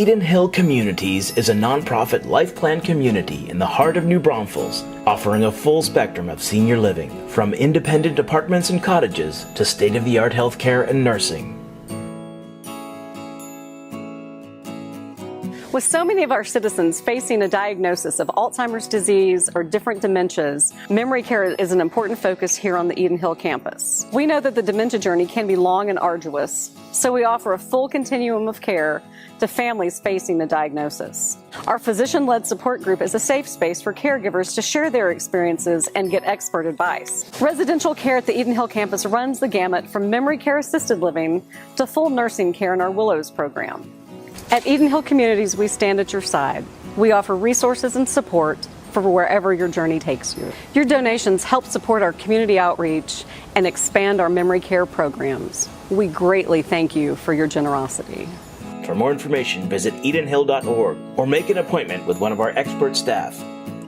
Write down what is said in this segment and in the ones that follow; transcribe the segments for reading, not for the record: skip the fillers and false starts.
EdenHill Communities is a nonprofit life plan community in the heart of New Braunfels, offering a full spectrum of senior living, from independent apartments and cottages to state-of-the-art healthcare and nursing. With so many of our citizens facing a diagnosis of Alzheimer's disease or different dementias, memory care is an important focus here on the EdenHill campus. We know that the dementia journey can be long and arduous, so we offer a full continuum of care to families facing the diagnosis. Our physician-led support group is a safe space for caregivers to share their experiences and get expert advice. Residential care at the EdenHill campus runs the gamut from memory care assisted living to full nursing care in our Willows program. At EdenHill Communities, we stand at your side. We offer resources and support for wherever your journey takes you. Your donations help support our community outreach and expand our memory care programs. We greatly thank you for your generosity. For more information, visit edenhill.org or make an appointment with one of our expert staff.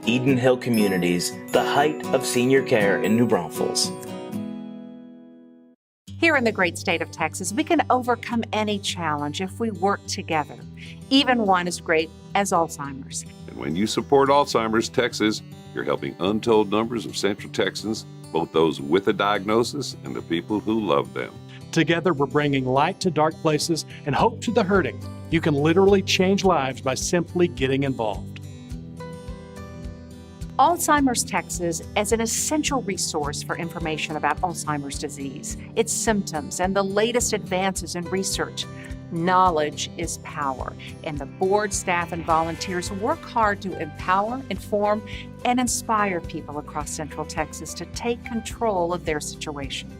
EdenHill Communities, the height of senior care in New Braunfels. Here in the great state of Texas, we can overcome any challenge if we work together, even one as great as Alzheimer's. And when you support Alzheimer's Texas, you're helping untold numbers of Central Texans, both those with a diagnosis and the people who love them. Together, we're bringing light to dark places and hope to the hurting. You can literally change lives by simply getting involved. Alzheimer's Texas is an essential resource for information about Alzheimer's disease, its symptoms, and the latest advances in research. Knowledge is power, and the board, staff, and volunteers work hard to empower, inform, and inspire people across Central Texas to take control of their situation.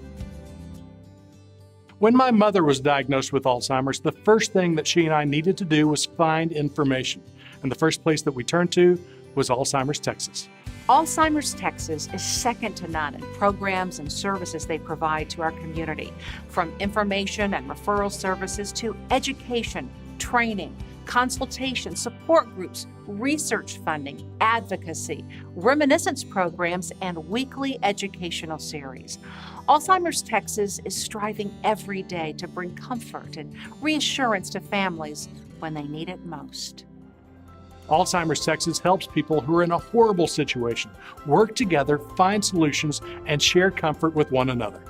When my mother was diagnosed with Alzheimer's, the first thing that she and I needed to do was find information. And the first place that we turned to was Alzheimer's Texas. Alzheimer's Texas is second to none in programs and services they provide to our community, from information and referral services to education, training, consultation, support groups, research funding, advocacy, reminiscence programs, and weekly educational series. Alzheimer's Texas is striving every day to bring comfort and reassurance to families when they need it most. Alzheimer's Texas helps people who are in a horrible situation work together, find solutions, and share comfort with one another.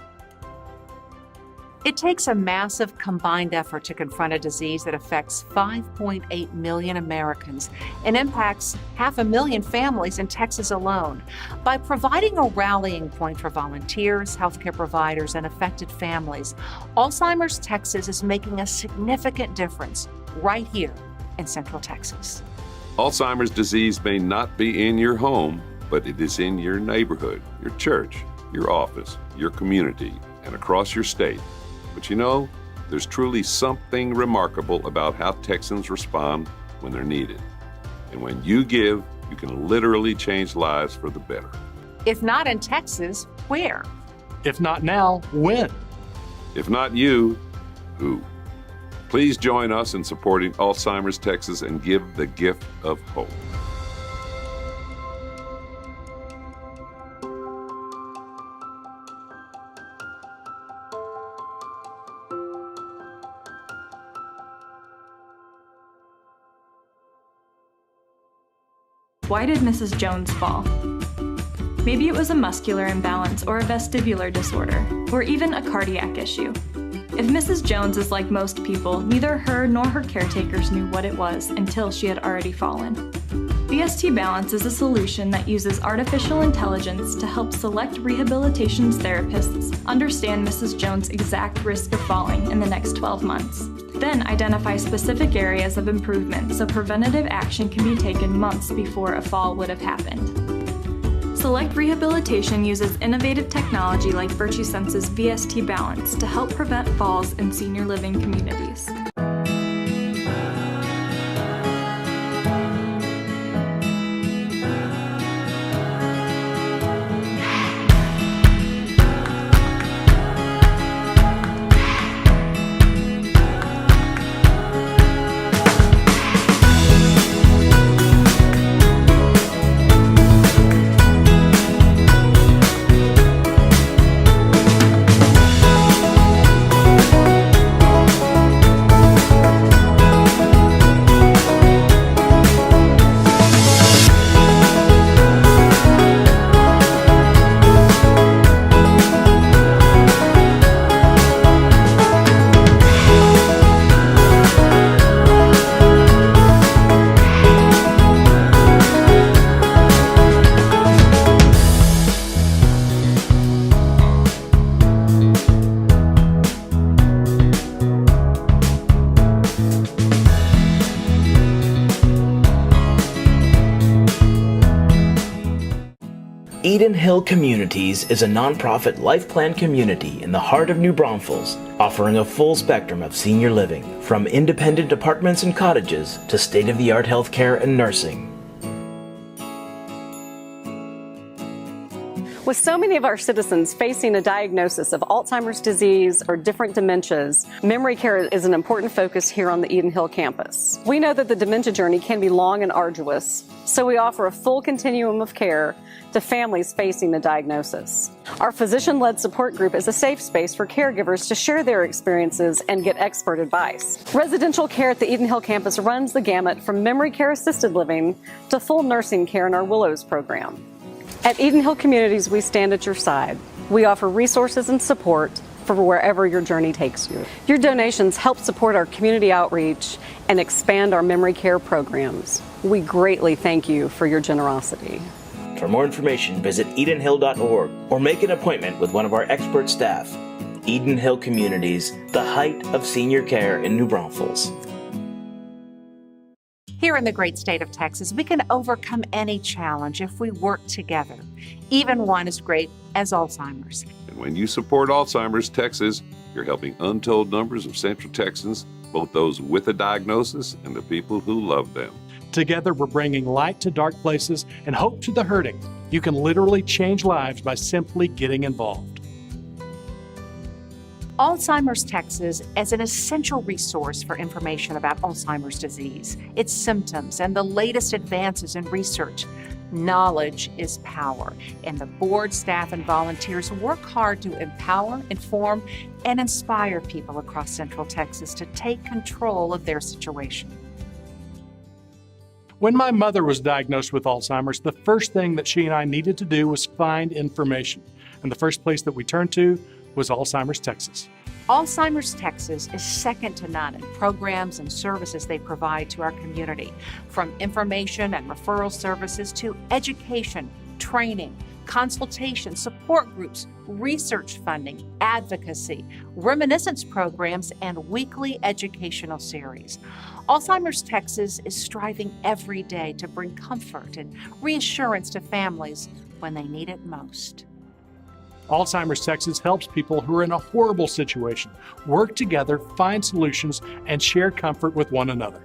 It takes a massive combined effort to confront a disease that affects 5.8 million Americans and impacts 500,000 families in Texas alone. By providing a rallying point for volunteers, healthcare providers, and affected families, Alzheimer's Texas is making a significant difference right here in Central Texas. Alzheimer's disease may not be in your home, but it is in your neighborhood, your church, your office, your community, and across your state. But you know, there's truly something remarkable about how Texans respond when they're needed. And when you give, you can literally change lives for the better. If not in Texas, where? If not now, when? If not you, who? Please join us in supporting Alzheimer's Texas and give the gift of hope. Why did Mrs. Jones fall? Maybe it was a muscular imbalance or a vestibular disorder, or even a cardiac issue. If Mrs. Jones is like most people, neither her nor her caretakers knew what it was until she had already fallen. VST Balance is a solution that uses artificial intelligence to help select rehabilitation therapists understand Mrs. Jones' exact risk of falling in the next 12 months. Then identify specific areas of improvement so preventative action can be taken months before a fall would have happened. Select Rehabilitation uses innovative technology like VirtueSense's VST Balance to help prevent falls in senior living communities. EdenHill Communities is a nonprofit life plan community in the heart of New Braunfels, offering a full spectrum of senior living, from independent apartments and cottages to state-of-the-art healthcare and nursing. With so many of our citizens facing a diagnosis of Alzheimer's disease or different dementias, memory care is an important focus here on the EdenHill campus. We know that the dementia journey can be long and arduous, so we offer a full continuum of care to families facing the diagnosis. Our physician-led support group is a safe space for caregivers to share their experiences and get expert advice. Residential care at the EdenHill campus runs the gamut from memory care assisted living to full nursing care in our Willows program. At EdenHill Communities, we stand at your side. We offer resources and support for wherever your journey takes you. Your donations help support our community outreach and expand our memory care programs. We greatly thank you for your generosity. For more information, visit edenhill.org or make an appointment with one of our expert staff. EdenHill Communities, the height of senior care in New Braunfels. Here in the great state of Texas, we can overcome any challenge if we work together, even one as great as Alzheimer's. And when you support Alzheimer's Texas, you're helping untold numbers of Central Texans, both those with a diagnosis and the people who love them. Together, we're bringing light to dark places and hope to the hurting. You can literally change lives by simply getting involved. Alzheimer's Texas is an essential resource for information about Alzheimer's disease, its symptoms, and the latest advances in research. Knowledge is power, and the board, staff, and volunteers work hard to empower, inform, and inspire people across Central Texas to take control of their situation. When my mother was diagnosed with Alzheimer's, the first thing that she and I needed to do was find information. And the first place that we turned to was Alzheimer's Texas. Alzheimer's Texas is second to none in programs and services they provide to our community, from information and referral services to education, training, consultation, support groups, research funding, advocacy, reminiscence programs, and weekly educational series. Alzheimer's Texas is striving every day to bring comfort and reassurance to families when they need it most. Alzheimer's Texas helps people who are in a horrible situation work together, find solutions, and share comfort with one another.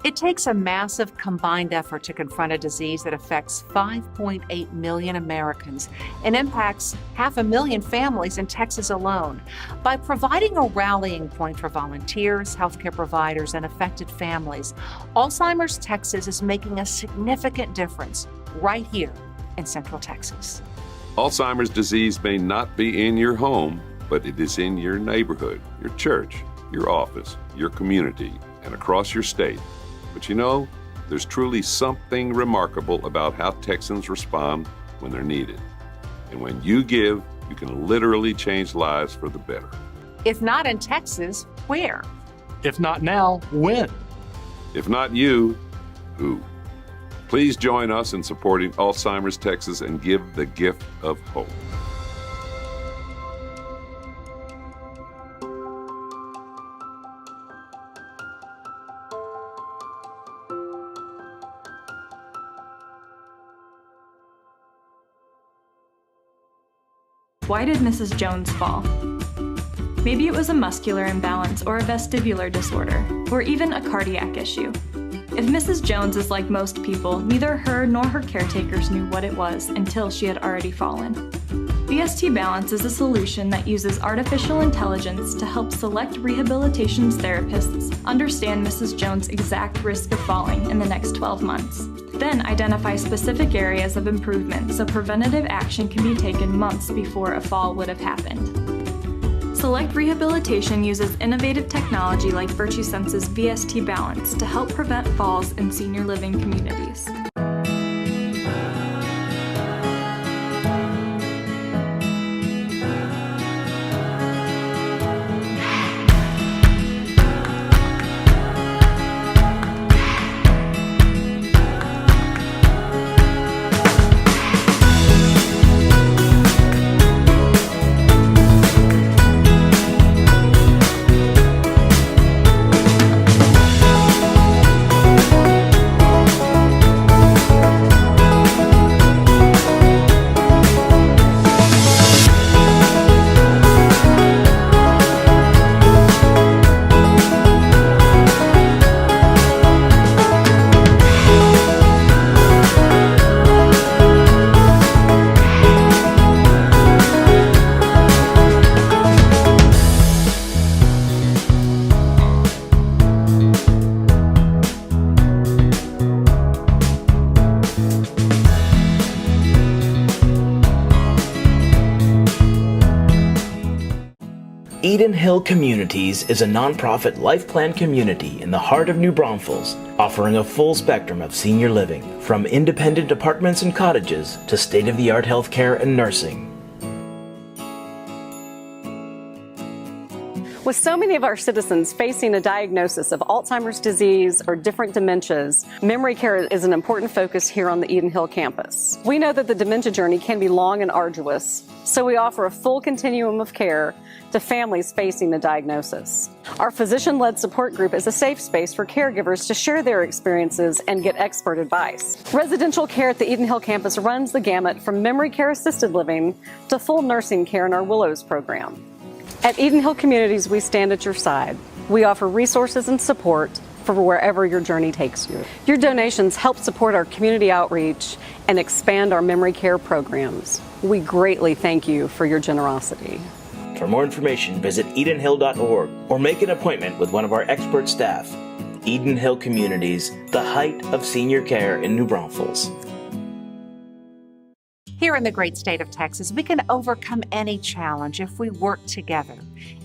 It takes a massive combined effort to confront a disease that affects 5.8 million Americans and impacts 500,000 families in Texas alone. By providing a rallying point for volunteers, healthcare providers, and affected families, Alzheimer's Texas is making a significant difference right here in Central Texas. Alzheimer's disease may not be in your home, but it is in your neighborhood, your church, your office, your community, and across your state. But you know, there's truly something remarkable about how Texans respond when they're needed. And when you give, you can literally change lives for the better. If not in Texas, where? If not now, when? If not you, who? Please join us in supporting Alzheimer's Texas and give the gift of hope. Why did Mrs. Jones fall? Maybe it was a muscular imbalance or a vestibular disorder, or even a cardiac issue. If Mrs. Jones is like most people, neither her nor her caretakers knew what it was until she had already fallen. VST Balance is a solution that uses artificial intelligence to help select rehabilitation therapists understand Mrs. Jones' exact risk of falling in the next 12 months. Then identify specific areas of improvement so preventative action can be taken months before a fall would have happened. Select Rehabilitation uses innovative technology like VirtueSense's VST Balance to help prevent falls in senior living communities. EdenHill Communities is a nonprofit life plan community in the heart of New Braunfels, offering a full spectrum of senior living, from independent apartments and cottages to state-of-the-art healthcare and nursing. With so many of our citizens facing a diagnosis of Alzheimer's disease or different dementias, memory care is an important focus here on the EdenHill campus. We know that the dementia journey can be long and arduous, so we offer a full continuum of care to families facing the diagnosis. Our physician-led support group is a safe space for caregivers to share their experiences and get expert advice. Residential care at the EdenHill campus runs the gamut from memory care assisted living to full nursing care in our Willows program. At EdenHill Communities, we stand at your side. We offer resources and support for wherever your journey takes you. Your donations help support our community outreach and expand our memory care programs. We greatly thank you for your generosity. For more information, visit edenhill.org or make an appointment with one of our expert staff. EdenHill Communities, the height of senior care in New Braunfels. Here in the great state of Texas, we can overcome any challenge if we work together,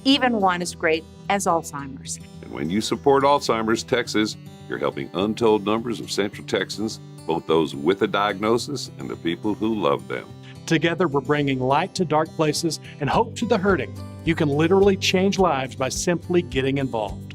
even one as great as Alzheimer's. And when you support Alzheimer's Texas, you're helping untold numbers of Central Texans, both those with a diagnosis and the people who love them. Together, we're bringing light to dark places and hope to the hurting. You can literally change lives by simply getting involved.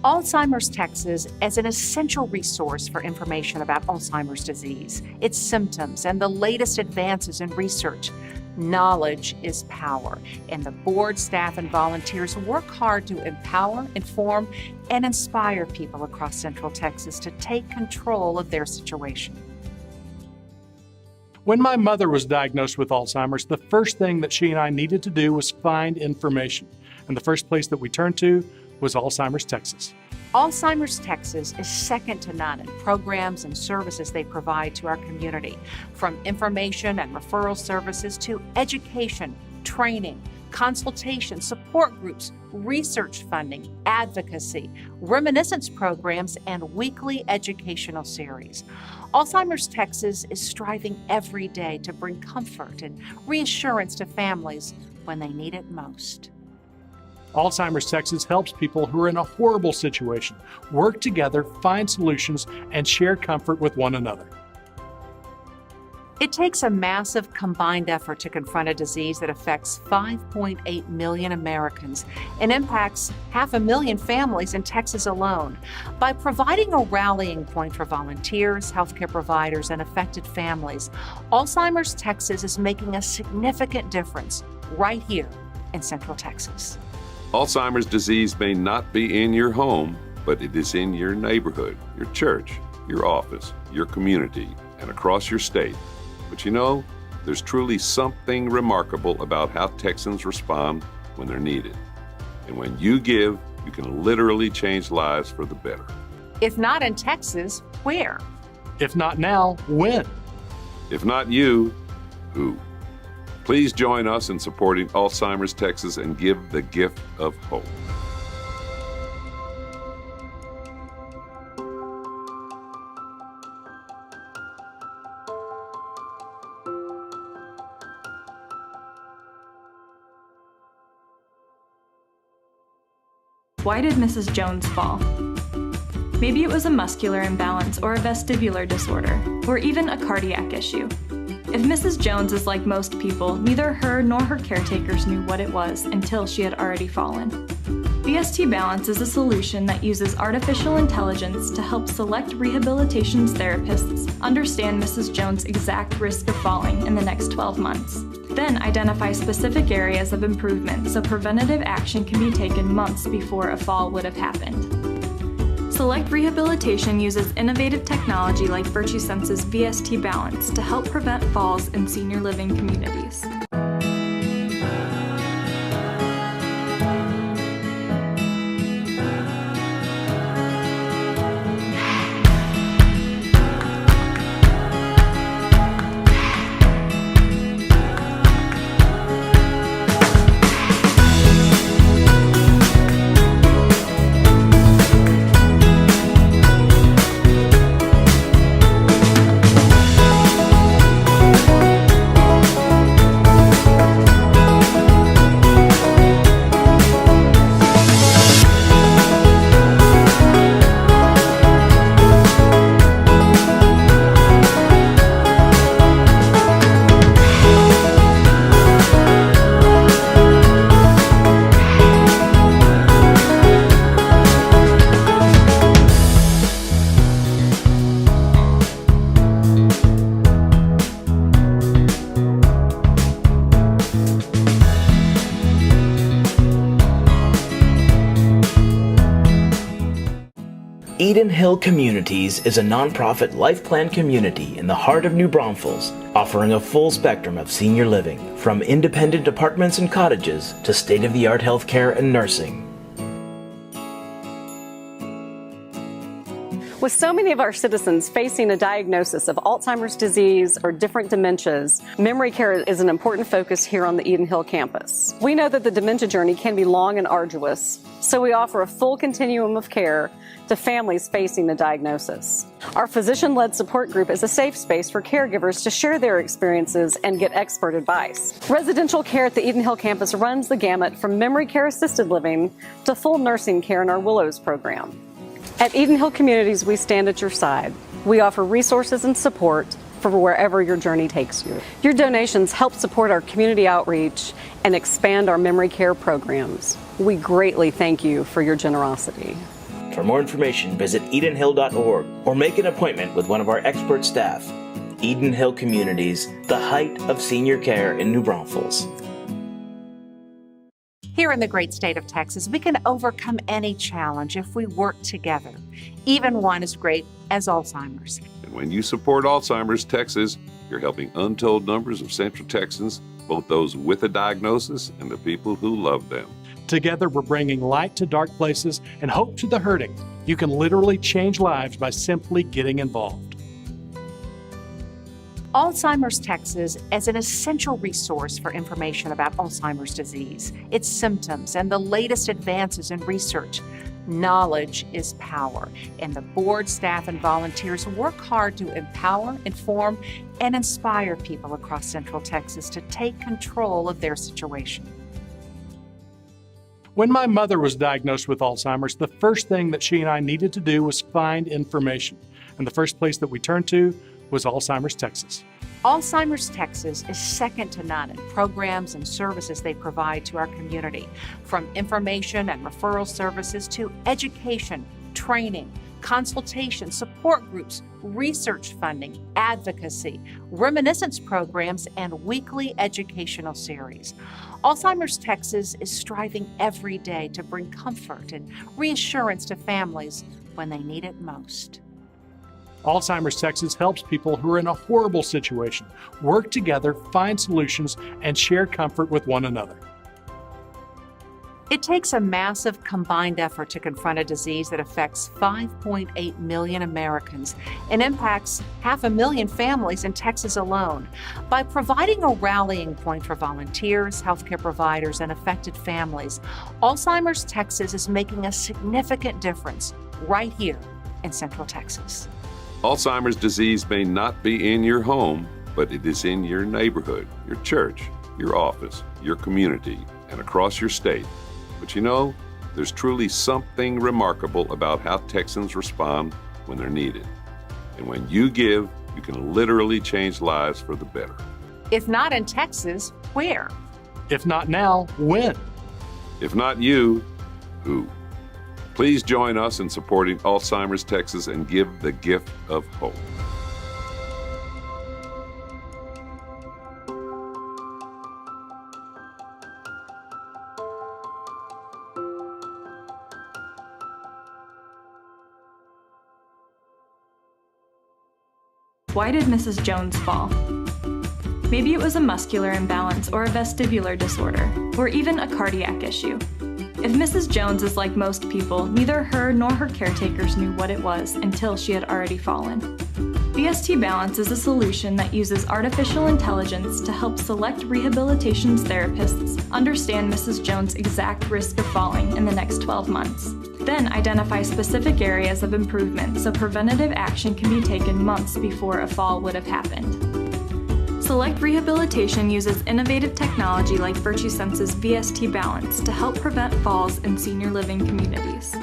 Alzheimer's Texas is an essential resource for information about Alzheimer's disease, its symptoms, and the latest advances in research. Knowledge is power, and the board, staff, and volunteers work hard to empower, inform, and inspire people across Central Texas to take control of their situation. When my mother was diagnosed with Alzheimer's, the first thing that she and I needed to do was find information. And the first place that we turned to was Alzheimer's Texas. Alzheimer's Texas is second to none in programs and services they provide to our community, from information and referral services to education, training, consultation, support groups, research funding, advocacy, reminiscence programs, and weekly educational series. Alzheimer's Texas is striving every day to bring comfort and reassurance to families when they need it most. Alzheimer's Texas helps people who are in a horrible situation work together, find solutions, and share comfort with one another. It takes a massive combined effort to confront a disease that affects 5.8 million Americans and impacts 500,000 families in Texas alone. By providing a rallying point for volunteers, healthcare providers, and affected families, Alzheimer's Texas is making a significant difference right here in Central Texas. Alzheimer's disease may not be in your home, but it is in your neighborhood, your church, your office, your community, and across your state. But you know, there's truly something remarkable about how Texans respond when they're needed. And when you give, you can literally change lives for the better. If not in Texas, where? If not now, when? If not you, who? Please join us in supporting Alzheimer's Texas and give the gift of hope. Why did Mrs. Jones fall? Maybe it was a muscular imbalance or a vestibular disorder, or even a cardiac issue. If Mrs. Jones is like most people, neither her nor her caretakers knew what it was until she had already fallen. VST Balance is a solution that uses artificial intelligence to help select rehabilitation therapists understand Mrs. Jones' exact risk of falling in the next 12 months. Then identify specific areas of improvement so preventative action can be taken months before a fall would have happened. Select Rehabilitation uses innovative technology like VirtueSense's VST Balance to help prevent falls in senior living communities. EdenHill Communities is a nonprofit life plan community in the heart of New Braunfels, offering a full spectrum of senior living, from independent apartments and cottages to state-of-the-art healthcare and nursing. With so many of our citizens facing a diagnosis of Alzheimer's disease or different dementias, memory care is an important focus here on the EdenHill campus. We know that the dementia journey can be long and arduous, so we offer a full continuum of care to families facing the diagnosis. Our physician-led support group is a safe space for caregivers to share their experiences and get expert advice. Residential care at the EdenHill campus runs the gamut from memory care assisted living to full nursing care in our Willows program. At EdenHill Communities, we stand at your side. We offer resources and support for wherever your journey takes you. Your donations help support our community outreach and expand our memory care programs. We greatly thank you for your generosity. For more information, visit edenhill.org or make an appointment with one of our expert staff. EdenHill Communities, the height of senior care in New Braunfels. Here in the great state of Texas, we can overcome any challenge if we work together, even one as great as Alzheimer's. And when you support Alzheimer's Texas, you're helping untold numbers of Central Texans, both those with a diagnosis and the people who love them. Together, we're bringing light to dark places and hope to the hurting. You can literally change lives by simply getting involved. Alzheimer's Texas is an essential resource for information about Alzheimer's disease, its symptoms, and the latest advances in research. Knowledge is power, and the board, staff, and volunteers work hard to empower, inform, and inspire people across Central Texas to take control of their situation. When my mother was diagnosed with Alzheimer's, the first thing that she and I needed to do was find information. And the first place that we turned to was Alzheimer's Texas. Alzheimer's Texas is second to none in programs and services they provide to our community, from information and referral services to education, training, consultation, support groups, research funding, advocacy, reminiscence programs, and weekly educational series. Alzheimer's Texas is striving every day to bring comfort and reassurance to families when they need it most. Alzheimer's Texas helps people who are in a horrible situation work together, find solutions, and share comfort with one another. It takes a massive combined effort to confront a disease that affects 5.8 million Americans and impacts 500,000 families in Texas alone. By providing a rallying point for volunteers, healthcare providers, and affected families, Alzheimer's Texas is making a significant difference right here in Central Texas. Alzheimer's disease may not be in your home, but it is in your neighborhood, your church, your office, your community, and across your state. But you know, there's truly something remarkable about how Texans respond when they're needed. And when you give, you can literally change lives for the better. If not in Texas, where? If not now, when? If not you, who? Please join us in supporting Alzheimer's Texas and give the gift of hope. Why did Mrs. Jones fall? Maybe it was a muscular imbalance or a vestibular disorder, or even a cardiac issue. If Mrs. Jones is like most people, neither her nor her caretakers knew what it was until she had already fallen. VST Balance is a solution that uses artificial intelligence to help select rehabilitation therapists understand Mrs. Jones' exact risk of falling in the next 12 months. Then identify specific areas of improvement so preventative action can be taken months before a fall would have happened. Select Rehabilitation uses innovative technology like VirtueSense's VST Balance to help prevent falls in senior living communities.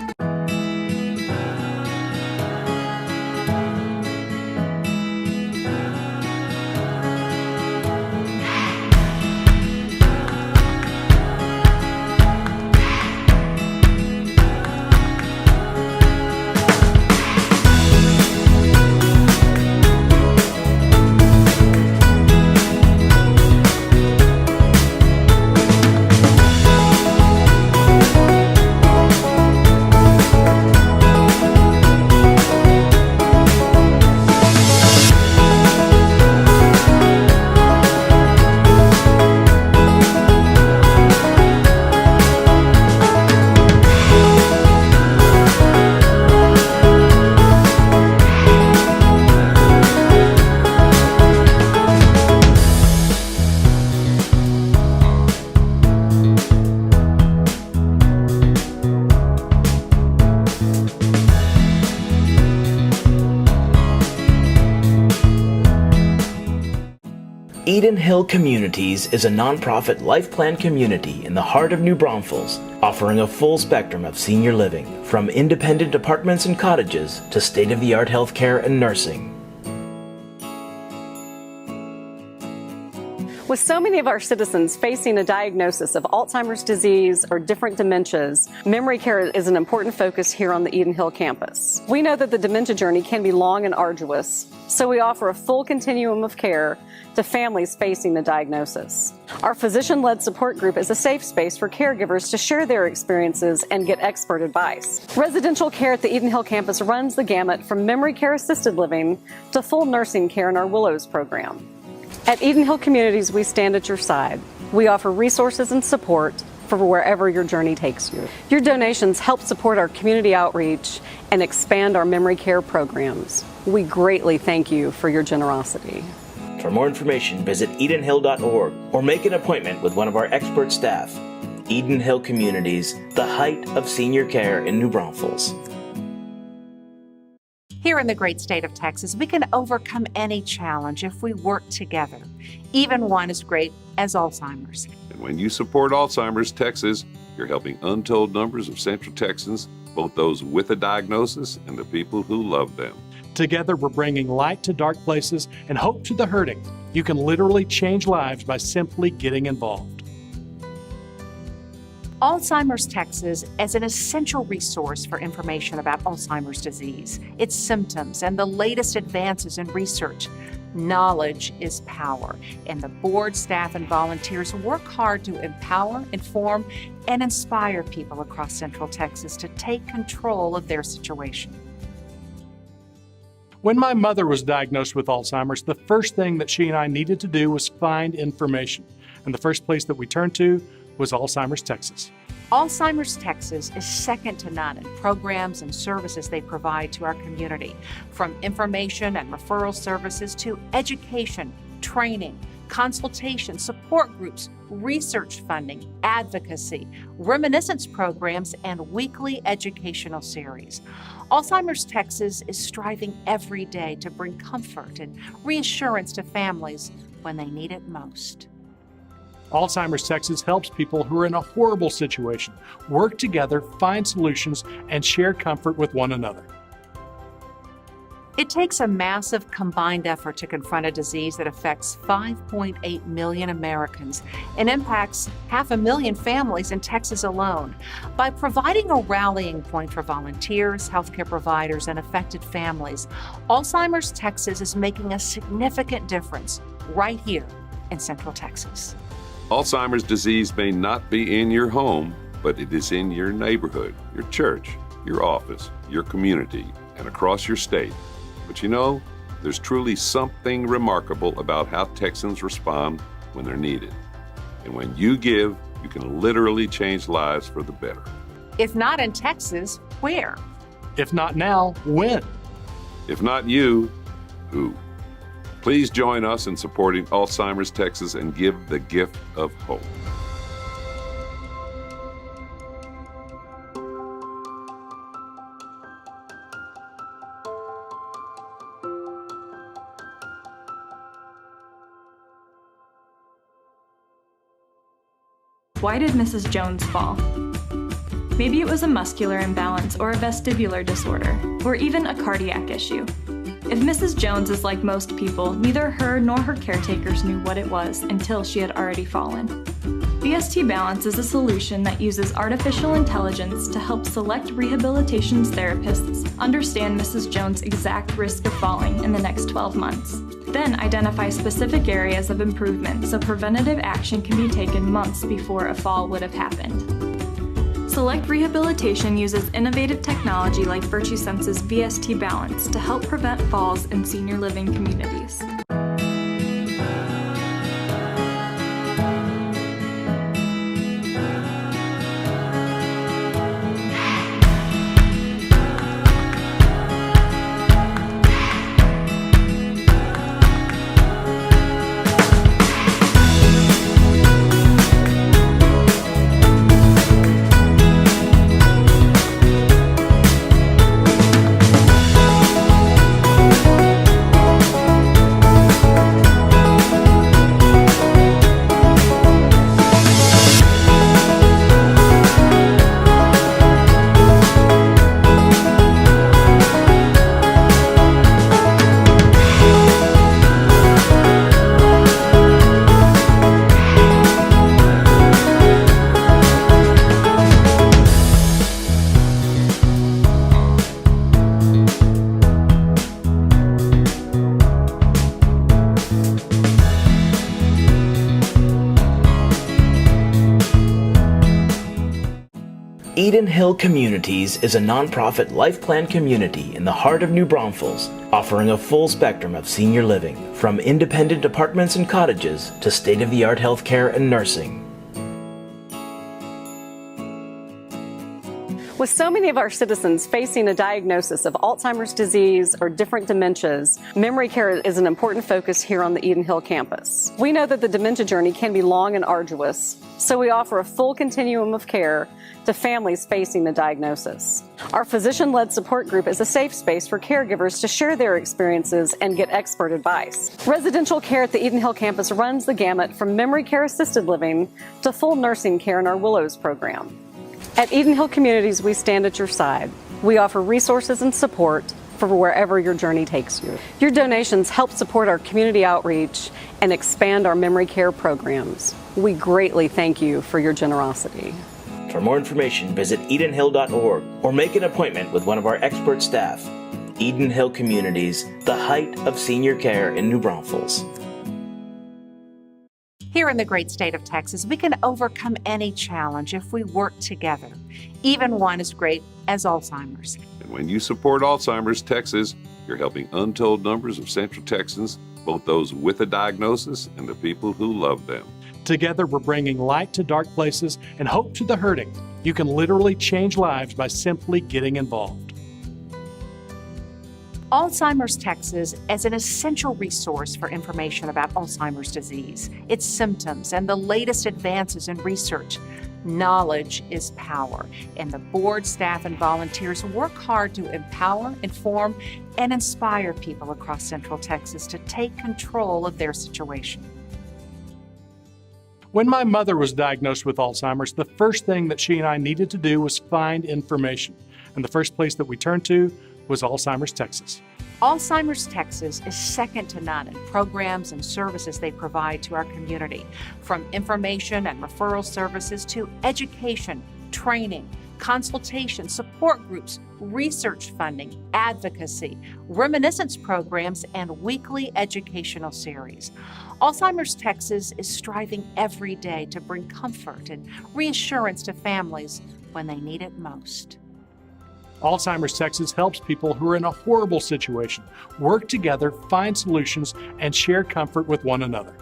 EdenHill Communities is a nonprofit life plan community in the heart of New Braunfels, offering a full spectrum of senior living, from independent apartments and cottages to state-of-the-art healthcare and nursing. With so many of our citizens facing a diagnosis of Alzheimer's disease or different dementias, memory care is an important focus here on the EdenHill campus. We know that the dementia journey can be long and arduous, so we offer a full continuum of care to families facing the diagnosis. Our physician-led support group is a safe space for caregivers to share their experiences and get expert advice. Residential care at the EdenHill campus runs the gamut from memory care assisted living to full nursing care in our Willows program. At EdenHill Communities, we stand at your side. We offer resources and support for wherever your journey takes you. Your donations help support our community outreach and expand our memory care programs. We greatly thank you for your generosity. For more information, visit edenhill.org or make an appointment with one of our expert staff. EdenHill Communities, the height of senior care in New Braunfels. Here in the great state of Texas, we can overcome any challenge if we work together, even one as great as Alzheimer's. And when you support Alzheimer's Texas, you're helping untold numbers of Central Texans, both those with a diagnosis and the people who love them. Together, we're bringing light to dark places and hope to the hurting. You can literally change lives by simply getting involved. Alzheimer's Texas is an essential resource for information about Alzheimer's disease, its symptoms, and the latest advances in research. Knowledge is power, and the board, staff, and volunteers work hard to empower, inform, and inspire people across Central Texas to take control of their situation. When my mother was diagnosed with Alzheimer's, the first thing that she and I needed to do was find information. And the first place that we turned to was Alzheimer's Texas. Alzheimer's Texas is second to none in programs and services they provide to our community, from information and referral services to education, training, consultation, support groups, research funding, advocacy, reminiscence programs, and weekly educational series. Alzheimer's Texas is striving every day to bring comfort and reassurance to families when they need it most. Alzheimer's Texas helps people who are in a horrible situation work together, find solutions, and share comfort with one another. It takes a massive combined effort to confront a disease that affects 5.8 million Americans and impacts 500,000 families in Texas alone. By providing a rallying point for volunteers, healthcare providers, and affected families, Alzheimer's Texas is making a significant difference right here in Central Texas. Alzheimer's disease may not be in your home, but it is in your neighborhood, your church, your office, your community, and across your state. But you know, there's truly something remarkable about how Texans respond when they're needed. And when you give, you can literally change lives for the better. If not in Texas, where? If not now, when? If not you, who? Please join us in supporting Alzheimer's Texas and give the gift of hope. Why did Mrs. Jones fall? Maybe it was a muscular imbalance or a vestibular disorder, or even a cardiac issue. If Mrs. Jones is like most people, neither her nor her caretakers knew what it was until she had already fallen. VST Balance is a solution that uses artificial intelligence to help select rehabilitation therapists understand Mrs. Jones' exact risk of falling in the next 12 months. Then identify specific areas of improvement so preventative action can be taken months before a fall would have happened. Select Rehabilitation uses innovative technology like VirtueSense's VST Balance to help prevent falls in senior living communities. Eden Hill Communities is a nonprofit life plan community in the heart of New Braunfels, offering a full spectrum of senior living, from independent apartments and cottages to state-of-the-art healthcare and nursing. With so many of our citizens facing a diagnosis of Alzheimer's disease or different dementias, memory care is an important focus here on the Eden Hill campus. We know that the dementia journey can be long and arduous, so we offer a full continuum of care to families facing the diagnosis. Our physician-led support group is a safe space for caregivers to share their experiences and get expert advice. Residential care at the Eden Hill campus runs the gamut from memory care assisted living to full nursing care in our Willows program. At Eden Hill Communities, we stand at your side. We offer resources and support for wherever your journey takes you. Your donations help support our community outreach and expand our memory care programs. We greatly thank you for your generosity. For more information, visit edenhill.org or make an appointment with one of our expert staff. Eden Hill Communities, the height of senior care in New Braunfels. Here in the great state of Texas, we can overcome any challenge if we work together, even one as great as Alzheimer's. And when you support Alzheimer's Texas, you're helping untold numbers of Central Texans, both those with a diagnosis and the people who love them. Together, we're bringing light to dark places and hope to the hurting. You can literally change lives by simply getting involved. Alzheimer's Texas is an essential resource for information about Alzheimer's disease, its symptoms, and the latest advances in research. Knowledge is power, and the board, staff, and volunteers work hard to empower, inform, and inspire people across Central Texas to take control of their situation. When my mother was diagnosed with Alzheimer's, the first thing that she and I needed to do was find information. And the first place that we turned to was Alzheimer's Texas. Alzheimer's Texas is second to none in programs and services they provide to our community, from information and referral services to education, training, consultation, support groups, research funding, advocacy, reminiscence programs, and weekly educational series. Alzheimer's Texas is striving every day to bring comfort and reassurance to families when they need it most. Alzheimer's Texas helps people who are in a horrible situation work together, find solutions, and share comfort with one another.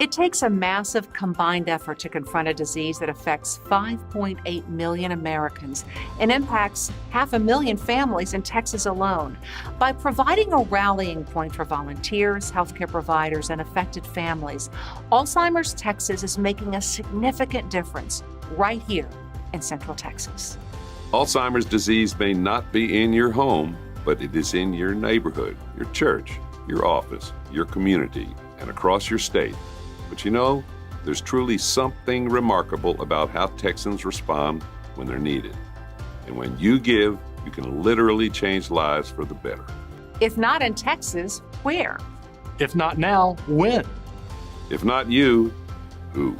It takes a massive combined effort to confront a disease that affects 5.8 million Americans and impacts 500,000 families in Texas alone. By providing a rallying point for volunteers, healthcare providers, and affected families, Alzheimer's Texas is making a significant difference right here in Central Texas. Alzheimer's disease may not be in your home, but it is in your neighborhood, your church, your office, your community, and across your state. But you know, there's truly something remarkable about how Texans respond when they're needed. And when you give, you can literally change lives for the better. If not in Texas, where? If not now, when? If not you, who?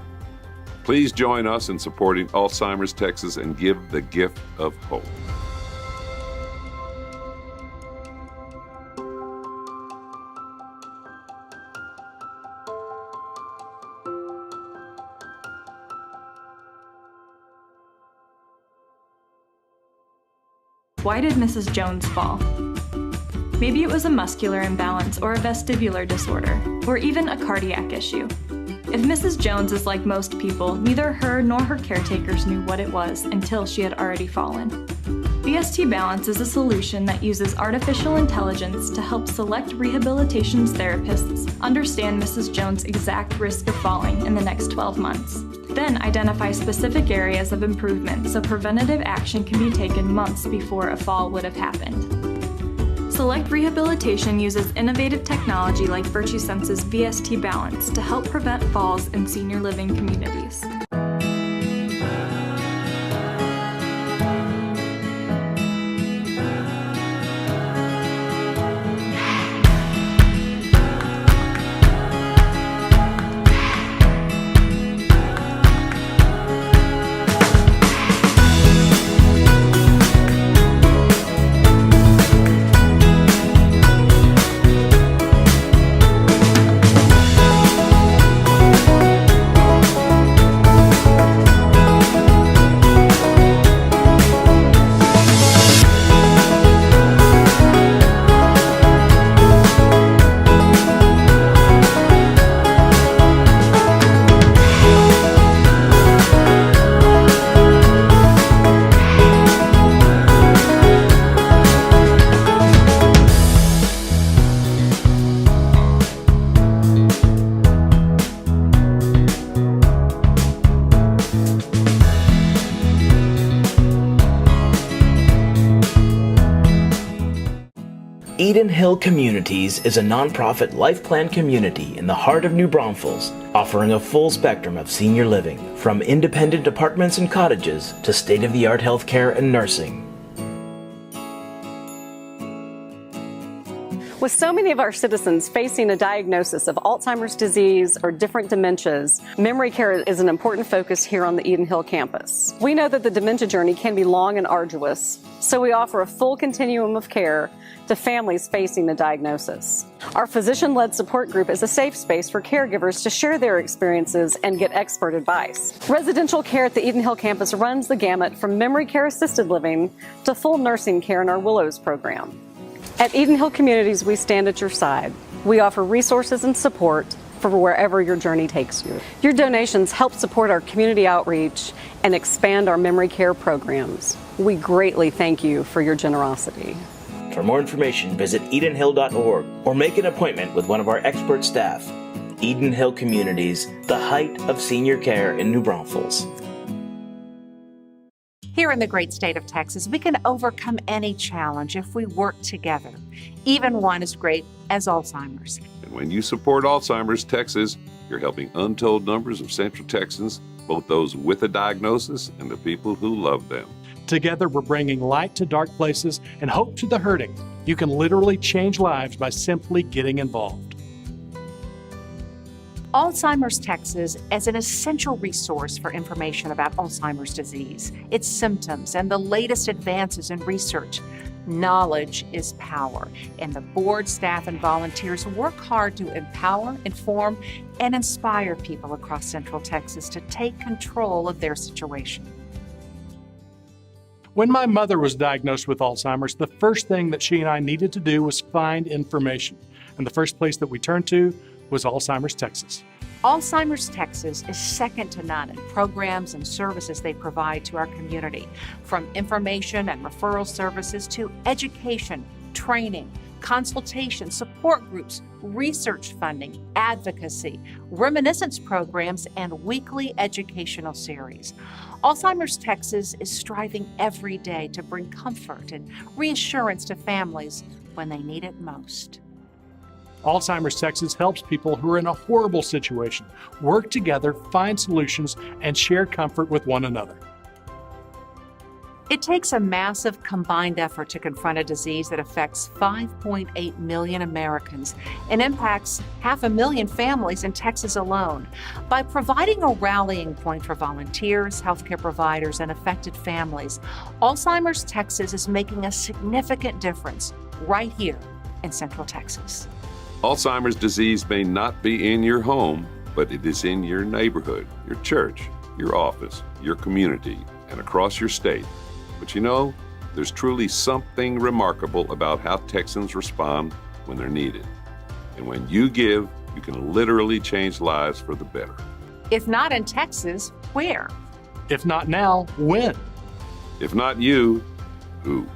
Please join us in supporting Alzheimer's Texas and give the gift of hope. Why did Mrs. Jones fall? Maybe it was a muscular imbalance or a vestibular disorder, or even a cardiac issue. If Mrs. Jones is like most people, neither her nor her caretakers knew what it was until she had already fallen. VST Balance is a solution that uses artificial intelligence to help select rehabilitation therapists understand Mrs. Jones' exact risk of falling in the next 12 months. Then identify specific areas of improvement so preventative action can be taken months before a fall would have happened. Select Rehabilitation uses innovative technology like VirtueSense's VST Balance to help prevent falls in senior living communities. EdenHill Communities is a nonprofit life plan community in the heart of New Braunfels, offering a full spectrum of senior living, from independent apartments and cottages to state-of-the-art healthcare and nursing. With so many of our citizens facing a diagnosis of Alzheimer's disease or different dementias, memory care is an important focus here on the EdenHill campus. We know that the dementia journey can be long and arduous, so we offer a full continuum of care to families facing the diagnosis. Our physician-led support group is a safe space for caregivers to share their experiences and get expert advice. Residential care at the EdenHill campus runs the gamut from memory care assisted living to full nursing care in our Willows program. At EdenHill Communities, we stand at your side. We offer resources and support for wherever your journey takes you. Your donations help support our community outreach and expand our memory care programs. We greatly thank you for your generosity. For more information, visit edenhill.org or make an appointment with one of our expert staff. EdenHill Communities, the height of senior care in New Braunfels. Here in the great state of Texas, we can overcome any challenge if we work together, even one as great as Alzheimer's. And when you support Alzheimer's Texas, you're helping untold numbers of Central Texans, both those with a diagnosis and the people who love them. Together, we're bringing light to dark places and hope to the hurting. You can literally change lives by simply getting involved. Alzheimer's Texas is an essential resource for information about Alzheimer's disease, its symptoms, and the latest advances in research. Knowledge is power, and the board, staff, and volunteers work hard to empower, inform, and inspire people across Central Texas to take control of their situation. When my mother was diagnosed with Alzheimer's, the first thing that she and I needed to do was find information. And the first place that we turned to was Alzheimer's Texas. Alzheimer's Texas is second to none in programs and services they provide to our community, from information and referral services to education, training, consultation, support groups, research funding, advocacy, reminiscence programs, and weekly educational series. Alzheimer's Texas is striving every day to bring comfort and reassurance to families when they need it most. Alzheimer's Texas helps people who are in a horrible situation work together, find solutions, and share comfort with one another. It takes a massive combined effort to confront a disease that affects 5.8 million Americans and impacts 500,000 families in Texas alone. By providing a rallying point for volunteers, healthcare providers, and affected families, Alzheimer's Texas is making a significant difference right here in Central Texas. Alzheimer's disease may not be in your home, but it is in your neighborhood, your church, your office, your community, and across your state. But you know, there's truly something remarkable about how Texans respond when they're needed. And when you give, you can literally change lives for the better. If not in Texas, where? If not now, when? If not you, who?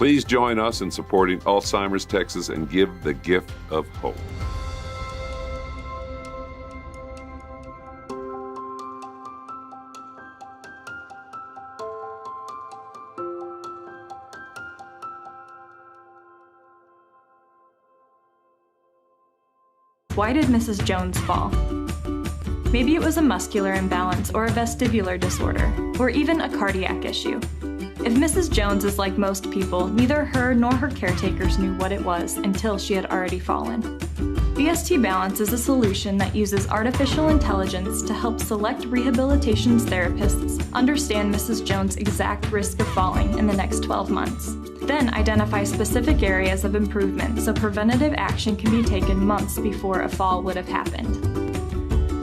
Please join us in supporting Alzheimer's Texas and give the gift of hope. Why did Mrs. Jones fall? Maybe it was a muscular imbalance or a vestibular disorder, or even a cardiac issue. If Mrs. Jones is like most people, neither her nor her caretakers knew what it was until she had already fallen. VST Balance is a solution that uses artificial intelligence to help select rehabilitation therapists understand Mrs. Jones' exact risk of falling in the next 12 months. Then identify specific areas of improvement so preventative action can be taken months before a fall would have happened.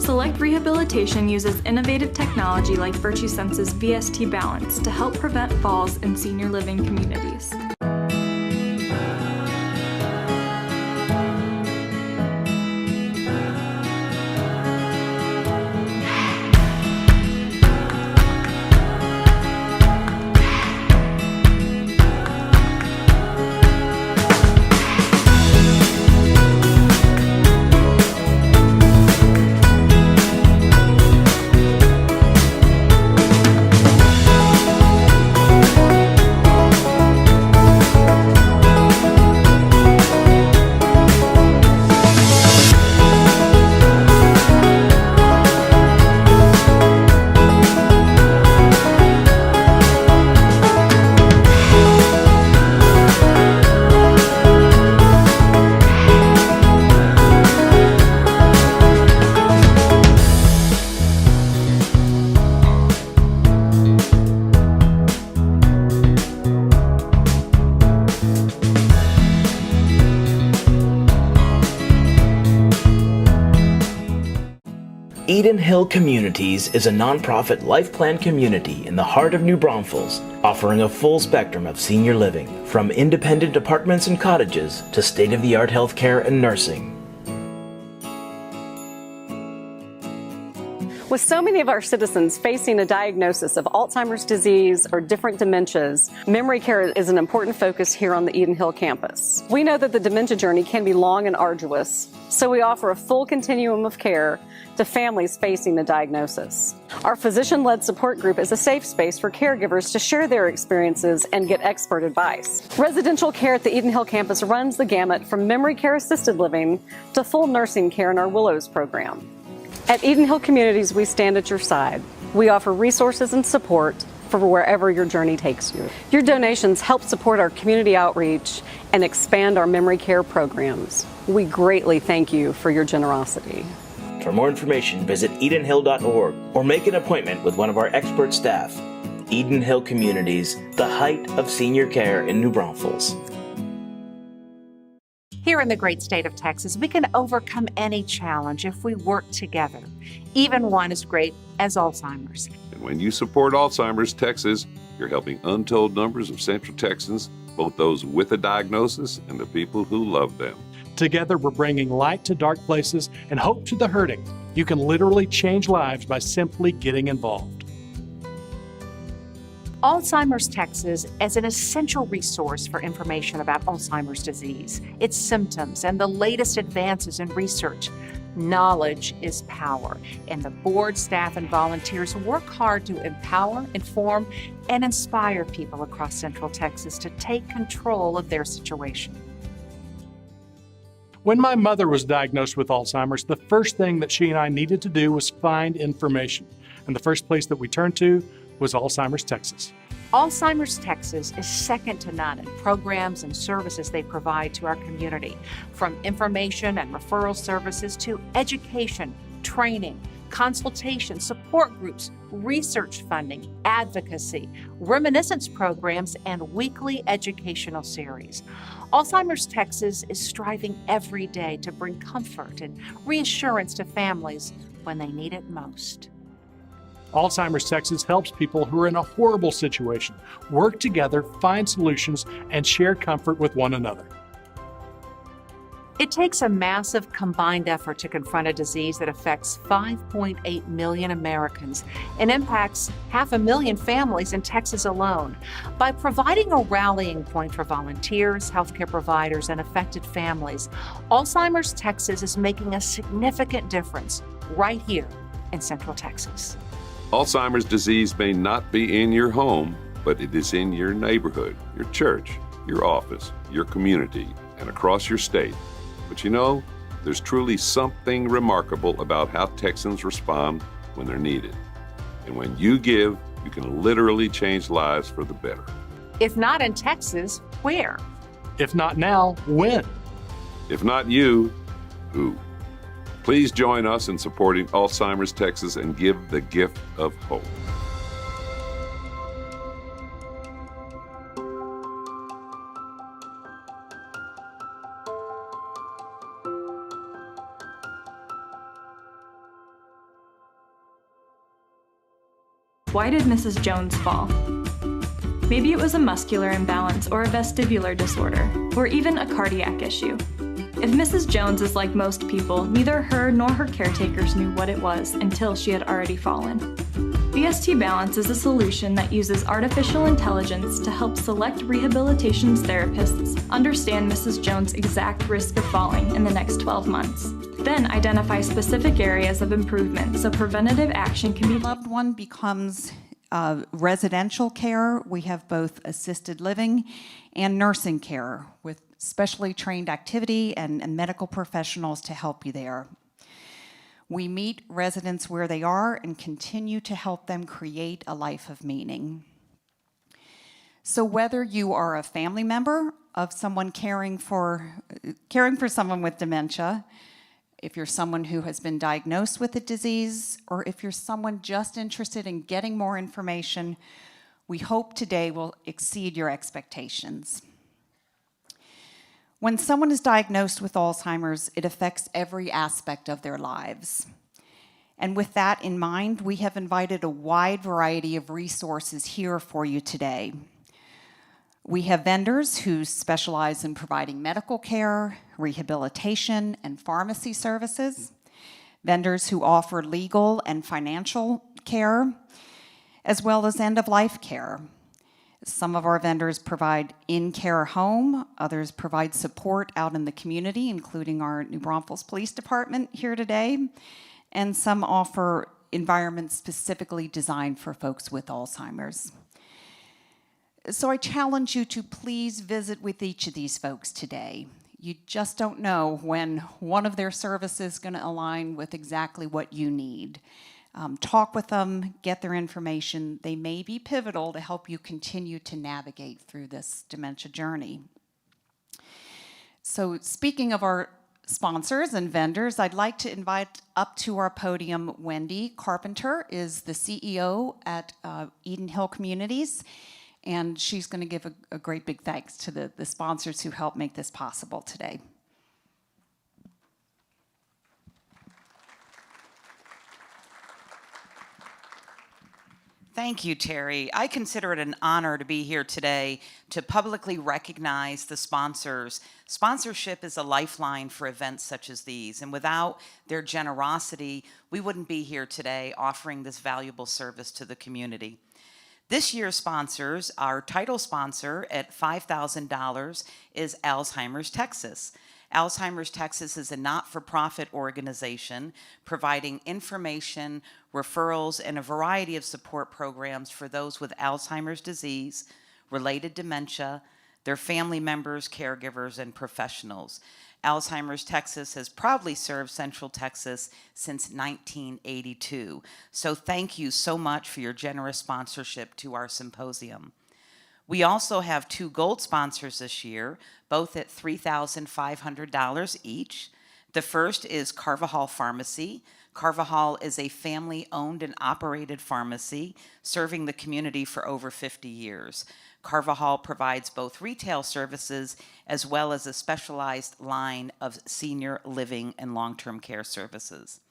Select Rehabilitation uses innovative technology like VirtueSense's VST Balance to help prevent falls in senior living communities. EdenHill Communities is a nonprofit life plan community in the heart of New Braunfels, offering a full spectrum of senior living, from independent apartments and cottages to state-of-the-art healthcare and nursing. With so many of our citizens facing a diagnosis of Alzheimer's disease or different dementias, memory care is an important focus here on the EdenHill campus. We know that the dementia journey can be long and arduous, so we offer a full continuum of care to families facing the diagnosis. Our physician-led support group is a safe space for caregivers to share their experiences and get expert advice. Residential care at the EdenHill campus runs the gamut from memory care assisted living to full nursing care in our Willows program. At EdenHill Communities, we stand at your side. We offer resources and support for wherever your journey takes you. Your donations help support our community outreach and expand our memory care programs. We greatly thank you for your generosity. For more information, visit edenhill.org or make an appointment with one of our expert staff. EdenHill Communities, the height of senior care in New Braunfels. Here in the great state of Texas, we can overcome any challenge if we work together, even one as great as Alzheimer's. And when you support Alzheimer's Texas, you're helping untold numbers of Central Texans, both those with a diagnosis and the people who love them. Together, we're bringing light to dark places and hope to the hurting. You can literally change lives by simply getting involved. Alzheimer's Texas is an essential resource for information about Alzheimer's disease, its symptoms, and the latest advances in research. Knowledge is power, and the board, staff, and volunteers work hard to empower, inform, and inspire people across Central Texas to take control of their situation. When my mother was diagnosed with Alzheimer's, the first thing that she and I needed to do was find information. And the first place that we turned to was Alzheimer's Texas. Alzheimer's Texas is second to none in programs and services they provide to our community, from information and referral services to education, training, consultation, support groups, research funding, advocacy, reminiscence programs, and weekly educational series. Alzheimer's Texas is striving every day to bring comfort and reassurance to families when they need it most. Alzheimer's Texas helps people who are in a horrible situation work together, find solutions, and share comfort with one another. It takes a massive combined effort to confront a disease that affects 5.8 million Americans and impacts 500,000 families in Texas alone. By providing a rallying point for volunteers, healthcare providers, and affected families, Alzheimer's Texas is making a significant difference right here in Central Texas. Alzheimer's disease may not be in your home, but it is in your neighborhood, your church, your office, your community, and across your state. But you know, there's truly something remarkable about how Texans respond when they're needed. And when you give, you can literally change lives for the better. If not in Texas, where? If not now, when? If not you, who? Please join us in supporting Alzheimer's Texas and give the gift of hope. Why did Mrs. Jones fall? Maybe it was a muscular imbalance or a vestibular disorder, or even a cardiac issue. If Mrs. Jones is like most people, neither her nor her caretakers knew what it was until she had already fallen. VST Balance is a solution that uses artificial intelligence to help select rehabilitation therapists understand Mrs. Jones' exact risk of falling in the next 12 months. Then identify specific areas of improvement so preventative action can be. Loved one becomes residential care. We have both assisted living and nursing care with specially trained activity and medical professionals to help you there. We meet residents where they are and continue to help them create a life of meaning. So whether you are a family member of someone caring for someone with dementia, if you're someone who has been diagnosed with the disease, or if you're someone just interested in getting more information, we hope today will exceed your expectations. When someone is diagnosed with Alzheimer's, it affects every aspect of their lives. And with that in mind, we have invited a wide variety of resources here for you today. We have vendors who specialize in providing medical care, rehabilitation, and pharmacy services, vendors who offer legal and financial care, as well as end-of-life care. Some of our vendors provide in-care home, others provide support out in the community, including our New Braunfels Police Department here today, and some offer environments specifically designed for folks with Alzheimer's. So I challenge you to please visit with each of these folks today. You just don't know when one of their services is going to align with exactly what you need. Talk with them, get their information. They may be pivotal to help you continue to navigate through this dementia journey. So speaking of our sponsors and vendors, I'd like to invite up to our podium Wendy Carpenter, is the CEO at EdenHill Communities, and she's going to give a great big thanks to the sponsors who helped make this possible today. Thank you, Terry. I consider it an honor to be here today to publicly recognize the sponsors. Sponsorship is a lifeline for events such as these, and without their generosity, we wouldn't be here today offering this valuable service to the community. This year's sponsors, our title sponsor at $5,000 is Alzheimer's Texas. Alzheimer's Texas is a not-for-profit organization providing information, referrals, and a variety of support programs for those with Alzheimer's disease, related dementia, their family members, caregivers, and professionals. Alzheimer's Texas has proudly served Central Texas since 1982. So thank you so much for your generous sponsorship to our symposium. We also have 2 gold sponsors this year, both at $3,500 each. The first is Carvajal Pharmacy. Carvajal is a family-owned and operated pharmacy serving the community for over 50 years. Carvajal provides both retail services as well as a specialized line of senior living and long-term care services.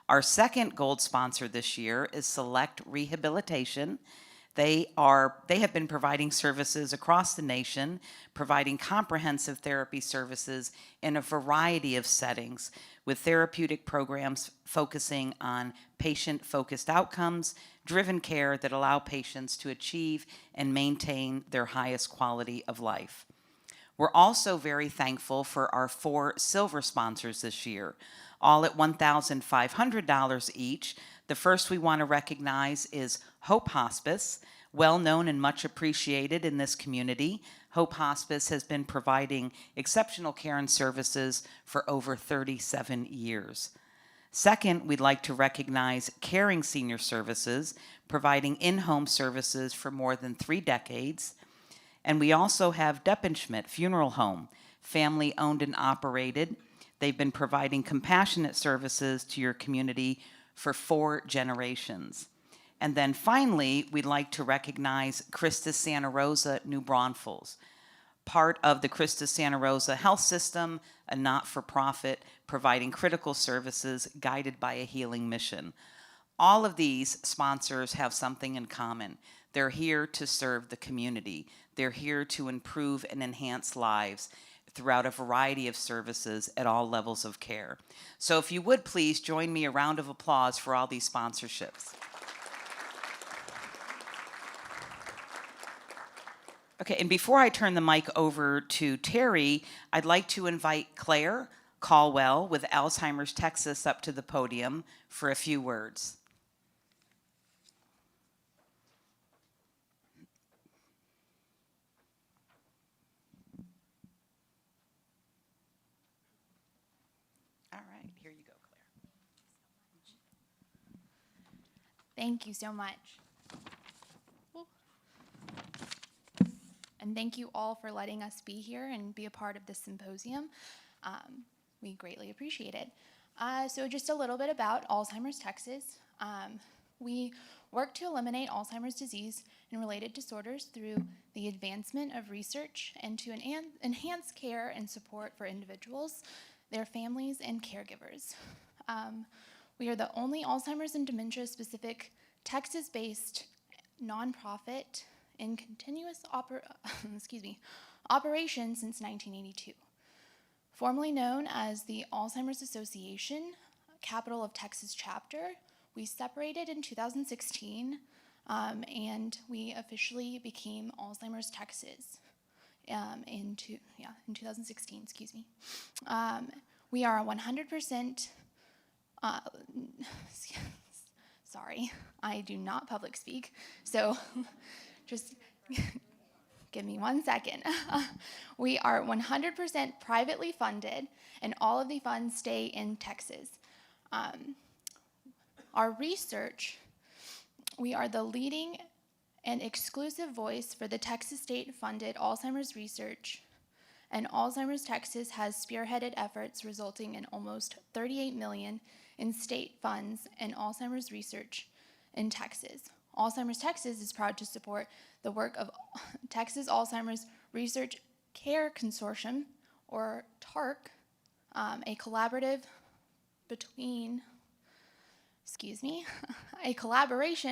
Our second gold sponsor this year is Select Rehabilitation. They have been providing services across the nation, providing comprehensive therapy services in a variety of settings, with therapeutic programs focusing on patient-focused outcomes, driven care that allow patients to achieve and maintain their highest quality of life. We're also very thankful for our 4 silver sponsors this year, all at $1,500 each. The first we want to recognize is Hope Hospice, well known and much appreciated in this community. Hope Hospice has been providing exceptional care and services for over 37 years. Second, we'd like to recognize Caring Senior Services, providing in-home services for more than 3 decades. And we also have Deppenschmidt Funeral Home, family-owned and operated. They've been providing compassionate services to your community for 4 generations. And then finally, we'd like to recognize Christus Santa Rosa New Braunfels, part of the Christus Santa Rosa Health System, a not-for-profit providing critical services guided by a healing mission. All of these sponsors have something in common. They're here to serve the community. They're here to improve and enhance lives throughout a variety of services at all levels of care. So if you would please join me a round of applause for all these sponsorships. Okay, and before I turn the mic over to Terry, I'd like to invite Claire Caldwell with Alzheimer's Texas up to the podium for a few words. All right, here you go, Claire. Thank you so much. And thank you all for letting us be here and be a part of this symposium. We greatly appreciate it. So just a little bit about Alzheimer's Texas. We work to eliminate Alzheimer's disease and related disorders through the advancement of research and to enhance care and support for individuals, their families, and caregivers. We are the only Alzheimer's and dementia-specific Texas-based nonprofit in continuous operation since 1982. Formerly known as the Alzheimer's Association, Capital of Texas Chapter, we separated in 2016, and we officially became Alzheimer's Texas in 2016, excuse me. We are 100%, sorry, I do not public speak, so just give me 1 second. We are 100% privately funded, and all of the funds stay in Texas. Our research, we are the leading and exclusive voice for the Texas state-funded Alzheimer's research, and Alzheimer's Texas has spearheaded efforts resulting in almost $38 million in state funds in Alzheimer's research in Texas. Alzheimer's Texas is proud to support the work of Texas Alzheimer's Research Care Consortium, or TARC, a collaboration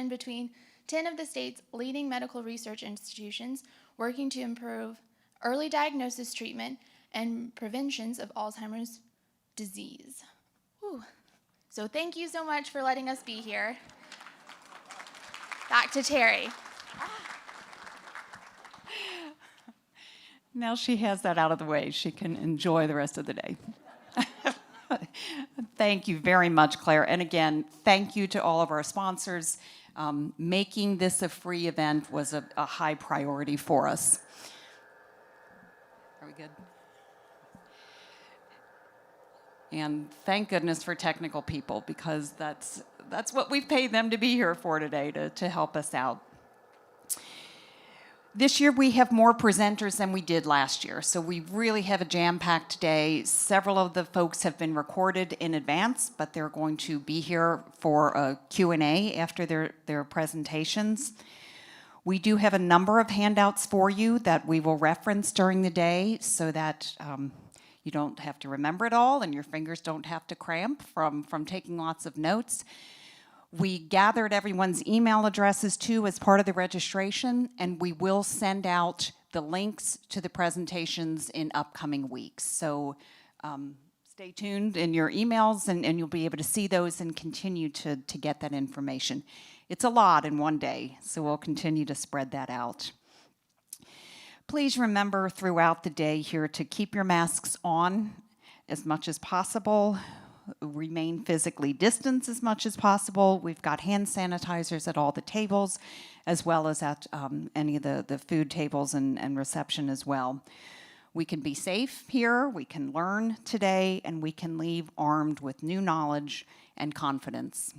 between 10 of the state's leading medical research institutions working to improve early diagnosis, treatment, and preventions of Alzheimer's disease. Whew. So thank you so much for letting us be here. Back to Terry. Now she has that out of the way, she can enjoy the rest of the day. Thank you very much, Claire. And again, thank you to all of our sponsors. Making this a free event was a high priority for us. Are we good? And thank goodness for technical people, because that's what we've paid them to be here for today, to help us out. This year we have more presenters than we did last year, so we really have a jam-packed day. Several of the folks have been recorded in advance, but they're going to be here for a Q&A after their presentations. We do have a number of handouts for you that we will reference during the day, so that you don't have to remember it all and your fingers don't have to cramp from taking lots of notes. We gathered everyone's email addresses too as part of the registration, and we will send out the links to the presentations in upcoming weeks. So stay tuned in your emails, and you'll be able to see those and continue to get that information. It's a lot in one day, so we'll continue to spread that out. Please remember throughout the day here to keep your masks on as much as possible. Remain physically distanced as much as possible. We've got hand sanitizers at all the tables, as well as at any of the food tables and reception as well. We can be safe here, we can learn today, and we can leave armed with new knowledge and confidence.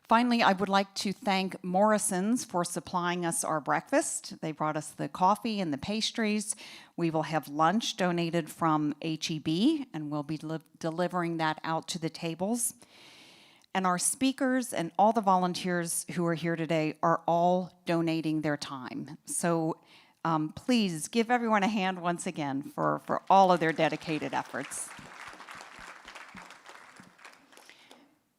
Finally, I would like to thank Morrison's for supplying us our breakfast. They brought us the coffee and the pastries. We will have lunch donated from HEB, and we'll be delivering that out to the tables. And our speakers and all the volunteers who are here today are all donating their time. So please give everyone a hand once again for all of their dedicated efforts.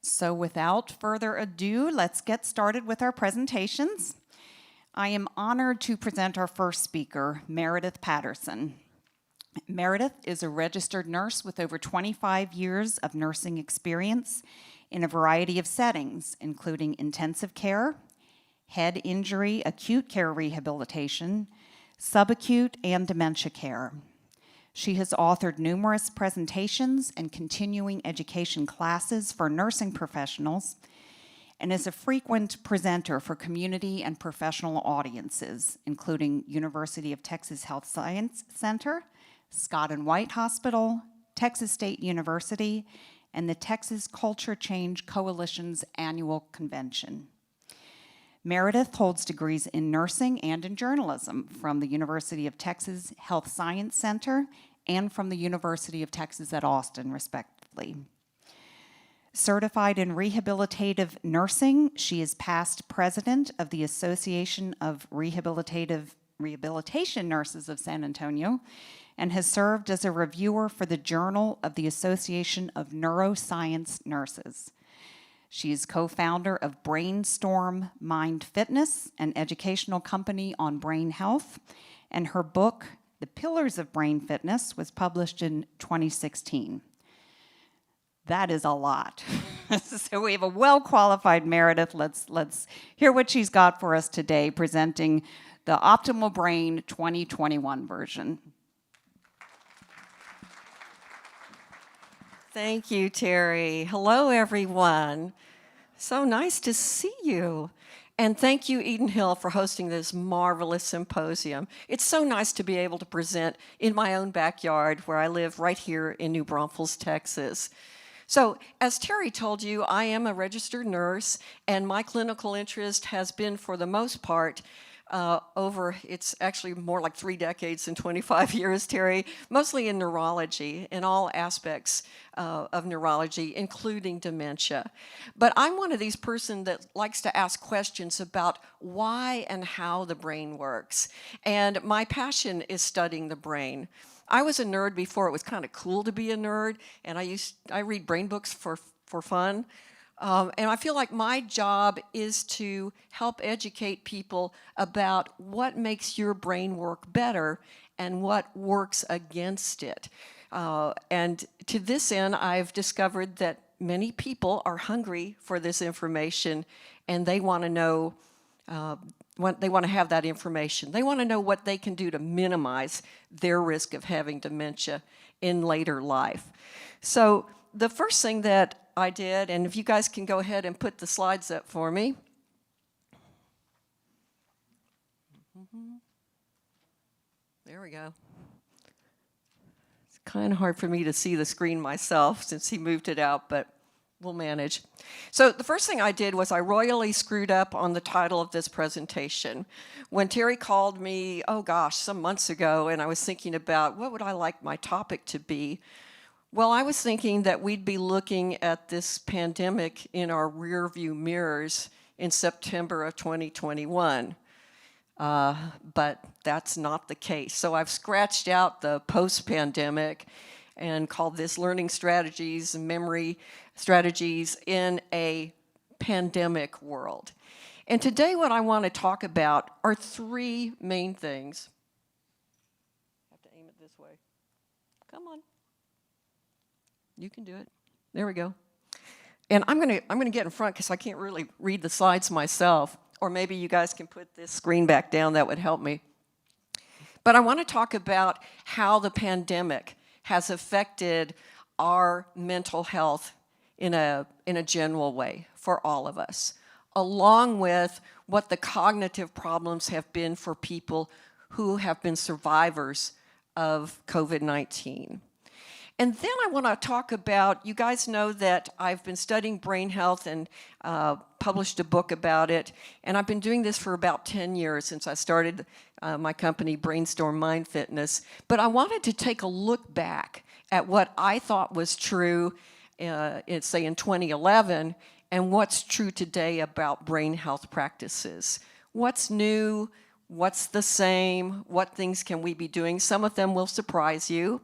So without further ado, let's get started with our presentations. I am honored to present our first speaker, Meredith Patterson. Meredith is a registered nurse with over 25 years of nursing experience in a variety of settings, including intensive care, head injury, acute care rehabilitation, subacute, and dementia care. She has authored numerous presentations and continuing education classes for nursing professionals, and is a frequent presenter for community and professional audiences, including University of Texas Health Science Center, Scott and White Hospital, Texas State University, and the Texas Culture Change Coalition's annual convention. Meredith holds degrees in nursing and in journalism from the University of Texas Health Science Center and from the University of Texas at Austin, respectively. Certified in rehabilitative nursing, she is past president of the Association of Rehabilitation Nurses of San Antonio and has served as a reviewer for the Journal of the Association of Neuroscience Nurses. She is co-founder of Brainstorm Mind Fitness, an educational company on brain health, and her book, The Pillars of Brain Fitness, was published in 2016. That is a lot. So we have a well-qualified Meredith. Let's hear what she's got for us today, presenting the Optimal Brain 2021 version. Thank you, Terry. Hello, everyone. So nice to see you. And thank you, EdenHill, for hosting this marvelous symposium. It's so nice to be able to present in my own backyard where I live right here in New Braunfels, Texas. So, as Terry told you, I am a registered nurse, and my clinical interest has been, for the most part, it's actually more like 3 decades than 25 years, Terry, mostly in neurology, in all aspects of neurology, including dementia. But I'm one of these persons that likes to ask questions about why and how the brain works. And my passion is studying the brain. I was a nerd before it was kind of cool to be a nerd, and I read brain books for fun. And I feel like my job is to help educate people about what makes your brain work better and what works against it. And to this end, I've discovered that many people are hungry for this information, and they want to know, they want to have that information. They want to know what they can do to minimize their risk of having dementia in later life. So the first thing that I did, and if you guys can go ahead and put the slides up for me. There we go. It's kind of hard for me to see the screen myself since he moved it out, but we'll manage. So the first thing I did was I royally screwed up on the title of this presentation. When Terry called me, oh gosh, some months ago, and I was thinking about what would I like my topic to be, well, I was thinking that we'd be looking at this pandemic in our rearview mirrors in September of 2021. But that's not the case. So I've scratched out the post-pandemic and called this learning strategies and memory strategies in a pandemic world. And today what I want to talk about are 3 main things. I have to aim it this way. Come on. You can do it. There we go. And I'm gonna get in front because I can't really read the slides myself. Or maybe you guys can put this screen back down. That would help me. But I want to talk about how the pandemic has affected our mental health in a general way for all of us, along with what the cognitive problems have been for people who have been survivors of COVID-19. And then I want to talk about, you guys know that I've been studying brain health and published a book about it, and I've been doing this for about 10 years since I started my company, Brainstorm Mind Fitness. But I wanted to take a look back at what I thought was true, say in 2011, and what's true today about brain health practices. What's new? What's the same? What things can we be doing? Some of them will surprise you.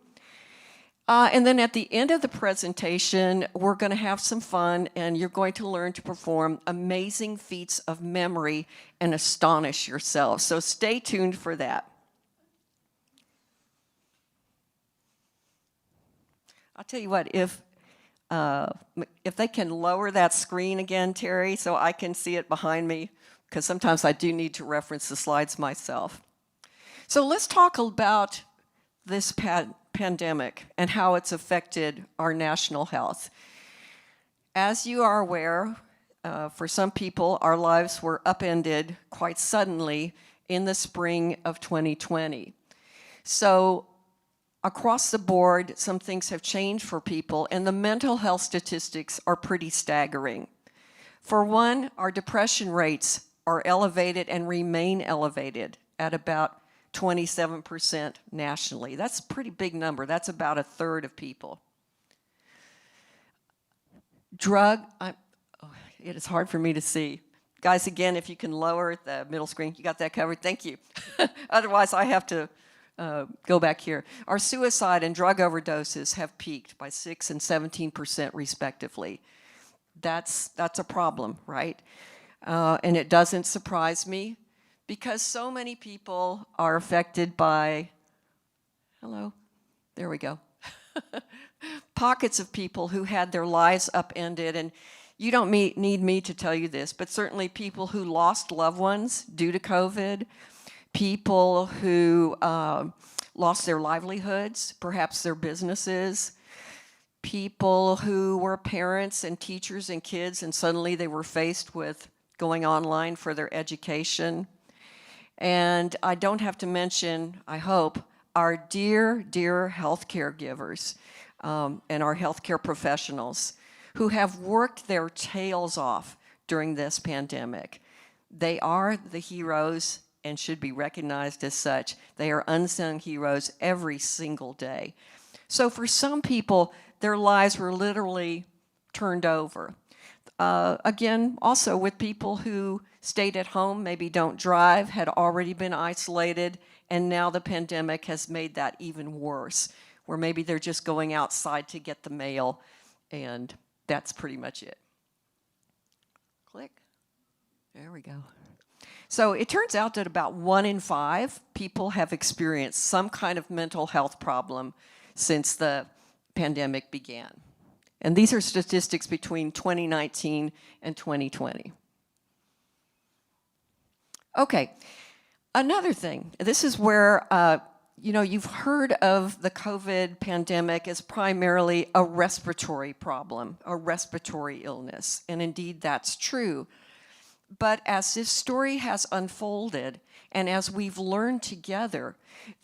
And then at the end of the presentation, we're going to have some fun, and you're going to learn to perform amazing feats of memory and astonish yourselves. So stay tuned for that. I'll tell you what, if they can lower that screen again, Terry, so I can see it behind me, because sometimes I do need to reference the slides myself. So let's talk about this pandemic and how it's affected our national health. As you are aware, for some people, our lives were upended quite suddenly in the spring of 2020. So across the board, some things have changed for people, and the mental health statistics are pretty staggering. For one, our depression rates are elevated and remain elevated at about 27% nationally. That's a pretty big number. That's about a third of people. It is hard for me to see. Guys, again, if you can lower the middle screen, you got that covered? Thank you. Otherwise, I have to go back here. Our suicide and drug overdoses have peaked by 6% and 17% respectively. That's a problem, right? And it doesn't surprise me because so many people are affected by, hello, there we go, pockets of people who had their lives upended. And you don't need me to tell you this, but certainly people who lost loved ones due to COVID, people who lost their livelihoods, perhaps their businesses, people who were parents and teachers and kids and suddenly they were faced with going online for their education. And I don't have to mention, I hope, our dear, dear healthcare givers and our healthcare professionals who have worked their tails off during this pandemic. They are the heroes and should be recognized as such. They are unsung heroes every single day. So for some people, their lives were literally turned over. Again, also with people who stayed at home, maybe don't drive, had already been isolated, and now the pandemic has made that even worse, where maybe they're just going outside to get the mail, and that's pretty much it. Click. There we go. So it turns out that about 1 in 5 people have experienced some kind of mental health problem since the pandemic began. And these are statistics between 2019 and 2020. Okay, another thing. This is where, you've heard of the COVID pandemic as primarily a respiratory problem, a respiratory illness. And indeed, that's true. But as this story has unfolded, and as we've learned together,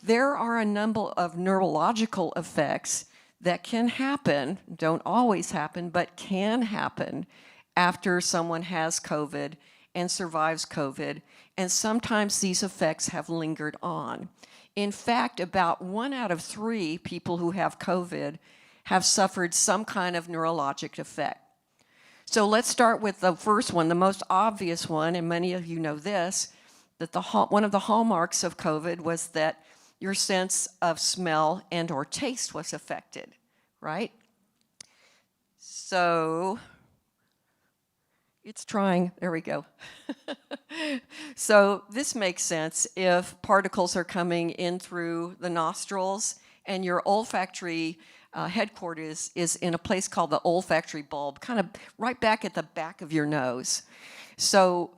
there are a number of neurological effects that can happen, don't always happen, but can happen after someone has COVID and survives COVID, and sometimes these effects have lingered on. In fact, about 1 out of 3 people who have COVID have suffered some kind of neurologic effect. So let's start with the first one, the most obvious one, and many of you know this, that one of the hallmarks of COVID was that your sense of smell and or taste was affected, right? So it's trying, there we go. So this makes sense if particles are coming in through the nostrils and your olfactory headquarters is in a place called the olfactory bulb, kind of right back at the back of your nose. So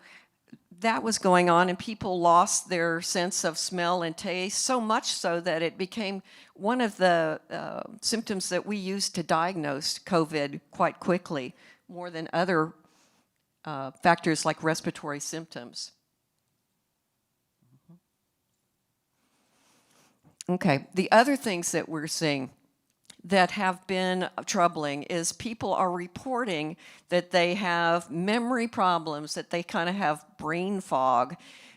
that was going on, and people lost their sense of smell and taste, so much so that it became one of the symptoms that we used to diagnose COVID quite quickly, more than other factors like respiratory symptoms. Okay, the other things that we're seeing that have been troubling is people are reporting that they have memory problems, that they kind of have brain fog,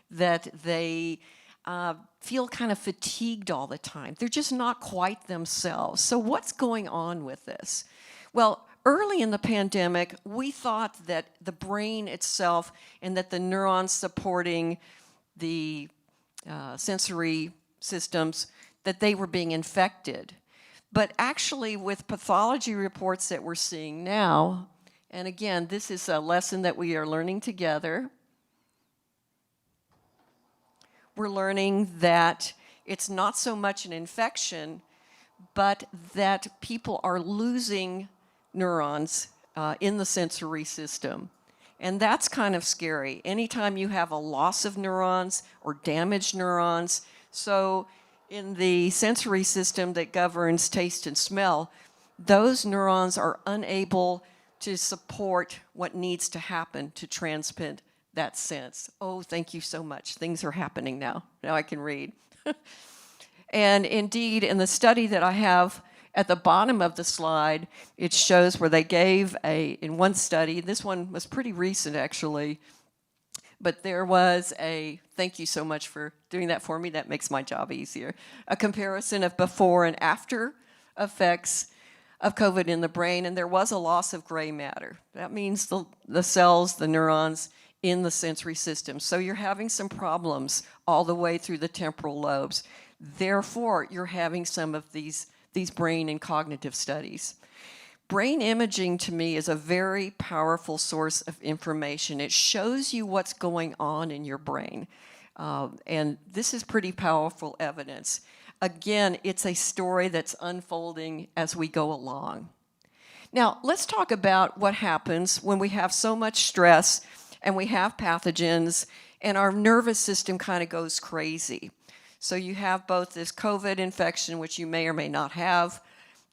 that they feel kind of fatigued all the time. They're just not quite themselves. So what's going on with this? Well, early in the pandemic, we thought that the brain itself and that the neurons supporting the sensory systems, that they were being infected. But actually, with pathology reports that we're seeing now, and again, this is a lesson that we are learning together, we're learning that it's not so much an infection, but that people are losing neurons in the sensory system. And that's kind of scary. Anytime you have a loss of neurons or damaged neurons, so in the sensory system that governs taste and smell, those neurons are unable to support what needs to happen to transmit that sense. Oh, thank you so much. Things are happening now. Now I can read. And indeed, in the study that I have at the bottom of the slide, it shows where they gave in one study, this one was pretty recent actually, but there was thank you so much for doing that for me, that makes my job easier, a comparison of before and after effects of COVID in the brain, and there was a loss of gray matter. That means the cells, the neurons in the sensory system. So you're having some problems all the way through the temporal lobes. Therefore, you're having some of these brain and cognitive studies. Brain imaging, to me, is a very powerful source of information. It shows you what's going on in your brain. And this is pretty powerful evidence. Again, it's a story that's unfolding as we go along. Now, let's talk about what happens when we have so much stress and we have pathogens and our nervous system kind of goes crazy. So you have both this COVID infection, which you may or may not have,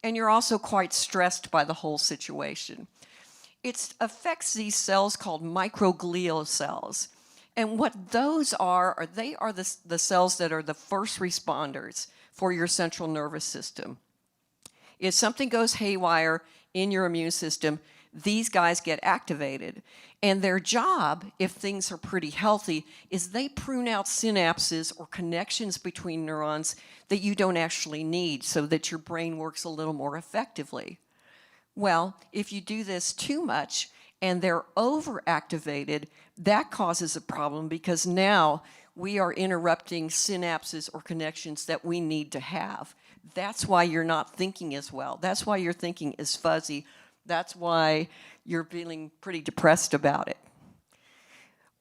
and you're also quite stressed by the whole situation. It affects these cells called microglial cells. And what those are they are the cells that are the first responders for your central nervous system. If something goes haywire in your immune system, these guys get activated. And their job, if things are pretty healthy, is they prune out synapses or connections between neurons that you don't actually need so that your brain works a little more effectively. Well, if you do this too much and they're overactivated, that causes a problem because now we are interrupting synapses or connections that we need to have. That's why you're not thinking as well. That's why your thinking is fuzzy. That's why you're feeling pretty depressed about it.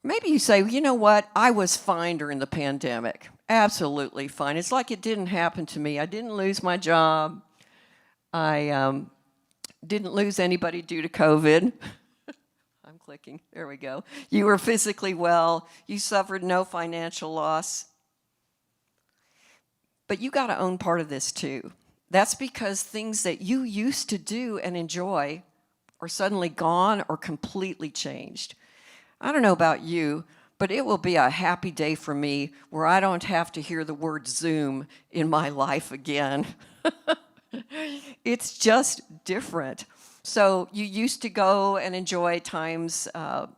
Maybe you say, you know what, I was fine during the pandemic. Absolutely fine. It's like it didn't happen to me. I didn't lose my job. I didn't lose anybody due to COVID. I'm clicking. There we go. You were physically well. You suffered no financial loss. But you got to own part of this too. That's because things that you used to do and enjoy are suddenly gone or completely changed. I don't know about you, but it will be a happy day for me where I don't have to hear the word Zoom in my life again. It's just different. So you used to go and enjoy times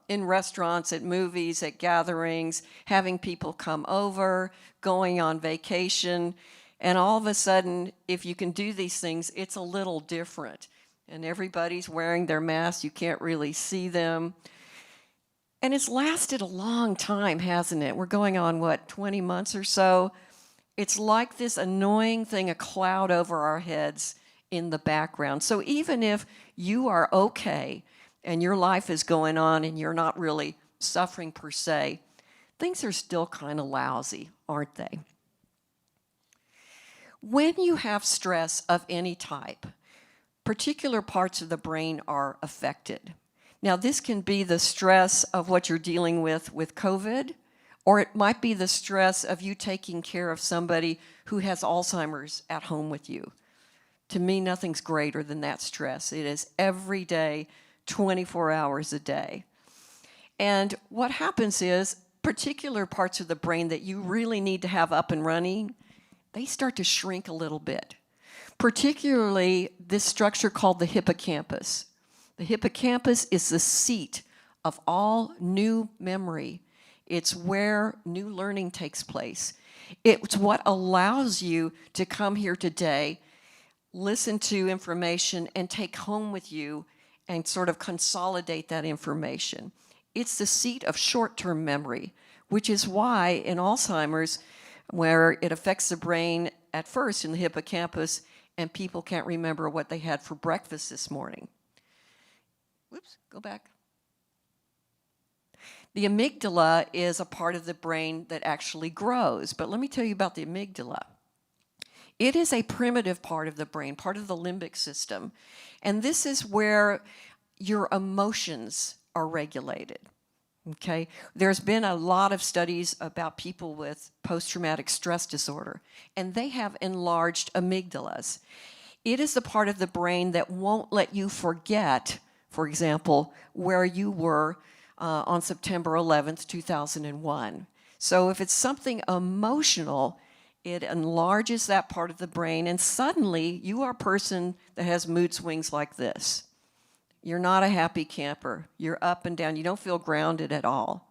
in restaurants, at movies, at gatherings, having people come over, going on vacation. And all of a sudden, if you can do these things, it's a little different. And everybody's wearing their masks. You can't really see them. And it's lasted a long time, hasn't it? We're going on, 20 months or so? It's like this annoying thing, a cloud over our heads in the background. So even if you are okay and your life is going on and you're not really suffering per se, things are still kind of lousy, aren't they? When you have stress of any type, particular parts of the brain are affected. Now, this can be the stress of what you're dealing with COVID, or it might be the stress of you taking care of somebody who has Alzheimer's at home with you. To me, nothing's greater than that stress. It is every day, 24 hours a day. And what happens is, particular parts of the brain that you really need to have up and running, they start to shrink a little bit. Particularly this structure called the hippocampus. The hippocampus is the seat of all new memory. It's where new learning takes place. It's what allows you to come here today, listen to information, and take home with you and sort of consolidate that information. It's the seat of short-term memory, which is why in Alzheimer's, where it affects the brain at first in the hippocampus, and people can't remember what they had for breakfast this morning. Whoops, go back. The amygdala is a part of the brain that actually grows, but let me tell you about the amygdala. It is a primitive part of the brain, part of the limbic system, and this is where your emotions are regulated. Okay, there's been a lot of studies about people with post-traumatic stress disorder, and they have enlarged amygdalas. It is the part of the brain that won't let you forget, for example, where you were on September 11th, 2001. So if it's something emotional, it enlarges that part of the brain, and suddenly you are a person that has mood swings like this. You're not a happy camper. You're up and down. You don't feel grounded at all.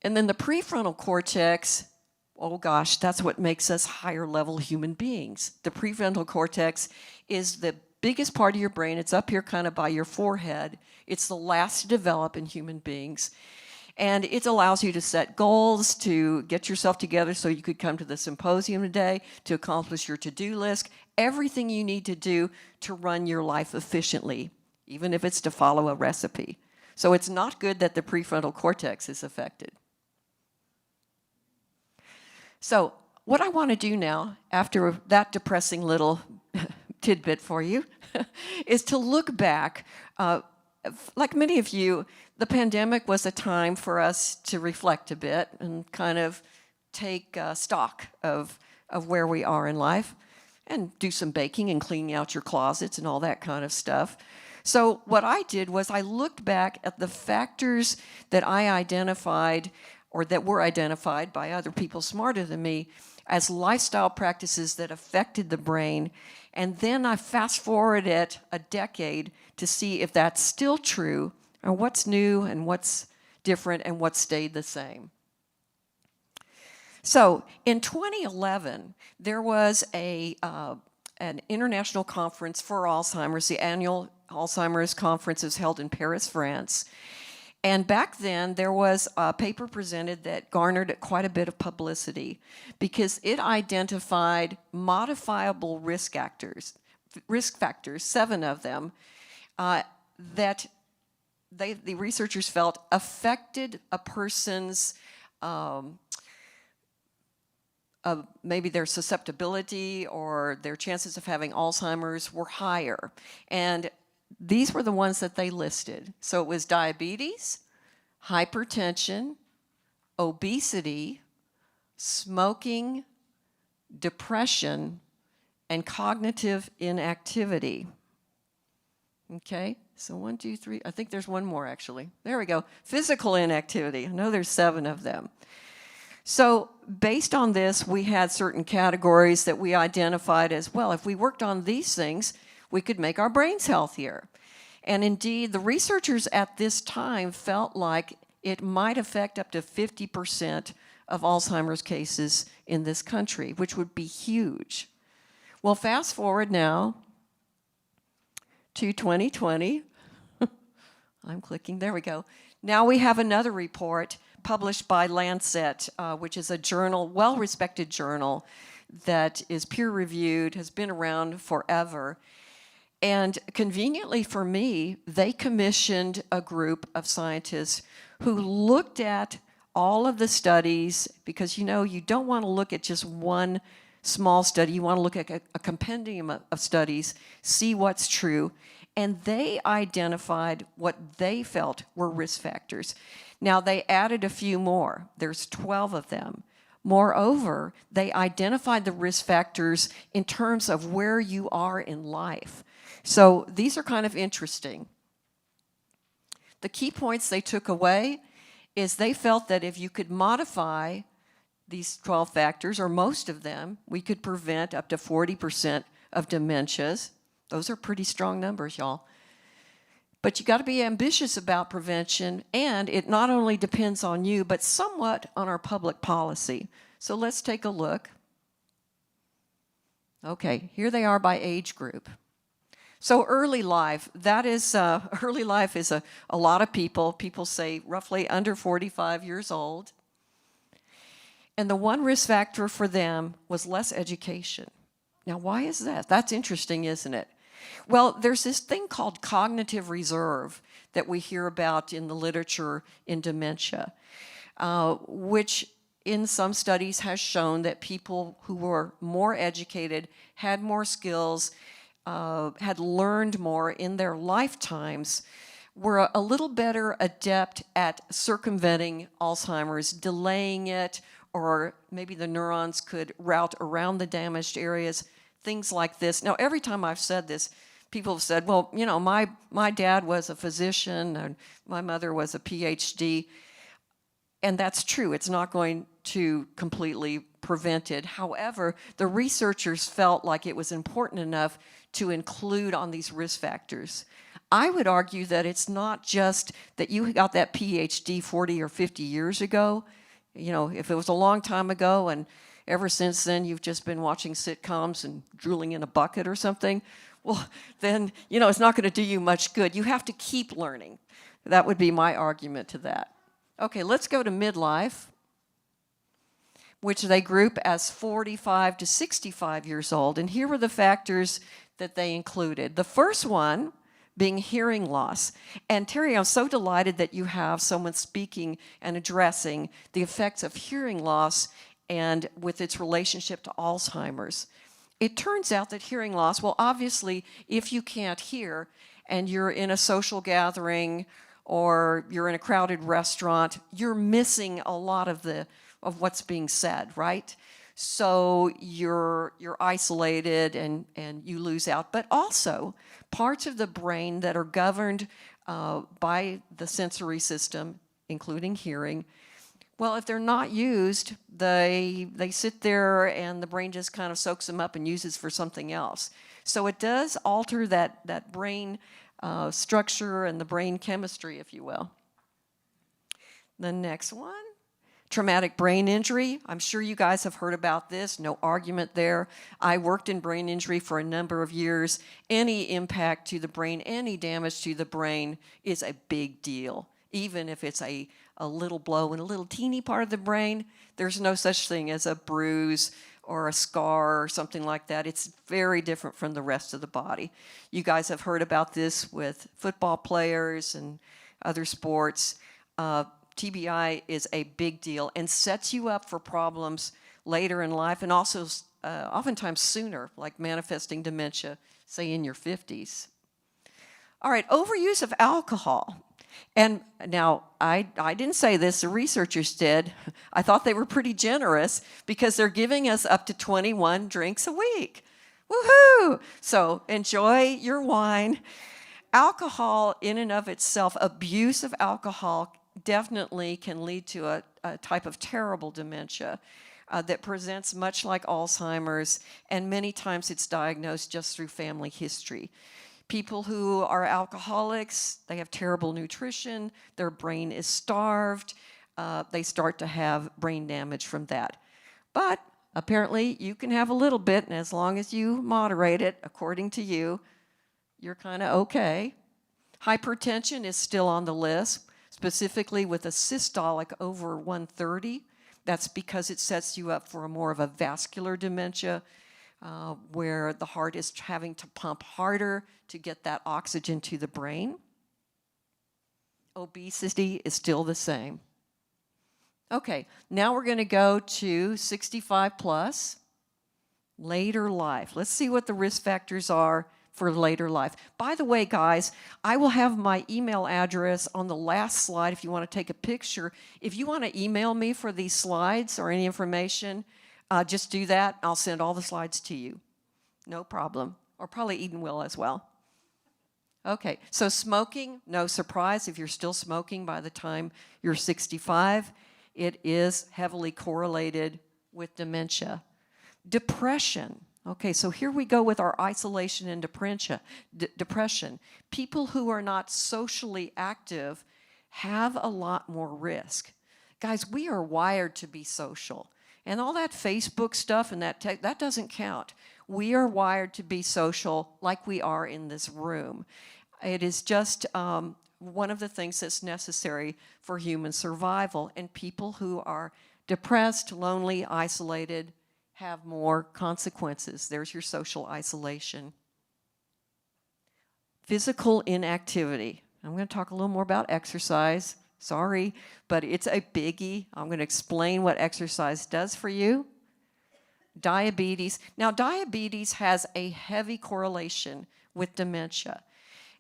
And then the prefrontal cortex, oh gosh, that's what makes us higher level human beings. The prefrontal cortex is the biggest part of your brain. It's up here kind of by your forehead. It's the last to develop in human beings. And it allows you to set goals, to get yourself together so you could come to the symposium today, to accomplish your to-do list, everything you need to do to run your life efficiently, even if it's to follow a recipe. So it's not good that the prefrontal cortex is affected. So what I want to do now, after that depressing little tidbit for you, is to look back. Like many of you, the pandemic was a time for us to reflect a bit and kind of take stock of where we are in life and do some baking and cleaning out your closets and all that kind of stuff. So what I did was I looked back at the factors that I identified or that were identified by other people smarter than me as lifestyle practices that affected the brain. And then I fast forwarded a decade to see if that's still true or what's new and what's different and what stayed the same. So in 2011, there was an international conference for Alzheimer's. The annual Alzheimer's conference is held in Paris, France. And back then, there was a paper presented that garnered quite a bit of publicity because it identified modifiable risk factors, 7 of them, that the researchers felt affected a person's maybe their susceptibility or their chances of having Alzheimer's were higher. And these were the ones that they listed. So it was diabetes, hypertension, obesity, smoking, depression, and cognitive inactivity. Okay, so 1, 2, 3, I think there's one more actually. There we go, physical inactivity. I know there's 7 of them. So based on this, we had certain categories that we identified as, well, if we worked on these things, we could make our brains healthier. And indeed, the researchers at this time felt like it might affect up to 50% of Alzheimer's cases in this country, which would be huge. Well, fast forward now to 2020. I'm clicking, there we go. Now we have another report published by Lancet, which is a journal, well-respected journal that is peer-reviewed, has been around forever. And conveniently for me, they commissioned a group of scientists who looked at all of the studies, because you know, you don't want to look at just one small study, you want to look at a compendium of studies, see what's true, and they identified what they felt were risk factors. Now, they added a few more. There's 12 of them. Moreover, they identified the risk factors in terms of where you are in life. So these are kind of interesting. The key points they took away is they felt that if you could modify these 12 factors, or most of them, we could prevent up to 40% of dementias. Those are pretty strong numbers, y'all. But you got to be ambitious about prevention, and it not only depends on you, but somewhat on our public policy. So let's take a look. Okay, here they are by age group. So early life, that is, early life is a lot of people. People say roughly under 45 years old. And the one risk factor for them was less education. Now, why is that? That's interesting, isn't it? Well, there's this thing called cognitive reserve that we hear about in the literature in dementia, which in some studies has shown that people who were more educated, had more skills, had learned more in their lifetimes, were a little better adept at circumventing Alzheimer's, delaying it, or maybe the neurons could route around the damaged areas, things like this. Now, every time I've said this, people have said, well, you know, my dad was a physician and my mother was a PhD. And that's true. It's not going to completely prevent it. However, the researchers felt like it was important enough to include on these risk factors. I would argue that it's not just that you got that PhD 40 or 50 years ago. You know, if it was a long time ago and ever since then you've just been watching sitcoms and drooling in a bucket or something, well, then, you know, it's not going to do you much good. You have to keep learning. That would be my argument to that. Okay, let's go to midlife, which they group as 45 to 65 years old. And here were the factors that they included. The first one being hearing loss. And Terry, I'm so delighted that you have someone speaking and addressing the effects of hearing loss and with its relationship to Alzheimer's. It turns out that hearing loss, well, obviously, if you can't hear and you're in a social gathering or you're in a crowded restaurant, you're missing a lot of what's being said, right? So you're isolated and you lose out. But also, parts of the brain that are governed by the sensory system, including hearing, well, if they're not used, they sit there and the brain just kind of soaks them up and uses for something else. So it does alter that brain structure and the brain chemistry, if you will. The next one, traumatic brain injury. I'm sure you guys have heard about this, no argument there. I worked in brain injury for a number of years. Any impact to the brain, any damage to the brain is a big deal. Even if it's a little blow in a little teeny part of the brain, there's no such thing as a bruise or a scar or something like that. It's very different from the rest of the body. You guys have heard about this with football players and other sports. TBI is a big deal and sets you up for problems later in life and also oftentimes sooner, like manifesting dementia, say in your 50s. All right, overuse of alcohol. And now, I didn't say this, the researchers did. I thought they were pretty generous because they're giving us up to 21 drinks a week. Woohoo! So enjoy your wine. Alcohol in and of itself, abuse of alcohol definitely can lead to a type of terrible dementia that presents much like Alzheimer's, and many times it's diagnosed just through family history. People who are alcoholics, they have terrible nutrition, their brain is starved, they start to have brain damage from that. But apparently you can have a little bit, and as long as you moderate it, according to you, you're kind of okay. Hypertension is still on the list, specifically with a systolic over 130. That's because it sets you up for more of a vascular dementia, where the heart is having to pump harder to get that oxygen to the brain. Obesity is still the same. Okay, now we're going to go to 65 plus, later life. Let's see what the risk factors are for later life. By the way, guys, I will have my email address on the last slide if you want to take a picture. If you want to email me for these slides or any information, just do that. I'll send all the slides to you. No problem. Or probably Eden will as well. Okay, so smoking, no surprise if you're still smoking by the time you're 65. It is heavily correlated with dementia. Depression. Okay, so here we go with our isolation and depression. People who are not socially active have a lot more risk. Guys, we are wired to be social. And all that Facebook stuff and that doesn't count. We are wired to be social like we are in this room. It is just one of the things that's necessary for human survival. And people who are depressed, lonely, isolated, have more consequences. There's your social isolation. Physical inactivity. I'm going to talk a little more about exercise. Sorry, but it's a biggie. I'm going to explain what exercise does for you. Diabetes. Now, diabetes has a heavy correlation with dementia.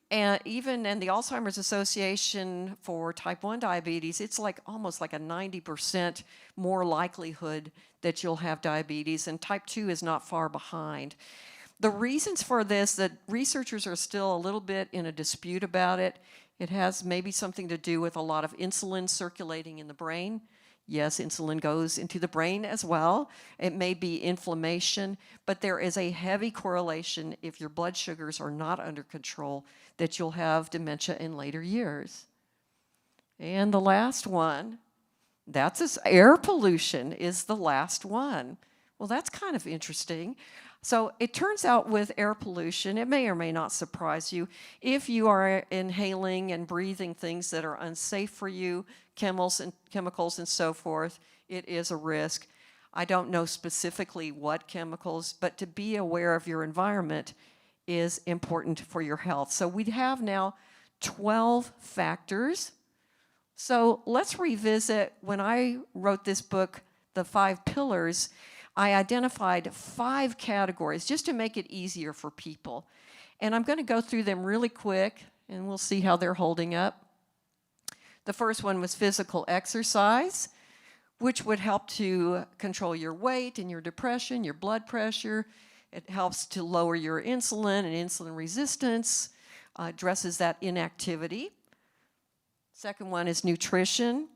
And even in the Alzheimer's Association for type 1 diabetes, it's like almost like a 90% more likelihood that you'll have diabetes, and type 2 is not far behind. The reasons for this, that researchers are still a little bit in a dispute about it. It has maybe something to do with a lot of insulin circulating in the brain. Yes, insulin goes into the brain as well. It may be inflammation, but there is a heavy correlation if your blood sugars are not under control that you'll have dementia in later years. And the last one, air pollution is the last one. Well, that's kind of interesting. So it turns out with air pollution, it may or may not surprise you, if you are inhaling and breathing things that are unsafe for you, chemicals and so forth, it is a risk. I don't know specifically what chemicals, but to be aware of your environment is important for your health. So we have now 12 factors. So let's revisit. When I wrote this book, The 5 Pillars, I identified 5 categories just to make it easier for people. And I'm going to go through them really quick, and we'll see how they're holding up. The first one was physical exercise, which would help to control your weight and your depression, your blood pressure. It helps to lower your insulin and insulin resistance, addresses that inactivity. Second one is nutrition.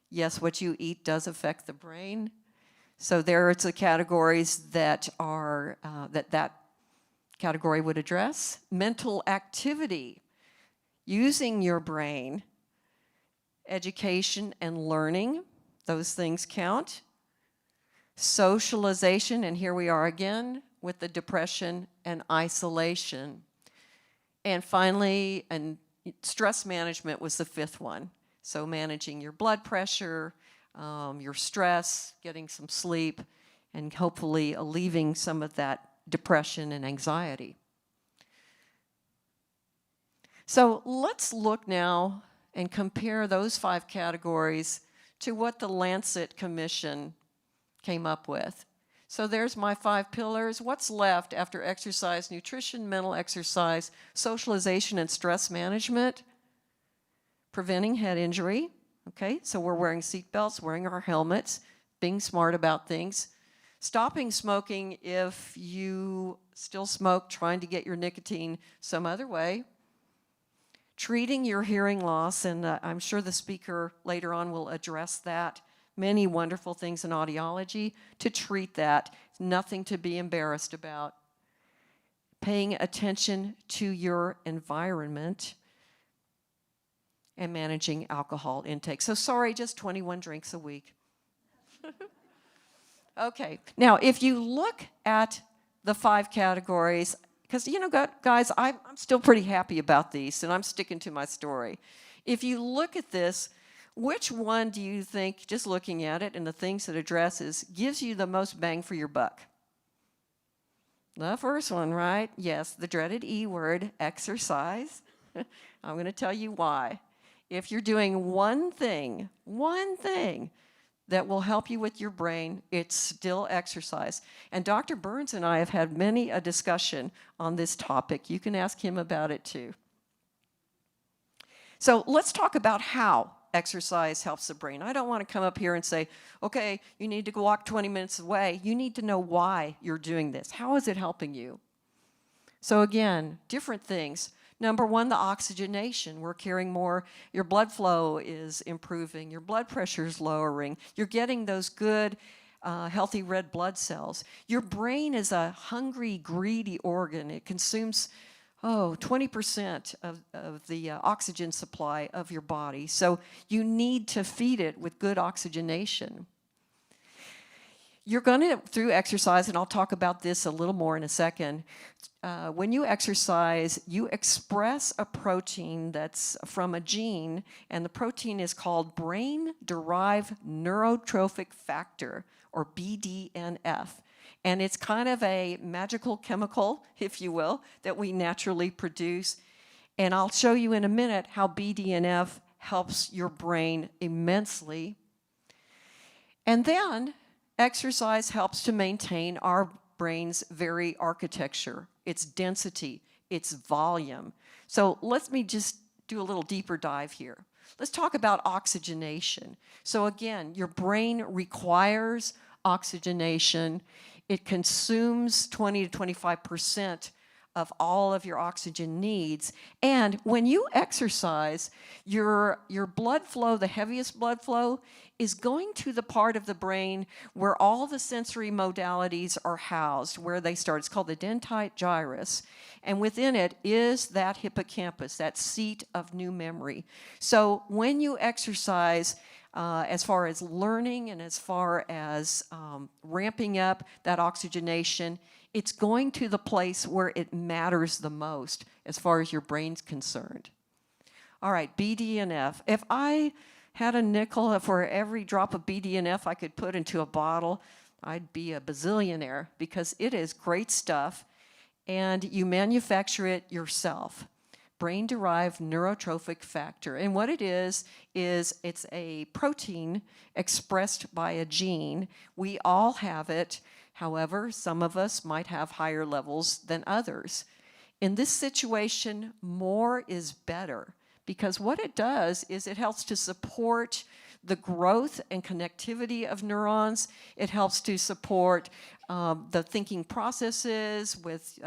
Yes, what you eat does affect the brain. So there are the categories that are that category would address. Mental activity, using your brain. Education and learning, those things count. Socialization, and here we are again with the depression and isolation. And finally, stress management was the 5th one. So managing your blood pressure, your stress, getting some sleep, and hopefully alleviating some of that depression and anxiety. So let's look now and compare those 5 categories to what the Lancet Commission came up with. So there's my 5 pillars. What's left after exercise, nutrition, mental exercise, socialization, and stress management? Preventing head injury. Okay, so we're wearing seatbelts, wearing our helmets, being smart about things. Stopping smoking if you still smoke, trying to get your nicotine some other way. Treating your hearing loss, and I'm sure the speaker later on will address that. Many wonderful things in audiology to treat that. Nothing to be embarrassed about. Paying attention to your environment and managing alcohol intake. So sorry, just 21 drinks a week. Okay, now if you look at the 5 categories, because, you know, guys, I'm still pretty happy about these, and I'm sticking to my story. If you look at this, which one do you think, just looking at it and the things it addresses, gives you the most bang for your buck? The first one, right? Yes, the dreaded E word, exercise. I'm going to tell you why. If you're doing one thing that will help you with your brain, it's still exercise. And Dr. Burns and I have had many a discussion on this topic. You can ask him about it too. So let's talk about how exercise helps the brain. I don't want to come up here and say, okay, you need to go walk 20 minutes away. You need to know why you're doing this. How is it helping you? So again, different things. Number 1, the oxygenation. We're carrying more. Your blood flow is improving. Your blood pressure is lowering. You're getting those good, healthy red blood cells. Your brain is a hungry, greedy organ. It consumes 20% of the oxygen supply of your body. So you need to feed it with good oxygenation. You're going to, through exercise, and I'll talk about this a little more in a second, when you exercise, you express a protein that's from a gene, and the protein is called brain-derived neurotrophic factor, or BDNF. And it's kind of a magical chemical, if you will, that we naturally produce. And I'll show you in a minute how BDNF helps your brain immensely. And then exercise helps to maintain our brain's very architecture, its density, its volume. So let me just do a little deeper dive here. Let's talk about oxygenation. So again, your brain requires oxygenation. It consumes 20 to 25% of all of your oxygen needs. And when you exercise, your blood flow, the heaviest blood flow, is going to the part of the brain where all the sensory modalities are housed, where they start. It's called the dentine gyrus. And within it is that hippocampus, that seat of new memory. So when you exercise, as far as learning and as far as ramping up that oxygenation, It's going to the place where it matters the most as far as your brain's concerned. All right, BDNF. If I had a nickel for every drop of BDNF I could put into a bottle, I'd be a bazillionaire, because it is great stuff, and you manufacture it yourself. Brain-derived neurotrophic factor. And what it is it's a protein expressed by a gene. We all have it. However, some of us might have higher levels than others. In this situation, more is better, because what it does is it helps to support the growth and connectivity of neurons. It helps to support the thinking processes with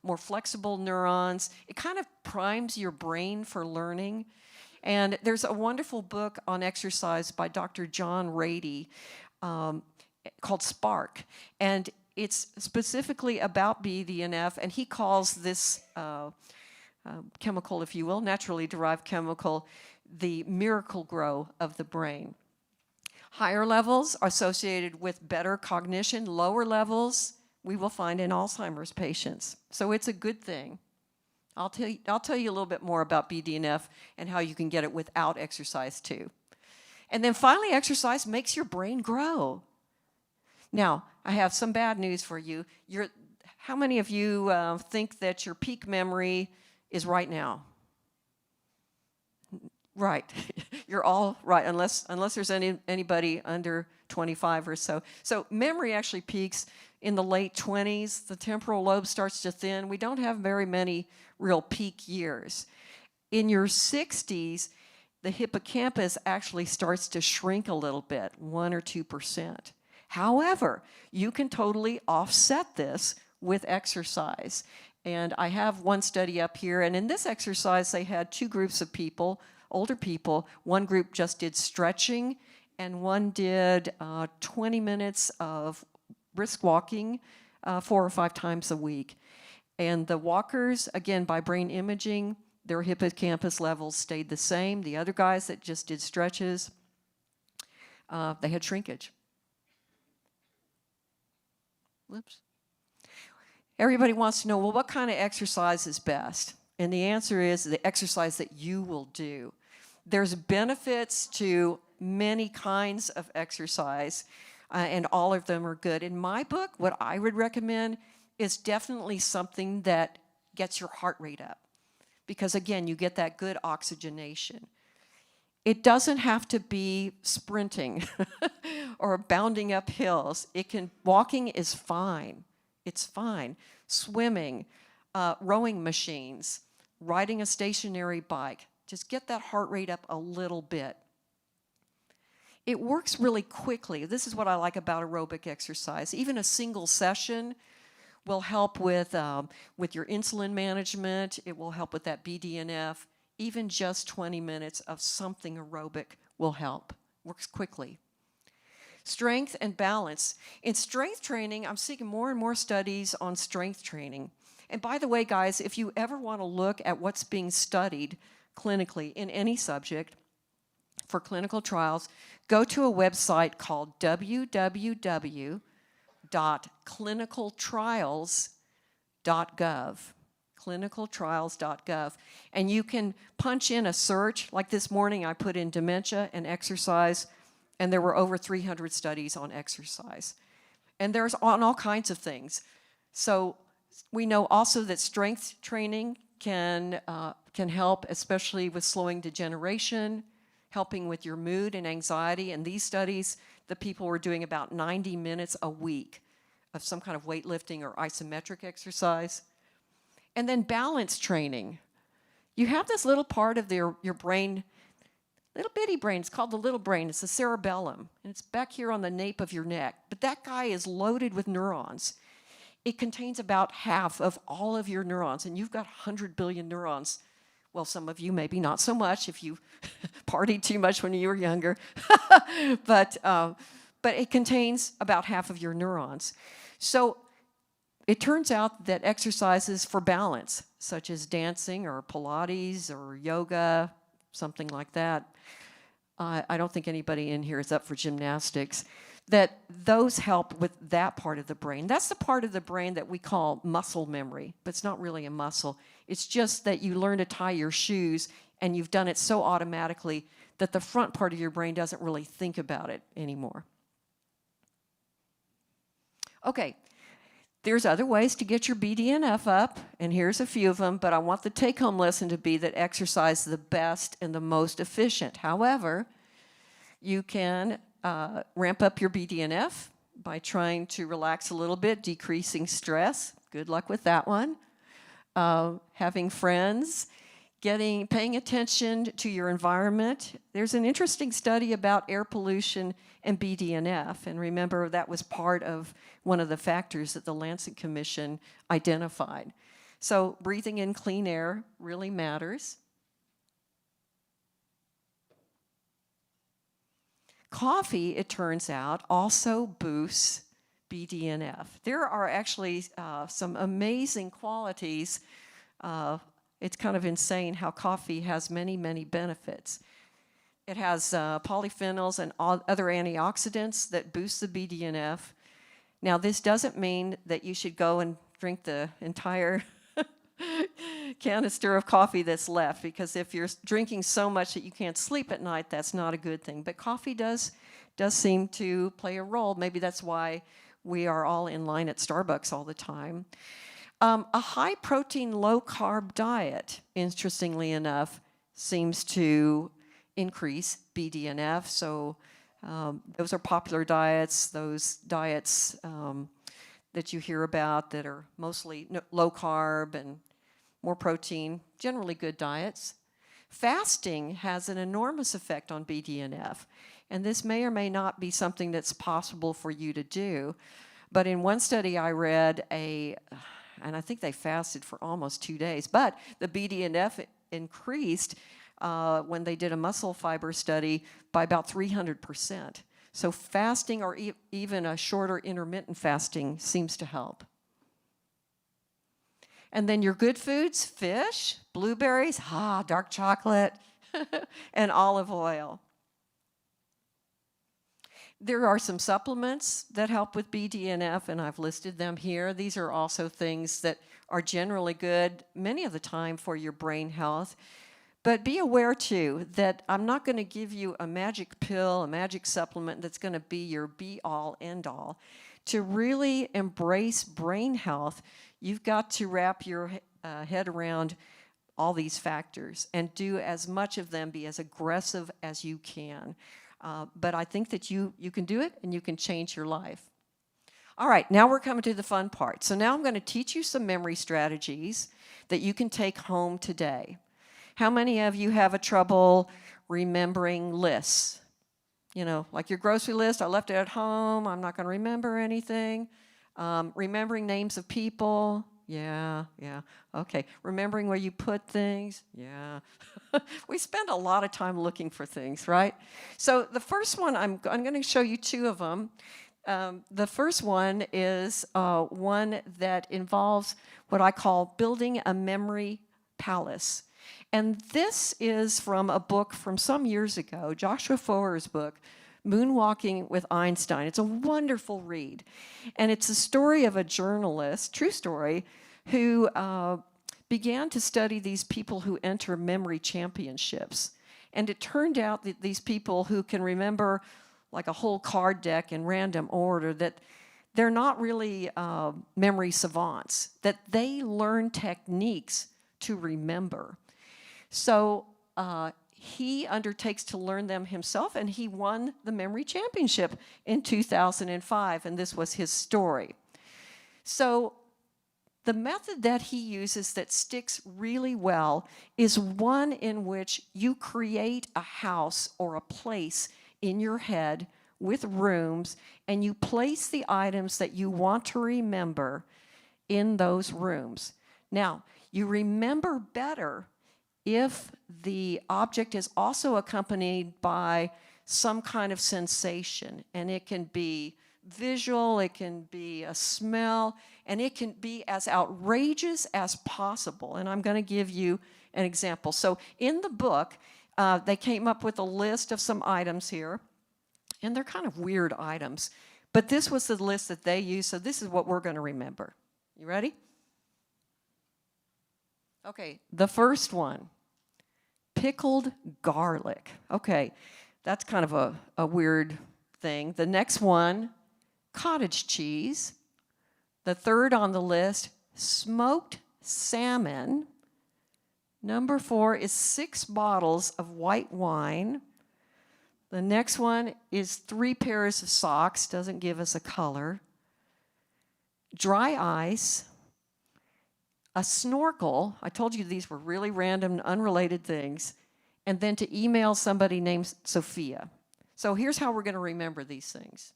more flexible neurons. It kind of primes your brain for learning. And there's a wonderful book on exercise by Dr. John Rady called Spark. And it's specifically about BDNF, and he calls this chemical, if you will, naturally derived chemical, the miracle grow of the brain. Higher levels are associated with better cognition. Lower levels we will find in Alzheimer's patients. So it's a good thing. I'll tell you a little bit more about BDNF and how you can get it without exercise too. And then finally, exercise makes your brain grow. Now, I have some bad news for you. How many of you think that your peak memory is right now? Right. You're all right, unless there's anybody under 25 or so. So memory actually peaks in the late 20s. The temporal lobe starts to thin. We don't have very many real peak years. In your 60s, the hippocampus actually starts to shrink a little bit, 1 or 2%. However, you can totally offset this with exercise. And I have one study up here, and in this exercise, they had two groups of people, older people. One group just did stretching, and one did 20 minutes of brisk walking 4 or 5 times a week. And the walkers, again, by brain imaging, their hippocampus levels stayed the same. The other guys that just did stretches, they had shrinkage. Whoops. Everybody wants to know, well, what kind of exercise is best? And the answer is the exercise that you will do. There's benefits to many kinds of exercise, and all of them are good. In my book, what I would recommend is definitely something that gets your heart rate up, because again, you get that good oxygenation. It doesn't have to be sprinting or bounding up hills. Walking is fine. It's fine. Swimming, rowing machines, riding a stationary bike. Just get that heart rate up a little bit. It works really quickly. This is what I like about aerobic exercise. Even a single session will help with your insulin management. It will help with that BDNF. Even just 20 minutes of something aerobic will help. Works quickly. Strength and balance. In strength training, I'm seeing more and more studies on strength training. And by the way, guys, if you ever want to look at what's being studied clinically in any subject for clinical trials, go to a website called www.clinicaltrials.gov. clinicaltrials.gov, and you can punch in a search. Like this morning, I put in dementia and exercise, and there were over 300 studies on exercise. And there's on all kinds of things. So we know also that strength training can help, especially with slowing degeneration, helping with your mood and anxiety. And these studies, the people were doing about 90 minutes a week of some kind of weightlifting or isometric exercise. And then balance training. You have this little part of your brain, little bitty brain, it's called the little brain, it's the cerebellum, and it's back here on the nape of your neck. But that guy is loaded with neurons. It contains about half of all of your neurons, and you've got 100 billion neurons. Well, some of you maybe not so much if you partied too much when you were younger, but it contains about half of your neurons. So it turns out that exercises for balance, such as dancing or Pilates or yoga, something like that. I don't think anybody in here is up for gymnastics. that those help with that part of the brain. That's the part of the brain that we call muscle memory, but it's not really a muscle. It's just that you learn to tie your shoes and you've done it so automatically that the front part of your brain doesn't really think about it anymore. Okay, there's other ways to get your BDNF up, and here's a few of them, but I want the take-home lesson to be that exercise is the best and the most efficient. However, you can ramp up your BDNF by trying to relax a little bit, decreasing stress. Good luck with that one. Having friends, paying attention to your environment. There's an interesting study about air pollution and BDNF, and remember that was part of one of the factors that the Lancet Commission identified. So breathing in clean air really matters. Coffee, it turns out, also boosts BDNF. There are actually some amazing qualities. It's kind of insane how coffee has many, many benefits. It has polyphenols and other antioxidants that boost the BDNF. Now, this doesn't mean that you should go and drink the entire canister of coffee that's left, because if you're drinking so much that you can't sleep at night, that's not a good thing. But coffee does seem to play a role. Maybe that's why we are all in line at Starbucks all the time. A high-protein, low-carb diet, interestingly enough, seems to increase BDNF. So those are popular diets, those diets that you hear about that are mostly low-carb and more protein, generally good diets. Fasting has an enormous effect on BDNF, and this may or may not be something that's possible for you to do. But in one study I read, and I think they fasted for almost 2 days, but the BDNF increased when they did a muscle fiber study by about 300%. So fasting or even a shorter intermittent fasting seems to help. And then your good foods, fish, blueberries, dark chocolate, and olive oil. There are some supplements that help with BDNF, and I've listed them here. These are also things that are generally good many of the time for your brain health. But be aware, too, that I'm not going to give you a magic pill, a magic supplement that's going to be your be-all, end-all. To really embrace brain health, you've got to wrap your head around all these factors and do as much of them, be as aggressive as you can. But I think that you can do it and you can change your life. All right, now we're coming to the fun part. So now I'm going to teach you some memory strategies that you can take home today. How many of you have trouble remembering lists? You know, like your grocery list, I left it at home, I'm not going to remember anything. Remembering names of people, yeah, okay. Remembering where you put things, yeah. We spend a lot of time looking for things, right? So the first one, I'm going to show you two of them. The first one is one that involves what I call building a memory palace. And this is from a book from some years ago, Joshua Foer's book, Moonwalking with Einstein. It's a wonderful read. And it's a story of a journalist, true story, who began to study these people who enter memory championships. And it turned out that these people who can remember like a whole card deck in random order, that they're not really memory savants, that they learn techniques to remember. So he undertakes to learn them himself, and he won the memory championship in 2005, and this was his story. So the method that he uses that sticks really well is one in which you create a house or a place in your head with rooms, and you place the items that you want to remember in those rooms. Now, you remember better if the object is also accompanied by some kind of sensation, and it can be visual, it can be a smell, and it can be as outrageous as possible. And I'm going to give you an example. So in the book, they came up with a list of some items here, And they're kind of weird items. But this was the list that they used, so this is what we're going to remember. You ready? Okay, the first one, pickled garlic. Okay, that's kind of a weird thing. The next one, cottage cheese. The third on the list, smoked salmon. Number 4 is 6 bottles of white wine. The next one is 3 pairs of socks, doesn't give us a color. Dry ice, a snorkel. I told you these were really random, unrelated things. And then to email somebody named Sophia. So here's how we're going to remember these things.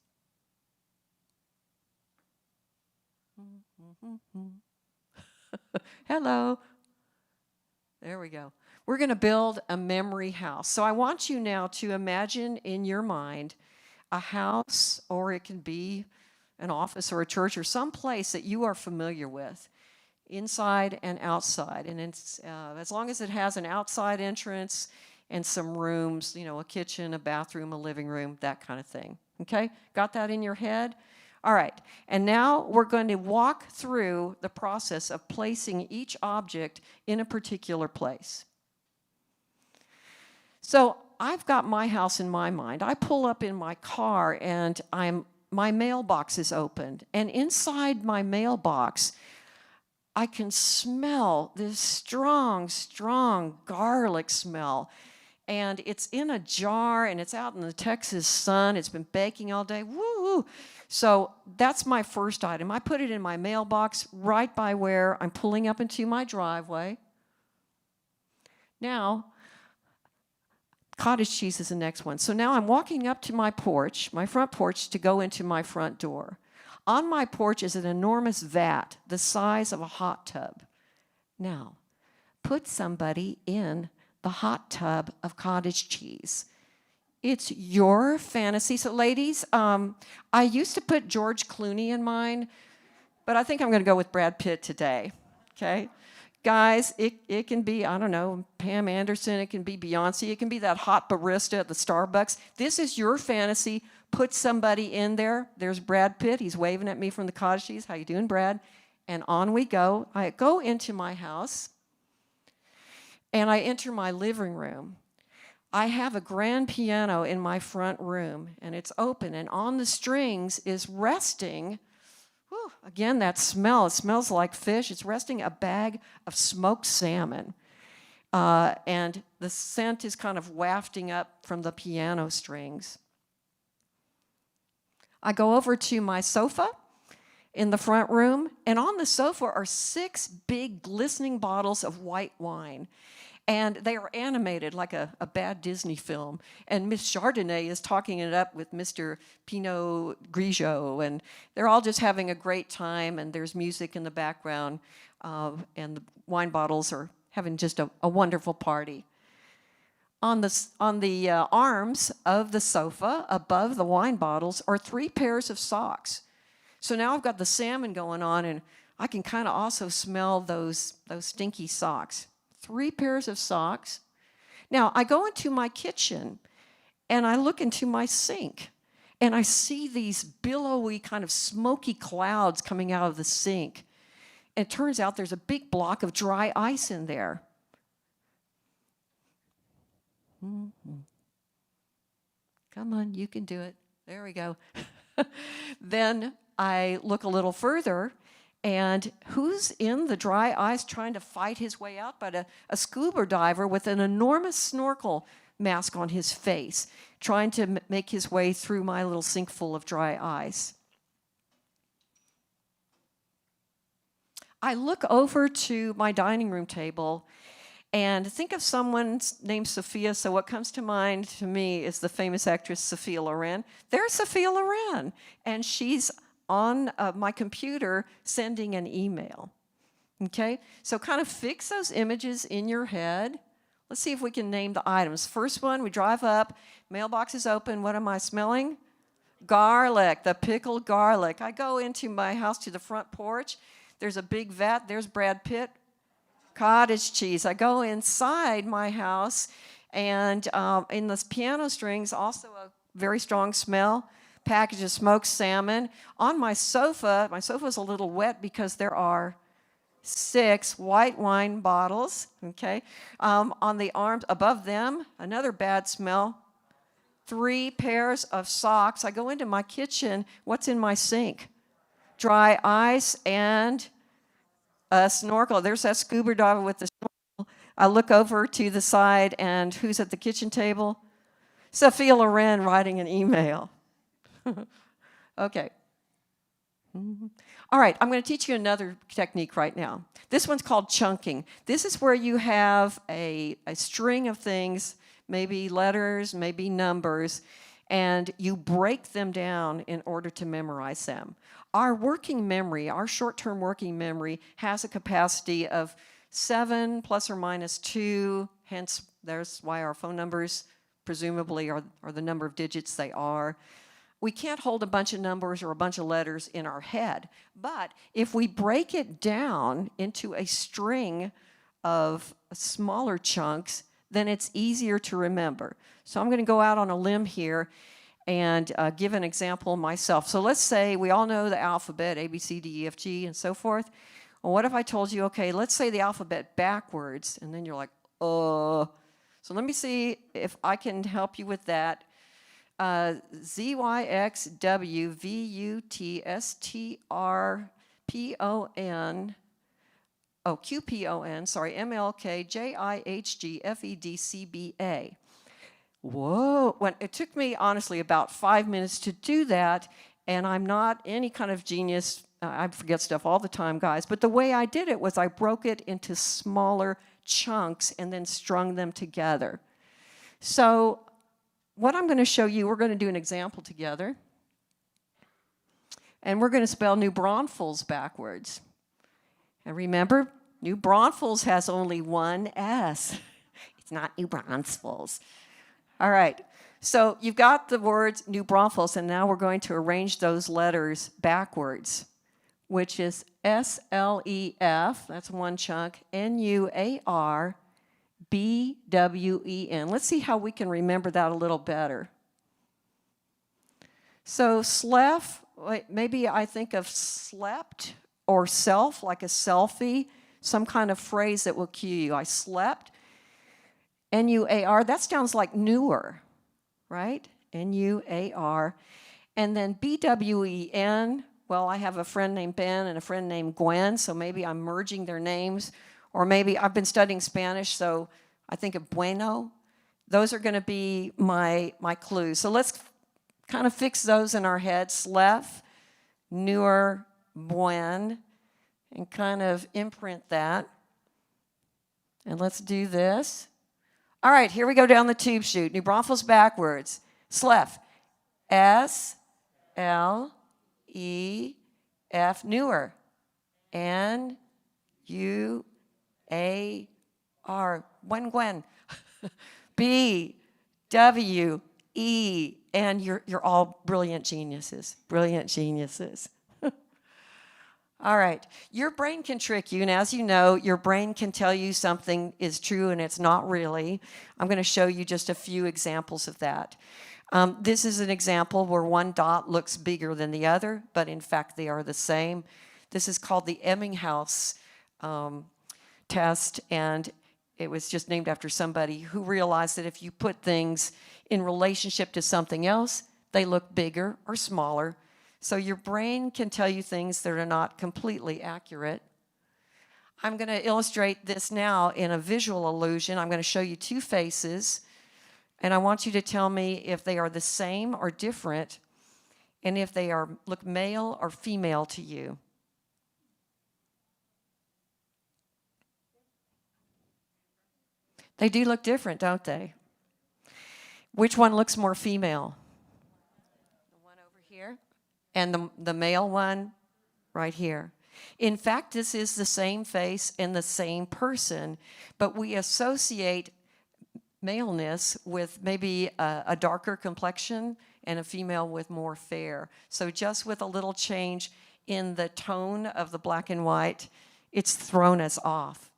Hello. There we go. We're going to build a memory house. So I want you now to imagine in your mind a house, or it can be an office or a church or some place that you are familiar with, inside and outside. And it's, as long as it has an outside entrance and some rooms, you know, a kitchen, a bathroom, a living room, that kind of thing. Okay? Got that in your head? All right, and now we're going to walk through the process of placing each object in a particular place. So I've got my house in my mind. I pull up in my car and my mailbox is opened. And inside my mailbox, I can smell this strong, strong garlic smell. And it's in a jar and it's out in the Texas sun. It's been baking all day. Woo! So that's my first item. I put it in my mailbox right by where I'm pulling up into my driveway. Now, cottage cheese is the next one. So now I'm walking up to my porch, my front porch, to go into my front door. On my porch is an enormous vat the size of a hot tub. Now, put somebody in the hot tub of cottage cheese. It's your fantasy. So ladies, I used to put George Clooney in mine, but I think I'm going to go with Brad Pitt today, okay? Guys, it can be, I don't know, Pam Anderson, it can be Beyonce, it can be that hot barista at the Starbucks. This is your fantasy. Put somebody in there. There's Brad Pitt. He's waving at me from the cottage cheese. How you doing, Brad? And on we go. I go into my house, and I enter my living room. I have a grand piano in my front room, and it's open, and on the strings is resting, whew, again, that smell. It smells like fish. It's resting a bag of smoked salmon, and the scent is kind of wafting up from the piano strings. I go over to my sofa in the front room, and on the sofa are 6 big glistening bottles of white wine. And they are animated like a bad Disney film. And Miss Chardonnay is talking it up with Mr. Pinot Grigio. And they're all just having a great time. And there's music in the background. And the wine bottles are having just a wonderful party. On the arms of the sofa, above the wine bottles, are 3 pairs of socks. So now I've got the salmon going on. And I can kind of also smell those stinky socks. 3 pairs of socks. Now, I go into my kitchen, and I look into my sink, and I see these billowy kind of smoky clouds coming out of the sink. And it turns out there's a big block of dry ice in there. Mm-hmm. Come on, you can do it. There we go. Then I look a little further, and who's in the dry ice trying to fight his way out but a scuba diver with an enormous snorkel mask on his face, trying to make his way through my little sink full of dry ice. I look over to my dining room table and think of someone named Sophia. So what comes to mind to me is the famous actress Sophia Loren. There's Sophia Loren, and she's on my computer sending an email. Okay? So kind of fix those images in your head. Let's see if we can name the items. First one, we drive up, mailbox is open. What am I smelling? Garlic, the pickled garlic. I go into my house to the front porch. There's a big vat. There's Brad Pitt. Cottage cheese. I go inside my house, and in the piano strings, also very strong smell. Package of smoked salmon. On my sofa's a little wet because there are 6 white wine bottles, okay? On the arms above them, another bad smell. 3 pairs of socks. I go into my kitchen, what's in my sink? Dry ice and a snorkel. There's that scuba diver with the snorkel. I look over to the side, and who's at the kitchen table? Soriya M writing an email. Okay. All right, I'm going to teach you another technique right now. This one's called chunking. This is where you have a string of things, maybe letters, maybe numbers, and you break them down in order to memorize them. Our working memory, our short-term working memory, has a capacity of 7 plus or minus 2, hence there's why our phone numbers presumably are the number of digits they are. We can't hold a bunch of numbers or a bunch of letters in our head, but if we break it down into a string of smaller chunks, then it's easier to remember. So I'm going to go out on a limb here and give an example myself. So let's say we all know the alphabet, A, B, C, D, E, F, G, and so forth. Well, what if I told you, okay, let's say the alphabet backwards, and then you're like, So let me see if I can help you with that. Z, Y, X, W, V, U, T, S, T, R, P, O, N, Q, P, O, N, sorry, M, L, K, J, I, H, G, F, E, D, C, B, A. Whoa, it took me, honestly, about 5 minutes to do that, and I'm not any kind of genius. I forget stuff all the time, guys, but the way I did it was I broke it into smaller chunks and then strung them together. So what I'm going to show you, we're going to do an example together. And we're going to spell New Braunfels backwards. And remember, New Braunfels has only one S. It's not New Braunfels. All right. So you've got the words New Braunfels, and now we're going to arrange those letters backwards, which is S-L-E-F, that's one chunk, N-U-A-R-B-W-E-N. Let's see how we can remember that a little better. So slef, maybe I think of slept or self, like a selfie, some kind of phrase that will cue you. I slept. N-U-A-R, that sounds like newer, right? N-U-A-R. And then B-W-E-N, well, I have a friend named Ben and a friend named Gwen, so maybe I'm merging their names. Or maybe I've been studying Spanish, so I think of bueno. Those are going to be my clues. So let's kind of fix those in our heads. Slef, newer, buen, and kind of imprint that. And let's do this. All right, here we go down the tube chute. New Braunfels backwards. Slef, S-L-E-F, newer, N-U-A-R, Gwen, B-W-E, and you're all brilliant geniuses, brilliant geniuses. All right, your brain can trick you, and as you know, your brain can tell you something is true and it's not really. I'm going to show you just a few examples of that. This is an example where one dot looks bigger than the other, but in fact they are the same. This is called the Ebbinghaus test, and it was just named after somebody who realized that if you put things in relationship to something else, they look bigger or smaller. So your brain can tell you things that are not completely accurate. I'm going to illustrate this now in a visual illusion. I'm going to show you two faces, and I want you to tell me if they are the same or different, and if they look male or female to you. They do look different, don't they? Which one looks more female? The one over here? And the male one right here. In fact, this is the same face and the same person, but we associate maleness with maybe a darker complexion and a female with more fair. So just with a little change in the tone of the black and white, it's thrown us off.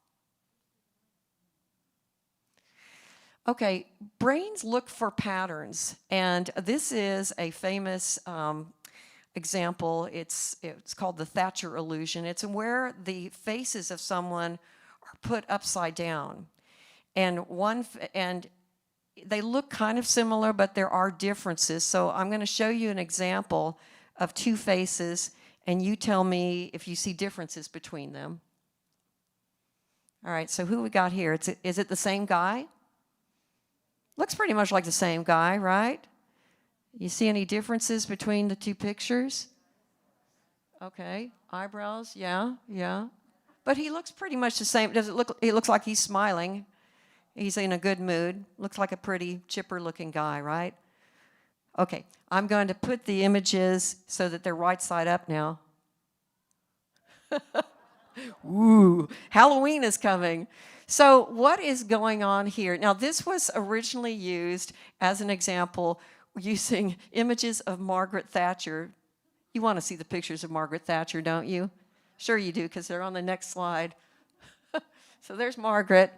Okay, brains look for patterns, and this is a famous example. It's called the Thatcher illusion. It's where the faces of someone are put upside down, and they look kind of similar, but there are differences. So I'm going to show you an example of two faces, and you tell me if you see differences between them. All right, so who we got here? Is it the same guy? Looks pretty much like the same guy, right? You see any differences between the two pictures? Okay, eyebrows, yeah. But he looks pretty much the same. He looks like he's smiling. He's in a good mood. Looks like a pretty chipper looking guy, right? Okay, I'm going to put the images so that they're right side up now. Ooh, Halloween is coming. So what is going on here? Now, this was originally used as an example using images of Margaret Thatcher. You want to see the pictures of Margaret Thatcher, don't you? Sure you do, because they're on the next slide. So there's Margaret.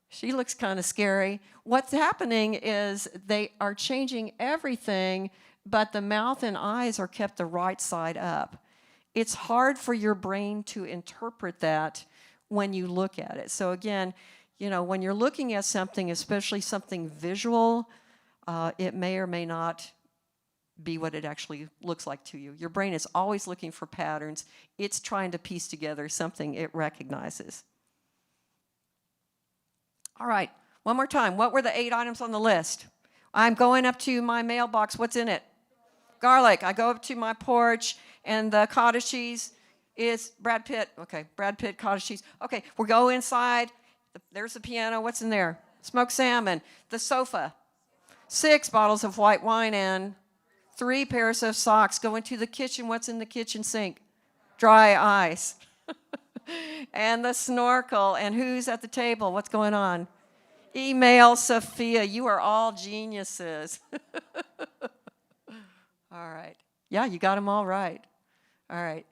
She looks kind of scary. What's happening is they are changing everything, but the mouth and eyes are kept the right side up. It's hard for your brain to interpret that when you look at it. So again, when you're looking at something, especially something visual, it may or may not be what it actually looks like to you. Your brain is always looking for patterns. It's trying to piece together something it recognizes. All right, one more time. What were the 8 items on the list? I'm going up to my mailbox. What's in it? Garlic. I go up to my porch, and the cottage cheese is Brad Pitt. Okay, Brad Pitt, cottage cheese. Okay, we'll go inside. There's the piano. What's in there? Smoked salmon. The sofa. 6 bottles of white wine and 3 pairs of socks. Go into the kitchen. What's in the kitchen sink? Dry ice. And the snorkel. And who's at the table? What's going on? Email Sophia. You are all geniuses. All right. Yeah, you got them all right. All right.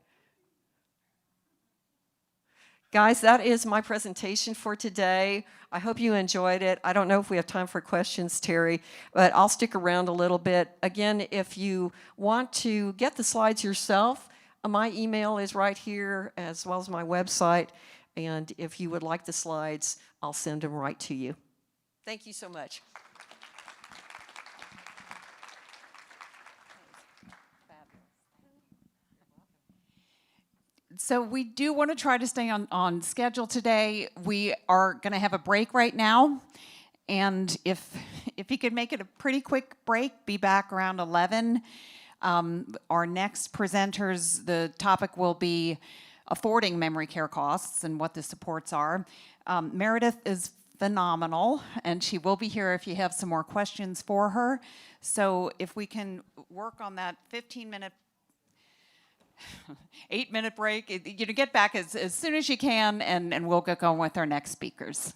Guys, that is my presentation for today. I hope you enjoyed it. I don't know if we have time for questions, Terry, but I'll stick around a little bit. Again, if you want to get the slides yourself, my email is right here, as well as my website. And if you would like the slides, I'll send them right to you. Thank you so much. So we do want to try to stay on schedule today. We are going to have a break right now. And if you could make it a pretty quick break, be back around 11. Our next presenters, the topic will be affording memory care costs and what the supports are. Meredith is phenomenal, and she will be here if you have some more questions for her. So if we can work on that 15-minute 8-minute break, get back as soon as you can, and we'll get going with our next speakers.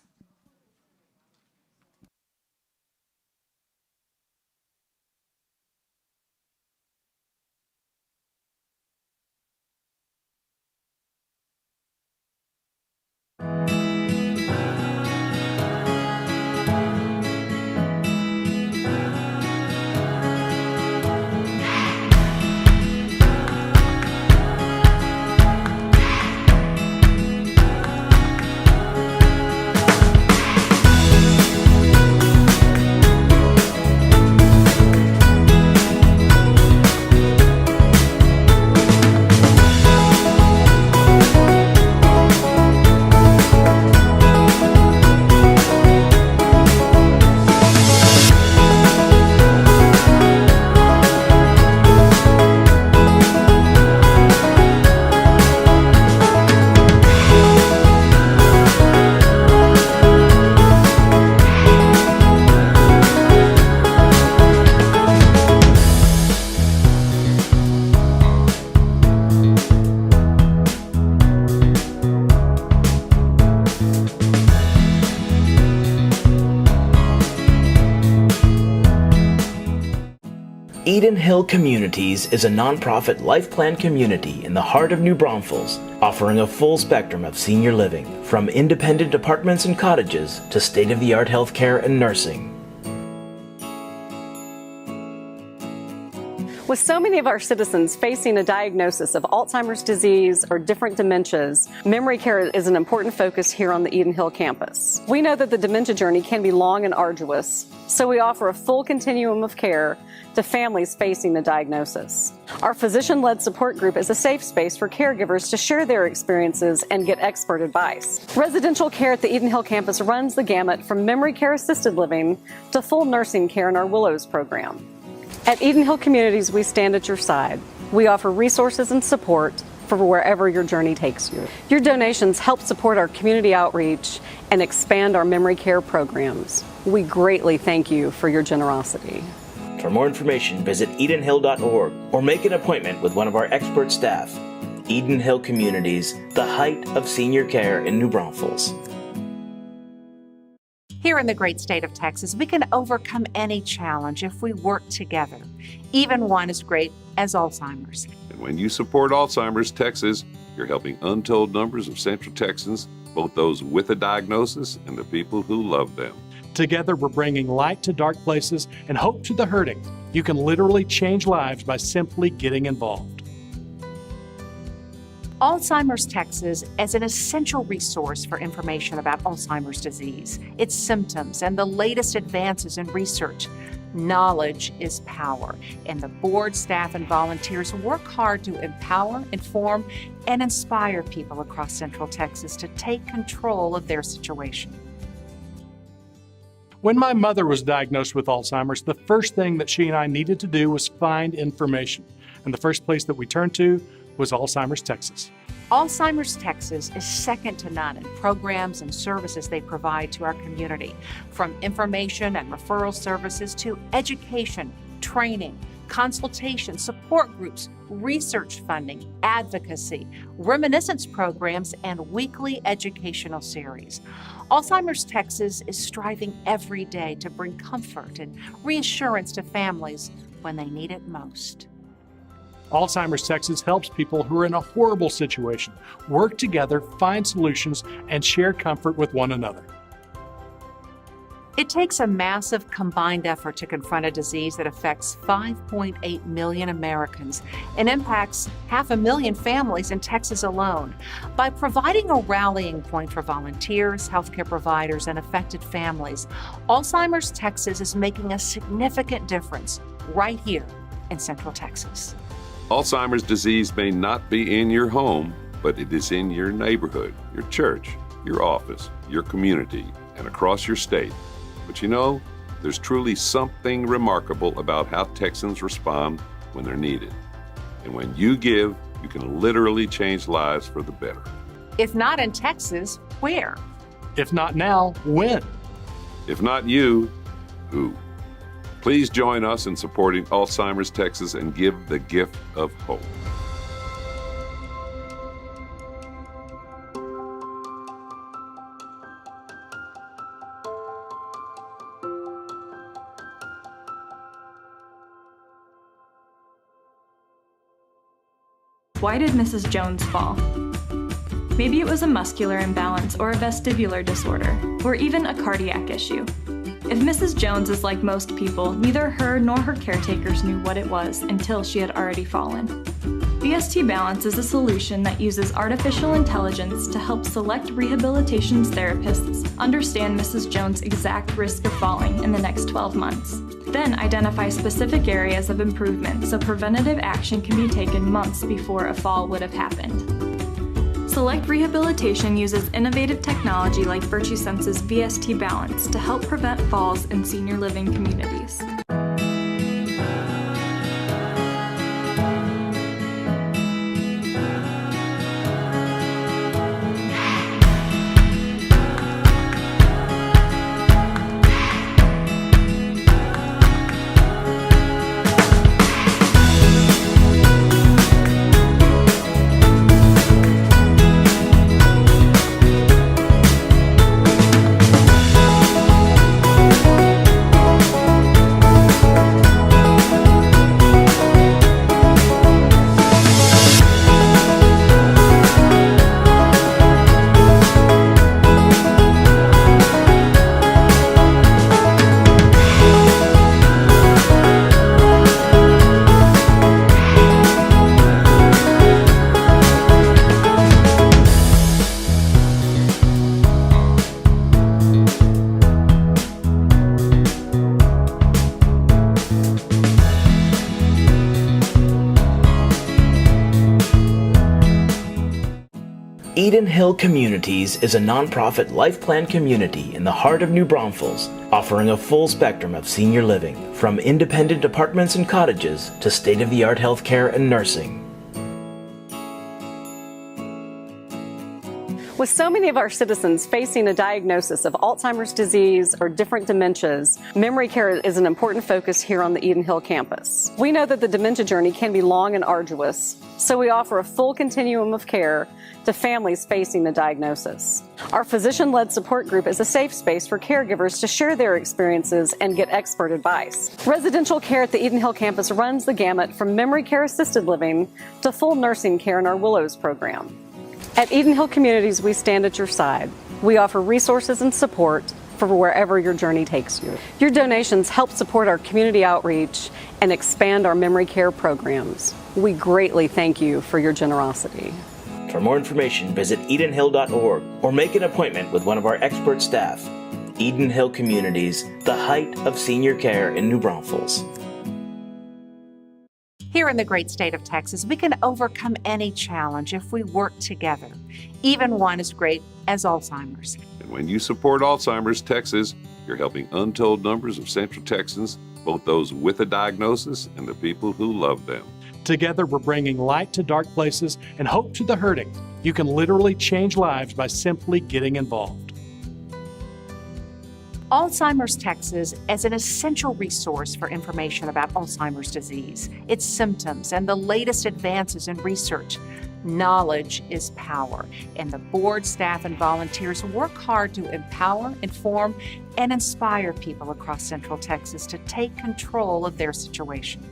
EdenHill Communities is a nonprofit life plan community in the heart of New Braunfels, offering a full spectrum of senior living, from independent apartments and cottages to state-of-the-art healthcare and nursing. With so many of our citizens facing a diagnosis of Alzheimer's disease or different dementias, memory care is an important focus here on the EdenHill campus. We know that the dementia journey can be long and arduous, so we offer a full continuum of care to families facing the diagnosis. Our physician-led support group is a safe space for caregivers to share their experiences and get expert advice. Residential care at the EdenHill campus runs the gamut from memory care assisted living to full nursing care in our Willows program. At EdenHill Communities, we stand at your side. We offer resources and support for wherever your journey takes you. Your donations help support our community outreach and expand our memory care programs. We greatly thank you for your generosity. For more information, visit edenhill.org or make an appointment with one of our expert staff. EdenHill Communities, the height of senior care in New Braunfels. Here in the great state of Texas, we can overcome any challenge if we work together, even one as great as Alzheimer's. And when you support Alzheimer's Texas, you're helping untold numbers of Central Texans, both those with a diagnosis and the people who love them. Together, we're bringing light to dark places and hope to the hurting. You can literally change lives by simply getting involved. Alzheimer's Texas is an essential resource for information about Alzheimer's disease, its symptoms, and the latest advances in research. Knowledge is power, and the board, staff, and volunteers work hard to empower, inform, and inspire people across Central Texas to take control of their situation. When my mother was diagnosed with Alzheimer's, the first thing that she and I needed to do was find information. And the first place that we turned to was Alzheimer's Texas. Alzheimer's Texas is second to none in programs and services they provide to our community, from information and referral services to education, training, consultation, support groups, research funding, advocacy, reminiscence programs, and weekly educational series. Alzheimer's Texas is striving every day to bring comfort and reassurance to families when they need it most. Alzheimer's Texas helps people who are in a horrible situation work together, find solutions, and share comfort with one another. It takes a massive combined effort to confront a disease that affects 5.8 million Americans and impacts 500,000 families in Texas alone. By providing a rallying point for volunteers, healthcare providers, and affected families, Alzheimer's Texas is making a significant difference right here in Central Texas. Alzheimer's disease may not be in your home, but it is in your neighborhood, your church, your office, your community, and across your state. But you know, there's truly something remarkable about how Texans respond when they're needed. And when you give, you can literally change lives for the better. If not in Texas, where? If not now, when? If not you, who? Please join us in supporting Alzheimer's Texas and give the gift of hope. Why did Mrs. Jones fall? Maybe it was a muscular imbalance or a vestibular disorder, or even a cardiac issue. If Mrs. Jones is like most people, neither her nor her caretakers knew what it was until she had already fallen. VST Balance is a solution that uses artificial intelligence to help select rehabilitation therapists understand Mrs. Jones' exact risk of falling in the next 12 months. Then identify specific areas of improvement so preventative action can be taken months before a fall would have happened. Select Rehabilitation uses innovative technology like VirtueSense's VST Balance to help prevent falls in senior living communities. EdenHill Communities is a nonprofit life plan community in the heart of New Braunfels, offering a full spectrum of senior living, from independent apartments and cottages to state-of-the-art healthcare and nursing. With so many of our citizens facing a diagnosis of Alzheimer's disease or different dementias, memory care is an important focus here on the EdenHill campus. We know that the dementia journey can be long and arduous, so we offer a full continuum of care to families facing the diagnosis. Our physician-led support group is a safe space for caregivers to share their experiences and get expert advice. Residential care at the EdenHill campus runs the gamut from memory care assisted living to full nursing care in our Willows program. At EdenHill Communities, we stand at your side. We offer resources and support for wherever your journey takes you. Your donations help support our community outreach and expand our memory care programs. We greatly thank you for your generosity. For more information, visit edenhill.org or make an appointment with one of our expert staff. EdenHill Communities, the height of senior care in New Braunfels. Here in the great state of Texas, we can overcome any challenge if we work together, even one as great as Alzheimer's. And when you support Alzheimer's Texas, you're helping untold numbers of Central Texans, both those with a diagnosis and the people who love them. Together, we're bringing light to dark places and hope to the hurting. You can literally change lives by simply getting involved. Alzheimer's Texas is an essential resource for information about Alzheimer's disease, its symptoms, and the latest advances in research. Knowledge is power, and the board, staff, and volunteers work hard to empower, inform, and inspire people across Central Texas to take control of their situation.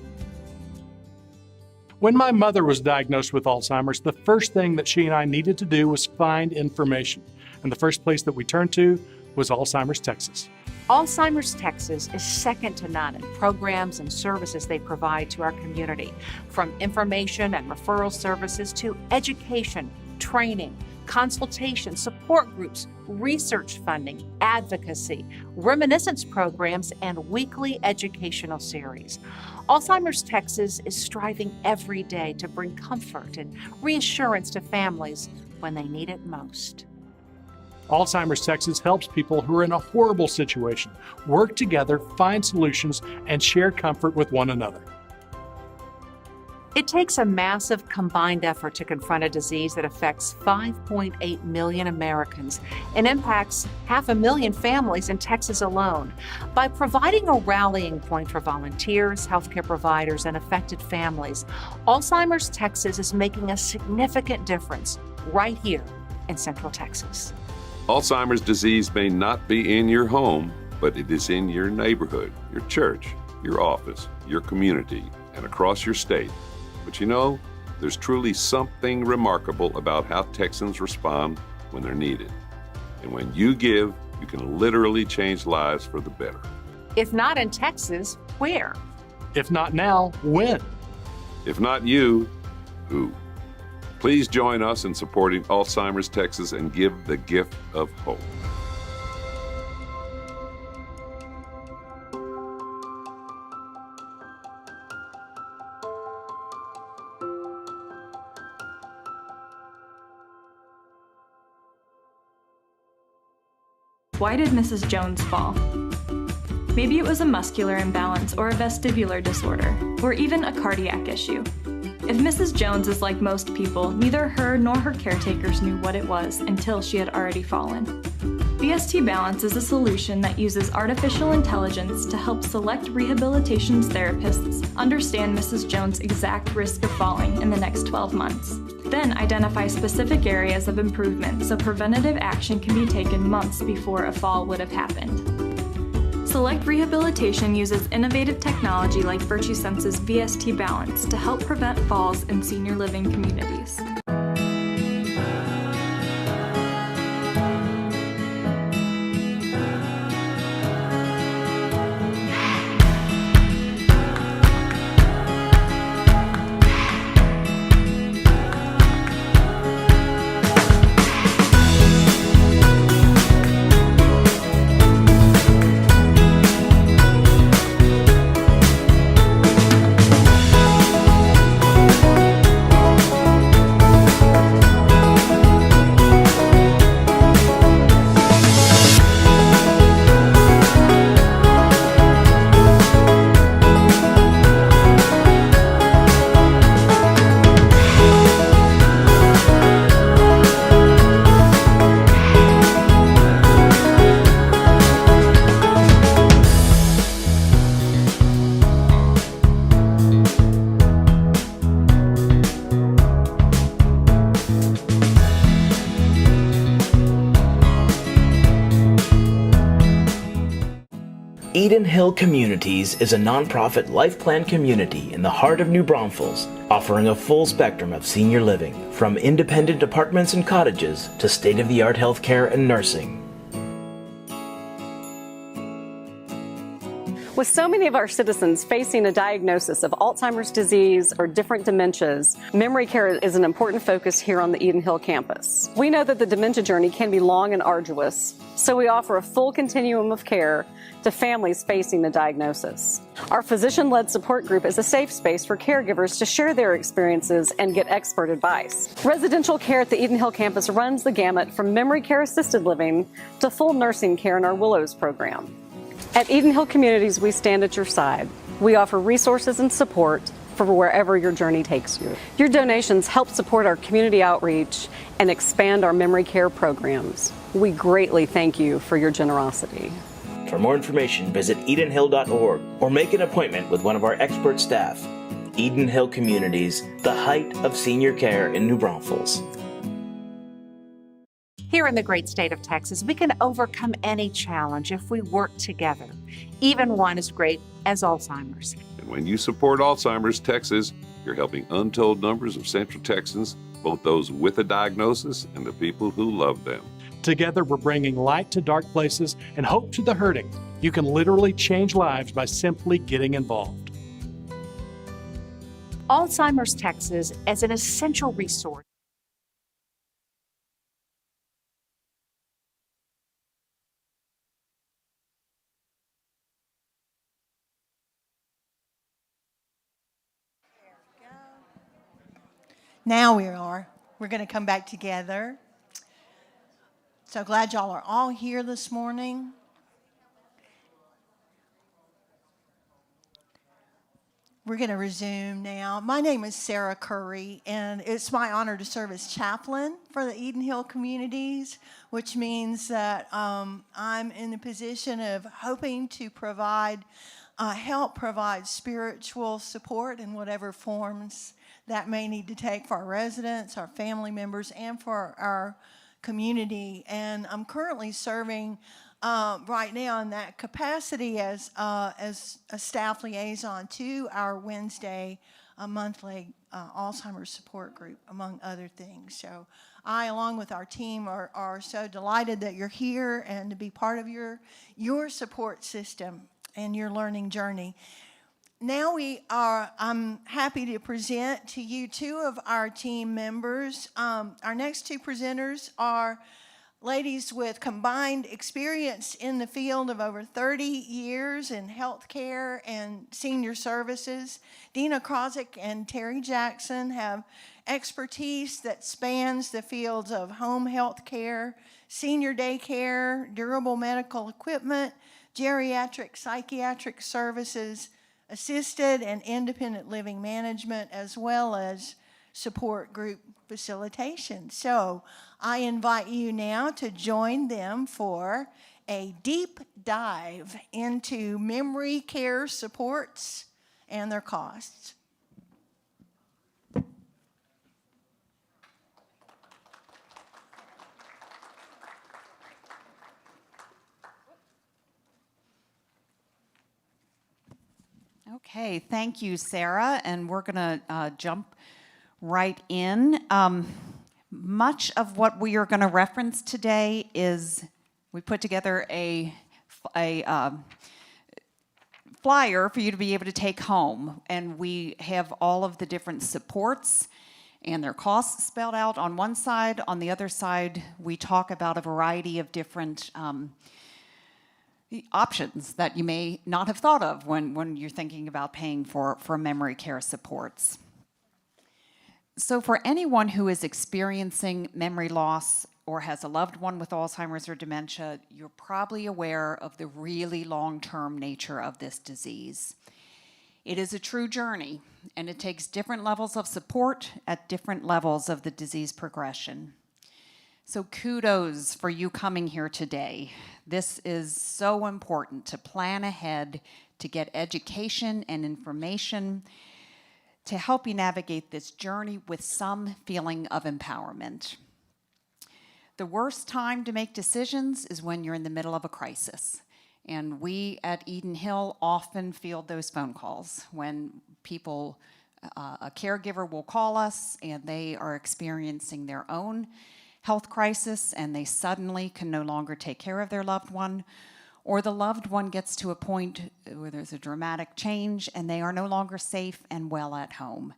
When my mother was diagnosed with Alzheimer's, the first thing that she and I needed to do was find information. And the first place that we turned to was Alzheimer's Texas. Alzheimer's Texas is second to none in programs and services they provide to our community, from information and referral services to education, training, consultation, support groups, research funding, advocacy, reminiscence programs, and weekly educational series. Alzheimer's Texas is striving every day to bring comfort and reassurance to families when they need it most. Alzheimer's Texas helps people who are in a horrible situation work together, find solutions, and share comfort with one another. It takes a massive combined effort to confront a disease that affects 5.8 million Americans and impacts 500,000 families in Texas alone. By providing a rallying point for volunteers, healthcare providers, and affected families, Alzheimer's Texas is making a significant difference right here in Central Texas. Alzheimer's disease may not be in your home, but it is in your neighborhood, your church, your office, your community, and across your state. But you know, there's truly something remarkable about how Texans respond when they're needed. And when you give, you can literally change lives for the better. If not in Texas, where? If not now, when? If not you, who? Please join us in supporting Alzheimer's Texas and give the gift of hope. Why did Mrs. Jones fall? Maybe it was a muscular imbalance or a vestibular disorder, or even a cardiac issue. If Mrs. Jones is like most people, neither her nor her caretakers knew what it was until she had already fallen. VST Balance is a solution that uses artificial intelligence to help select rehabilitation therapists understand Mrs. Jones' exact risk of falling in the next 12 months. Then identify specific areas of improvement so preventative action can be taken months before a fall would have happened. Select Rehabilitation uses innovative technology like VirtuSense's VST Balance to help prevent falls in senior living communities. Eden Hill Communities is a nonprofit life plan community in the heart of New Braunfels, offering a full spectrum of senior living, from independent apartments and cottages to state-of-the-art healthcare and nursing. With so many of our citizens facing a diagnosis of Alzheimer's disease or different dementias, memory care is an important focus here on the Eden Hill campus. We know that the dementia journey can be long and arduous, so we offer a full continuum of care to families facing the diagnosis. Our physician-led support group is a safe space for caregivers to share their experiences and get expert advice. Residential care at the Eden Hill campus runs the gamut from memory care assisted living to full nursing care in our Willows program. At Eden Hill Communities, we stand at your side. We offer resources and support for wherever your journey takes you. Your donations help support our community outreach and expand our memory care programs. We greatly thank you for your generosity. For more information, visit edenhill.org or make an appointment with one of our expert staff. Eden Hill Communities, the height of senior care in New Braunfels. Here in the great state of Texas, we can overcome any challenge if we work together, even one as great as Alzheimer's. And when you support Alzheimer's Texas, you're helping untold numbers of Central Texans, both those with a diagnosis and the people who love them. Together, we're bringing light to dark places and hope to the hurting. You can literally change lives by simply getting involved. Alzheimer's Texas as an essential resource. Now we're going to come back together. So glad y'all are all here this morning. We're going to resume now. My name is Sarah Curry, and it's my honor to serve as chaplain for the Eden Hill Communities, which means that I'm in the position of hoping to help provide spiritual support in whatever forms that may need to take for our residents, our family members, and for our community. And I'm currently serving right now in that capacity as a staff liaison to our Wednesday monthly Alzheimer's support group, among other things. So I, along with our team, are so delighted that you're here and to be part of your support system and your learning journey. Now I'm happy to present to you two of our team members. Our next two presenters are ladies with combined experience in the field of over 30 years in healthcare and senior services. Dina Krozik and Terry Jackson have expertise that spans the fields of home health care, senior daycare, durable medical equipment, geriatric psychiatric services, assisted and independent living management, as well as support group facilitation. So I invite you now to join them for a deep dive into memory care supports and their costs. Okay, thank you, Sarah, and we're going to jump right in. Much of what we are going to reference today is we put together a flyer for you to be able to take home, and we have all of the different supports and their costs spelled out on one side. On the other side, we talk about a variety of different options that you may not have thought of when you're thinking about paying for memory care supports. So for anyone who is experiencing memory loss or has a loved one with Alzheimer's or dementia, you're probably aware of the really long-term nature of this disease. It is a true journey, and it takes different levels of support at different levels of the disease progression. So kudos for you coming here today. This is so important to plan ahead, to get education and information, to help you navigate this journey with some feeling of empowerment. The worst time to make decisions is when you're in the middle of a crisis. And we at Eden Hill often field those phone calls when people, a caregiver will call us and they are experiencing their own health crisis and they suddenly can no longer take care of their loved one, or the loved one gets to a point where there's a dramatic change and they are no longer safe and well at home.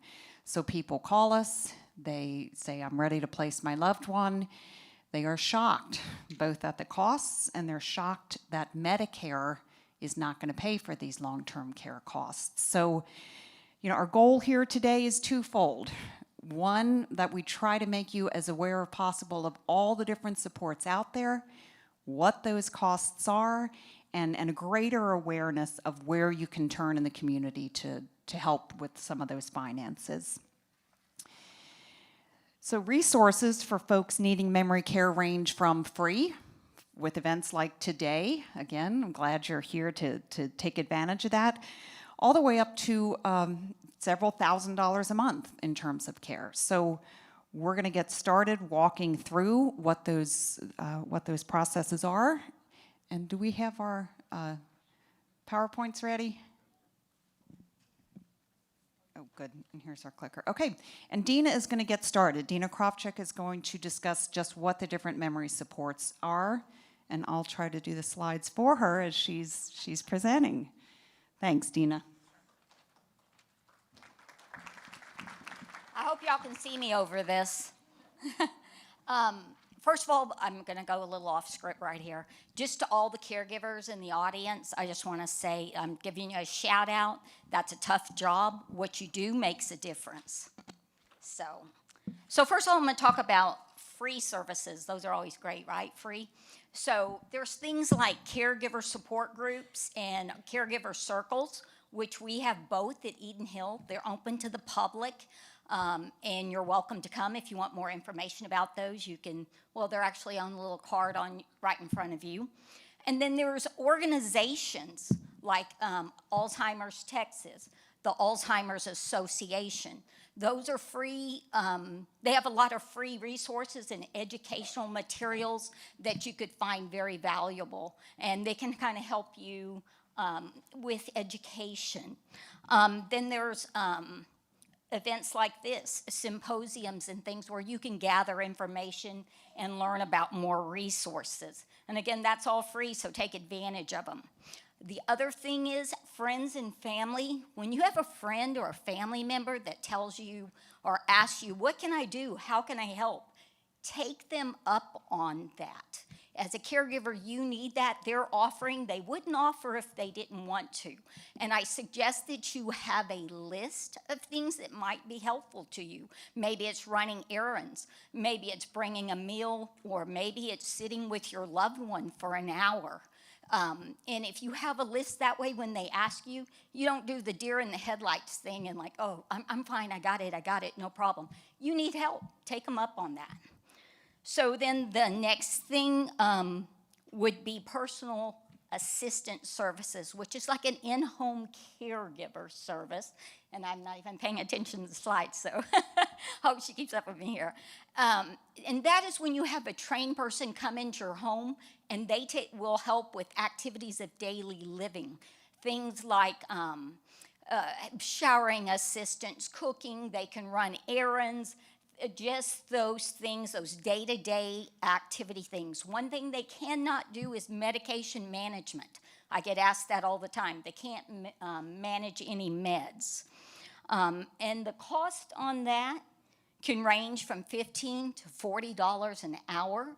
So people call us, they say, I'm ready to place my loved one. They are shocked, both at the costs and they're shocked that Medicare is not going to pay for these long-term care costs. So, our goal here today is twofold. One, that we try to make you as aware as possible of all the different supports out there, what those costs are, and a greater awareness of where you can turn in the community to help with some of those finances. So resources for folks needing memory care range from free, with events like today. Again, I'm glad you're here to take advantage of that, all the way up to several $1,000s a month in terms of care. So we're going to get started walking through what those processes are. And do we have our PowerPoints ready? Oh, good. And here's our clicker. Okay. And Dina is going to get started. Dina Kravchuk is going to discuss just what the different memory supports are. And I'll try to do the slides for her as she's presenting. Thanks, Dina. I hope y'all can see me over this. First of all, I'm going to go a little off script right here. Just to all the caregivers in the audience, I just want to say I'm giving you a shout out. That's a tough job. What you do makes a difference. So first of all, I'm going to talk about free services. Those are always great, right? Free. So there's things like caregiver support groups and caregiver circles, which we have both at Eden Hill. They're open to the public. And you're welcome to come if you want more information about those. You can, they're actually on a little card right in front of you. And then there's organizations like Alzheimer's Texas, the Alzheimer's Association. Those are free. They have a lot of free resources and educational materials that you could find very valuable. And they can kind of help you with education. Then there's events like this, symposiums and things where you can gather information and learn about more resources. And again, that's all free, so take advantage of them. The other thing is friends and family. When you have a friend or a family member that tells you or asks you, what can I do? How can I help? Take them up on that. As a caregiver, you need that. They're offering. They wouldn't offer if they didn't want to. And I suggest that you have a list of things that might be helpful to you. Maybe it's running errands. Maybe it's bringing a meal, or maybe it's sitting with your loved one for an hour. And if you have a list that way, when they ask you, you don't do the deer in the headlights thing and like, oh, I'm fine, I got it, no problem. You need help. Take them up on that. So then the next thing would be personal assistant services, which is like an in-home caregiver service. And I'm not even paying attention to the slides, so hope she keeps up with me here. And that is when you have a trained person come into your home and they will help with activities of daily living. Things like showering assistance, cooking, they can run errands, just those things, those day-to-day activity things. One thing they cannot do is medication management. I get asked that all the time. They can't manage any meds. And the cost on that can range from $15 to $40 an hour.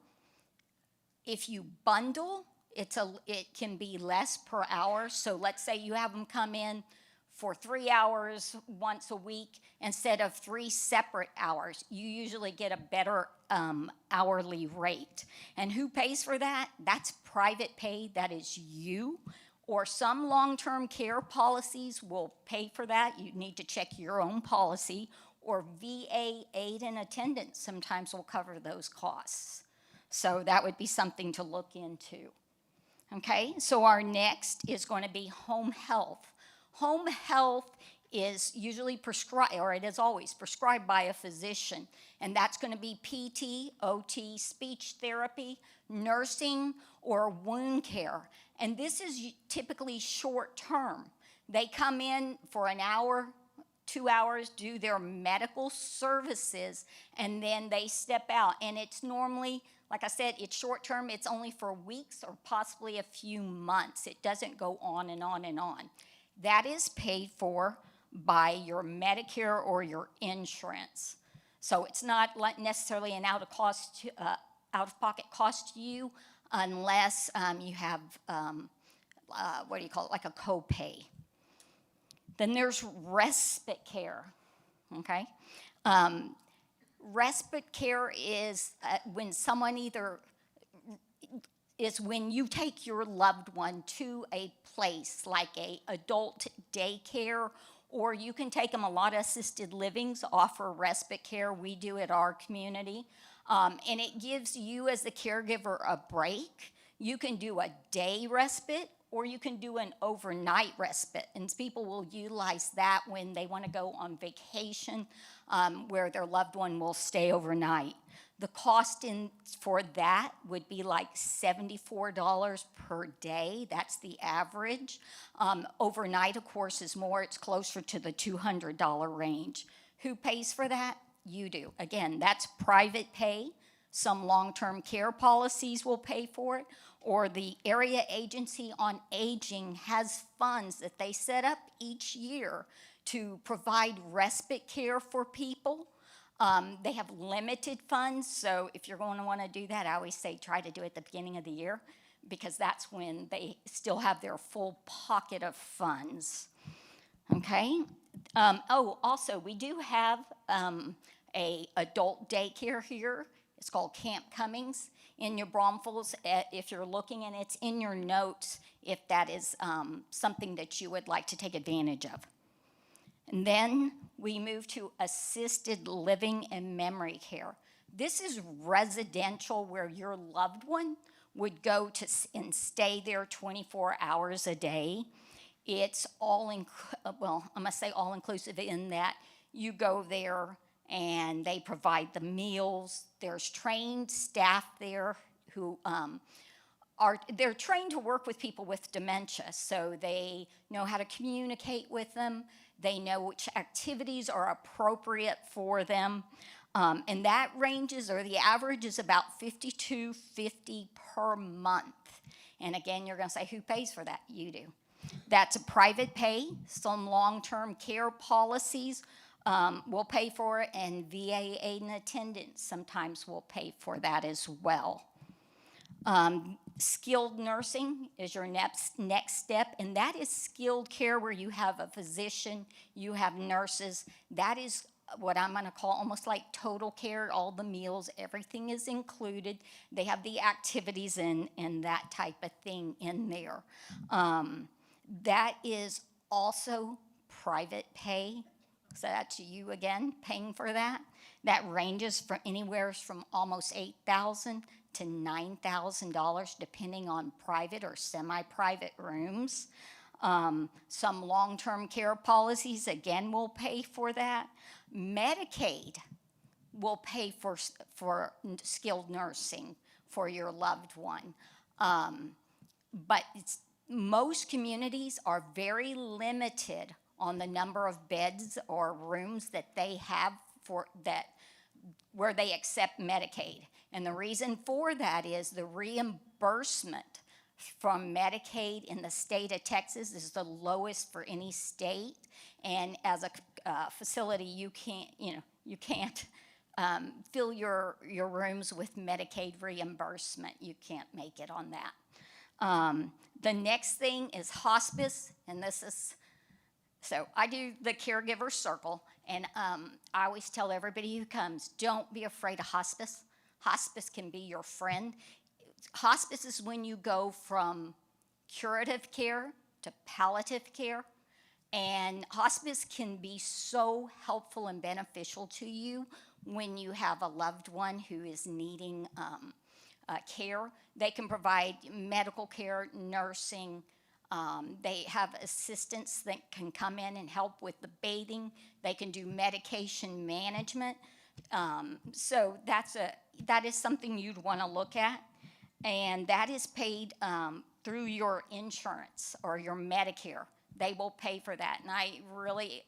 If you bundle, it can be less per hour. So let's say you have them come in for 3 hours once a week instead of 3 separate hours. You usually get a better hourly rate. And who pays for that? That's private pay. That is you. Or some long-term care policies will pay for that. You need to check your own policy. Or VA aid and attendance sometimes will cover those costs. So that would be something to look into. Okay, so our next is going to be home health. Home health is usually prescribed, or it is always prescribed by a physician. And that's going to be PT, OT, speech therapy, nursing, or wound care. And this is typically short term. They come in for an hour, 2 hours, do their medical services, and then they step out. And it's normally, like I said, it's short term. It's only for weeks or possibly a few months. It doesn't go on and on and on. That is paid for by your Medicare or your insurance. So it's not necessarily an out-of-pocket cost to you unless you have, what do you call it, like a copay. Then there's respite care, okay? Respite care is when someone is when you take your loved one to a place like a adult daycare, or you can take them. A lot of assisted livings offer respite care. We do at our community. And it gives you as the caregiver a break. You can do a day respite, or you can do an overnight respite. And people will utilize that when they want to go on vacation where their loved one will stay overnight. The cost for that would be like $74 per day. That's the average. Overnight, of course, is more. It's closer to the $200 range. Who pays for that? You do. Again, that's private pay. Some long-term care policies will pay for it, or the Area Agency on Aging has funds that they set up each year to provide respite care for people. They have limited funds, so if you're going to want to do that, I always say try to do it at the beginning of the year, because that's when they still have their full pocket of funds. Okay? Also, we do have a adult daycare here. It's called Camp Cummings in your Braunfels. If you're looking, and it's in your notes if that is something that you would like to take advantage of. And then we move to assisted living and memory care. This is residential, where your loved one would go to and stay there 24 hours a day. It's I'm going to say all-inclusive in that you go there and they provide the meals. There's trained staff there who they're trained to work with people with dementia, so they know how to communicate with them. They know which activities are appropriate for them. And that ranges, or the average is about $52.50 per month. And again, you're going to say, who pays for that? You do. That's a private pay. Some long-term care policies will pay for it, and VA aid and attendance sometimes will pay for that as well. Skilled nursing is your next step, and that is skilled care where you have a physician, you have nurses. That is what I'm going to call almost like total care. All the meals, everything is included. They have the activities and that type of thing in there. That is also private pay. So that's you again paying for that. That ranges from anywhere from almost $8,000 to $9,000 depending on private or semi-private rooms. Some long-term care policies again will pay for that. Medicaid will pay for skilled nursing for your loved one. But most communities are very limited on the number of beds or rooms that they have where they accept Medicaid. And the reason for that is the reimbursement from Medicaid in the state of Texas is the lowest for any state. And as a facility, you can't fill your rooms with Medicaid reimbursement. You can't make it on that. The next thing is hospice, and so I do the caregiver circle, and I always tell everybody who comes, don't be afraid of hospice. Hospice can be your friend. Hospice is when you go from curative care to palliative care, and hospice can be so helpful and beneficial to you when you have a loved one who is needing care. They can provide medical care, nursing, They have assistants that can come in and help with the bathing. They can do medication management. So that is something you'd want to look at. And that is paid through your insurance or your Medicare. They will pay for that. And I really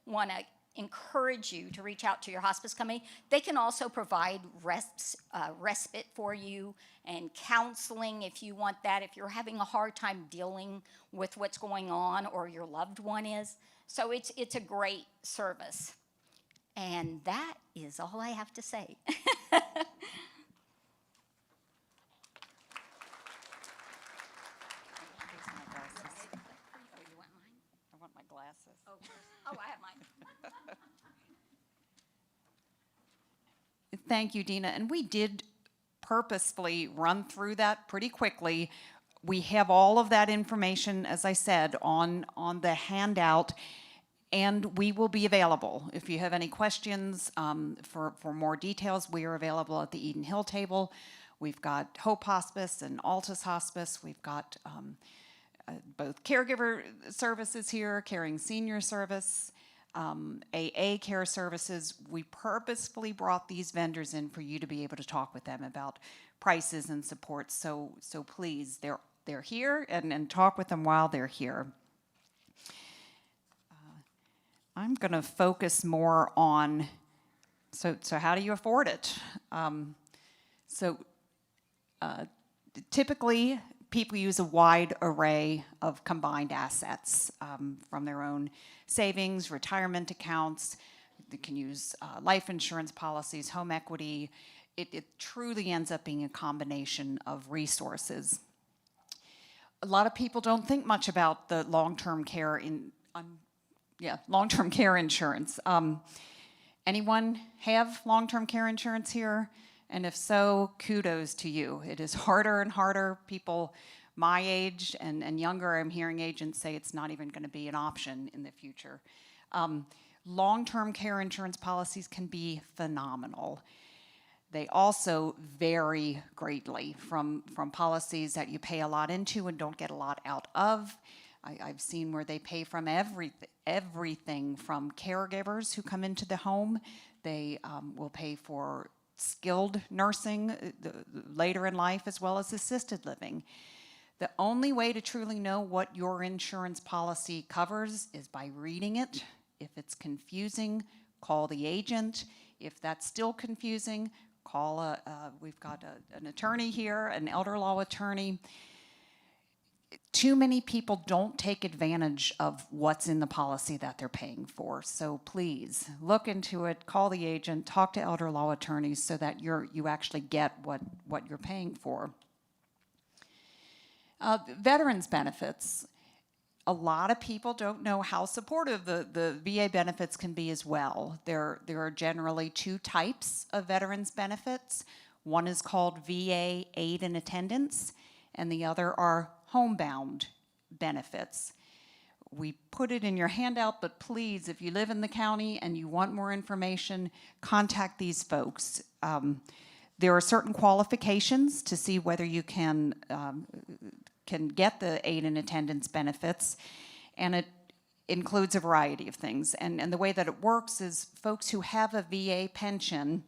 want to encourage you to reach out to your hospice company. They can also provide respite for you and counseling if you want that, if you're having a hard time dealing with what's going on or your loved one is. So it's a great service. And that is all I have to say. Oh, I have mine. Thank you, Dina. And we did purposefully run through that pretty quickly. We have all of that information, as I said, on the handout, and we will be available. If you have any questions for more details, we are available at the Eden Hill table. We've got Hope Hospice and Altus Hospice. We've got both caregiver services here, caring senior service, AA care services. We purposefully brought these vendors in for you to be able to talk with them about prices and support. So please, they're here, and talk with them while they're here. I'm going to focus more on so how do you afford it? Typically, people use a wide array of combined assets from their own savings, retirement accounts. They can use life insurance policies, home equity. It truly ends up being a combination of resources. A lot of people don't think much about the long-term care long-term care insurance. Anyone have long-term care insurance here? And if so, kudos to you. It is harder and harder. People my age and younger, I'm hearing agents say it's not even going to be an option in the future. Long-term care insurance policies can be phenomenal. They also vary greatly from policies that you pay a lot into and don't get a lot out of. I've seen where they pay from everything from caregivers who come into the home. They will pay for skilled nursing later in life, as well as assisted living. The only way to truly know what your insurance policy covers is by reading it. If it's confusing, call the agent. If that's still confusing, call we've got an attorney here, an elder law attorney. Too many people don't take advantage of what's in the policy that they're paying for. So please look into it, call the agent, talk to elder law attorneys so that you actually get what you're paying for. Veterans benefits. A lot of people don't know how supportive the VA benefits can be as well. There are generally two types of veterans benefits. One is called VA aid and attendance, and the other are homebound benefits. We put it in your handout, but please, if you live in the county and you want more information, contact these folks. There are certain qualifications to see whether you can get the aid and attendance benefits, and it includes a variety of things. And the way that it works is folks who have a VA pension,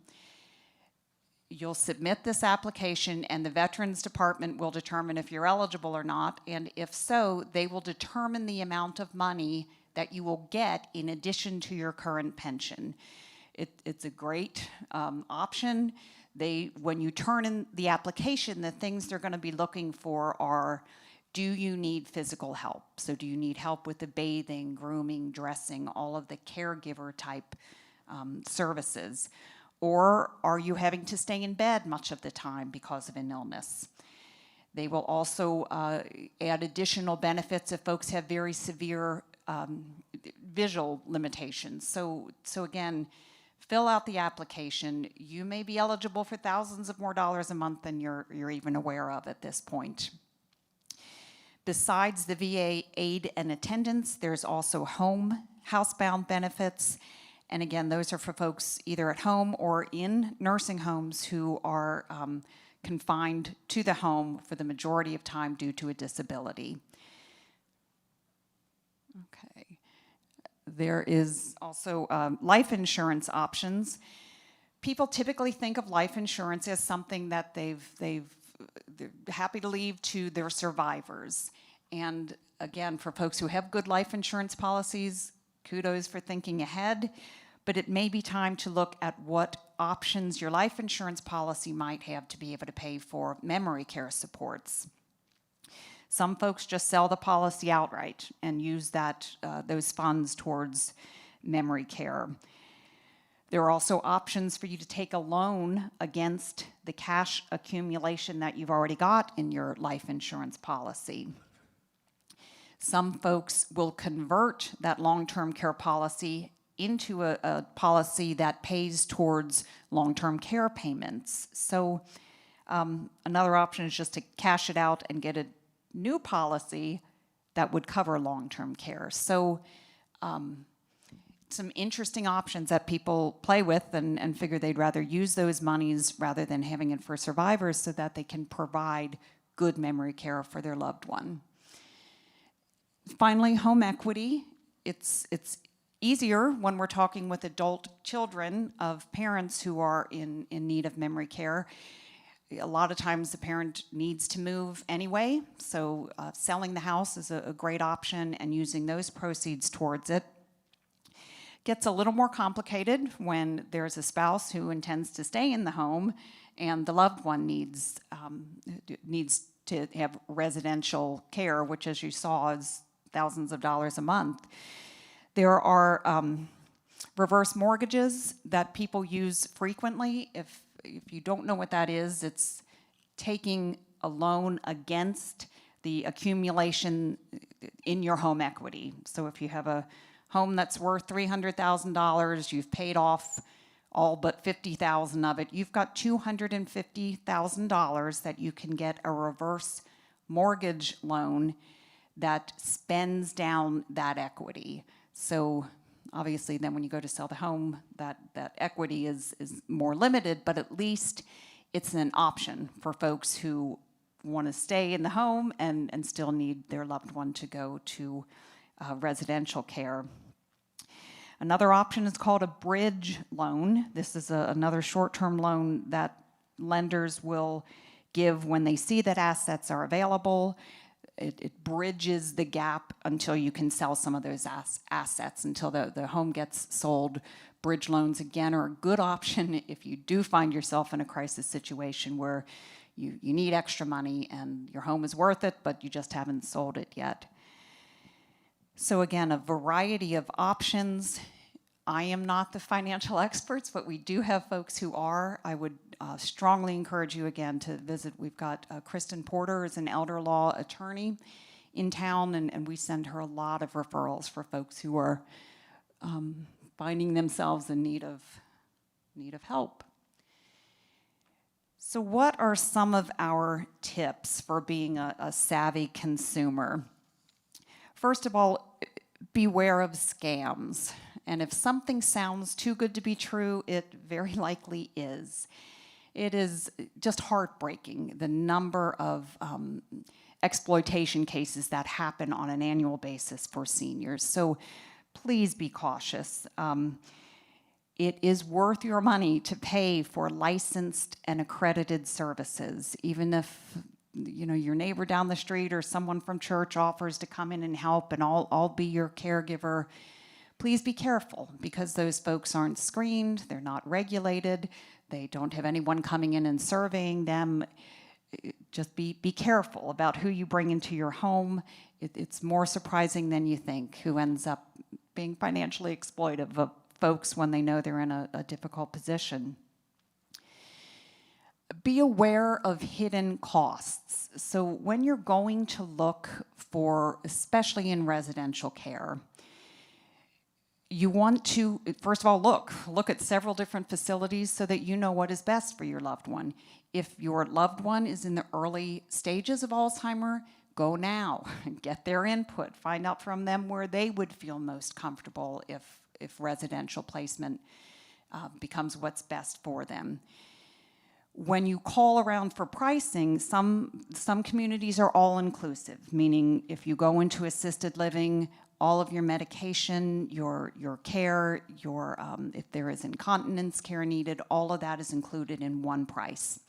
you'll submit this application and the Veterans Department will determine if you're eligible or not, and if so, they will determine the amount of money that you will get in addition to your current pension. It's a great option. When you turn in the application, the things they're going to be looking for are, do you need physical help? So do you need help with the bathing, grooming, dressing, all of the caregiver type services? Or are you having to stay in bed much of the time because of an illness? They will also add additional benefits if folks have very severe visual limitations. So again, fill out the application. You may be eligible for thousands of more dollars a month than you're even aware of at this point. Besides the VA aid and attendance, there's also housebound benefits. And again, those are for folks either at home or in nursing homes who are confined to the home for the majority of time due to a disability. Okay. There is also life insurance options. People typically think of life insurance as something that they're happy to leave to their survivors. And again, for folks who have good life insurance policies, kudos for thinking ahead, but it may be time to look at what options your life insurance policy might have to be able to pay for memory care supports. Some folks just sell the policy outright and use those funds towards memory care. There are also options for you to take a loan against the cash accumulation that you've already got in your life insurance policy. Some folks will convert that long-term care policy into a policy that pays towards long-term care payments. So another option is just to cash it out and get a new policy that would cover long-term care. So some interesting options that people play with and figure they'd rather use those monies rather than having it for survivors so that they can provide good memory care for their loved one. Finally, home equity. It's easier when we're talking with adult children of parents who are in need of memory care. A lot of times the parent needs to move anyway, so selling the house is a great option and using those proceeds towards it. Gets a little more complicated when there's a spouse who intends to stay in the home and the loved one needs to have residential care, which, as you saw, is thousands of dollars a month. There are reverse mortgages that people use frequently. If you don't know what that is, it's taking a loan against the accumulation in your home equity. So if you have a home that's worth $300,000, you've paid off all but $50,000 of it, you've got $250,000 that you can get a reverse mortgage loan that spends down that equity. So obviously then when you go to sell the home, that equity is more limited, but at least it's an option for folks who want to stay in the home and still need their loved one to go to residential care. Another option is called a bridge loan. This is another short-term loan that lenders will give when they see that assets are available. It bridges the gap until you can sell some of those assets, until the home gets sold. Bridge loans, again, are a good option if you do find yourself in a crisis situation where you need extra money and your home is worth it, but you just haven't sold it yet. So again, a variety of options. I am not the financial experts, but we do have folks who are. I would strongly encourage you again to visit. We've got Kristen Porter is an elder law attorney in town, and we send her a lot of referrals for folks who are finding themselves in need of help. So what are some of our tips for being a savvy consumer? First of all, beware of scams. And if something sounds too good to be true, it very likely is. It is just heartbreaking, the number of exploitation cases that happen on an annual basis for seniors. So please be cautious. It is worth your money to pay for licensed and accredited services, even if your neighbor down the street or someone from church offers to come in and help and I'll be your caregiver. Please be careful, because those folks aren't screened, they're not regulated, they don't have anyone coming in and surveying them. Just be careful about who you bring into your home. It's more surprising than you think who ends up being financially exploitive of folks when they know they're in a difficult position. Be aware of hidden costs. So when you're going to look for, especially in residential care, you want to, first of all, look at several different facilities so that you know what is best for your loved one. If your loved one is in the early stages of Alzheimer, go now, get their input, find out from them where they would feel most comfortable if residential placement becomes what's best for them. When you call around for pricing, some communities are all-inclusive, meaning if you go into assisted living, all of your medication, your care, if there is incontinence care needed, all of that is included in one price.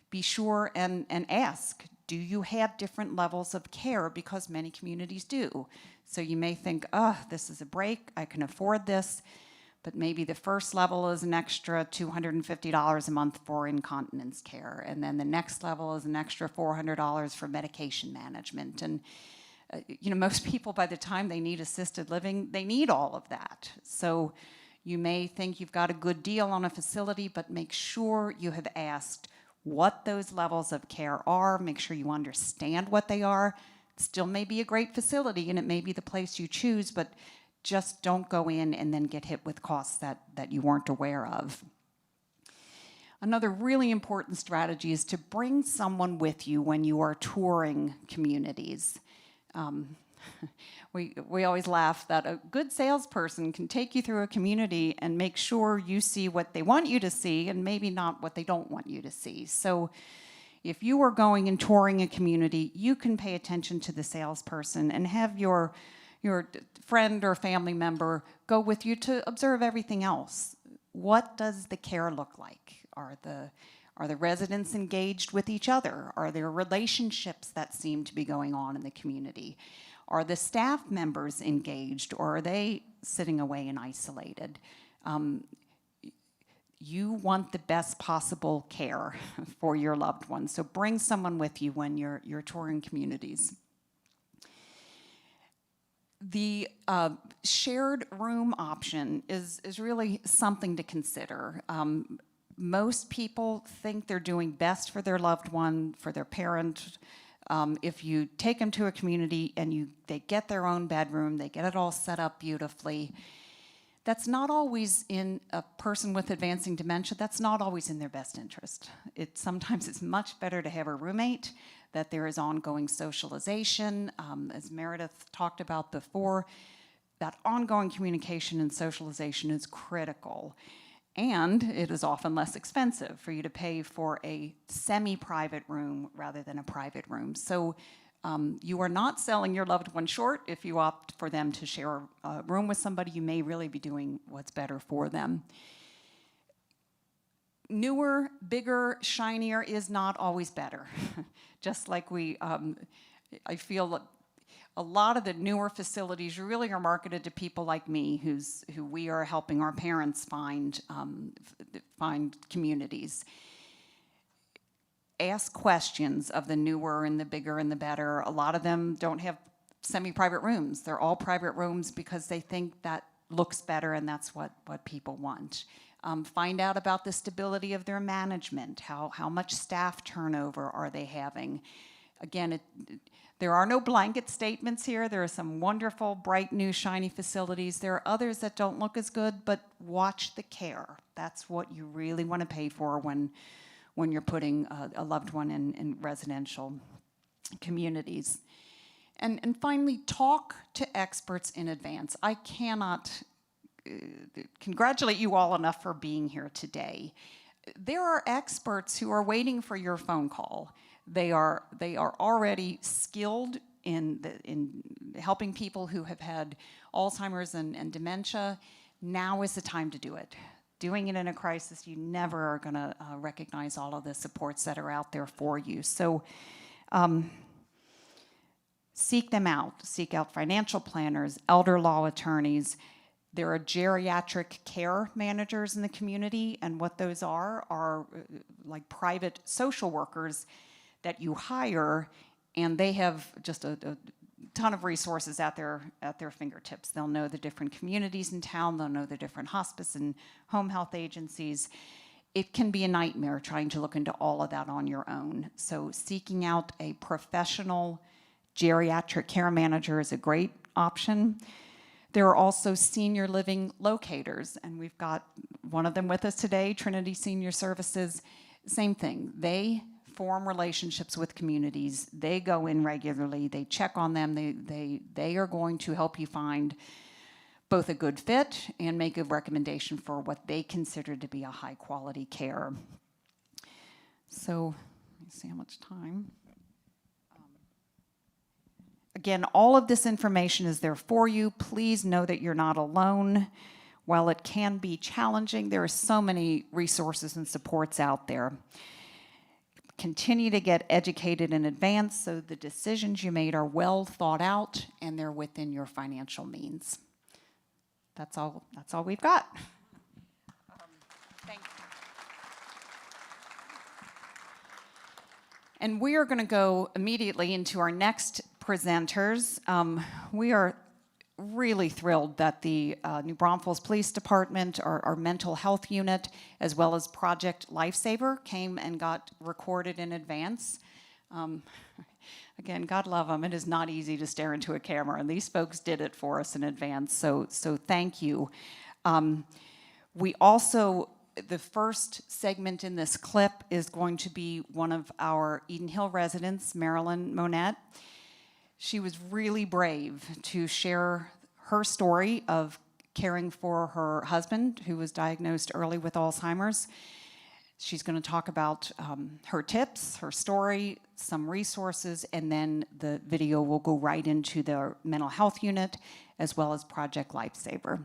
Be sure and ask, do you have different levels of care? Because many communities do. So you may think, oh, this is a break, I can afford this, but maybe the first level is an extra $250 a month for incontinence care, and then the next level is an extra $400 for medication management. And most people, by the time they need assisted living, they need all of that. So you may think you've got a good deal on a facility, but make sure you have asked what those levels of care are. Make sure you understand what they are. It still may be a great facility, and it may be the place you choose, but just don't go in and then get hit with costs that you weren't aware of. Another really important strategy is to bring someone with you when you are touring communities. We always laugh that a good salesperson can take you through a community and make sure you see what they want you to see and maybe not what they don't want you to see. So if you are going and touring a community, you can pay attention to the salesperson and have your friend or family member go with you to observe everything else. What does the care look like? Are the residents engaged with each other? Are there relationships that seem to be going on in the community? Are the staff members engaged, or are they sitting away and isolated? You want the best possible care for your loved ones, so bring someone with you when you're touring communities. The shared room option is really something to consider. Most people think they're doing best for their loved one, for their parent. If you take them to a community and they get their own bedroom, they get it all set up beautifully, that's not always in a person with advancing dementia, that's not always in their best interest. Sometimes it's much better to have a roommate, that there is ongoing socialization. As Meredith talked about before, that ongoing communication and socialization is critical. And it is often less expensive for you to pay for a semi-private room rather than a private room. So you are not selling your loved one short if you opt for them to share a room with somebody. You may really be doing what's better for them. Newer, bigger, shinier is not always better. Just like I feel a lot of the newer facilities really are marketed to people like me, who we are helping our parents find communities. Ask questions of the newer and the bigger and the better. A lot of them don't have semi-private rooms. They're all private rooms because they think that looks better and that's what people want. Find out about the stability of their management. How much staff turnover are they having? Again, there are no blanket statements here. There are some wonderful, bright, new, shiny facilities. There are others that don't look as good, but watch the care. That's what you really want to pay for when you're putting a loved one in residential communities. And finally, talk to experts in advance. I cannot congratulate you all enough for being here today. There are experts who are waiting for your phone call. They are already skilled in helping people who have had Alzheimer's and dementia. Now is the time to do it. Doing it in a crisis, you never are going to recognize all of the supports that are out there for you. So seek them out. Seek out financial planners, elder law attorneys. There are geriatric care managers in the community, and what those are like private social workers that you hire, and they have just a ton of resources at their fingertips. They'll know the different communities in town, they'll know the different hospice and home health agencies. It can be a nightmare trying to look into all of that on your own. So seeking out a professional geriatric care manager is a great option. There are also senior living locators, and we've got one of them with us today, Trinity Senior Services. Same thing. They form relationships with communities. They go in regularly. They check on them. They are going to help you find both a good fit and make a recommendation for what they consider to be a high quality care. So let me see how much time. Again, all of this information is there for you. Please know that you're not alone. While it can be challenging, there are so many resources and supports out there. Continue to get educated in advance so the decisions you made are well thought out and they're within your financial means. That's all we've got. Thank you. And we are going to go immediately into our next presenters. We are really thrilled that the New Braunfels Police Department, our mental health unit, as well as Project Lifesaver came and got recorded in advance. Again, God love them. It is not easy to stare into a camera, and these folks did it for us in advance, so thank you. We also, the first segment in this clip is going to be one of our Eden Hill residents, Marilyn Monette. She was really brave to share her story of caring for her husband, who was diagnosed early with Alzheimer's. She's going to talk about her tips, her story, some resources, and then the video will go right into the mental health unit as well as Project Lifesaver.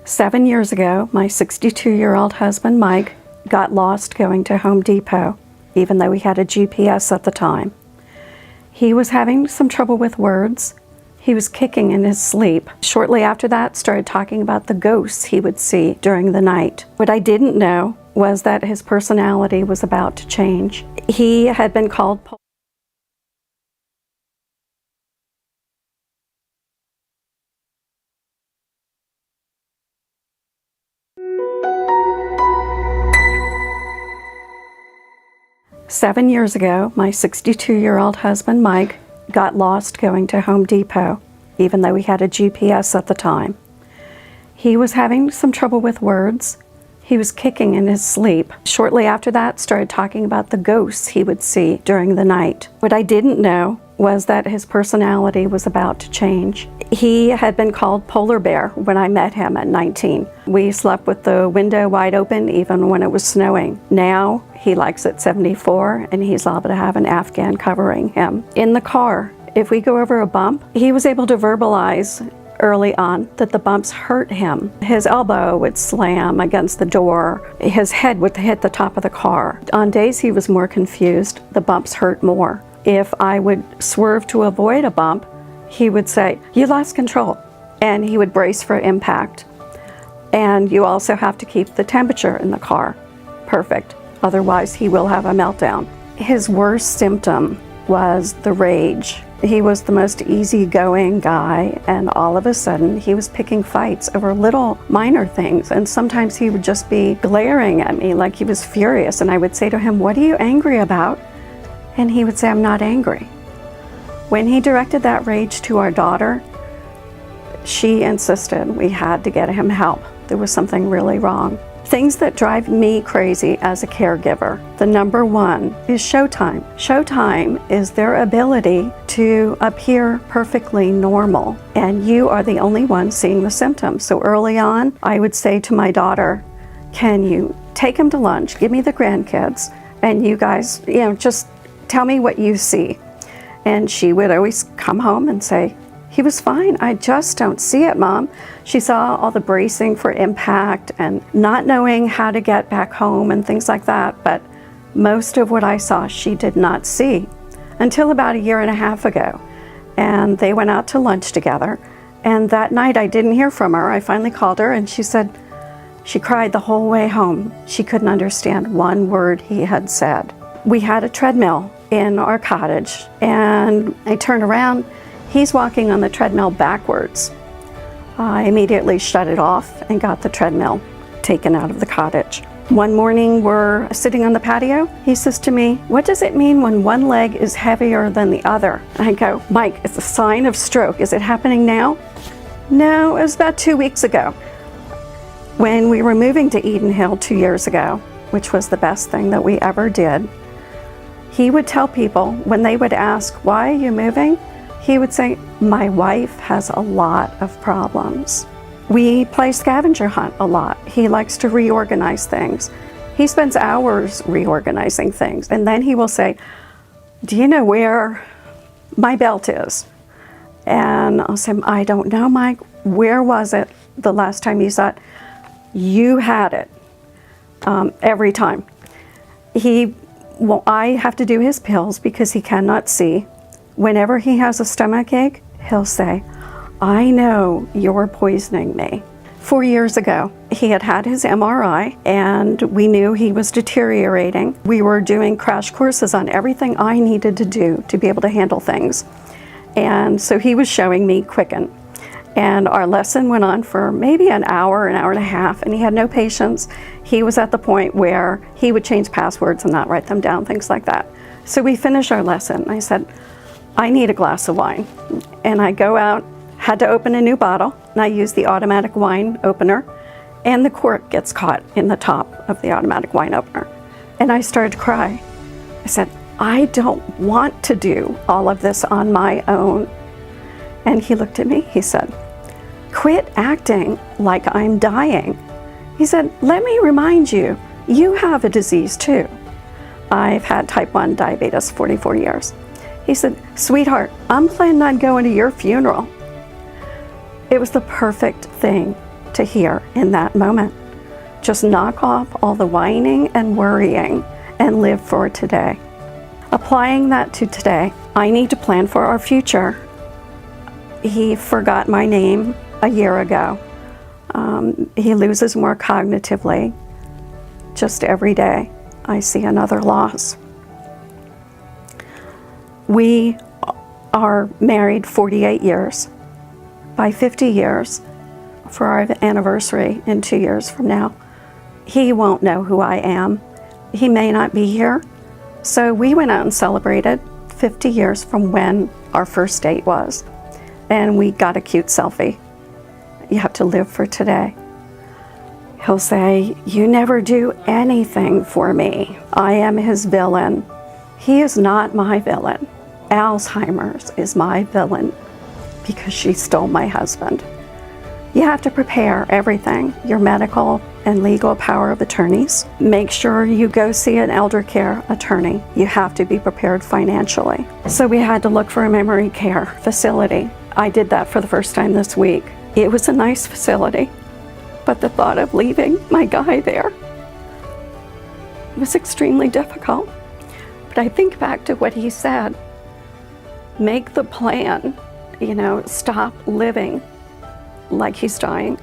Seven years ago, my 62-year-old husband, Mike, got lost going to Home Depot, even though he had a GPS at the time. He was having some trouble with words. He was kicking in his sleep. Shortly after that, started talking about the ghosts he would see during the night. What I didn't know was that his personality was about to change. He had been called 7 years ago, my 62-year-old husband, Mike, got lost going to Home Depot, even though he had a GPS at the time. He was having some trouble with words. He was kicking in his sleep. Shortly after that, started talking about the ghosts he would see during the night. What I didn't know was that his personality was about to change. He had been called Polar Bear when I met him at 19. We slept with the window wide open even when it was snowing. Now he likes it 74 and he's able to have an Afghan covering him. In the car, if we go over a bump, he was able to verbalize early on that the bumps hurt him. His elbow would slam against the door. His head would hit the top of the car. On days he was more confused, the bumps hurt more. If I would swerve to avoid a bump, he would say, "You lost control," and he would brace for impact. And you also have to keep the temperature in the car perfect, otherwise he will have a meltdown. His worst symptom was the rage. He was the most easygoing guy, and all of a sudden he was picking fights over little minor things, and sometimes he would just be glaring at me like he was furious, and I would say to him, "What are you angry about?" And he would say, "I'm not angry." When he directed that rage to our daughter, she insisted we had to get him help. There was something really wrong. Things that drive me crazy as a caregiver. The number one is showtime. Showtime is their ability to appear perfectly normal, and you are the only one seeing the symptoms. So early on, I would say to my daughter, "Can you take him to lunch, give me the grandkids, and you guys, just tell me what you see." And she would always come home and say, "He was fine, I just don't see it, Mom." She saw all the bracing for impact and not knowing how to get back home and things like that, but most of what I saw she did not see until about 1.5 years ago. And they went out to lunch together, and that night I didn't hear from her. I finally called her and she said she cried the whole way home. She couldn't understand one word he had said. We had a treadmill in our cottage, and I turned around. He's walking on the treadmill backwards. I immediately shut it off and got the treadmill taken out of the cottage. One morning we're sitting on the patio. He says to me, "What does it mean when one leg is heavier than the other?" I go, "Mike, it's a sign of stroke. Is it happening now?" "No, it was about 2 weeks ago." When we were moving to Eden Hill 2 years ago, which was the best thing that we ever did, he would tell people when they would ask, "Why are you moving?" He would say, "My wife has a lot of problems." We play scavenger hunt a lot. He likes to reorganize things. He spends hours reorganizing things, and then he will say, "Do you know where my belt is?" And I'll say, "I don't know, Mike. Where was it the last time you saw it?" "You had it." Every time. I have to do his pills because he cannot see. Whenever he has a stomach ache, he'll say, "I know you're poisoning me." 4 years ago, he had had his MRI and we knew he was deteriorating. We were doing crash courses on everything I needed to do to be able to handle things. And so he was showing me Quicken. And our lesson went on for maybe an hour and a half, and he had no patience. He was at the point where he would change passwords and not write them down, things like that. So we finished our lesson. I said, "I need a glass of wine." And I go out, had to open a new bottle, and I use the automatic wine opener, and the cork gets caught in the top of the automatic wine opener. And I started to cry. I said, "I don't want to do all of this on my own." And he looked at me, he said, "Quit acting like I'm dying." He said, "Let me remind you, you have a disease too." I've had type 1 diabetes 44 years. He said, "Sweetheart, I'm planning on going to your funeral." It was the perfect thing to hear in that moment. Just knock off all the whining and worrying and live for today. Applying that to today, I need to plan for our future. He forgot my name a year ago. He loses more cognitively. Just every day, I see another loss. We are married 48 years. By 50 years, for our anniversary in 2 years from now, he won't know who I am. He may not be here. So we went out and celebrated 50 years from when our first date was. And we got a cute selfie. You have to live for today. He'll say, "You never do anything for me. I am his villain." He is not my villain. Alzheimer's is my villain because she stole my husband. You have to prepare everything, your medical and legal power of attorneys. Make sure you go see an elder care attorney. You have to be prepared financially. So we had to look for a memory care facility. I did that for the first time this week. It was a nice facility, but the thought of leaving my guy there was extremely difficult. But I think back to what he said, make the plan, stop living like he's dying,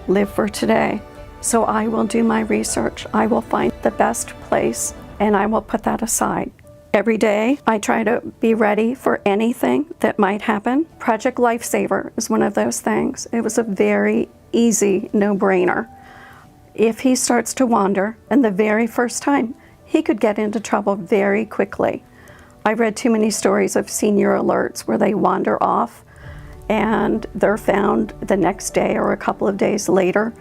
live for today. So I will do my research. I will find the best place and I will put that aside. Every day, I try to be ready for anything that might happen. Project Lifesaver is one of those things. It was a very easy no-brainer. If he starts to wander, and the very first time, he could get into trouble very quickly. I've read too many stories of senior alerts where they wander off and they're found the next day or a couple of days later.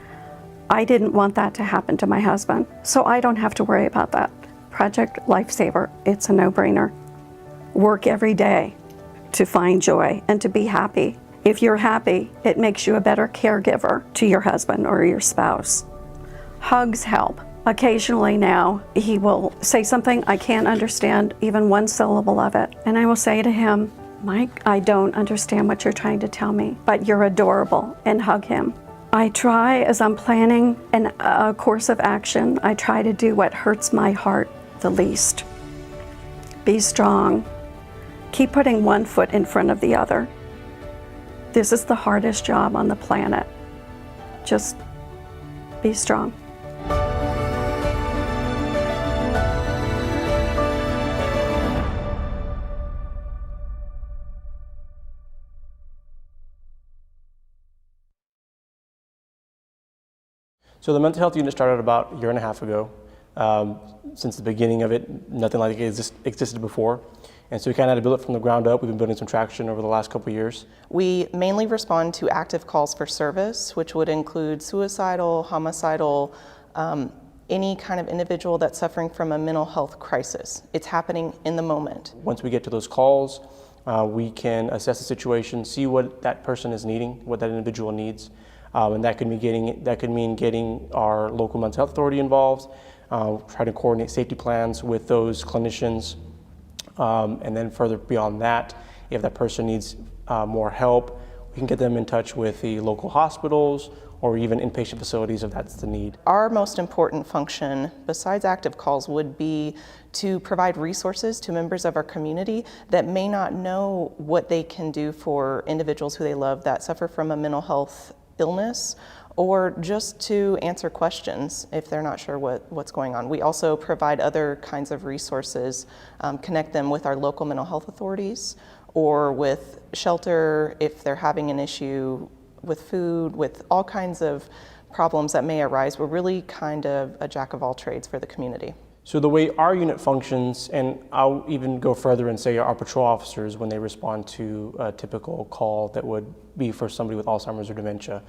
I didn't want that to happen to my husband, so I don't have to worry about that. Project Lifesaver, it's a no-brainer. Work every day to find joy and to be happy. If you're happy, it makes you a better caregiver to your husband or your spouse. Hugs help. Occasionally now, he will say something I can't understand even one syllable of it, and I will say to him, "Mike, I don't understand what you're trying to tell me, but you're adorable," and hug him. I try, as I'm planning a course of action, I try to do what hurts my heart the least. Be strong. Keep putting one foot in front of the other. This is the hardest job on the planet. Just be strong. So the mental health unit started about a year and a half ago. Since the beginning of it, nothing like it existed before. And so we kind of had to build it from the ground up. We've been building some traction over the last couple of years. We mainly respond to active calls for service, which would include suicidal, homicidal, any kind of individual that's suffering from a mental health crisis. It's happening in the moment. Once we get to those calls, we can assess the situation, see what that person is needing, what that individual needs, And that could mean getting our local mental health authority involved, try to coordinate safety plans with those clinicians. And then further beyond that, if that person needs more help, we can get them in touch with the local hospitals or even inpatient facilities if that's the need. Our most important function, besides active calls, would be to provide resources to members of our community that may not know what they can do for individuals who they love that suffer from a mental health illness, or just to answer questions if they're not sure what's going on. We also provide other kinds of resources, connect them with our local mental health authorities or with shelter if they're having an issue with food, with all kinds of problems that may arise. We're really kind of a jack of all trades for the community. So the way our unit functions, and I'll even go further and say our patrol officers, when they respond to a typical call that would be for somebody with Alzheimer's or dementia,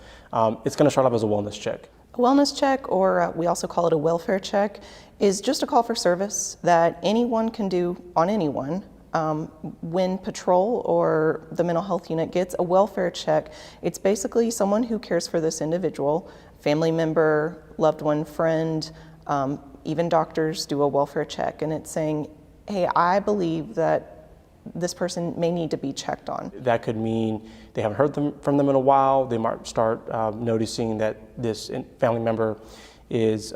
it's going to start off as a wellness check. A wellness check, or we also call it a welfare check, is just a call for service that anyone can do on anyone. When patrol or the mental health unit gets a welfare check, it's basically someone who cares for this individual, family member, loved one, friend, even doctors do a welfare check, and it's saying, hey, I believe that this person may need to be checked on. That could mean they haven't heard from them in a while. They might start noticing that this family member is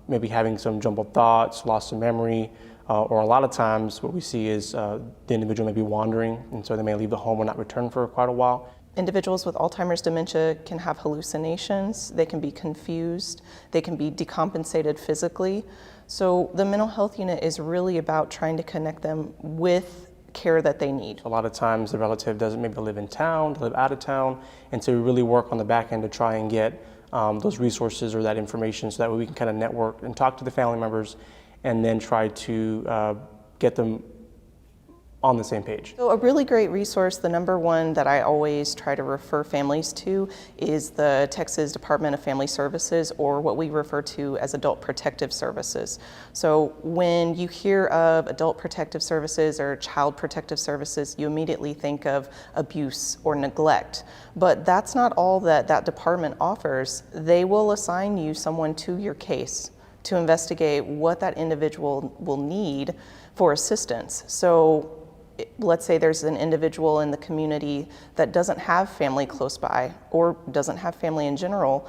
maybe having some jumbled thoughts, loss of memory, or a lot of times what we see is the individual may be wandering, and so they may leave the home and not return for quite a while. Individuals with Alzheimer's dementia can have hallucinations, they can be confused, they can be decompensated physically. So the mental health unit is really about trying to connect them with care that they need. A lot of times the relative doesn't maybe live in town, live out of town, and so we really work on the back end to try and get those resources or that information so that way we can kind of network and talk to the family members and then try to get them on the same page. So a really great resource, the number one that I always try to refer families to, is the Texas Department of Family Services, or what we refer to as Adult Protective Services. So when you hear of Adult Protective Services or Child Protective Services, you immediately think of abuse or neglect. But that's not all that that department offers. They will assign you someone to your case to investigate what that individual will need for assistance. So let's say there's an individual in the community that doesn't have family close by or doesn't have family in general,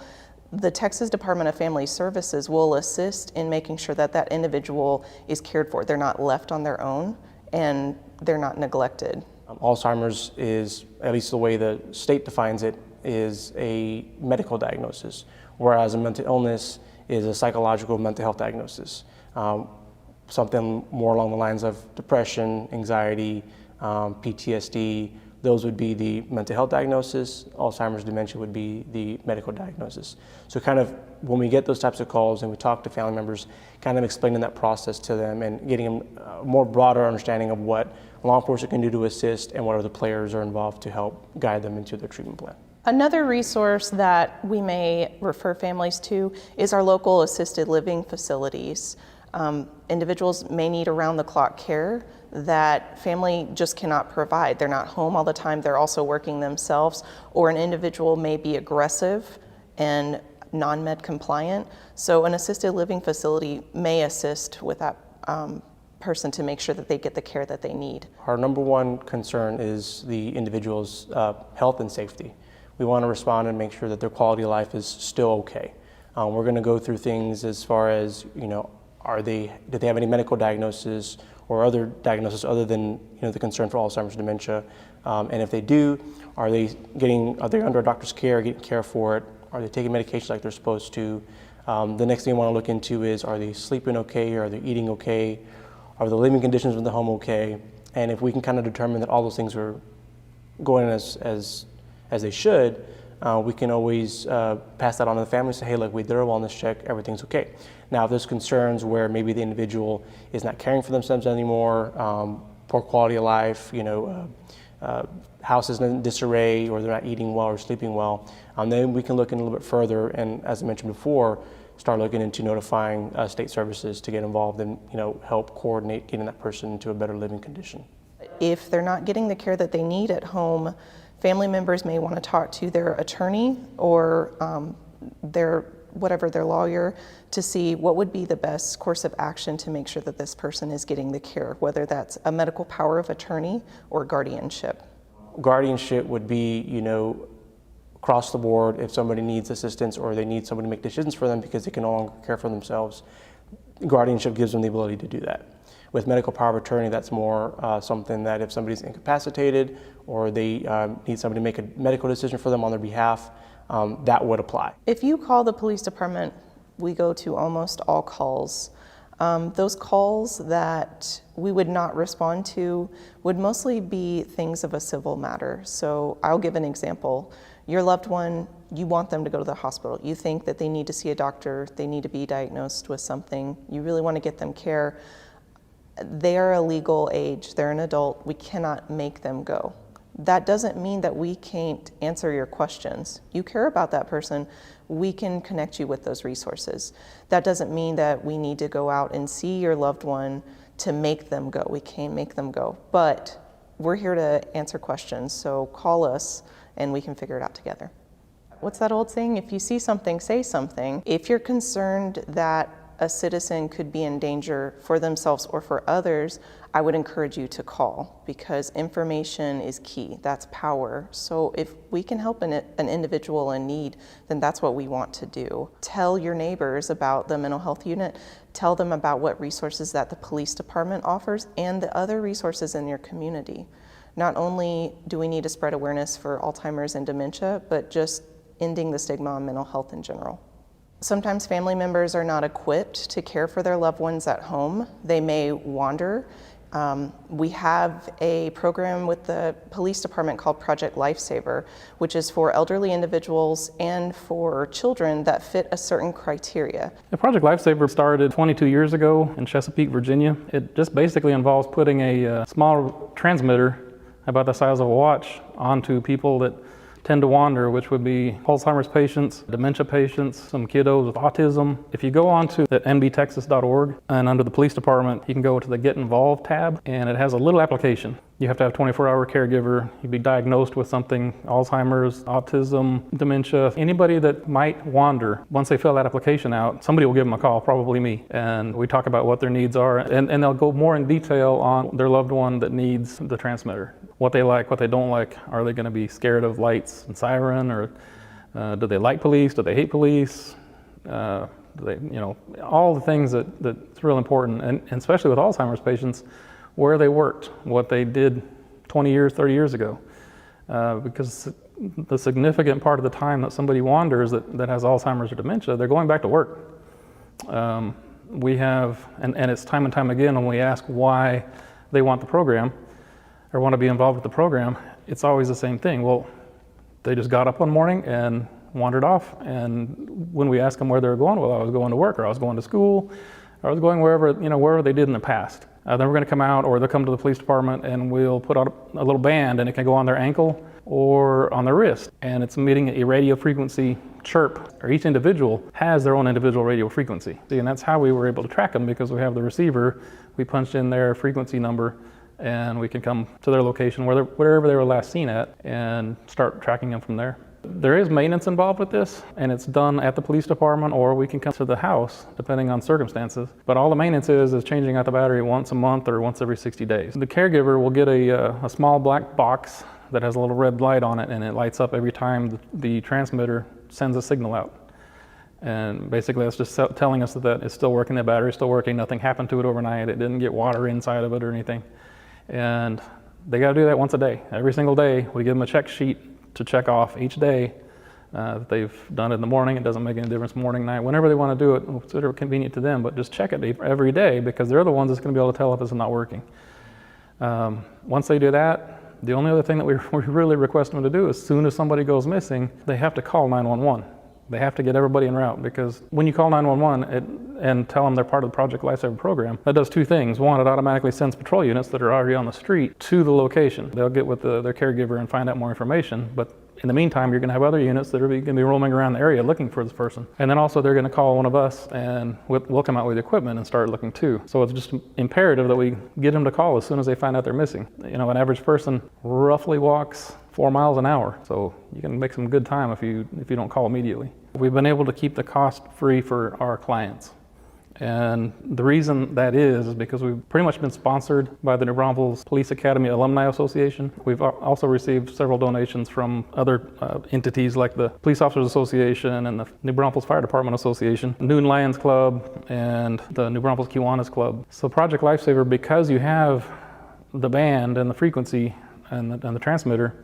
the Texas Department of Family Services will assist in making sure that that individual is cared for. They're not left on their own and they're not neglected. Alzheimer's is, at least the way the state defines it, is a medical diagnosis, whereas a mental illness is a psychological mental health diagnosis. Something more along the lines of depression, anxiety, PTSD, those would be the mental health diagnosis. Alzheimer's dementia would be the medical diagnosis. So kind of when we get those types of calls and we talk to family members, kind of explaining that process to them and getting them a more broader understanding of what law enforcement can do to assist and what other players are involved to help guide them into their treatment plan. Another resource that we may refer families to is our local assisted living facilities. Individuals may need around-the-clock care that family just cannot provide. They're not home all the time, they're also working themselves, or an individual may be aggressive and non-med compliant. So an assisted living facility may assist with that person to make sure that they get the care that they need. Our number one concern is the individual's health and safety. We want to respond and make sure that their quality of life is still okay. We're going to go through things as far as, do they have any medical diagnosis or other diagnosis other than the concern for Alzheimer's dementia? And if they do, are they under a doctor's care, getting care for it? Are they taking medications like they're supposed to? The next thing we want to look into is, are they sleeping okay? Are they eating okay? Are the living conditions in the home okay? And if we can kind of determine that all those things are going as they should, we can always pass that on to the family and say, hey, look, we did a wellness check, everything's okay. Now, if there's concerns where maybe the individual is not caring for themselves anymore, poor quality of life, house is in disarray, or they're not eating well or sleeping well, then we can look in a little bit further, and as I mentioned before, start looking into notifying state services to get involved and help coordinate getting that person into a better living condition. If they're not getting the care that they need at home, Family members may want to talk to their attorney or their lawyer to see what would be the best course of action to make sure that this person is getting the care, whether that's a medical power of attorney or guardianship. Guardianship would be, across the board if somebody needs assistance or they need somebody to make decisions for them because they can no longer care for themselves. Guardianship gives them the ability to do that. With medical power of attorney, that's more something that if somebody's incapacitated or they need somebody to make a medical decision for them on their behalf, that would apply. If you call the police department, we go to almost all calls. Those calls that we would not respond to would mostly be things of a civil matter. So I'll give an example. Your loved one, you want them to go to the hospital. You think that they need to see a doctor, they need to be diagnosed with something. You really want to get them care. They are a legal age, they're an adult, we cannot make them go. That doesn't mean that we can't answer your questions. You care about that person, we can connect you with those resources. That doesn't mean that we need to go out and see your loved one to make them go. We can't make them go, but we're here to answer questions, so call us and we can figure it out together. What's that old saying? If you see something, say something. If you're concerned that a citizen could be in danger for themselves or for others, I would encourage you to call because information is key. That's power. So if we can help an individual in need, then that's what we want to do. Tell your neighbors about the mental health unit. Tell them about what resources that the police department offers and the other resources in your community. Not only do we need to spread awareness for Alzheimer's and dementia, but just ending the stigma on mental health in general. Sometimes family members are not equipped to care for their loved ones at home. They may wander. We have a program with the police department called Project Lifesaver, which is for elderly individuals and for children that fit a certain criteria. The Project Lifesaver started 22 years ago in Chesapeake, Virginia. It just basically involves putting a small transmitter about the size of a watch onto people that tend to wander, which would be Alzheimer's patients, dementia patients, some kiddos with autism. If you go onto that nbtexas.org and under the police department, you can go to the Get Involved tab and it has a little application. You have to have a 24-hour caregiver. You'd be diagnosed with something, Alzheimer's, autism, dementia. Anybody that might wander, once they fill that application out, somebody will give them a call, probably me, and we talk about what their needs are, and they'll go more in detail on their loved one that needs the transmitter. What they like, what they don't like. Are they going to be scared of lights and siren, or do they like police? Do they hate police? Do they, all the things that's real important, and especially with Alzheimer's patients, where they worked, what they did 20 years, 30 years ago. Because the significant part of the time that somebody wanders that has Alzheimer's or dementia, they're going back to work. We have, and it's time and time again when we ask why they want the program or want to be involved with the program, it's always the same thing. Well, they just got up one morning and wandered off, and when we ask them where they were going, well, I was going to work, or I was going to school, or I was going wherever they did in the past. Then we're going to come out, or they'll come to the police department and we'll put out a little band, and it can go on their ankle or on their wrist, and it's emitting a radio frequency chirp, or each individual has their own individual radio frequency. And that's how we were able to track them, because we have the receiver, we punched in their frequency number, and we can come to their location wherever they were last seen at and start tracking them from there. There is maintenance involved with this, and it's done at the police department, or we can come to the house depending on circumstances. But all the maintenance is changing out the battery once a month or once every 60 days. The caregiver will get a small black box that has a little red light on it, and it lights up every time the transmitter sends a signal out. And basically that's just telling us that it's still working, the battery's still working, nothing happened to it overnight, it didn't get water inside of it or anything. And they got to do that once a day. Every single day we give them a check sheet to check off each day that they've done it in the morning. It doesn't make any difference morning, night, whenever they want to do it, whatever convenient to them, but just check it every day, because they're the ones that's going to be able to tell if it's not working. Once they do that, the only other thing that we really request them to do, as soon as somebody goes missing, they have to call 911. They have to get everybody en route, because when you call 911 and tell them they're part of the Project Lifesaver program, that does two things. One, it automatically sends patrol units that are already on the street to the location. They'll get with their caregiver and find out more information, but in the meantime, you're going to have other units that are going to be roaming around the area looking for this person. And then also they're going to call one of us, and we'll come out with equipment and start looking too. So it's just imperative that we get them to call as soon as they find out they're missing. An average person roughly walks 4 miles an hour. So you can make some good time if you don't call immediately. We've been able to keep the cost free for our clients. And the reason that is because we've pretty much been sponsored by the New Braunfels Police Academy Alumni Association. We've also received several donations from other entities like the Police Officers Association and the New Braunfels Fire Department Association, Noon Lions Club, and the New Braunfels Kiwanis Club. So Project Lifesaver, because you have the band and the frequency and the transmitter,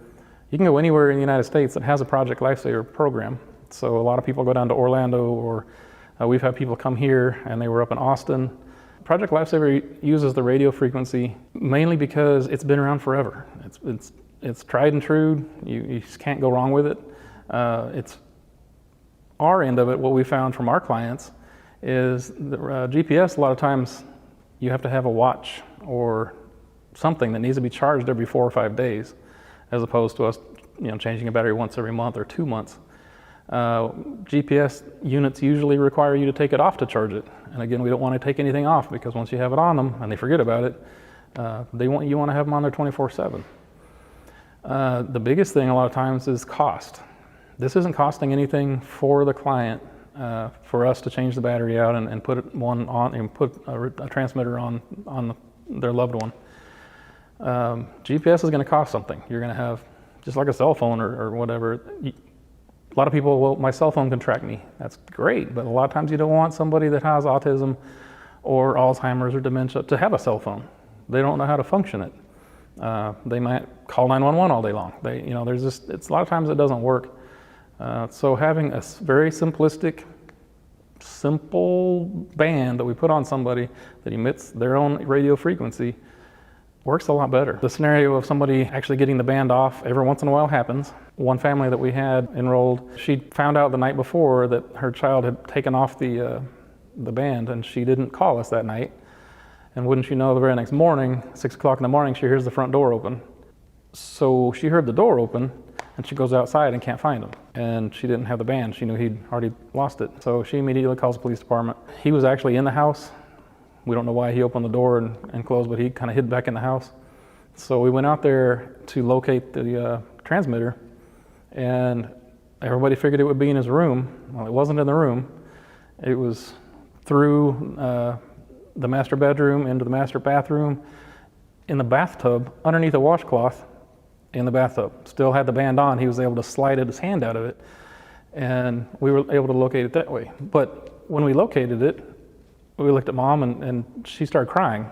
you can go anywhere in the United States that has a Project Lifesaver program. So a lot of people go down to Orlando, or we've had people come here and they were up in Austin. Project Lifesaver uses the radio frequency mainly because it's been around forever. It's tried and true. You just can't go wrong with it. It's our end of it. What we found from our clients is the GPS. A lot of times you have to have a watch or something that needs to be charged every 4 or 5 days, as opposed to us, changing a battery once every month or 2 months. GPS units usually require you to take it off to charge it. And again, we don't want to take anything off because once you have it on them and they forget about it, you want to have them on there 24/7. The biggest thing a lot of times is cost. This isn't costing anything for the client for us to change the battery out and put one on and put a transmitter on their loved one. GPS is going to cost something. You're going to have, just like a cell phone or whatever. A lot of people, well, my cell phone can track me. That's great, but a lot of times you don't want somebody that has autism or Alzheimer's or dementia to have a cell phone. They don't know how to function it. They might call 911 all day long. It's a lot of times it doesn't work. So having a very simplistic, simple band that we put on somebody that emits their own radio frequency works a lot better. The scenario of somebody actually getting the band off every once in a while happens. One family that we had enrolled, she found out the night before that her child had taken off the band, and she didn't call us that night. And wouldn't you know, the very next morning, 6 o'clock in the morning, she hears the front door open. So she heard the door open, and she goes outside and can't find him. And she didn't have the band. She knew he'd already lost it. So she immediately calls the police department. He was actually in the house. We don't know why he opened the door and closed, but he kind of hid back in the house. So we went out there to locate the transmitter, and everybody figured it would be in his room. Well, it wasn't in the room. It was through the master bedroom, into the master bathroom, in the bathtub, underneath a washcloth in the bathtub. Still had the band on. He was able to slide his hand out of it, and we were able to locate it that way. But when we located it, we looked at Mom, and she started crying.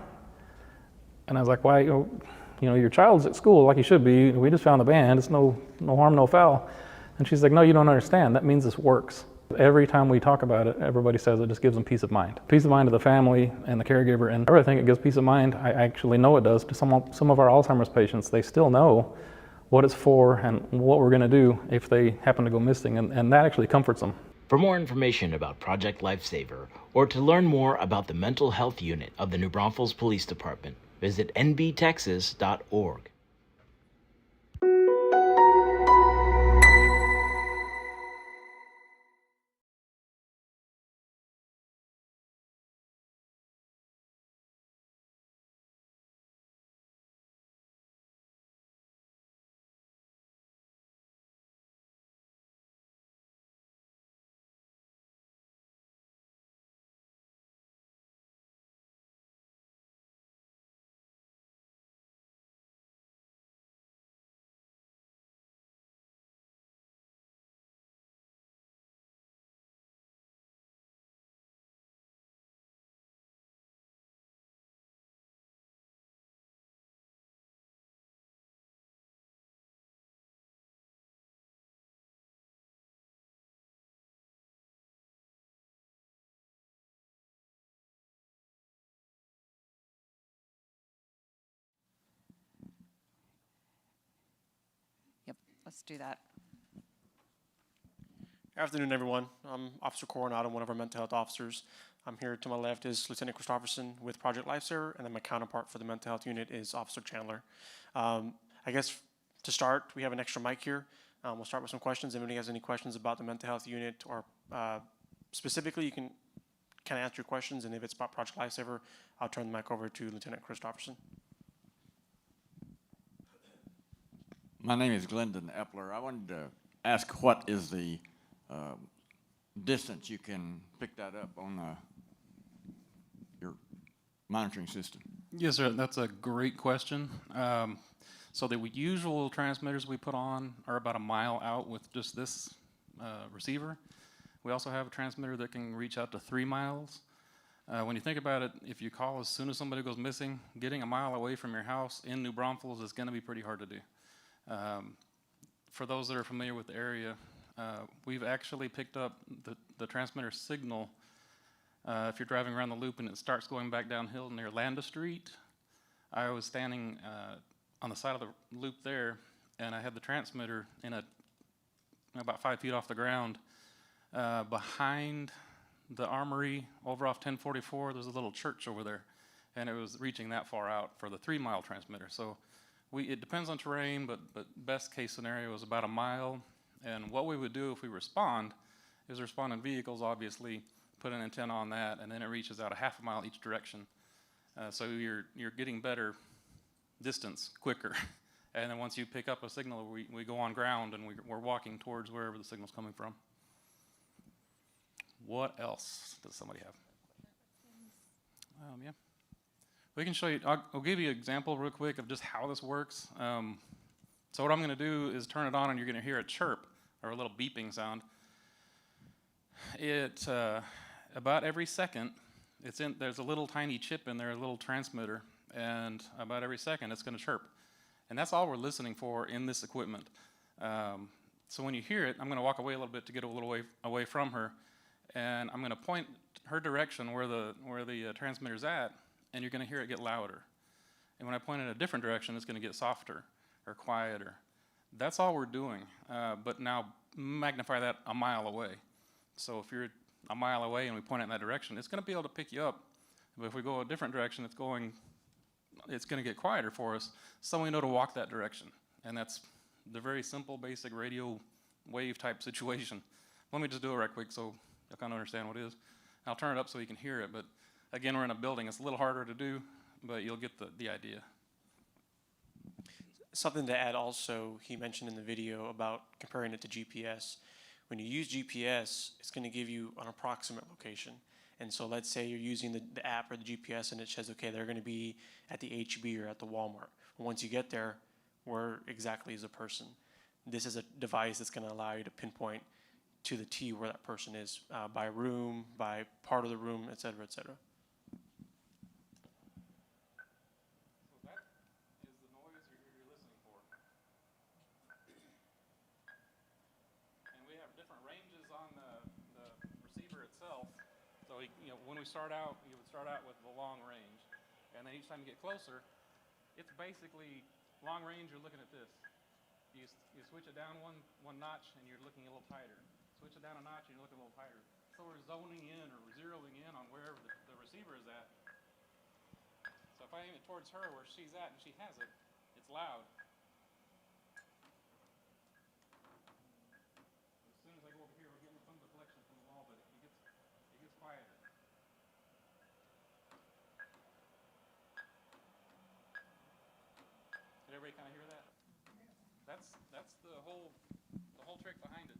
And I was like, why? Your child's at school like he should be. We just found the band. It's no harm, no foul. And she's like, no, you don't understand. That means this works. Every time we talk about it, everybody says it just gives them peace of mind. Peace of mind to the family and the caregiver. And I really think it gives peace of mind. I actually know it does to some of our Alzheimer's patients. They still know what it's for and what we're going to do if they happen to go missing. And that actually comforts them. For more information about Project Lifesaver, or to learn more about the mental health unit of the New Braunfels Police Department, visit nbtexas.org. Let's do that. Good afternoon, everyone. I'm Officer Coronado, one of our mental health officers. I'm here to my left is Lieutenant Christopherson with Project Lifesaver, and then my counterpart for the mental health unit is Officer Chandler. I guess to start, we have an extra mic here. We'll start with some questions. If anybody has any questions about the mental health unit or specifically, you can kind of answer your questions, and if it's about Project Lifesaver, I'll turn the mic over to Lieutenant Christopherson. My name is Glendon Epler. I wanted to ask what is the distance you can pick that up on your monitoring system? Yes, sir. That's a great question. So the usual transmitters we put on are about a mile out with just this receiver. We also have a transmitter that can reach out to 3 miles. When you think about it, if you call as soon as somebody goes missing, getting a mile away from your house in New Braunfels is going to be pretty hard to do. For those that are familiar with the area, we've actually picked up the transmitter signal if you're driving around the loop and it starts going back downhill near Landa Street. I was standing on the side of the loop there, and I had the transmitter in about 5 feet off the ground behind the armory over off 1044. There's a little church over there, and it was reaching that far out for the 3 mile transmitter. So it depends on terrain, but best case scenario is about a mile. And what we would do if we respond is respond in vehicles, obviously, put an antenna on that, and then it reaches out a half a mile each direction. So you're getting better distance quicker. And then once you pick up a signal, we go on ground and we're walking towards wherever the signal's coming from. What else does somebody have? Yeah. We can show you, I'll give you an example real quick of just how this works. So what I'm going to do is turn it on and you're going to hear a chirp or a little beeping sound. About every second, there's a little tiny chip in there, a little transmitter, and about every second it's going to chirp. And that's all we're listening for in this equipment. So when you hear it, I'm going to walk away a little bit to get a little away from her, and I'm going to point her direction where the transmitter's at, and you're going to hear it get louder. And when I point in a different direction, it's going to get softer or quieter. That's all we're doing, but now magnify that a mile away. So if you're a mile away and we point it in that direction, it's going to be able to pick you up. But if we go a different direction, it's going to get quieter for us, so we know to walk that direction. And that's the very simple, basic radio wave type situation. Let me just do it right quick so you kind of understand what it is. I'll turn it up so you can hear it, but again, we're in a building. It's a little harder to do, but you'll get the idea. Something to add also, he mentioned in the video about comparing it to GPS. When you use GPS, it's going to give you an approximate location. And so let's say you're using the app or the GPS and it says, okay, they're going to be at the HB or at the Walmart. Once you get there, where exactly is the person? This is a device that's going to allow you to pinpoint to the T where that person is, by room, by part of the room, et cetera, et cetera. When we start out, you would start out with the long range, and then each time you get closer, it's basically long range. You're looking at this. You switch it down one notch, and you're looking a little tighter. Switch it down a notch, and you're looking a little tighter. So we're zoning in or zeroing in on wherever the receiver is at. So if I aim it towards her where she's at and she has it, it's loud. As soon as I go over here, we're getting some deflection from the wall, but it gets quieter. Did everybody kind of hear that? That's the whole trick behind it.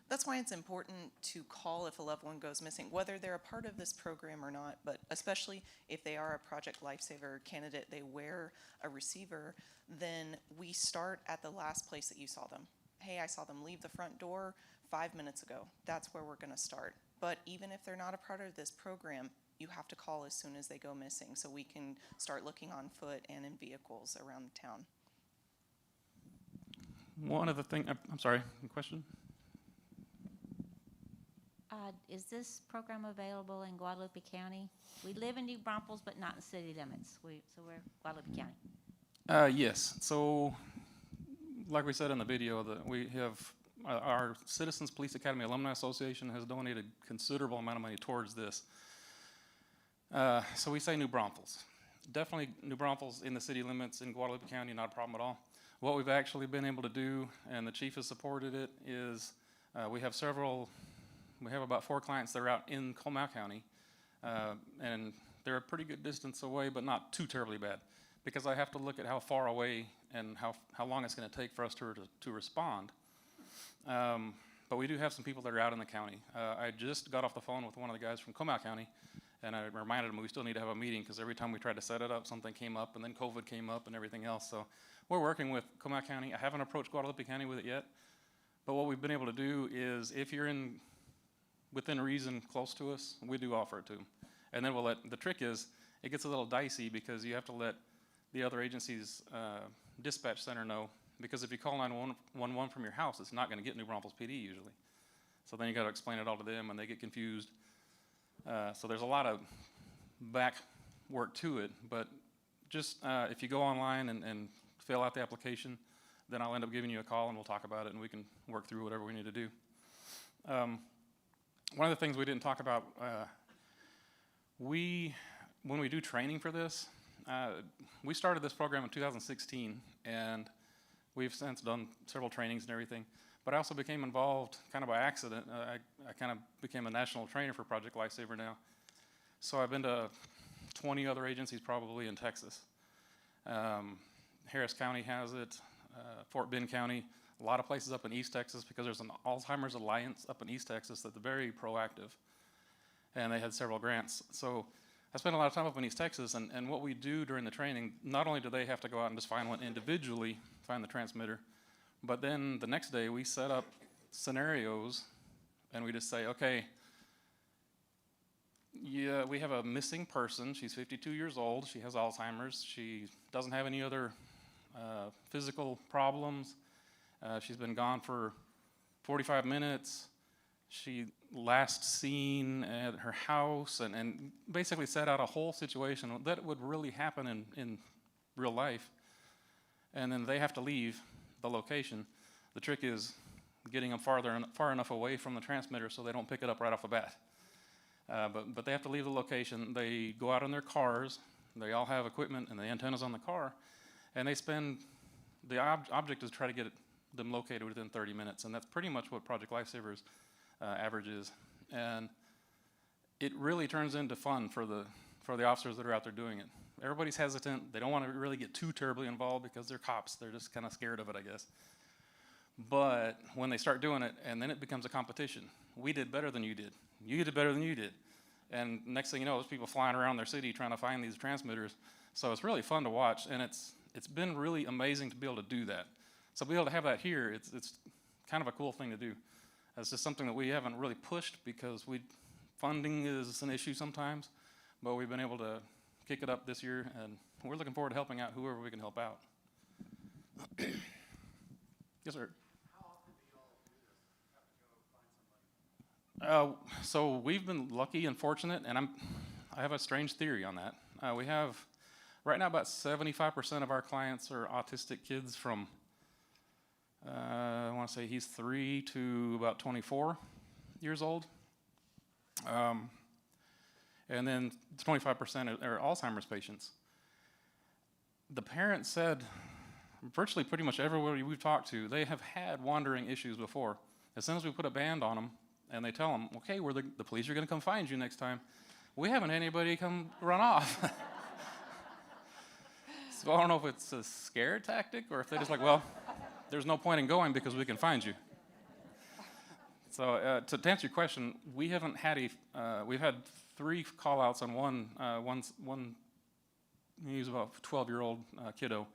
That's why it's important to call if a loved one goes missing, whether they're a part of this program or not, but especially if they are a Project Lifesaver candidate, they wear a receiver, then we start at the last place that you saw them. Hey, I saw them leave the front door 5 minutes ago. That's where we're going to start. But even if they're not a part of this program, you have to call as soon as they go missing so we can start looking on foot and in vehicles around the town. One other thing, I'm sorry, question? Is this program available in Guadalupe County? We live in New Braunfels, but not in city limits. So we're Guadalupe County. Yes. So, like we said in the video, we have our Citizens Police Academy Alumni Association has donated a considerable amount of money towards this. So we say New Braunfels. Definitely New Braunfels in the city limits in Guadalupe County, not a problem at all. What we've actually been able to do, and the chief has supported it, is we have about 4 clients that are out in Comal County, and they're a pretty good distance away, but not too terribly bad. because I have to look at how far away and how long it's going to take for us to respond. But we do have some people that are out in the county. I just got off the phone with one of the guys from Comal County, and I reminded him we still need to have a meeting because every time we tried to set it up, something came up, and then COVID came up and everything else. So we're working with Comal County. I haven't approached Guadalupe County with it yet, but what we've been able to do is if you're within reason close to us, we do offer it to them. And then the trick is, it gets a little dicey because you have to let the other agency's dispatch center know, because if you call 911 from your house, it's not going to get New Braunfels PD usually. So then you got to explain it all to them, and they get confused. So there's a lot of back work to it, but just if you go online and fill out the application, then I'll end up giving you a call and we'll talk about it and we can work through whatever we need to do. One of the things we didn't talk about, when we do training for this, we started this program in 2016, and we've since done several trainings and everything. But I also became involved kind of by accident. I kind of became a national trainer for Project Lifesaver now. So I've been to 20 other agencies probably in Texas. Harris County has it, Fort Bend County, a lot of places up in East Texas, because there's an Alzheimer's Alliance up in East Texas that's very proactive, and they had several grants. So I spent a lot of time up in East Texas, and what we do during the training, not only do they have to go out and just find one individually, find the transmitter, but then the next day we set up scenarios and we just say, okay, yeah, we have a missing person. She's 52 years old. She has Alzheimer's. She doesn't have any other physical problems. She's been gone for 45 minutes. She last seen at her house, and basically set out a whole situation that would really happen in real life. And then they have to leave the location. The trick is getting them far enough away from the transmitter so they don't pick it up right off the bat. But they have to leave the location. They go out in their cars. They all have equipment and the antennas on the car. And they spend, the object is try to get them located within 30 minutes. And that's pretty much what Project Lifesaver's average is. And it really turns into fun for the officers that are out there doing it. Everybody's hesitant. They don't want to really get too terribly involved because they're cops. They're just kind of scared of it, I guess. But when they start doing it, and then it becomes a competition. We did better than you did. You did better than you did. And next thing you know, there's people flying around their city trying to find these transmitters. So it's really fun to watch, and it's been really amazing to be able to do that. So to be able to have that here, it's kind of a cool thing to do. It's just something that we haven't really pushed because funding is an issue sometimes, but we've been able to kick it up this year, and we're looking forward to helping out whoever we can help out. Yes, sir. How often do you all do this? Have to go find somebody? So we've been lucky and fortunate, and I have a strange theory on that. We have, right now, about 75% of our clients are autistic kids from, I want to say he's 3 to about 24 years old. And then 25% are Alzheimer's patients. The parents said, virtually pretty much everybody we've talked to, they have had wandering issues before. As soon as we put a band on them and they tell them, okay, the police are going to come find you next time, we haven't had anybody come run off. So I don't know if it's a scare tactic or if they're just like, well, there's no point in going because we can find you. So to answer your question, we haven't had we've had 3 call-outs on one, he's about a 12-year-old kiddo.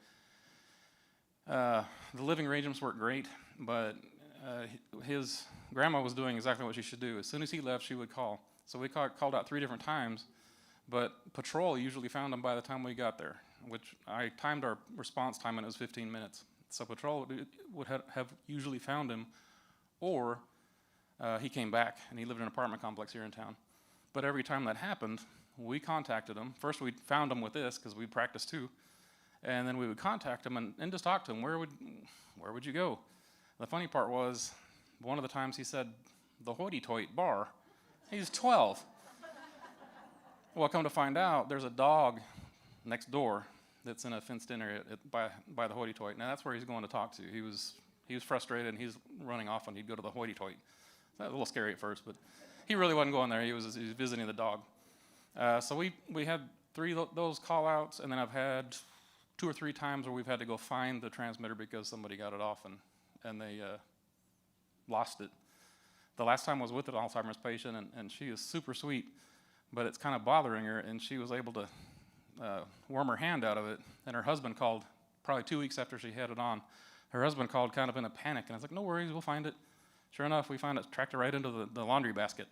The living arrangements worked great, but his grandma was doing exactly what she should do. As soon as he left, she would call. So we called out 3 different times, but patrol usually found him by the time we got there, which I timed our response time and it was 15 minutes. So patrol would have usually found him, or he came back and he lived in an apartment complex here in town. But every time that happened, we contacted him. First we found him with this because we practiced too. And then we would contact him and just talk to him. Where would you go? The funny part was, one of the times he said, the hoity-toity bar. He's 12. Well, come to find out, there's a dog next door that's in a fenced-in area by the hoity-toity. Now that's where he's going to talk to. He was frustrated and he's running off and he'd go to the hoity-toity. That was a little scary at first, but he really wasn't going there. He was visiting the dog. So we had 3 of those call-outs, and then I've had 2 or 3 times where we've had to go find the transmitter because somebody got it off and they lost it. The last time I was with an Alzheimer's patient, and she is super sweet, but it's kind of bothering her, and she was able to worm her hand out of it, and her husband called probably 2 weeks after she had it on. Her husband called kind of in a panic, and I was like, no worries, we'll find it. Sure enough, we found it, tracked it right into the laundry basket.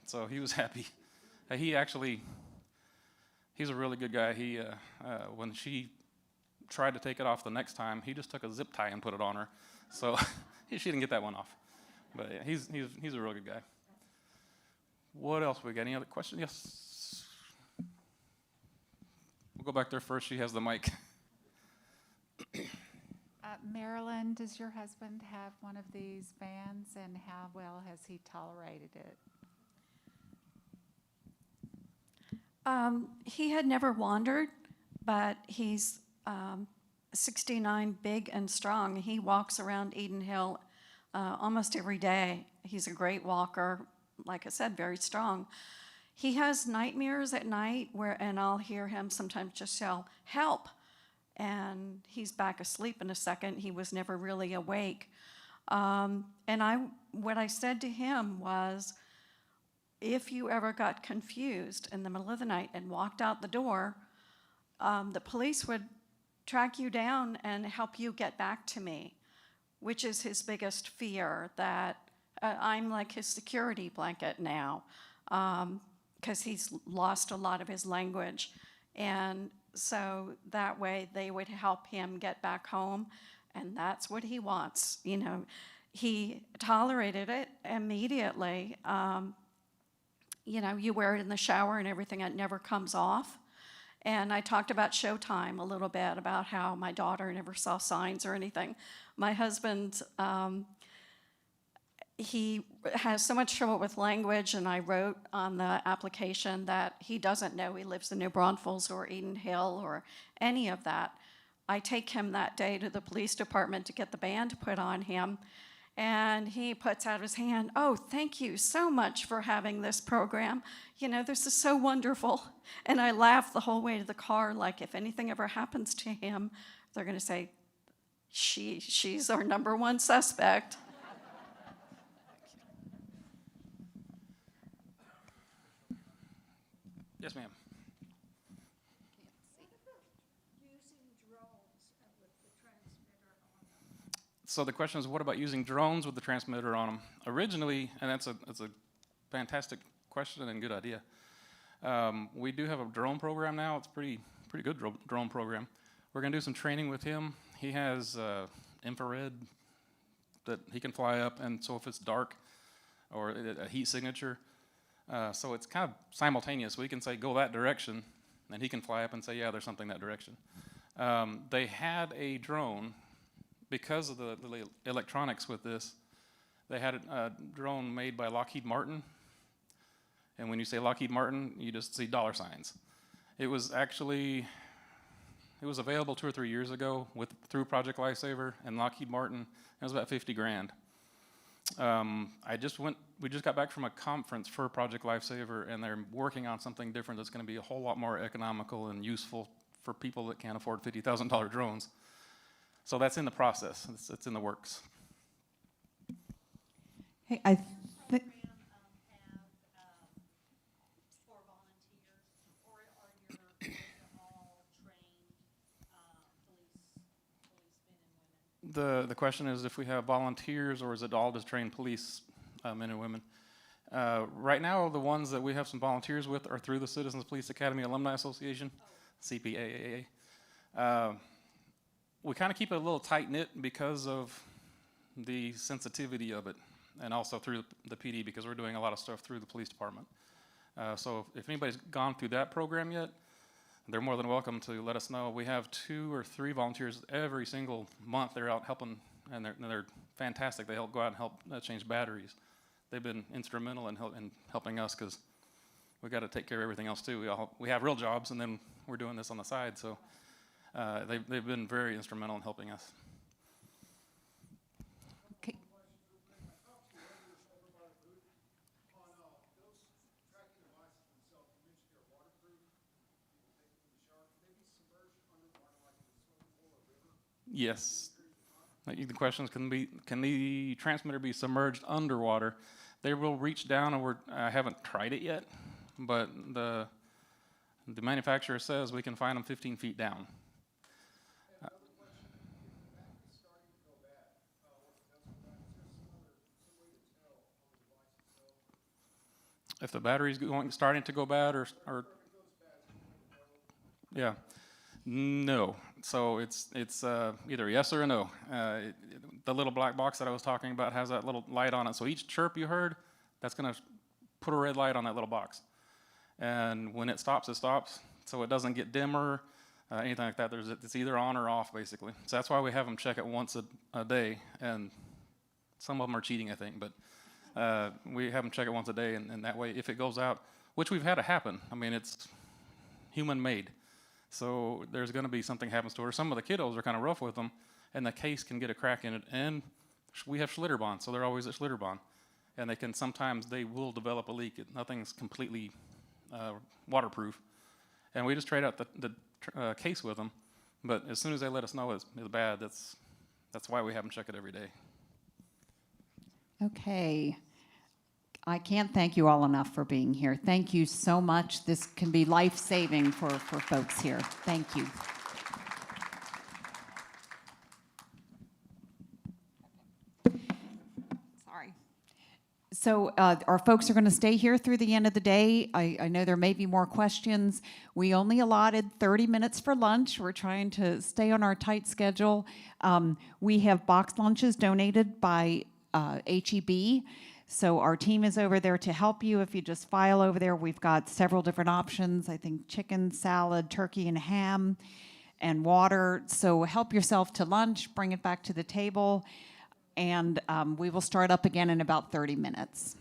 So he was happy. He's a really good guy. When she tried to take it off the next time, he just took a zip tie and put it on her. So she didn't get that one off. But yeah, he's a real good guy. What else we got? Any other questions? Yes. We'll go back there first. She has the mic. Marilyn, does your husband have one of these vans, and how well has he tolerated it? He had never wandered, but he's 69, big and strong. He walks around Eden Hill almost every day. He's a great walker, like I said, very strong. He has nightmares at night and I'll hear him sometimes just yell, "Help!" And he's back asleep in a second. He was never really awake. What I said to him was, if you ever got confused in the middle of the night and walked out the door, the police would track you down and help you get back to me, which is his biggest fear, that I'm like his security blanket now, because he's lost a lot of his language. And so that way they would help him get back home, and that's what he wants. You know, he tolerated it immediately. You know, you wear it in the shower and everything, it never comes off. And I talked about Showtime a little bit, about how my daughter never saw signs or anything. My husband, he has so much trouble with language, and I wrote on the application that he doesn't know he lives in New Braunfels or Eden Hill or any of that. I take him that day to the police department to get the band put on him, and he puts out his hand. "Oh, thank you so much for having this program. You know, this is so wonderful." And I laughed the whole way to the car, like if anything ever happens to him, they're going to say, she's our #1 suspect. Yes, ma'am. So the question is, what about using drones with the transmitter on them? Originally, and that's a fantastic question and good idea. We do have a drone program now. It's pretty good drone program. We're going to do some training with him. He has infrared that he can fly up, and so if it's dark or a heat signature, so it's kind of simultaneous. We can say, go that direction, and he can fly up and say, yeah, there's something that direction. They had a drone, because of the electronics with this, they had a drone made by Lockheed Martin. And when you say Lockheed Martin, you just see dollar signs. It was available 2 or 3 years ago through Project Lifesaver and Lockheed Martin. It was about 50 grand. We just got back from a conference for Project Lifesaver, and they're working on something different that's going to be a whole lot more economical and useful for people that can't afford $50,000 drones. So that's in the process. It's in the works. Hey, I think. The question is if we have volunteers, or is it all just trained police men and women? Right now, the ones that we have some volunteers with are through the Citizens Police Academy Alumni Association, CPAAA. We kind of keep it a little tight-knit because of the sensitivity of it, and also through the PD, because we're doing a lot of stuff through the police department. So if anybody's gone through that program yet, they're more than welcome to let us know. We have 2 or 3 volunteers every single month. They're out helping, and they're fantastic. They go out and help change batteries. They've been instrumental in helping us, because we've got to take care of everything else too. We have real jobs, and then we're doing this on the side. So they've been very instrumental in helping us. Okay. Yes. The question is, can the transmitter be submerged underwater? They will reach down, and I haven't tried it yet, but the manufacturer says we can find them 15 feet down. If the battery's starting to go bad, or yeah, no. So it's either yes or a no. The little black box that I was talking about has that little light on it. So each chirp you heard, that's going to put a red light on that little box. And when it stops, it stops. So it doesn't get dimmer, anything like that. It's either on or off, basically. So that's why we have them check it once a day. And some of them are cheating, I think, but we have them check it once a day, and that way, if it goes out, which we've had it happen, I mean, it's human-made, so there's going to be something happens to her. Some of the kiddos are kind of rough with them, and the case can get a crack in it, and we have Schlitterbahn, so they're always at Schlitterbahn, and sometimes they will develop a leak. Nothing's completely waterproof, and we just trade out the case with them, but as soon as they let us know it's bad, that's why we have them check it every day. Okay. I can't thank you all enough for being here. Thank you so much. This can be life-saving for folks here. Thank you. Sorry. So our folks are going to stay here through the end of the day. I know there may be more questions. We only allotted 30 minutes for lunch. We're trying to stay on our tight schedule. We have boxed lunches donated by HEB. So our team is over there to help you. If you just file over there, we've got several different options. I think chicken, salad, turkey and ham, and water. So help yourself to lunch, bring it back to the table, and we will start up again in about 30 minutes.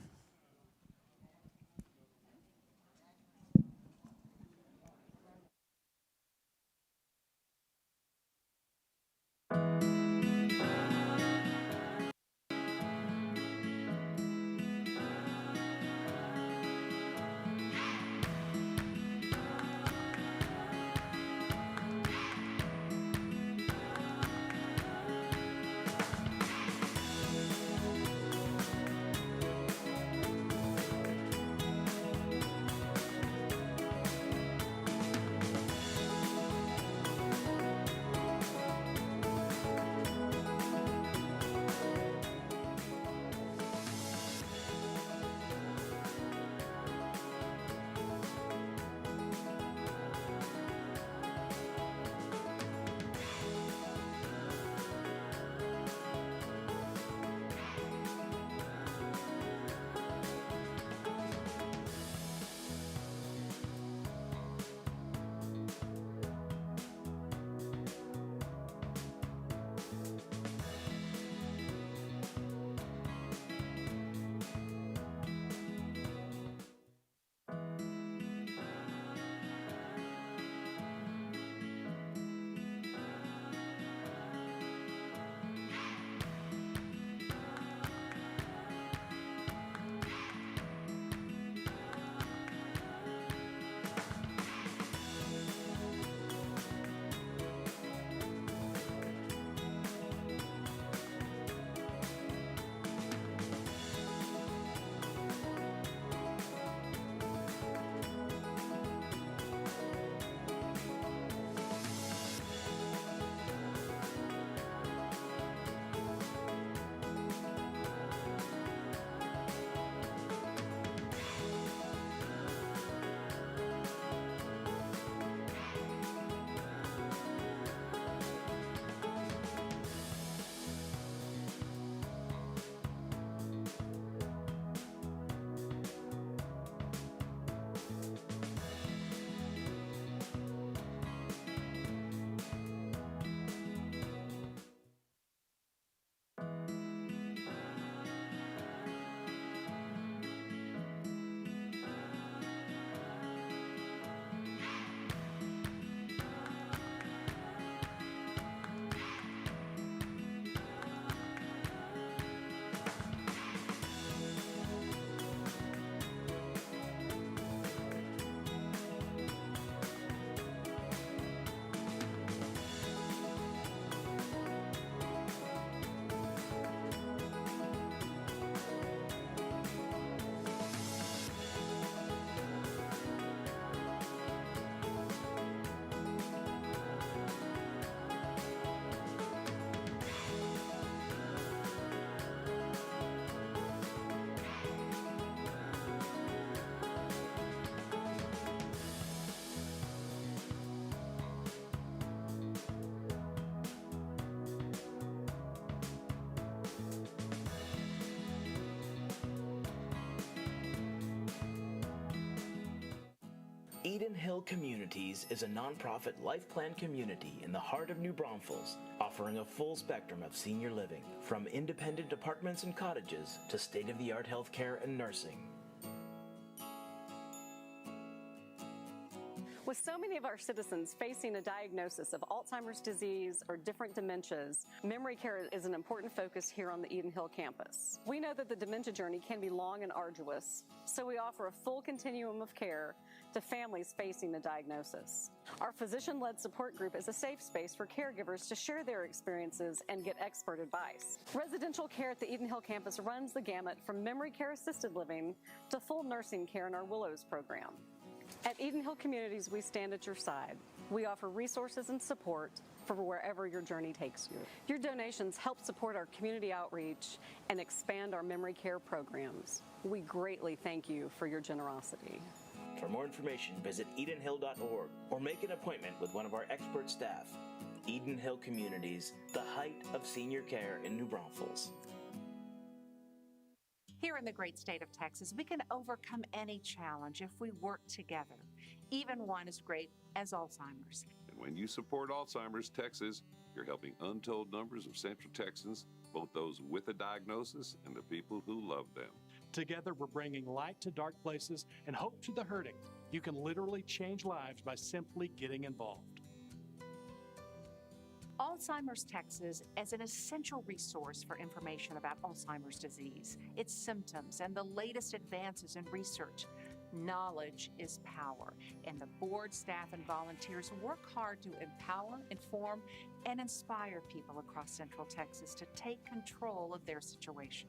EdenHill Communities is a nonprofit life plan community in the heart of New Braunfels, offering a full spectrum of senior living, from independent apartments and cottages to state-of-the-art healthcare and nursing. With so many of our citizens facing a diagnosis of Alzheimer's disease or different dementias, memory care is an important focus here on the EdenHill campus. We know that the dementia journey can be long and arduous, so we offer a full continuum of care to families facing the diagnosis. Our physician-led support group is a safe space for caregivers to share their experiences and get expert advice. Residential care at the EdenHill campus runs the gamut from memory care assisted living to full nursing care in our Willows program. At EdenHill Communities, we stand at your side. We offer resources and support for wherever your journey takes you. Your donations help support our community outreach and expand our memory care programs. We greatly thank you for your generosity. For more information, visit edenhill.org or make an appointment with one of our expert staff. EdenHill Communities, the height of senior care in New Braunfels. Here in the great state of Texas, we can overcome any challenge if we work together, even one as great as Alzheimer's. And when you support Alzheimer's Texas, you're helping untold numbers of Central Texans, both those with a diagnosis and the people who love them. Together, we're bringing light to dark places and hope to the hurting. You can literally change lives by simply getting involved. Alzheimer's Texas is an essential resource for information about Alzheimer's disease, its symptoms, and the latest advances in research. Knowledge is power, and the board, staff, and volunteers work hard to empower, inform, and inspire people across Central Texas to take control of their situation.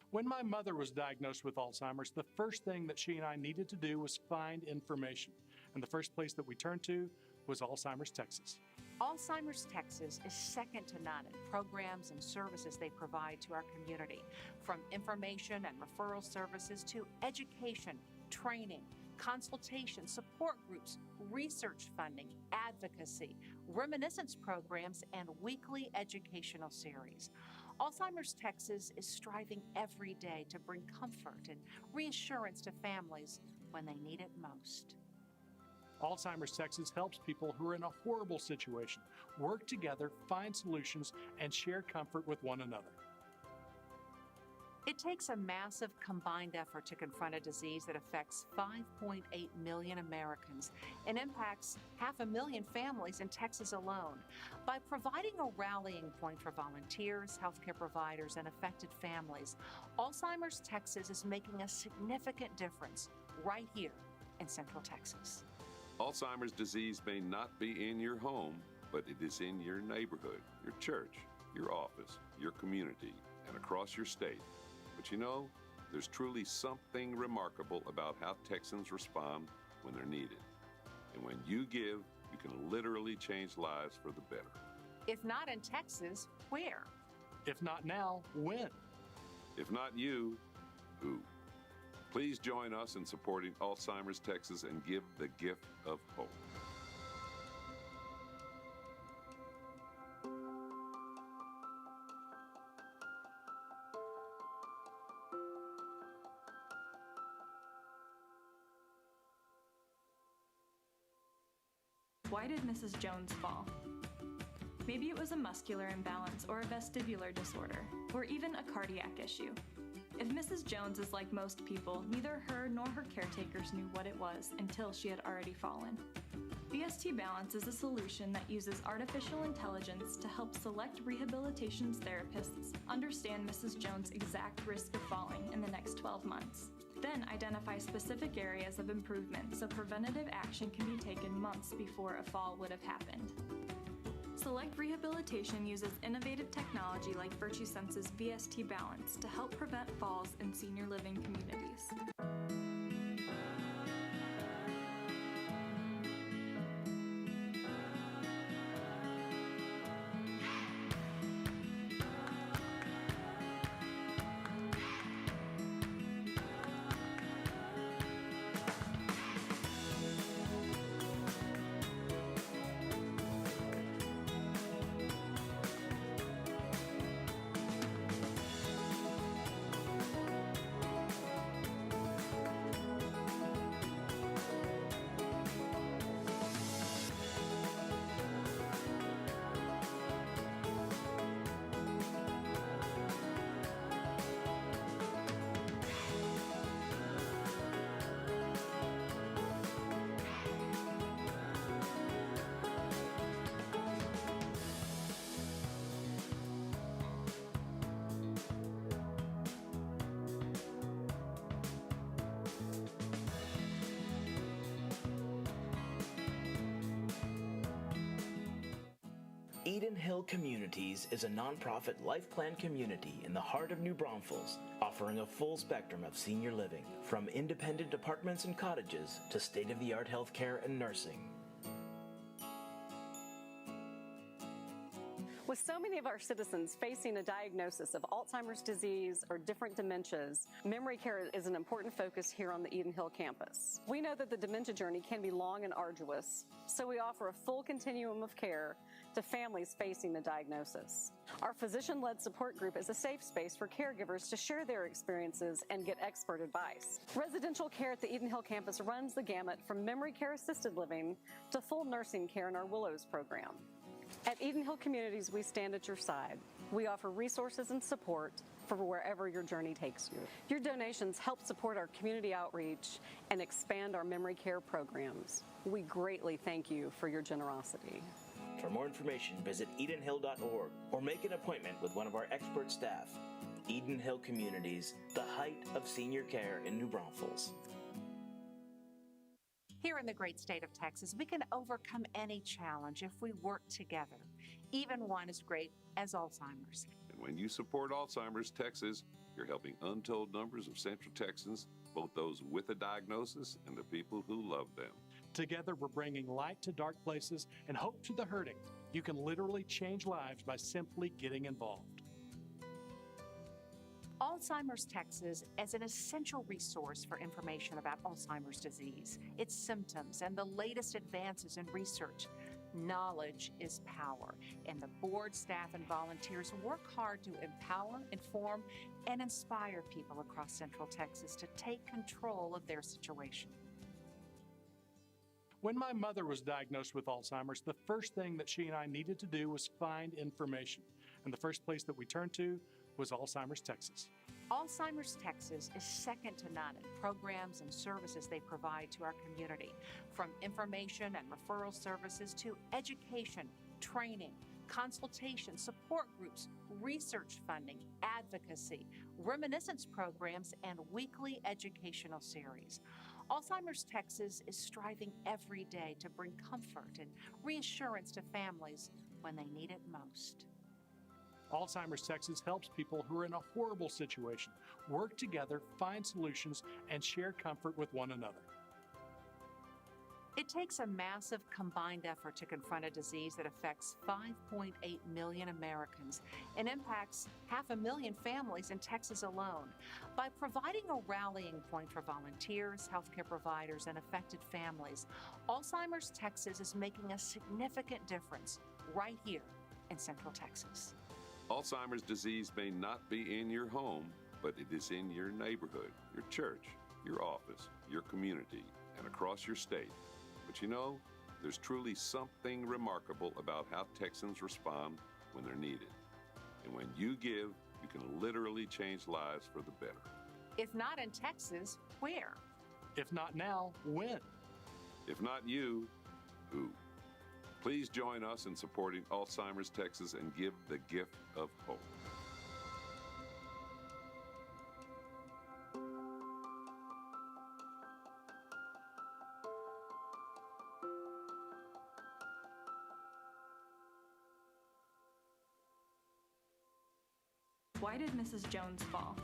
When my mother was diagnosed with Alzheimer's, the first thing that she and I needed to do was find information. And the first place that we turned to was Alzheimer's Texas. Alzheimer's Texas is second to none in programs and services they provide to our community, from information and referral services to education, training, consultation, support groups, research funding, advocacy, reminiscence programs, and weekly educational series. Alzheimer's Texas is striving every day to bring comfort and reassurance to families when they need it most. Alzheimer's Texas helps people who are in a horrible situation work together, find solutions, and share comfort with one another. It takes a massive combined effort to confront a disease that affects 5.8 million Americans and impacts 500,000 families in Texas alone. By providing a rallying point for volunteers, healthcare providers, and affected families, Alzheimer's Texas is making a significant difference right here in Central Texas. Alzheimer's disease may not be in your home, but it is in your neighborhood, your church, your office, your community, and across your state. But you know, there's truly something remarkable about how Texans respond when they're needed. And when you give, you can literally change lives for the better. If not in Texas, where? If not now, when? If not you, who? Please join us in supporting Alzheimer's Texas and give the gift of hope. Why did Mrs. Jones fall? Maybe it was a muscular imbalance or a vestibular disorder, or even a cardiac issue. If Mrs. Jones is like most people, neither her nor her caretakers knew what it was until she had already fallen. VST Balance is a solution that uses artificial intelligence to help select rehabilitation therapists understand Mrs. Jones' exact risk of falling in the next 12 months. Then identify specific areas of improvement so preventative action can be taken months before a fall would have happened. Select Rehabilitation uses innovative technology like VirtueSense's VST Balance to help prevent falls in senior living communities. Hill Communities is a nonprofit life plan community in the heart of New Braunfels, offering a full spectrum of senior living, from independent apartments and cottages to state-of-the-art healthcare and nursing. With so many of our citizens facing a diagnosis of Alzheimer's disease or different dementias, memory care is an important focus here on the EdenHill campus. We know that the dementia journey can be long and arduous, so we offer a full continuum of care to families facing the diagnosis. Our physician-led support group is a safe space for caregivers to share their experiences and get expert advice. Residential care at the EdenHill campus runs the gamut from memory care assisted living to full nursing care in our Willows program. At EdenHill Communities, we stand at your side. We offer resources and support for wherever your journey takes you. Your donations help support our community outreach and expand our memory care programs. We greatly thank you for your generosity. For more information, visit edenhill.org or make an appointment with one of our expert staff. EdenHill Communities, the height of senior care in New Braunfels. Here in the great state of Texas, we can overcome any challenge if we work together, even one as great as Alzheimer's. And when you support Alzheimer's Texas, you're helping untold numbers of Central Texans, both those with a diagnosis and the people who love them. Together, we're bringing light to dark places and hope to the hurting. You can literally change lives by simply getting involved. Alzheimer's Texas is an essential resource for information about Alzheimer's disease, its symptoms, and the latest advances in research. Knowledge is power, and the board, staff, and volunteers work hard to empower, inform, and inspire people across Central Texas to take control of their situation. When my mother was diagnosed with Alzheimer's, the first thing that she and I needed to do was find information. And the first place that we turned to was Alzheimer's Texas. Alzheimer's Texas is second to none in programs and services they provide to our community, from information and referral services to education, training, consultation, support groups, research funding, advocacy, reminiscence programs, and weekly educational series. Alzheimer's Texas is striving every day to bring comfort and reassurance to families when they need it most. Alzheimer's Texas helps people who are in a horrible situation work together, find solutions, and share comfort with one another. It takes a massive combined effort to confront a disease that affects 5.8 million Americans and impacts 500,000 families in Texas alone. By providing a rallying point for volunteers, healthcare providers, and affected families, Alzheimer's Texas is making a significant difference right here in Central Texas. Alzheimer's disease may not be in your home, but it is in your neighborhood, your church, your office, your community, and across your state. But you know, there's truly something remarkable about how Texans respond when they're needed. And when you give, you can literally change lives for the better. If not in Texas, where? If not now, when? If not you, who? Please join us in supporting Alzheimer's Texas and give the gift of hope. Why did Mrs. Jones fall?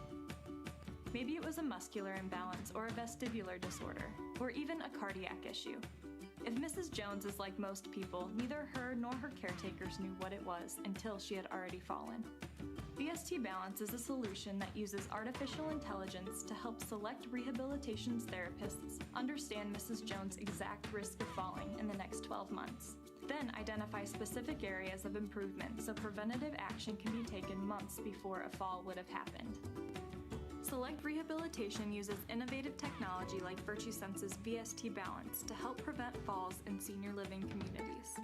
Maybe it was a muscular imbalance or a vestibular disorder, or even a cardiac issue. If Mrs. Jones is like most people, neither her nor her caretakers knew what it was until she had already fallen. VST Balance is a solution that uses artificial intelligence to help select rehabilitation therapists understand Mrs. Jones' exact risk of falling in the next 12 months. Then identify specific areas of improvement so preventative action can be taken months before a fall would have happened. Select Rehabilitation uses innovative technology like VirtueSense's VST Balance to help prevent falls in senior living communities.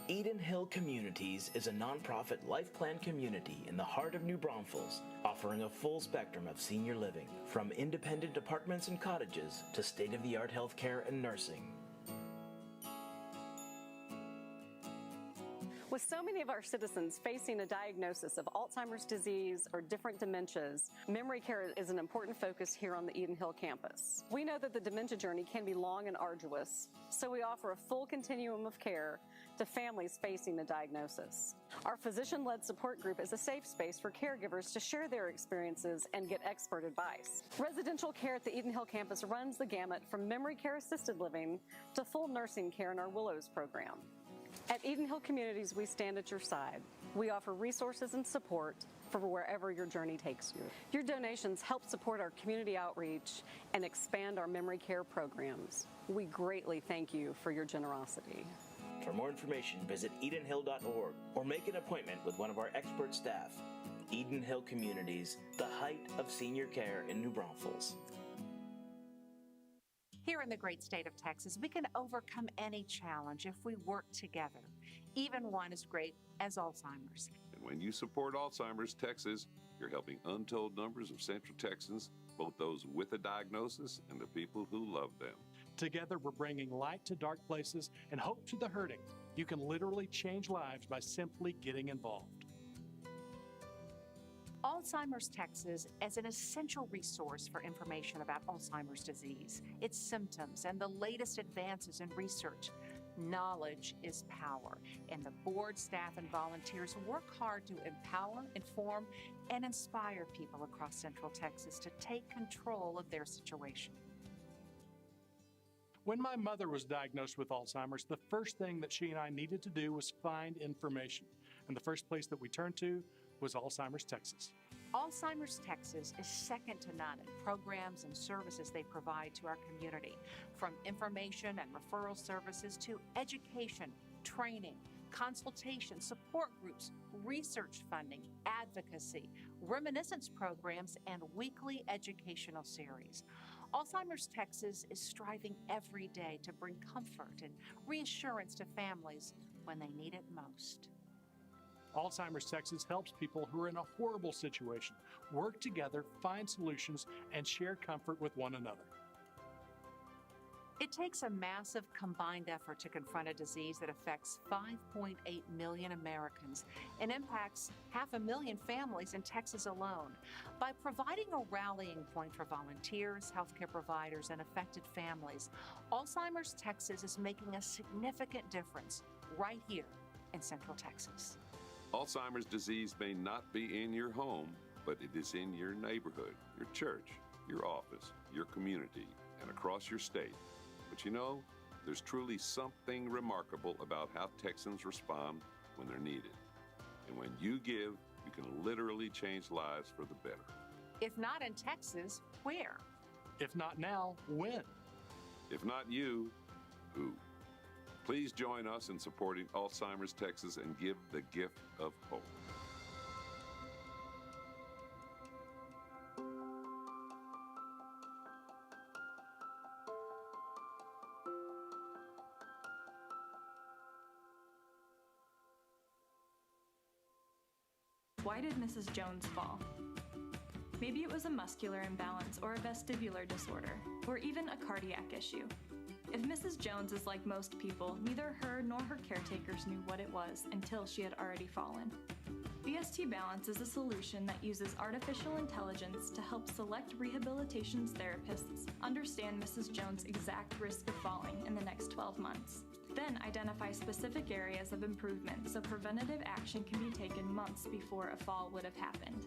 EdenHill Communities is a nonprofit life plan community in the heart of New Braunfels, offering a full spectrum of senior living, from independent apartments and cottages to state-of-the-art healthcare and nursing. With so many of our citizens facing a diagnosis of Alzheimer's disease or different dementias, memory care is an important focus here on the EdenHill campus. We know that the dementia journey can be long and arduous, so we offer a full continuum of care to families facing the diagnosis. Our physician-led support group is a safe space for caregivers to share their experiences and get expert advice. Residential care at the EdenHill campus runs the gamut from memory care assisted living to full nursing care in our Willows program. At EdenHill Communities, we stand at your side. We offer resources and support for wherever your journey takes you. Your donations help support our community outreach and expand our memory care programs. We greatly thank you for your generosity. For more information, visit edenhill.org or make an appointment with one of our expert staff. EdenHill Communities, the height of senior care in New Braunfels. Here in the great state of Texas, we can overcome any challenge if we work together, even one as great as Alzheimer's. And when you support Alzheimer's Texas, you're helping untold numbers of Central Texans, both those with a diagnosis and the people who love them. Together, we're bringing light to dark places and hope to the hurting. You can literally change lives by simply getting involved. Alzheimer's Texas is an essential resource for information about Alzheimer's disease, its symptoms, and the latest advances in research. Knowledge is power, and the board, staff, and volunteers work hard to empower, inform, and inspire people across Central Texas to take control of their situation. When my mother was diagnosed with Alzheimer's, the first thing that she and I needed to do was find information. And the first place that we turned to was Alzheimer's Texas. Alzheimer's Texas is second to none in programs and services they provide to our community, from information and referral services to education, training, consultation, support groups, research funding, advocacy, reminiscence programs, and weekly educational series. Alzheimer's Texas is striving every day to bring comfort and reassurance to families when they need it most. Alzheimer's Texas helps people who are in a horrible situation work together, find solutions, and share comfort with one another. It takes a massive combined effort to confront a disease that affects 5.8 million Americans and impacts 500,000 families in Texas alone. By providing a rallying point for volunteers, healthcare providers, and affected families, Alzheimer's Texas is making a significant difference right here in Central Texas. Alzheimer's disease may not be in your home, but it is in your neighborhood, your church, your office, your community, and across your state. But you know, there's truly something remarkable about how Texans respond when they're needed. And when you give, you can literally change lives for the better. If not in Texas, where? If not now, when? If not you, who? Please join us in supporting Alzheimer's Texas and give the gift of hope. Why did Mrs. Jones fall? Maybe it was a muscular imbalance or a vestibular disorder, or even a cardiac issue. If Mrs. Jones is like most people, neither her nor her caretakers knew what it was until she had already fallen. VST Balance is a solution that uses artificial intelligence to help select rehabilitation therapists understand Mrs. Jones' exact risk of falling in the next 12 months. Then identify specific areas of improvement so preventative action can be taken months before a fall would have happened.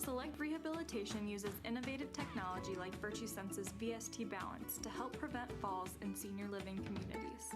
Select Rehabilitation uses innovative technology like VirtueSense's VST Balance to help prevent falls in senior living communities.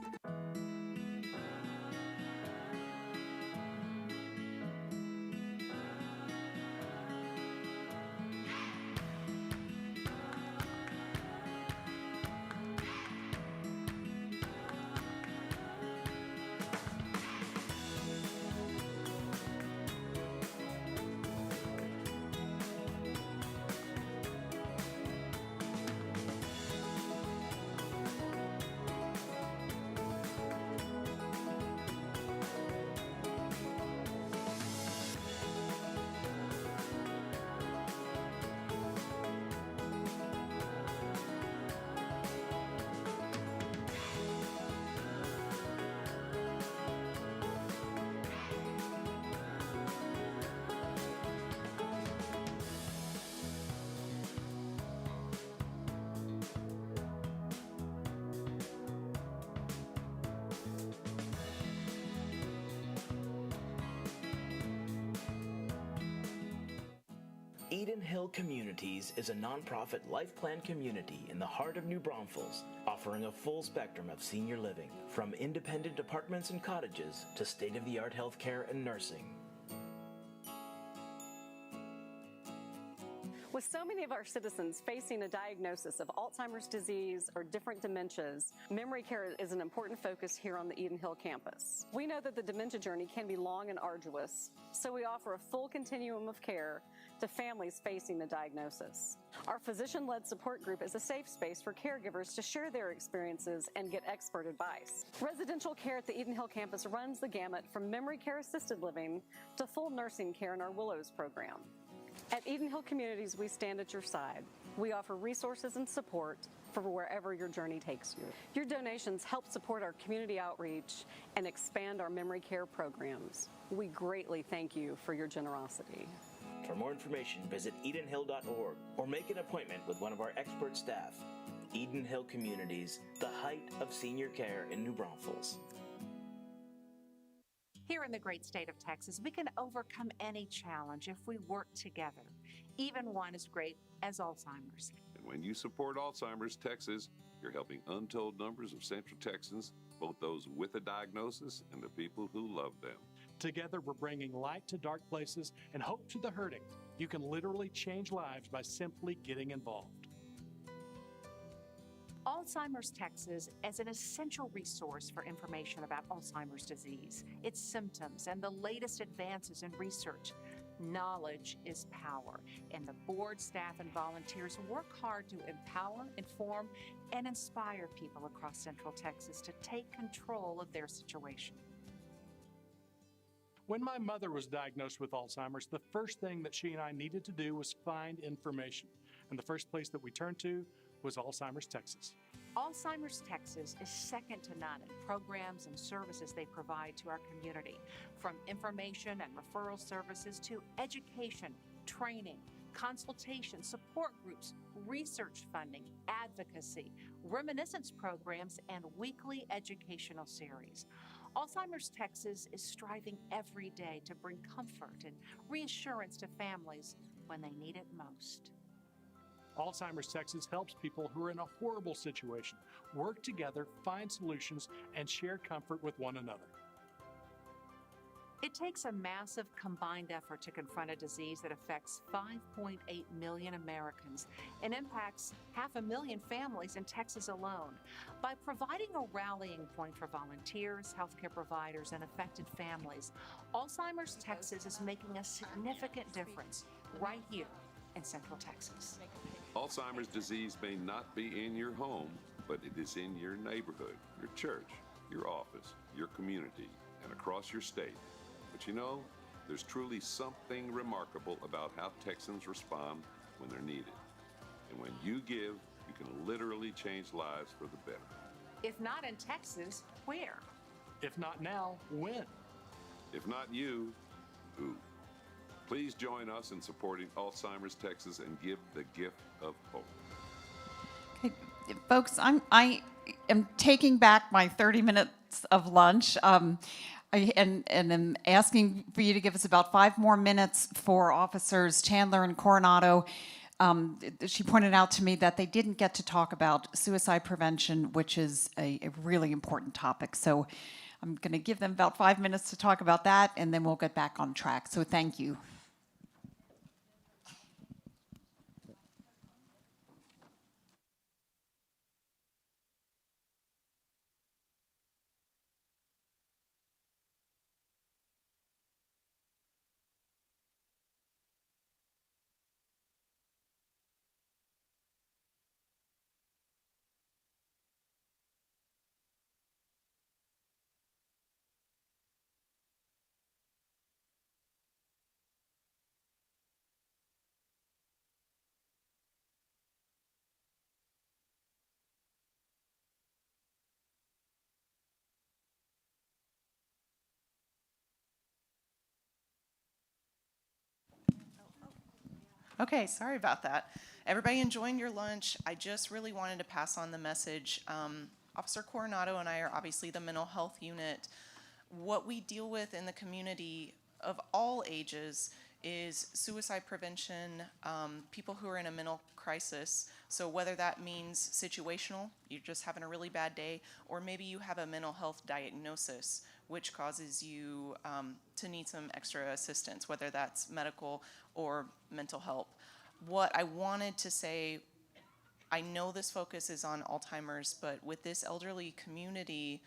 EdenHill Communities is a nonprofit life plan community in the heart of New Braunfels, offering a full spectrum of senior living, from independent apartments and cottages to state-of-the-art healthcare and nursing. With so many of our citizens facing a diagnosis of Alzheimer's disease or different dementias, memory care is an important focus here on the EdenHill campus. We know that the dementia journey can be long and arduous, so we offer a full continuum of care to families facing the diagnosis. Our physician-led support group is a safe space for caregivers to share their experiences and get expert advice. Residential care at the EdenHill campus runs the gamut from memory care assisted living to full nursing care in our Willows program. At EdenHill Communities, we stand at your side. We offer resources and support for wherever your journey takes you. Your donations help support our community outreach and expand our memory care programs. We greatly thank you for your generosity. For more information, visit edenhill.org or make an appointment with one of our expert staff. EdenHill Communities, the height of senior care in New Braunfels. Here in the great state of Texas, we can overcome any challenge if we work together, even one as great as Alzheimer's. And when you support Alzheimer's Texas, you're helping untold numbers of Central Texans, both those with a diagnosis and the people who love them. Together, we're bringing light to dark places and hope to the hurting. You can literally change lives by simply getting involved. Alzheimer's Texas is an essential resource for information about Alzheimer's disease, its symptoms, and the latest advances in research. Knowledge is power, and the board, staff, and volunteers work hard to empower, inform, and inspire people across Central Texas to take control of their situation. When my mother was diagnosed with Alzheimer's, the first thing that she and I needed to do was find information. And the first place that we turned to was Alzheimer's Texas. Alzheimer's Texas is second to none in programs and services they provide to our community, from information and referral services to education, training, consultation, support groups, research funding, advocacy, reminiscence programs, and weekly educational series. Alzheimer's Texas is striving every day to bring comfort and reassurance to families when they need it most. Alzheimer's Texas helps people who are in a horrible situation work together, find solutions, and share comfort with one another. It takes a massive combined effort to confront a disease that affects 5.8 million Americans and impacts 500,000 families in Texas alone. By providing a rallying point for volunteers, healthcare providers, and affected families, Alzheimer's Texas is making a significant difference right here in Central Texas. Alzheimer's disease may not be in your home, but it is in your neighborhood, your church, your office, your community, and across your state. But you know, there's truly something remarkable about how Texans respond when they're needed. And when you give, you can literally change lives for the better. If not in Texas, where? If not now, when? If not you, who? Please join us in supporting Alzheimer's Texas and give the gift of hope. Okay, folks, I am taking back my 30 minutes of lunch. And I'm asking for you to give us about 5 more minutes for Officers Chandler and Coronado. She pointed out to me that they didn't get to talk about suicide prevention, which is a really important topic. So I'm going to give them about 5 minutes to talk about that, and then we'll get back on track. So thank you. Okay, sorry about that. Everybody enjoying your lunch. I just really wanted to pass on the message. Officer Coronado and I are obviously the mental health unit. What we deal with in the community of all ages is suicide prevention, people who are in a mental crisis. So whether that means situational, you're just having a really bad day, or maybe you have a mental health diagnosis, which causes you to need some extra assistance, whether that's medical or mental help. What I wanted to say, I know this focus is on Alzheimer's, but with this elderly community,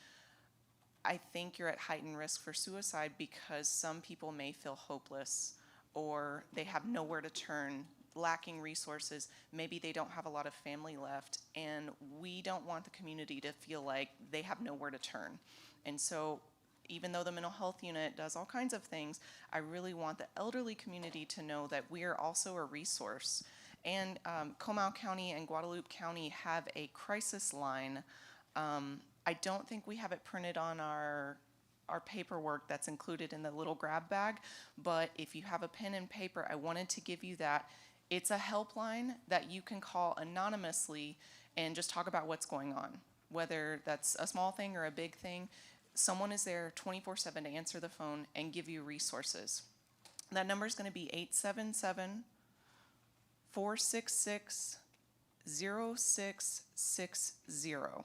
I think you're at heightened risk for suicide because some people may feel hopeless or they have nowhere to turn, lacking resources. Maybe they don't have a lot of family left, and we don't want the community to feel like they have nowhere to turn. And so even though the mental health unit does all kinds of things, I really want the elderly community to know that we are also a resource. And Comal County and Guadalupe County have a crisis line. I don't think we have it printed on our paperwork that's included in the little grab bag, but if you have a pen and paper, I wanted to give you that. It's a helpline that you can call anonymously and just talk about what's going on, whether that's a small thing or a big thing. Someone is there 24/7 to answer the phone and give you resources. That number is going to be 877-466-0660.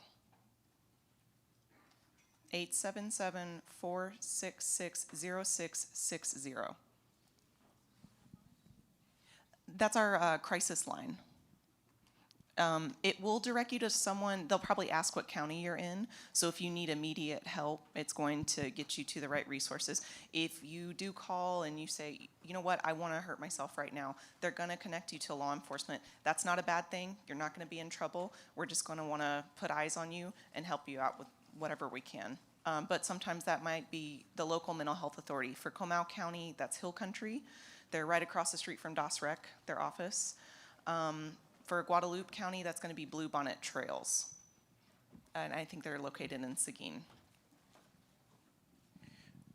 877-466-0660. That's our crisis line. It will direct you to someone. They'll probably ask what county you're in. So if you need immediate help, it's going to get you to the right resources. If you do call and you say, you know what, I want to hurt myself right now, they're going to connect you to law enforcement. That's not a bad thing. You're not going to be in trouble. We're just going to want to put eyes on you and help you out with whatever we can. But sometimes that might be the local mental health authority. For Comal County, that's Hill Country. They're right across the street from DOSREC, their office. For Guadalupe County, that's going to be Blue Bonnet Trails. And I think they're located in Seguin.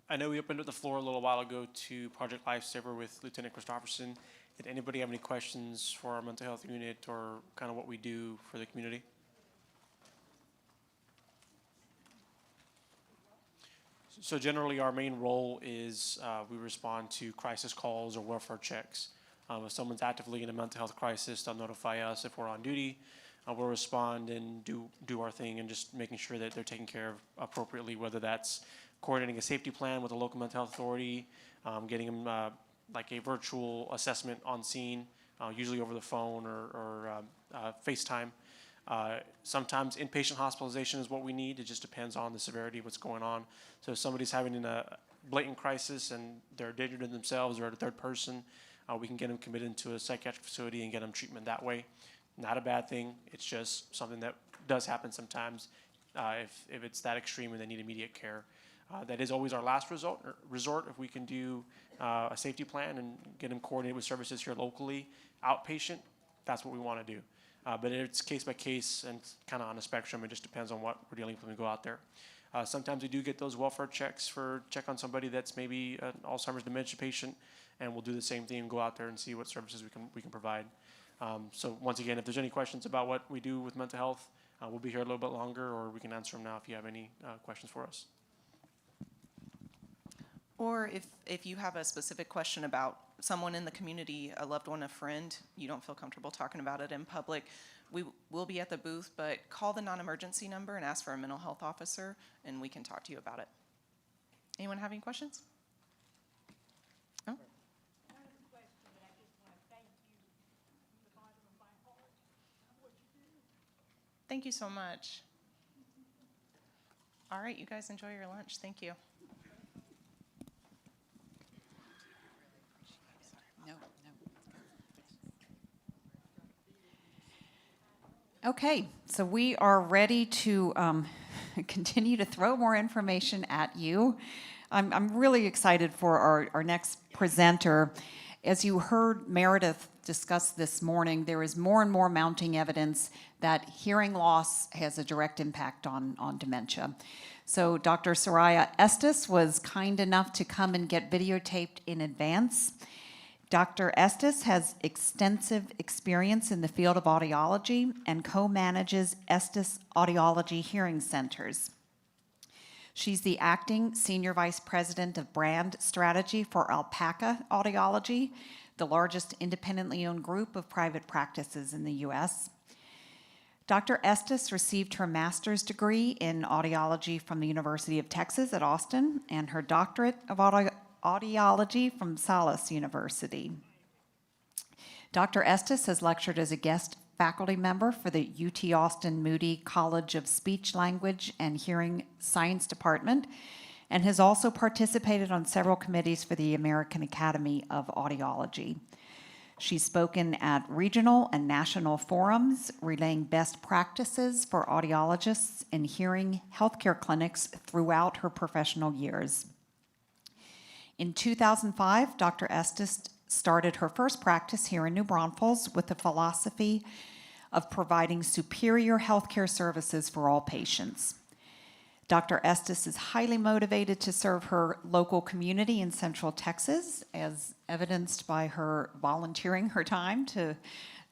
I know we opened up the floor a little while ago to Project Lifesaver with Lieutenant Christopherson. Did anybody have any questions for our mental health unit or kind of what we do for the community? So generally our main role is we respond to crisis calls or welfare checks. If someone's actively in a mental health crisis, they'll notify us if we're on duty. We'll respond and do our thing and just making sure that they're taken care of appropriately, whether that's coordinating a safety plan with a local mental health authority, getting them like a virtual assessment on scene, usually over the phone or FaceTime. Sometimes inpatient hospitalization is what we need. It just depends on the severity of what's going on. So if somebody's having a blatant crisis and they're a danger to themselves or a third person, we can get them committed into a psychiatric facility and get them treatment that way. Not a bad thing. It's just something that does happen sometimes if it's that extreme and they need immediate care. That is always our last resort if we can do a safety plan and get them coordinated with services here locally. Outpatient, that's what we want to do. But it's case by case and kind of on a spectrum. It just depends on what we're dealing with when we go out there. Sometimes we do get those welfare checks check on somebody that's maybe an Alzheimer's dementia patient, and we'll do the same thing and go out there and see what services we can provide. So once again, if there's any questions about what we do with mental health, we'll be here a little bit longer, or we can answer them now if you have any questions for us. Or if you have a specific question about someone in the community, a loved one, a friend, you don't feel comfortable talking about it in public, we will be at the booth, but call the non-emergency number and ask for a mental health officer, and we can talk to you about it. Anyone have any questions? No? Thank you so much. All right, you guys enjoy your lunch. Thank you. Okay, so we are ready to continue to throw more information at you. I'm really excited for our next presenter. As you heard Meredith discuss this morning, there is more and more mounting evidence that hearing loss has a direct impact on dementia. So Dr. Soriya Estes was kind enough to come and get videotaped in advance. Dr. Estes has extensive experience in the field of audiology and co-manages Estes Audiology Hearing Centers. She's the acting Senior Vice President of Brand Strategy for Alpaca Audiology, the largest independently owned group of private practices in the U.S. Dr. Estes received her master's degree in audiology from the University of Texas at Austin and her doctorate of audiology from Salus University. Dr. Estes has lectured as a guest faculty member for the UT Austin Moody College of Speech, Language, and Hearing Science Department, and has also participated on several committees for the American Academy of Audiology. She's spoken at regional and national forums, relaying best practices for audiologists in hearing healthcare clinics throughout her professional years. In 2005, Dr. Estes started her first practice here in New Braunfels with the philosophy of providing superior healthcare services for all patients. Dr. Estes is highly motivated to serve her local community in Central Texas, as evidenced by her volunteering her time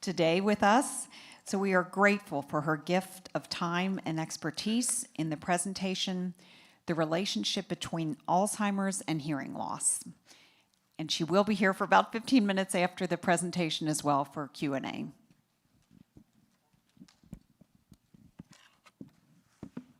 today with us. So we are grateful for her gift of time and expertise in the presentation, the relationship between Alzheimer's and hearing loss. And she will be here for about 15 minutes after the presentation as well for Q&A.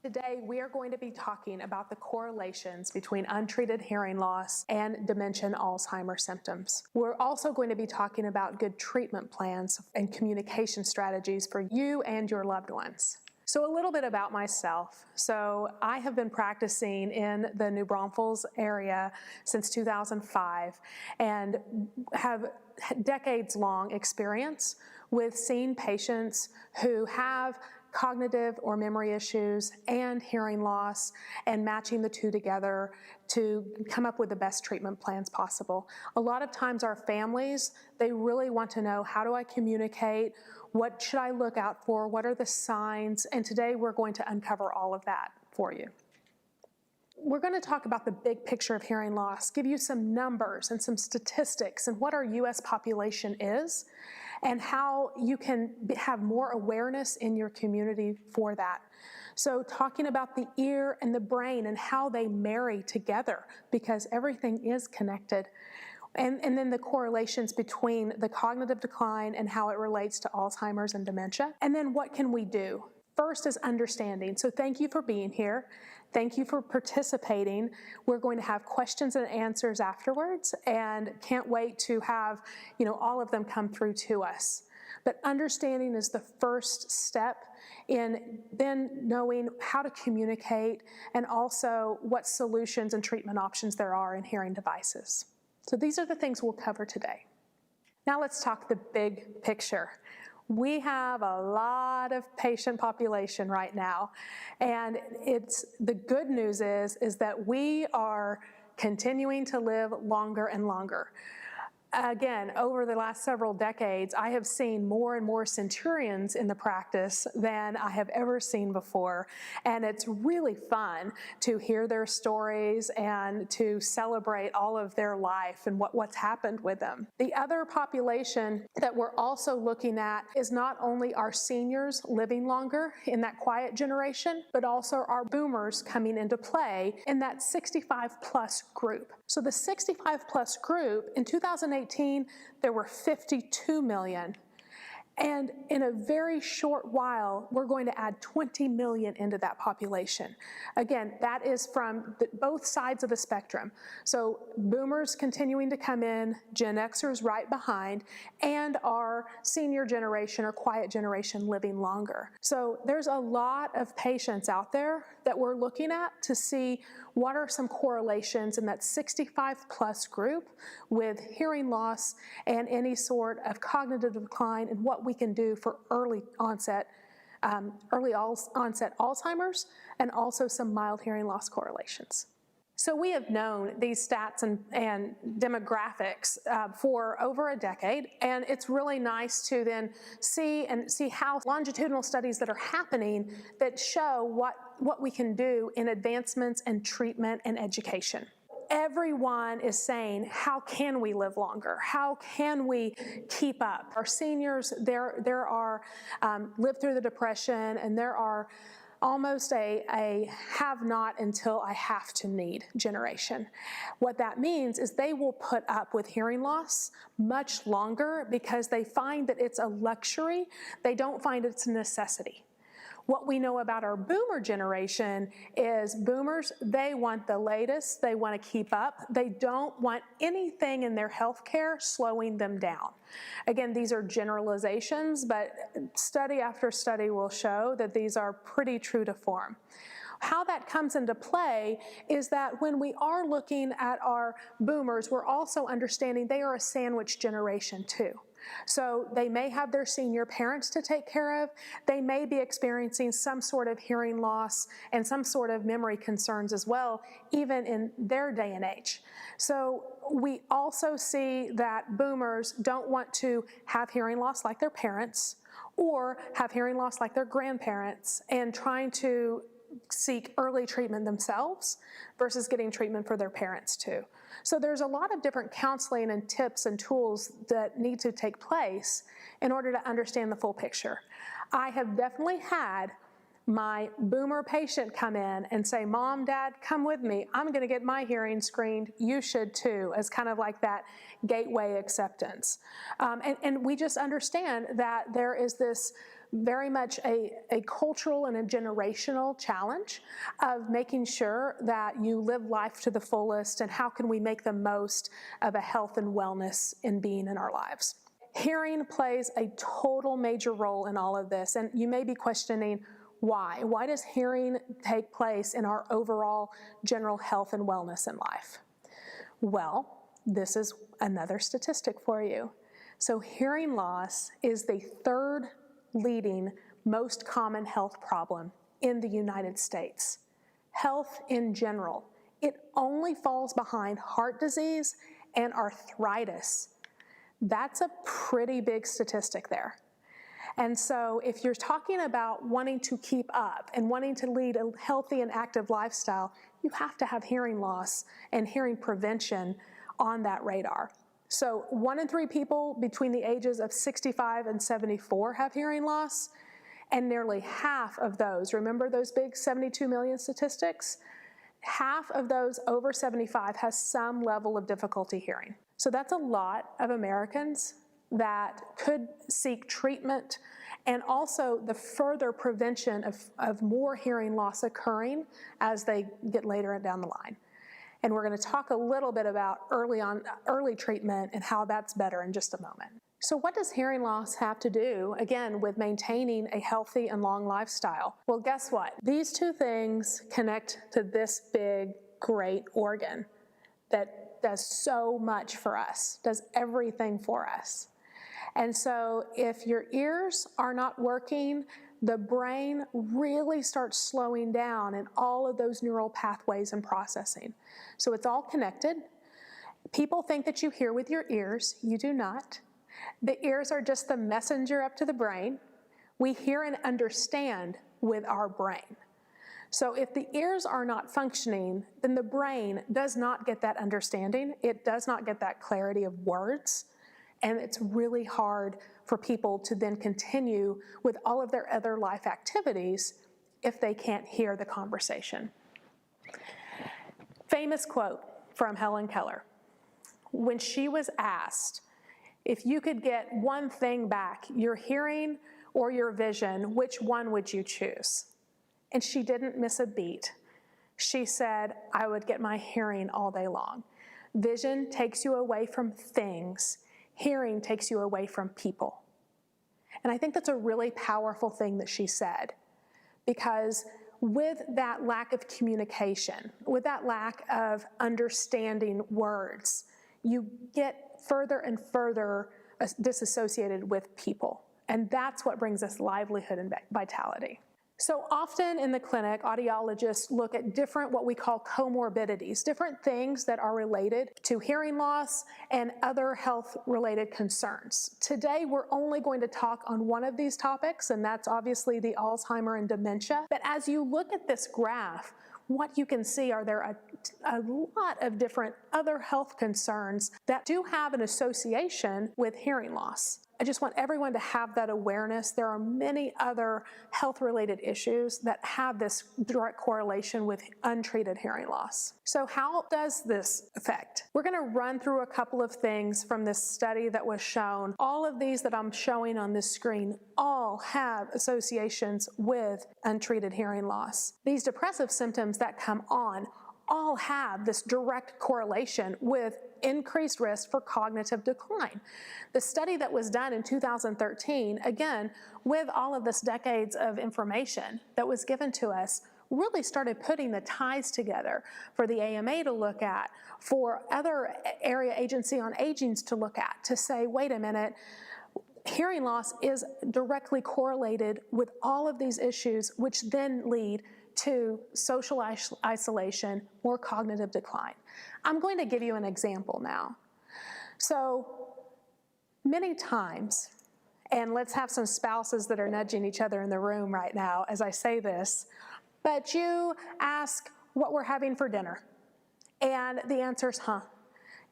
Today, we are going to be talking about the correlations between untreated hearing loss and dementia and Alzheimer's symptoms. We're also going to be talking about good treatment plans and communication strategies for you and your loved ones. So a little bit about myself. So I have been practicing in the New Braunfels area since 2005 and have decades-long experience with seeing patients who have cognitive or memory issues and hearing loss and matching the two together to come up with the best treatment plans possible. A lot of times our families, they really want to know, how do I communicate? What should I look out for? What are the signs? And today we're going to uncover all of that for you. We're going to talk about the big picture of hearing loss, give you some numbers and some statistics and what our U.S. population is and how you can have more awareness in your community for that. So talking about the ear and the brain and how they marry together, because everything is connected. And then the correlations between the cognitive decline and how it relates to Alzheimer's and dementia. And then what can we do? First is understanding. So thank you for being here. Thank you for participating. We're going to have questions and answers afterwards and can't wait to have, all of them come through to us. But understanding is the first step in then knowing how to communicate and also what solutions and treatment options there are in hearing devices. So these are the things we'll cover today. Now let's talk the big picture. We have a lot of patient population right now, and the good news is that we are continuing to live longer and longer. Again, over the last several decades, I have seen more and more centurions in the practice than I have ever seen before. And it's really fun to hear their stories and to celebrate all of their life and what's happened with them. The other population that we're also looking at is not only our seniors living longer in that quiet generation, but also our boomers coming into play in that 65 plus group. So the 65 plus group in 2018, there were 52 million. And in a very short while, we're going to add 20 million into that population. Again, that is from both sides of the spectrum. So boomers continuing to come in, Gen Xers right behind, and our senior generation or quiet generation living longer. So there's a lot of patients out there that we're looking at to see what are some correlations in that 65 plus group with hearing loss and any sort of cognitive decline and what we can do for early onset Alzheimer's and also some mild hearing loss correlations. So we have known these stats and demographics for over a decade, and it's really nice to then see how longitudinal studies that are happening that show what we can do in advancements in treatment and education. Everyone is saying, how can we live longer? How can we keep up? Our seniors, there are lived through the Depression, and there are almost a have not until I have to need generation. What that means is they will put up with hearing loss much longer because they find that it's a luxury. They don't find it's a necessity. What we know about our boomer generation is boomers, they want the latest, they want to keep up, they don't want anything in their health care slowing them down. Again, these are generalizations, but study after study will show that these are pretty true to form. How that comes into play is that when we are looking at our boomers, we're also understanding they are a sandwich generation too. So they may have their senior parents to take care of. They may be experiencing some sort of hearing loss and some sort of memory concerns as well, even in their day and age. So we also see that boomers don't want to have hearing loss like their parents or have hearing loss like their grandparents and trying to seek early treatment themselves versus getting treatment for their parents too. So there's a lot of different counseling and tips and tools that need to take place in order to understand the full picture. I have definitely had my boomer patient come in and say, Mom, Dad, come with me. I'm going to get my hearing screened. You should too, as kind of like that gateway acceptance. And we just understand that there is this very much a cultural and a generational challenge of making sure that you live life to the fullest and how can we make the most of a health and wellness in being in our lives. Hearing plays a total major role in all of this, and you may be questioning why. Why does hearing take place in our overall general health and wellness in life? Well, this is another statistic for you. So hearing loss is the third leading most common health problem in the United States. Health in general. It only falls behind heart disease and arthritis. That's a pretty big statistic there. And so if you're talking about wanting to keep up and wanting to lead a healthy and active lifestyle, you have to have hearing loss and hearing prevention on that radar. So 1 in 3 people between the ages of 65 and 74 have hearing loss, and nearly half of those, remember those big 72 million statistics? Half of those over 75 has some level of difficulty hearing. So that's a lot of Americans that could seek treatment and also the further prevention of more hearing loss occurring as they get later down the line. And we're going to talk a little bit about early treatment and how that's better in just a moment. So what does hearing loss have to do, again, with maintaining a healthy and long lifestyle? Well, guess what? These two things connect to this big, great organ that does so much for us, does everything for us. And so if your ears are not working, the brain really starts slowing down in all of those neural pathways and processing. So it's all connected. People think that you hear with your ears. You do not. The ears are just the messenger up to the brain. We hear and understand with our brain. So if the ears are not functioning, then the brain does not get that understanding. It does not get that clarity of words. And it's really hard for people to then continue with all of their other life activities if they can't hear the conversation. Famous quote from Helen Keller. When she was asked, if you could get one thing back, your hearing or your vision, which one would you choose? And she didn't miss a beat. She said, I would get my hearing all day long. Vision takes you away from things. Hearing takes you away from people. And I think that's a really powerful thing that she said, because with that lack of communication, with that lack of understanding words, you get further and further disassociated with people. And that's what brings us livelihood and vitality. So often in the clinic, audiologists look at different, what we call comorbidities, different things that are related to hearing loss and other health-related concerns. Today, we're only going to talk on one of these topics, and that's obviously the Alzheimer and dementia. But as you look at this graph, what you can see are there a lot of different other health concerns that do have an association with hearing loss. I just want everyone to have that awareness. There are many other health-related issues that have this direct correlation with untreated hearing loss. So how does this affect? We're going to run through a couple of things from this study that was shown. All of these that I'm showing on this screen all have associations with untreated hearing loss. These depressive symptoms that come on all have this direct correlation with increased risk for cognitive decline. The study that was done in 2013, again, with all of this decades of information that was given to us, really started putting the ties together for the AMA to look at, for other area agency on agings to look at, to say, wait a minute, hearing loss is directly correlated with all of these issues, which then lead to social isolation or cognitive decline. I'm going to give you an example now. So many times, and let's have some spouses that are nudging each other in the room right now as I say this, but you ask what we're having for dinner, and the answer is huh.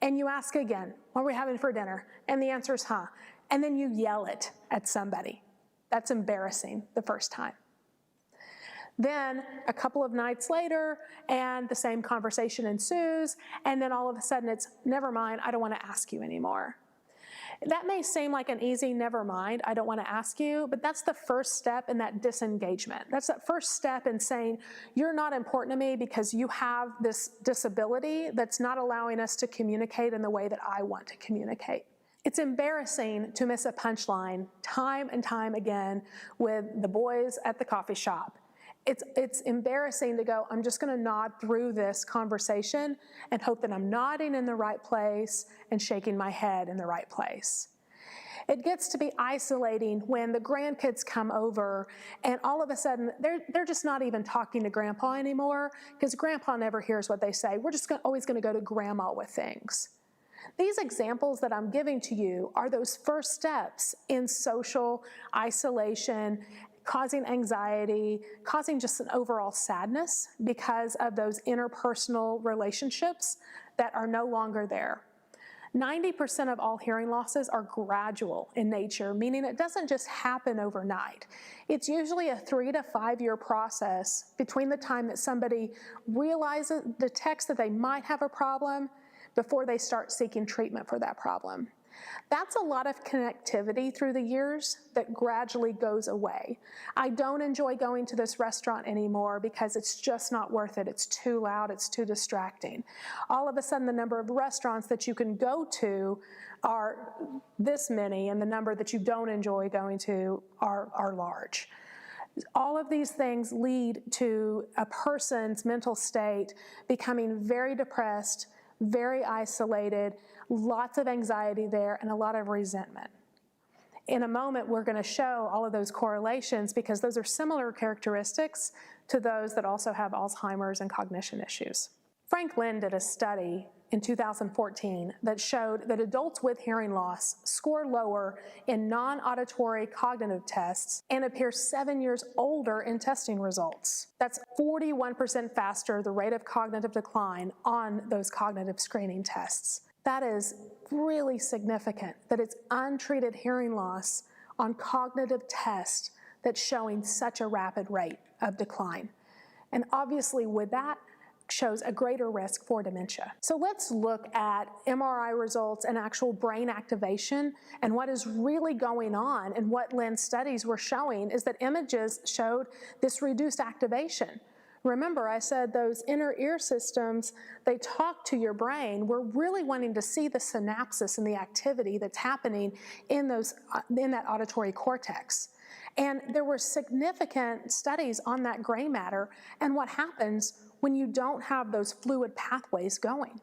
And you ask again, what are we having for dinner? And the answer is huh. And then you yell it at somebody. That's embarrassing the first time. Then a couple of nights later, and the same conversation ensues, and then all of a sudden it's, never mind, I don't want to ask you anymore. That may seem like an easy never mind, I don't want to ask you, but that's the first step in that disengagement. That's that first step in saying, you're not important to me because you have this disability that's not allowing us to communicate in the way that I want to communicate. It's embarrassing to miss a punchline time and time again with the boys at the coffee shop. It's embarrassing to go, I'm just going to nod through this conversation and hope that I'm nodding in the right place and shaking my head in the right place. It gets to be isolating when the grandkids come over and all of a sudden they're just not even talking to grandpa anymore because grandpa never hears what they say. We're just always going to go to grandma with things. These examples that I'm giving to you are those first steps in social isolation, causing anxiety, causing just an overall sadness because of those interpersonal relationships that are no longer there. 90% of all hearing losses are gradual in nature, meaning it doesn't just happen overnight. It's usually a 3 to 5 year process between the time that somebody realizes, detects that they might have a problem before they start seeking treatment for that problem. That's a lot of connectivity through the years that gradually goes away. I don't enjoy going to this restaurant anymore because it's just not worth it. It's too loud, it's too distracting. All of a sudden, the number of restaurants that you can go to are this many, and the number that you don't enjoy going to are large. All of these things lead to a person's mental state becoming very depressed, very isolated, lots of anxiety there, and a lot of resentment. In a moment, we're going to show all of those correlations because those are similar characteristics to those that also have Alzheimer's and cognition issues. Frank Lynn did a study in 2014 that showed that adults with hearing loss score lower in non-auditory cognitive tests and appear 7 years older in testing results. That's 41% faster the rate of cognitive decline on those cognitive screening tests. That is really significant, that it's untreated hearing loss on cognitive tests that's showing such a rapid rate of decline. And obviously with that, shows a greater risk for dementia. So let's look at MRI results and actual brain activation and what is really going on. And what Lynn's studies were showing is that images showed this reduced activation. Remember, I said those inner ear systems, they talk to your brain. We're really wanting to see the synapses and the activity that's happening in that auditory cortex. And there were significant studies on that gray matter and what happens when you don't have those fluid pathways going.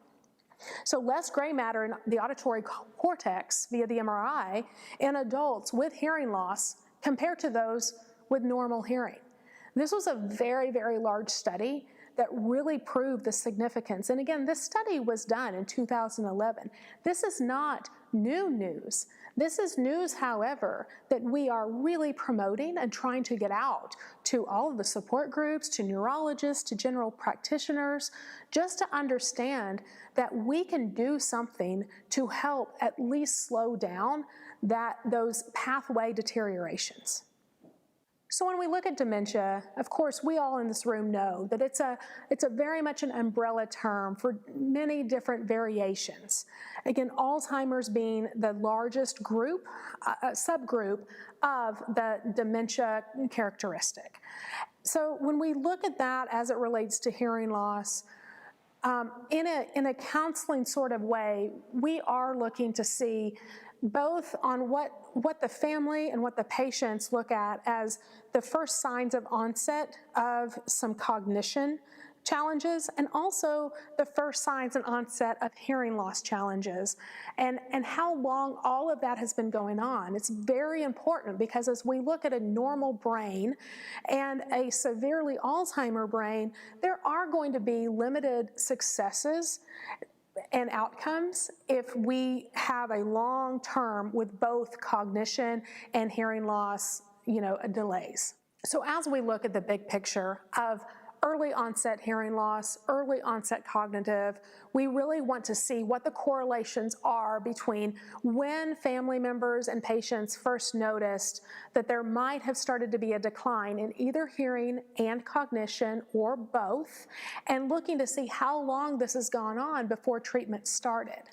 So less gray matter in the auditory cortex via the MRI in adults with hearing loss compared to those with normal hearing. This was a very, very large study that really proved the significance. And again, this study was done in 2011. This is not new news. This is news, however, that we are really promoting and trying to get out to all of the support groups, to neurologists, to general practitioners, just to understand that we can do something to help at least slow down those pathway deteriorations. So when we look at dementia, of course, we all in this room know that it's a very much an umbrella term for many different variations. Again, Alzheimer's being the largest group, subgroup of the dementia characteristic. So when we look at that as it relates to hearing loss, in a counseling sort of way, we are looking to see both on what the family and what the patients look at as the first signs of onset of some cognition challenges, and also the first signs and onset of hearing loss challenges, and how long all of that has been going on. It's very important because as we look at a normal brain and a severely Alzheimer brain, there are going to be limited successes and outcomes if we have a long term with both cognition and hearing loss, delays. So as we look at the big picture of early onset hearing loss, early onset cognitive, we really want to see what the correlations are between when family members and patients first noticed that there might have started to be a decline in either hearing and cognition or both, and looking to see how long this has gone on before treatment started.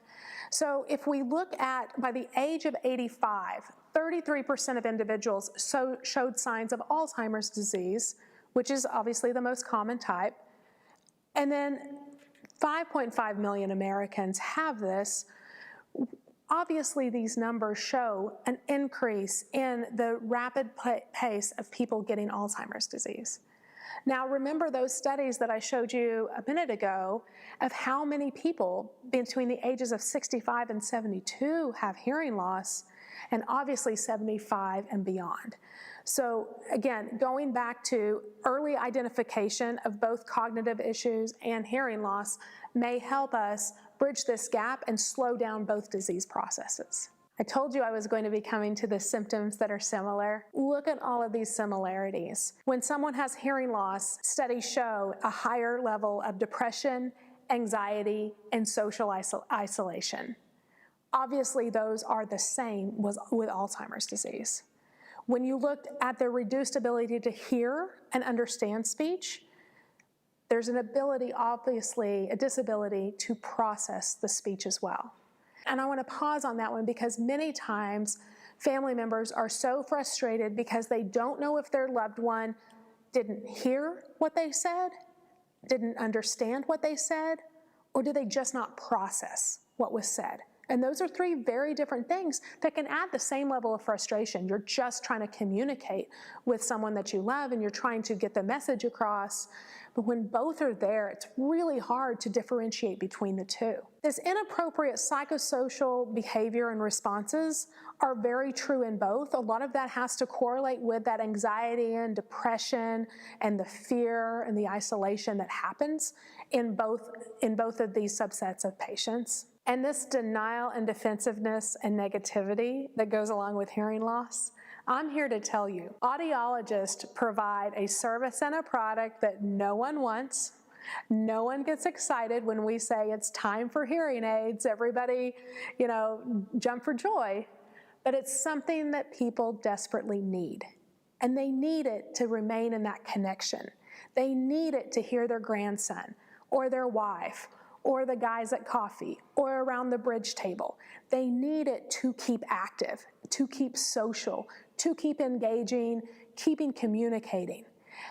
So if we look at, by the age of 85, 33% of individuals showed signs of Alzheimer's disease, which is obviously the most common type. And then 5.5 million Americans have this. Obviously, these numbers show an increase in the rapid pace of people getting Alzheimer's disease. Now, remember those studies that I showed you a minute ago of how many people between the ages of 65 and 72 have hearing loss, and obviously 75 and beyond. So again, going back to early identification of both cognitive issues and hearing loss may help us bridge this gap and slow down both disease processes. I told you I was going to be coming to the symptoms that are similar. Look at all of these similarities. When someone has hearing loss, studies show a higher level of depression, anxiety, and social isolation. Obviously, those are the same with Alzheimer's disease. When you looked at the reduced ability to hear and understand speech, there's an ability, obviously, a disability to process the speech as well. And I want to pause on that one because many times family members are so frustrated because they don't know if their loved one didn't hear what they said, didn't understand what they said, or did they just not process what was said. And those are three very different things that can add the same level of frustration. You're just trying to communicate with someone that you love and you're trying to get the message across. But when both are there, it's really hard to differentiate between the two. This inappropriate psychosocial behavior and responses are very true in both. A lot of that has to correlate with that anxiety and depression and the fear and the isolation that happens in both of these subsets of patients. And this denial and defensiveness and negativity that goes along with hearing loss, I'm here to tell you, audiologists provide a service and a product that no one wants. No one gets excited when we say it's time for hearing aids. Everybody, jump for joy. But it's something that people desperately need. And they need it to remain in that connection. They need it to hear their grandson or their wife or the guys at coffee, or around the bridge table. They need it to keep active, to keep social, to keep engaging, keeping communicating.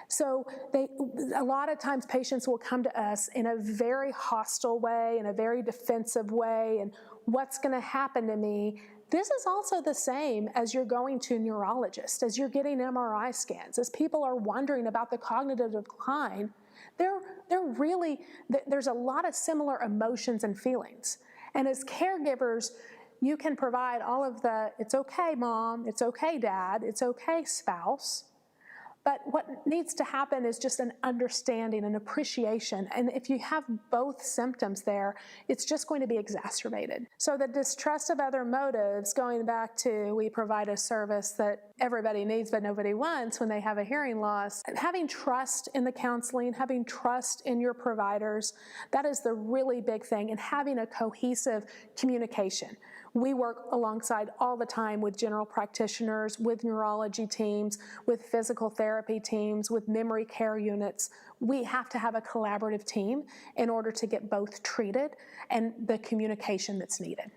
So a lot of times patients will come to us in a very hostile way, in a very defensive way, and what's gonna happen to me? This is also the same as you're going to a neurologist, as you're getting MRI scans, as people are wondering about the cognitive decline. There's a lot of similar emotions and feelings. And as caregivers, you can provide all of the, it's okay, mom, it's okay, dad, it's okay, spouse. But what needs to happen is just an understanding and appreciation. And if you have both symptoms there, it's just going to be exacerbated. So the distrust of other motives, going back to we provide a service that everybody needs but nobody wants when they have a hearing loss, having trust in the counseling, having trust in your providers, that is the really big thing, and having a cohesive communication. We work alongside all the time with general practitioners, with neurology teams, with physical therapy teams, with memory care units. We have to have a collaborative team in order to get both treated and the communication that's needed.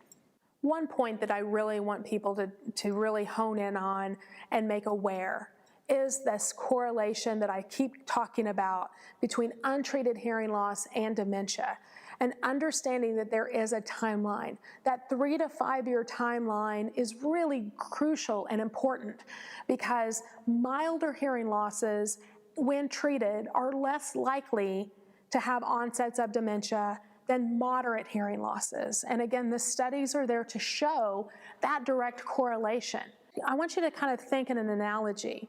One point that I really want people to really hone in on and make aware is this correlation that I keep talking about between untreated hearing loss and dementia, and understanding that there is a timeline. That 3 to 5 year timeline is really crucial and important because milder hearing losses, when treated, are less likely to have onsets of dementia than moderate hearing losses. And again, the studies are there to show that direct correlation. I want you to kind of think in an analogy.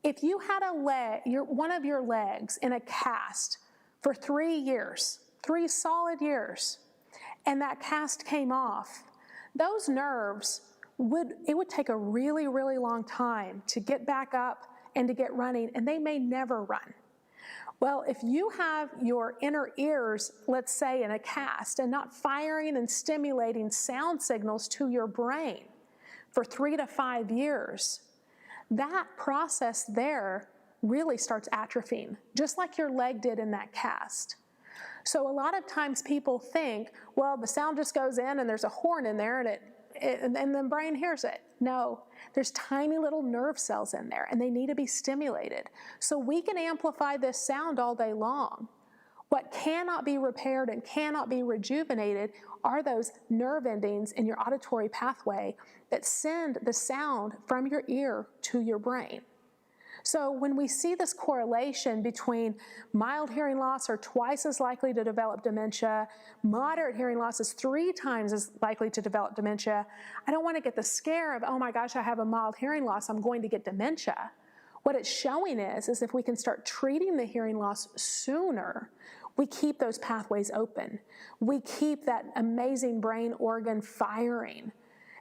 If you had one of your legs in a cast for 3 years, 3 solid years, and that cast came off, those nerves it would take a really, really long time to get back up and to get running, and they may never run. Well, if you have your inner ears, let's say, in a cast and not firing and stimulating sound signals to your brain for 3 to 5 years, that process there really starts atrophying, just like your leg did in that cast. So a lot of times people think, well, the sound just goes in and there's a horn in there and the brain hears it. No, there's tiny little nerve cells in there and they need to be stimulated. So we can amplify this sound all day long. What cannot be repaired and cannot be rejuvenated are those nerve endings in your auditory pathway that send the sound from your ear to your brain. So when we see this correlation between mild hearing loss are twice as likely to develop dementia, moderate hearing loss is 3 times as likely to develop dementia, I don't want to get the scare of, oh my gosh, I have a mild hearing loss, I'm going to get dementia. What it's showing is if we can start treating the hearing loss sooner, we keep those pathways open. We keep that amazing brain organ firing,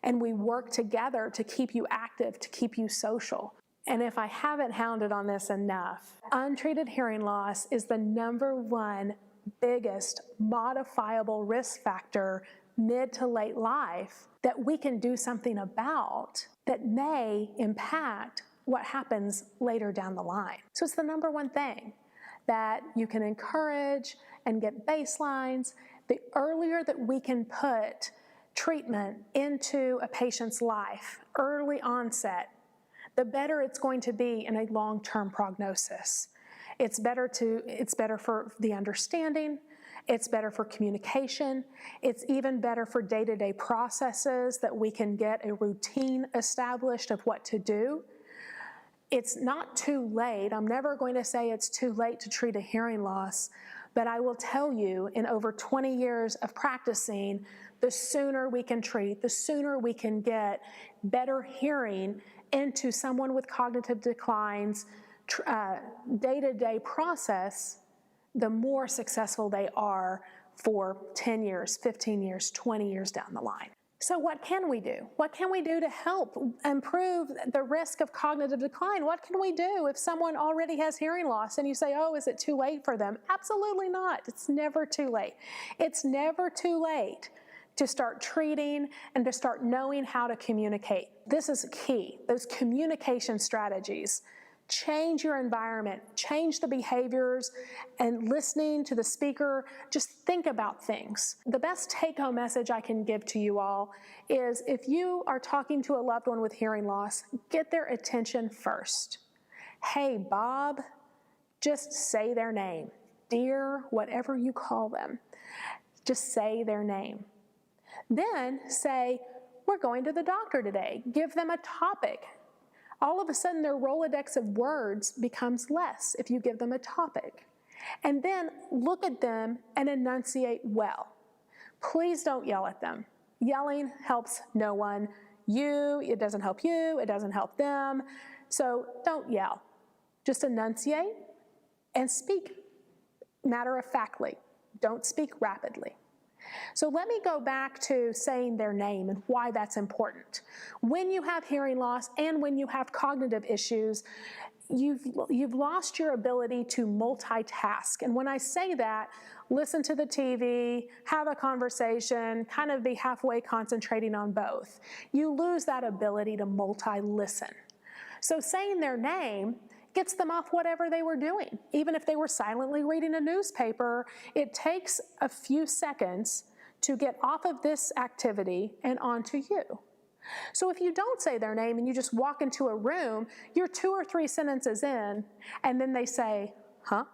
and we work together to keep you active, to keep you social. And if I haven't hounded on this enough, untreated hearing loss is the #1 biggest modifiable risk factor mid to late life that we can do something about that may impact what happens later down the line. So it's the #1 thing that you can encourage and get baselines. The earlier that we can put treatment into a patient's life, early onset, the better it's going to be in a long-term prognosis. It's better for the understanding, it's better for communication, it's even better for day-to-day processes that we can get a routine established of what to do. It's not too late. I'm never going to say it's too late to treat a hearing loss, but I will tell you, in over 20 years of practicing, the sooner we can treat, the sooner we can get better hearing into someone with cognitive declines, day-to-day process, the more successful they are for 10 years, 15 years, 20 years down the line. So what can we do? What can we do to help improve the risk of cognitive decline? What can we do if someone already has hearing loss and you say, oh, is it too late for them? Absolutely not. It's never too late. It's never too late to start treating and to start knowing how to communicate. This is key, those communication strategies. Change your environment, change the behaviors, and listening to the speaker, just think about things. The best take-home message I can give to you all is if you are talking to a loved one with hearing loss, get their attention first. Hey, Bob, just say their name. Dear, whatever you call them, just say their name. Then say, we're going to the doctor today. Give them a topic. All of a sudden, their Rolodex of words becomes less if you give them a topic. And then look at them and enunciate well. Please don't yell at them. Yelling helps no one. It doesn't help you, it doesn't help them. So don't yell. Just enunciate and speak matter-of-factly. Don't speak rapidly. So let me go back to saying their name and why that's important. When you have hearing loss and when you have cognitive issues, you've lost your ability to multitask. And when I say that, listen to the TV, have a conversation, kind of be halfway concentrating on both. You lose that ability to multi-listen. So saying their name gets them off whatever they were doing. Even if they were silently reading a newspaper, it takes a few seconds to get off of this activity and onto you. So if you don't say their name and you just walk into a room, you're 2 or 3 sentences in, and then they say, huh?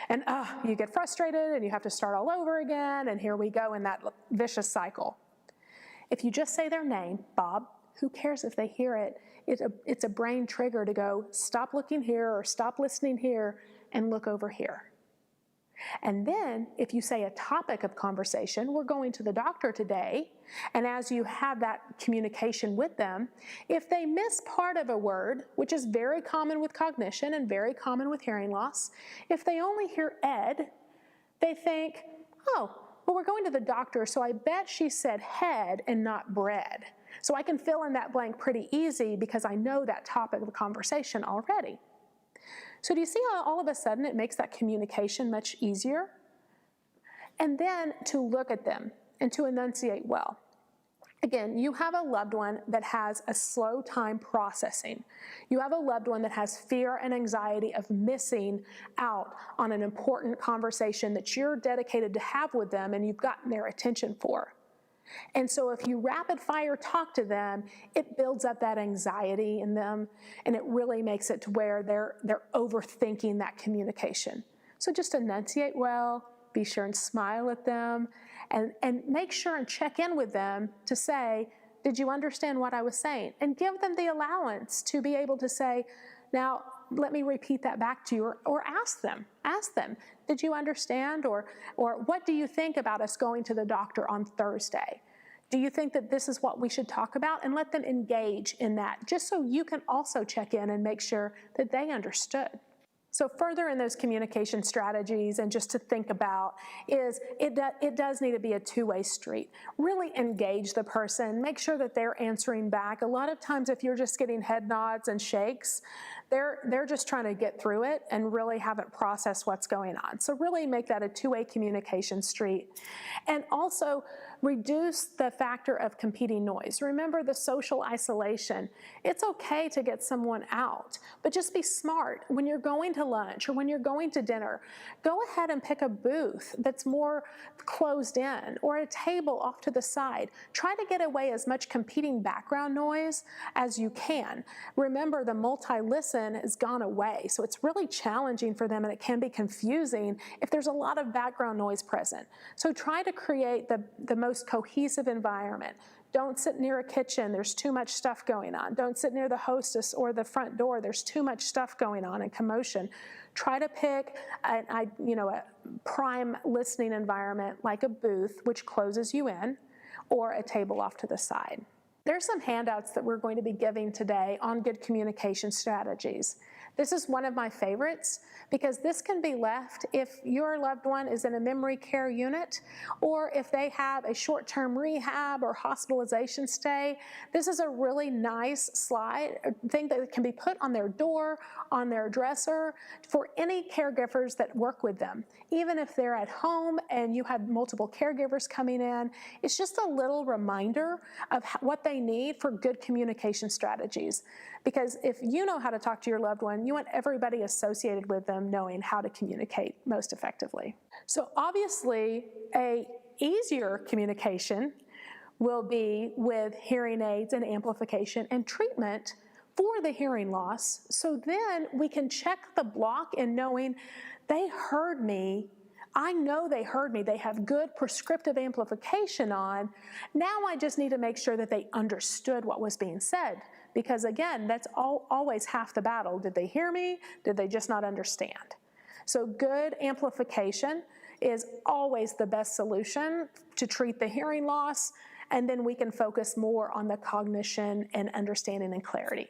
And you get frustrated and you have to start all over again, and here we go in that vicious cycle. If you just say their name, Bob, who cares if they hear it? It's a brain trigger to go, stop looking here or stop listening here and look over here. And then if you say a topic of conversation, we're going to the doctor today, and as you have that communication with them, if they miss part of a word, which is very common with cognition and very common with hearing loss, if they only hear Ed, they think, oh, well, we're going to the doctor, so I bet she said head and not bread. So I can fill in that blank pretty easy because I know that topic of conversation already. So do you see how all of a sudden it makes that communication much easier? And then to look at them and to enunciate well. Again, you have a loved one that has a slow time processing. You have a loved one that has fear and anxiety of missing out on an important conversation that you're dedicated to have with them and you've gotten their attention for. And so if you rapid fire talk to them, it builds up that anxiety in them, and it really makes it to where they're overthinking that communication. So just enunciate well, be sure and smile at them, and make sure and check in with them to say, did you understand what I was saying? And give them the allowance to be able to say, now, let me repeat that back to you, or ask them, did you understand? Or what do you think about us going to the doctor on Thursday? Do you think that this is what we should talk about? And let them engage in that, just so you can also check in and make sure that they understood. So further in those communication strategies, and just to think about, is it does need to be a two-way street. Really engage the person, make sure that they're answering back. A lot of times if you're just getting head nods and shakes, they're just trying to get through it and really haven't processed what's going on. So really make that a two-way communication street. And also reduce the factor of competing noise. Remember the social isolation. It's okay to get someone out, but just be smart. When you're going to lunch or when you're going to dinner, go ahead and pick a booth that's more closed in, or a table off to the side. Try to get away as much competing background noise as you can. Remember, the multi-listen has gone away, so it's really challenging for them, and it can be confusing if there's a lot of background noise present. So try to create the most cohesive environment. Don't sit near a kitchen, there's too much stuff going on. Don't sit near the hostess or the front door, there's too much stuff going on and commotion. Try to pick a prime listening environment like a booth, which closes you in, or a table off to the side. There's some handouts that we're going to be giving today on good communication strategies. This is one of my favorites because this can be left if your loved one is in a memory care unit, or if they have a short-term rehab or hospitalization stay. This is a really nice thing that can be put on their door, on their dresser, for any caregivers that work with them. Even if they're at home and you have multiple caregivers coming in, it's just a little reminder of what they need for good communication strategies. Because if you know how to talk to your loved one, you want everybody associated with them knowing how to communicate most effectively. So obviously, a easier communication will be with hearing aids and amplification and treatment for the hearing loss. So then we can check the block in knowing they heard me. I know they heard me. They have good prescriptive amplification on. Now I just need to make sure that they understood what was being said. Because again, that's always half the battle. Did they hear me? Did they just not understand? So good amplification is always the best solution to treat the hearing loss, and then we can focus more on the cognition and understanding and clarity.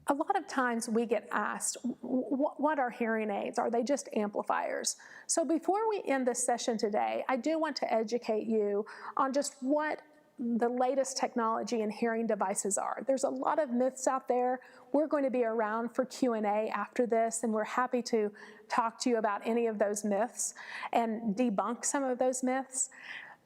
A lot of times we get asked, what are hearing aids? Are they just amplifiers? So before we end this session today, I do want to educate you on just what the latest technology and hearing devices are. There's a lot of myths out there. We're going to be around for Q&A after this, and we're happy to talk to you about any of those myths and debunk some of those myths.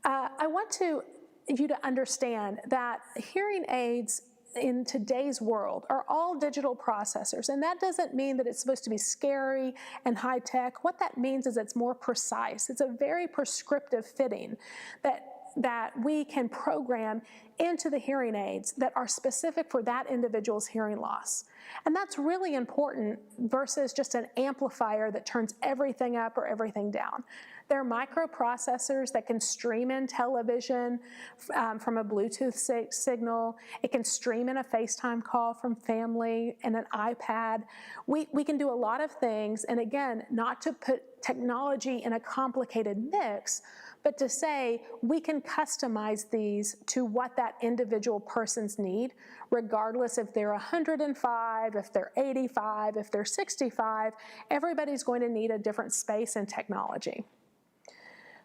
I want you to understand that hearing aids in today's world are all digital processors, and that doesn't mean that it's supposed to be scary and high tech. What that means is it's more precise. It's a very prescriptive fitting that we can program into the hearing aids that are specific for that individual's hearing loss. And that's really important versus just an amplifier that turns everything up or everything down. They're microprocessors that can stream in television from a Bluetooth signal. It can stream in a FaceTime call from family and an iPad. We can do a lot of things, and again, not to put technology in a complicated mix, but to say we can customize these to what that individual person's need, regardless if they're 105, if they're 85, if they're 65, everybody's going to need a different space and technology.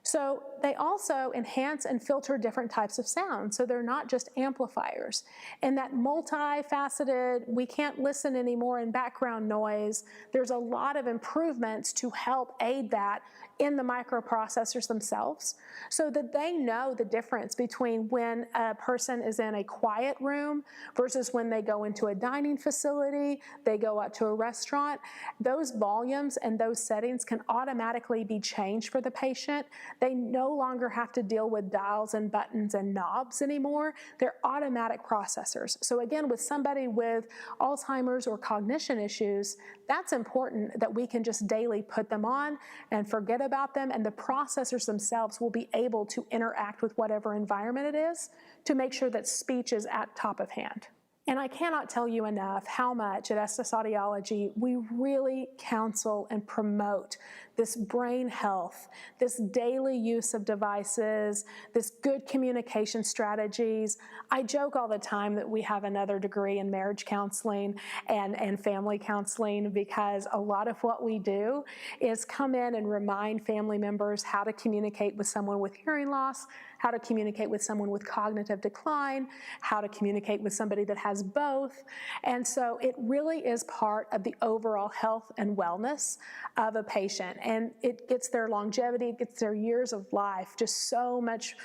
So they also enhance and filter different types of sound, so they're not just amplifiers. And that multifaceted, we can't listen anymore in background noise, there's a lot of improvements to help aid that in the microprocessors themselves, so that they know the difference between when a person is in a quiet room versus when they go into a dining facility, they go out to a restaurant. Those volumes and those settings can automatically be changed for the patient. They no longer have to deal with dials and buttons and knobs anymore. They're automatic processors. So again, with somebody with Alzheimer's or cognition issues, that's important that we can just daily put them on and forget about them, and the processors themselves will be able to interact with whatever environment it is to make sure that speech is at top of hand. And I cannot tell you enough how much at Estes Audiology we really counsel and promote this brain health, this daily use of devices, this good communication strategies. I joke all the time that we have another degree in marriage counseling and family counseling, because a lot of what we do is come in and remind family members how to communicate with someone with hearing loss, how to communicate with someone with cognitive decline, how to communicate with somebody that has both. And so it really is part of the overall health and wellness of a patient. And it gets their longevity, it gets their years of life just so much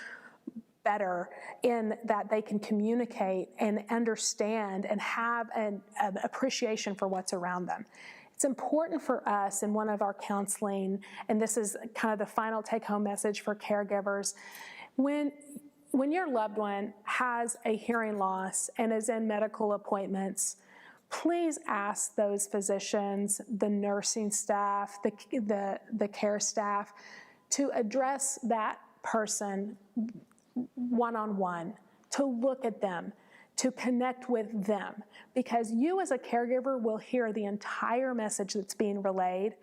better in that they can communicate and understand and have an appreciation for what's around them. It's important for us in one of our counseling, and this is kind of the final take-home message for caregivers, when your loved one has a hearing loss and is in medical appointments, please ask those physicians, the nursing staff, the care staff, to address that person one-on-one, to look at them, to connect with them, because you as a caregiver will hear the entire message that's being relayed.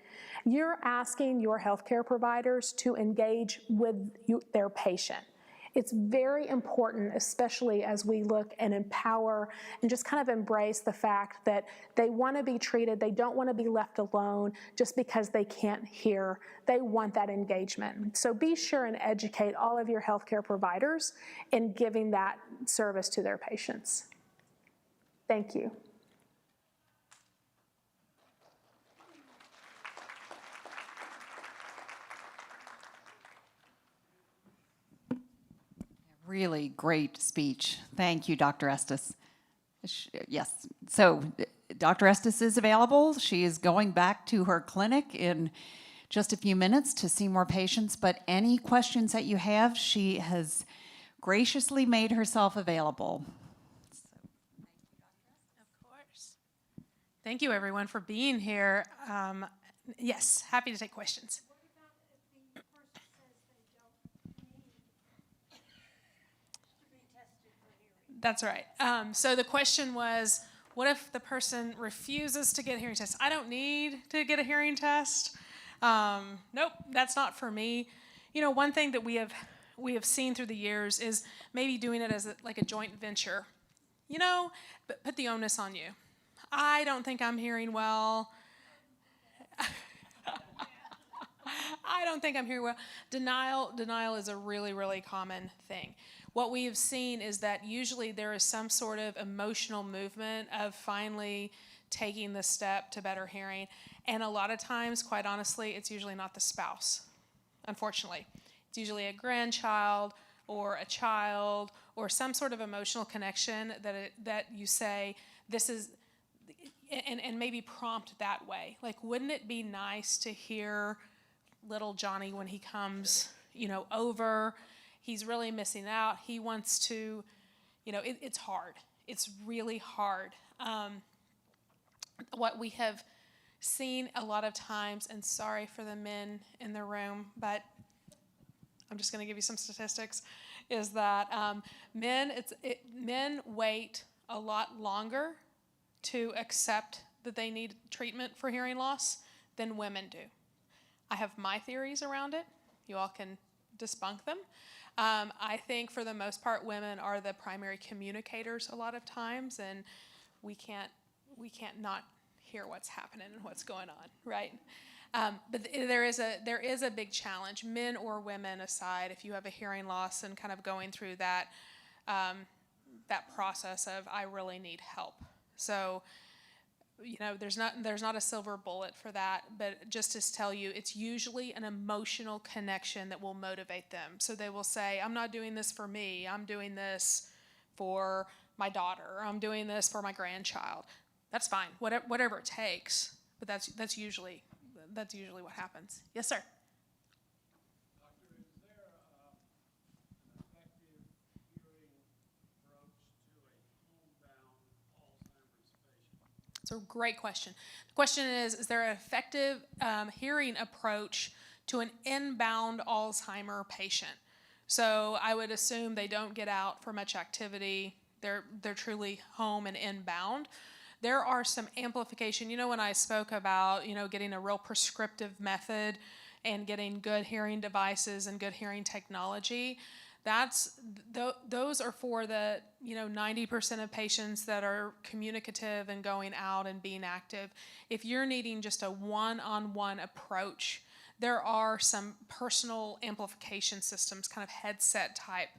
You're asking your healthcare providers to engage with their patient. It's very important, especially as we look and empower and just kind of embrace the fact that they want to be treated, they don't want to be left alone just because they can't hear. They want that engagement. So be sure and educate all of your healthcare providers in giving that service to their patients. Thank you. Really great speech. Thank you, Dr. Estes. Yes, so Dr. Estes is available. She is going back to her clinic in just a few minutes to see more patients, but any questions that you have, she has graciously made herself available. Of course. Thank you, everyone, for being here. Yes, happy to take questions. That's right. So the question was, what if the person refuses to get a hearing test? I don't need to get a hearing test. Nope, that's not for me. You know, one thing that we have seen through the years is maybe doing it as like a joint venture. You know, but put the onus on you. I don't think I'm hearing well. I don't think I'm hearing well. Denial is a really, really common thing. what we have seen is that usually there is some sort of emotional movement of finally taking the step to better hearing. And a lot of times, quite honestly, it's usually not the spouse, unfortunately. It's usually a grandchild or a child or some sort of emotional connection that you say, this is, and maybe prompt that way. Like, wouldn't it be nice to hear little Johnny when he comes, over? He's really missing out. He wants to, it's hard. It's really hard. What we have seen a lot of times, and sorry for the men in the room, but I'm just going to give you some statistics, is that men wait a lot longer to accept that they need treatment for hearing loss than women do. I have my theories around it. You all can debunk them. I think for the most part, women are the primary communicators a lot of times, and we can't not hear what's happening and what's going on, right? But there is a big challenge, men or women aside, if you have a hearing loss and kind of going through that process of, I really need help. So, there's not a silver bullet for that, but just to tell you, it's usually an emotional connection that will motivate them. So they will say, I'm not doing this for me, I'm doing this for my daughter, or I'm doing this for my grandchild. That's fine, whatever it takes, but that's usually what happens. Yes, sir. It's a great question. The question is there an effective hearing approach to an inbound Alzheimer patient? So I would assume they don't get out for much activity. They're truly home and inbound. There are some amplification. When I spoke about, getting a real prescriptive method and getting good hearing devices and good hearing technology, those are for the 90% of patients that are communicative and going out and being active. If you're needing just a one-on-one approach, there are some personal amplification systems, kind of headset type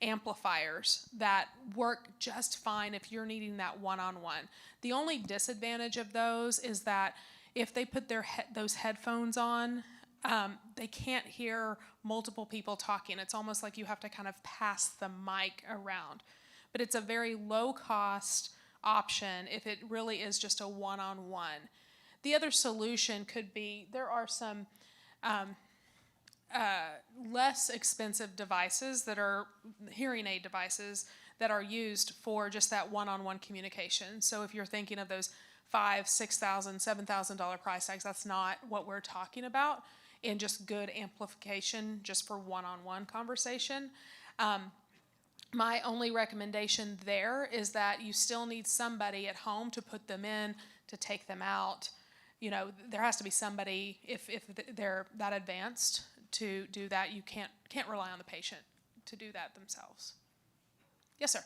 amplifiers that work just fine if you're needing that one-on-one. The only disadvantage of those is that if they put those headphones on, they can't hear multiple people talking. It's almost like you have to kind of pass the mic around. But it's a very low-cost option if it really is just a one-on-one. The other solution could be, there are some less expensive devices that are hearing aid devices that are used for just that one-on-one communication. So if you're thinking of those $5,000, $6,000, $7,000 price tags, that's not what we're talking about in just good amplification just for one-on-one conversation. My only recommendation there is that you still need somebody at home to put them in, to take them out. There has to be somebody, if they're that advanced, to do that. You can't rely on the patient to do that themselves. Yes, sir.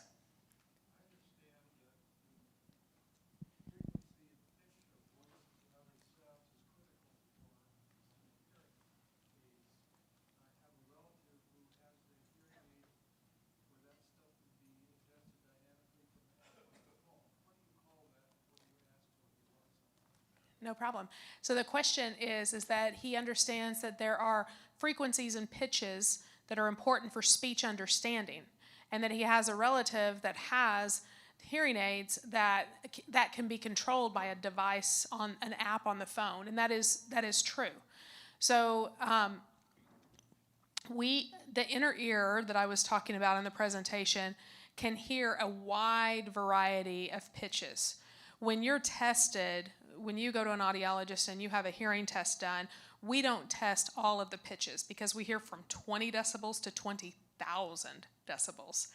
No problem. So the question is that he understands that there are frequencies and pitches that are important for speech understanding, and that he has a relative that has hearing aids that can be controlled by a device on an app on the phone, and that is true. So the inner ear that I was talking about in the presentation can hear a wide variety of pitches. When you're tested, when you go to an audiologist and you have a hearing test done, we don't test all of the pitches because we hear from 20 decibels to 20,000 decibels.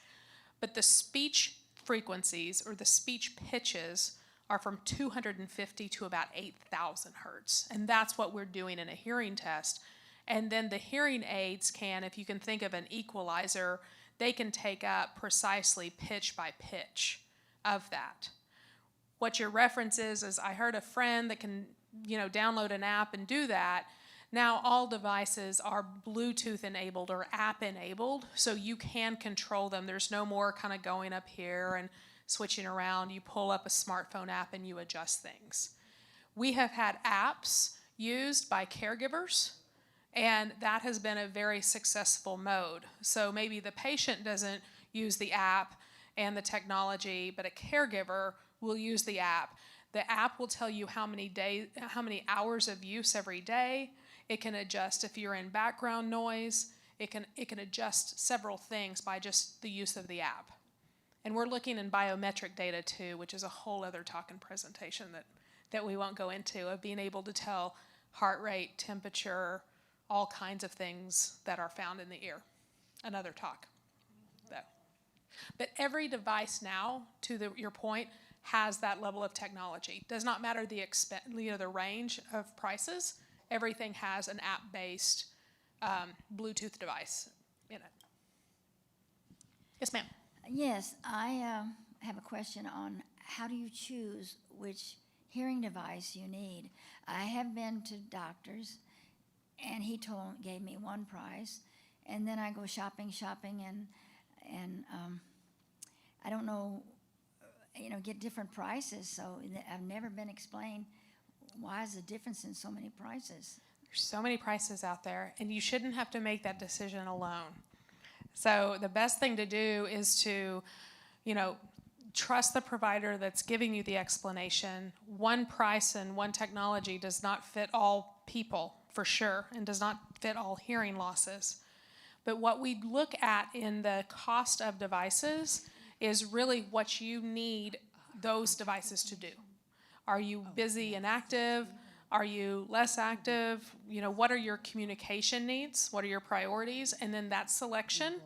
But the speech frequencies or the speech pitches are from 250 to about 8,000 hertz. And that's what we're doing in a hearing test. And then the hearing aids can, if you can think of an equalizer, they can take up precisely pitch by pitch of that. What your reference is I heard a friend that can, download an app and do that. Now all devices are Bluetooth enabled or app enabled, so you can control them. There's no more kind of going up here and switching around. You pull up a smartphone app and you adjust things. We have had apps used by caregivers, and that has been a very successful mode. So maybe the patient doesn't use the app and the technology, but a caregiver will use the app. The app will tell you how many hours of use every day. It can adjust if you're in background noise. It can adjust several things by just the use of the app. And we're looking in biometric data too, which is a whole other talk and presentation that we won't go into, of being able to tell heart rate, temperature, all kinds of things that are found in the ear. Another talk, though. But every device now, to your point, has that level of technology. Does not matter the range of prices. Everything has an app-based Bluetooth device in it. Yes, ma'am. Yes, I have a question on how do you choose which hearing device you need. I have been to doctors, and he gave me one price, and then I go shopping, and I don't know, get different prices. So I've never been explained why is the difference in so many prices. There's so many prices out there, and you shouldn't have to make that decision alone. So the best thing to do is to, trust the provider that's giving you the explanation. One price and one technology does not fit all people, for sure, and does not fit all hearing losses. But what we look at in the cost of devices is really what you need those devices to do. Are you busy and active? Are you less active? What are your communication needs? What are your priorities? And then that selection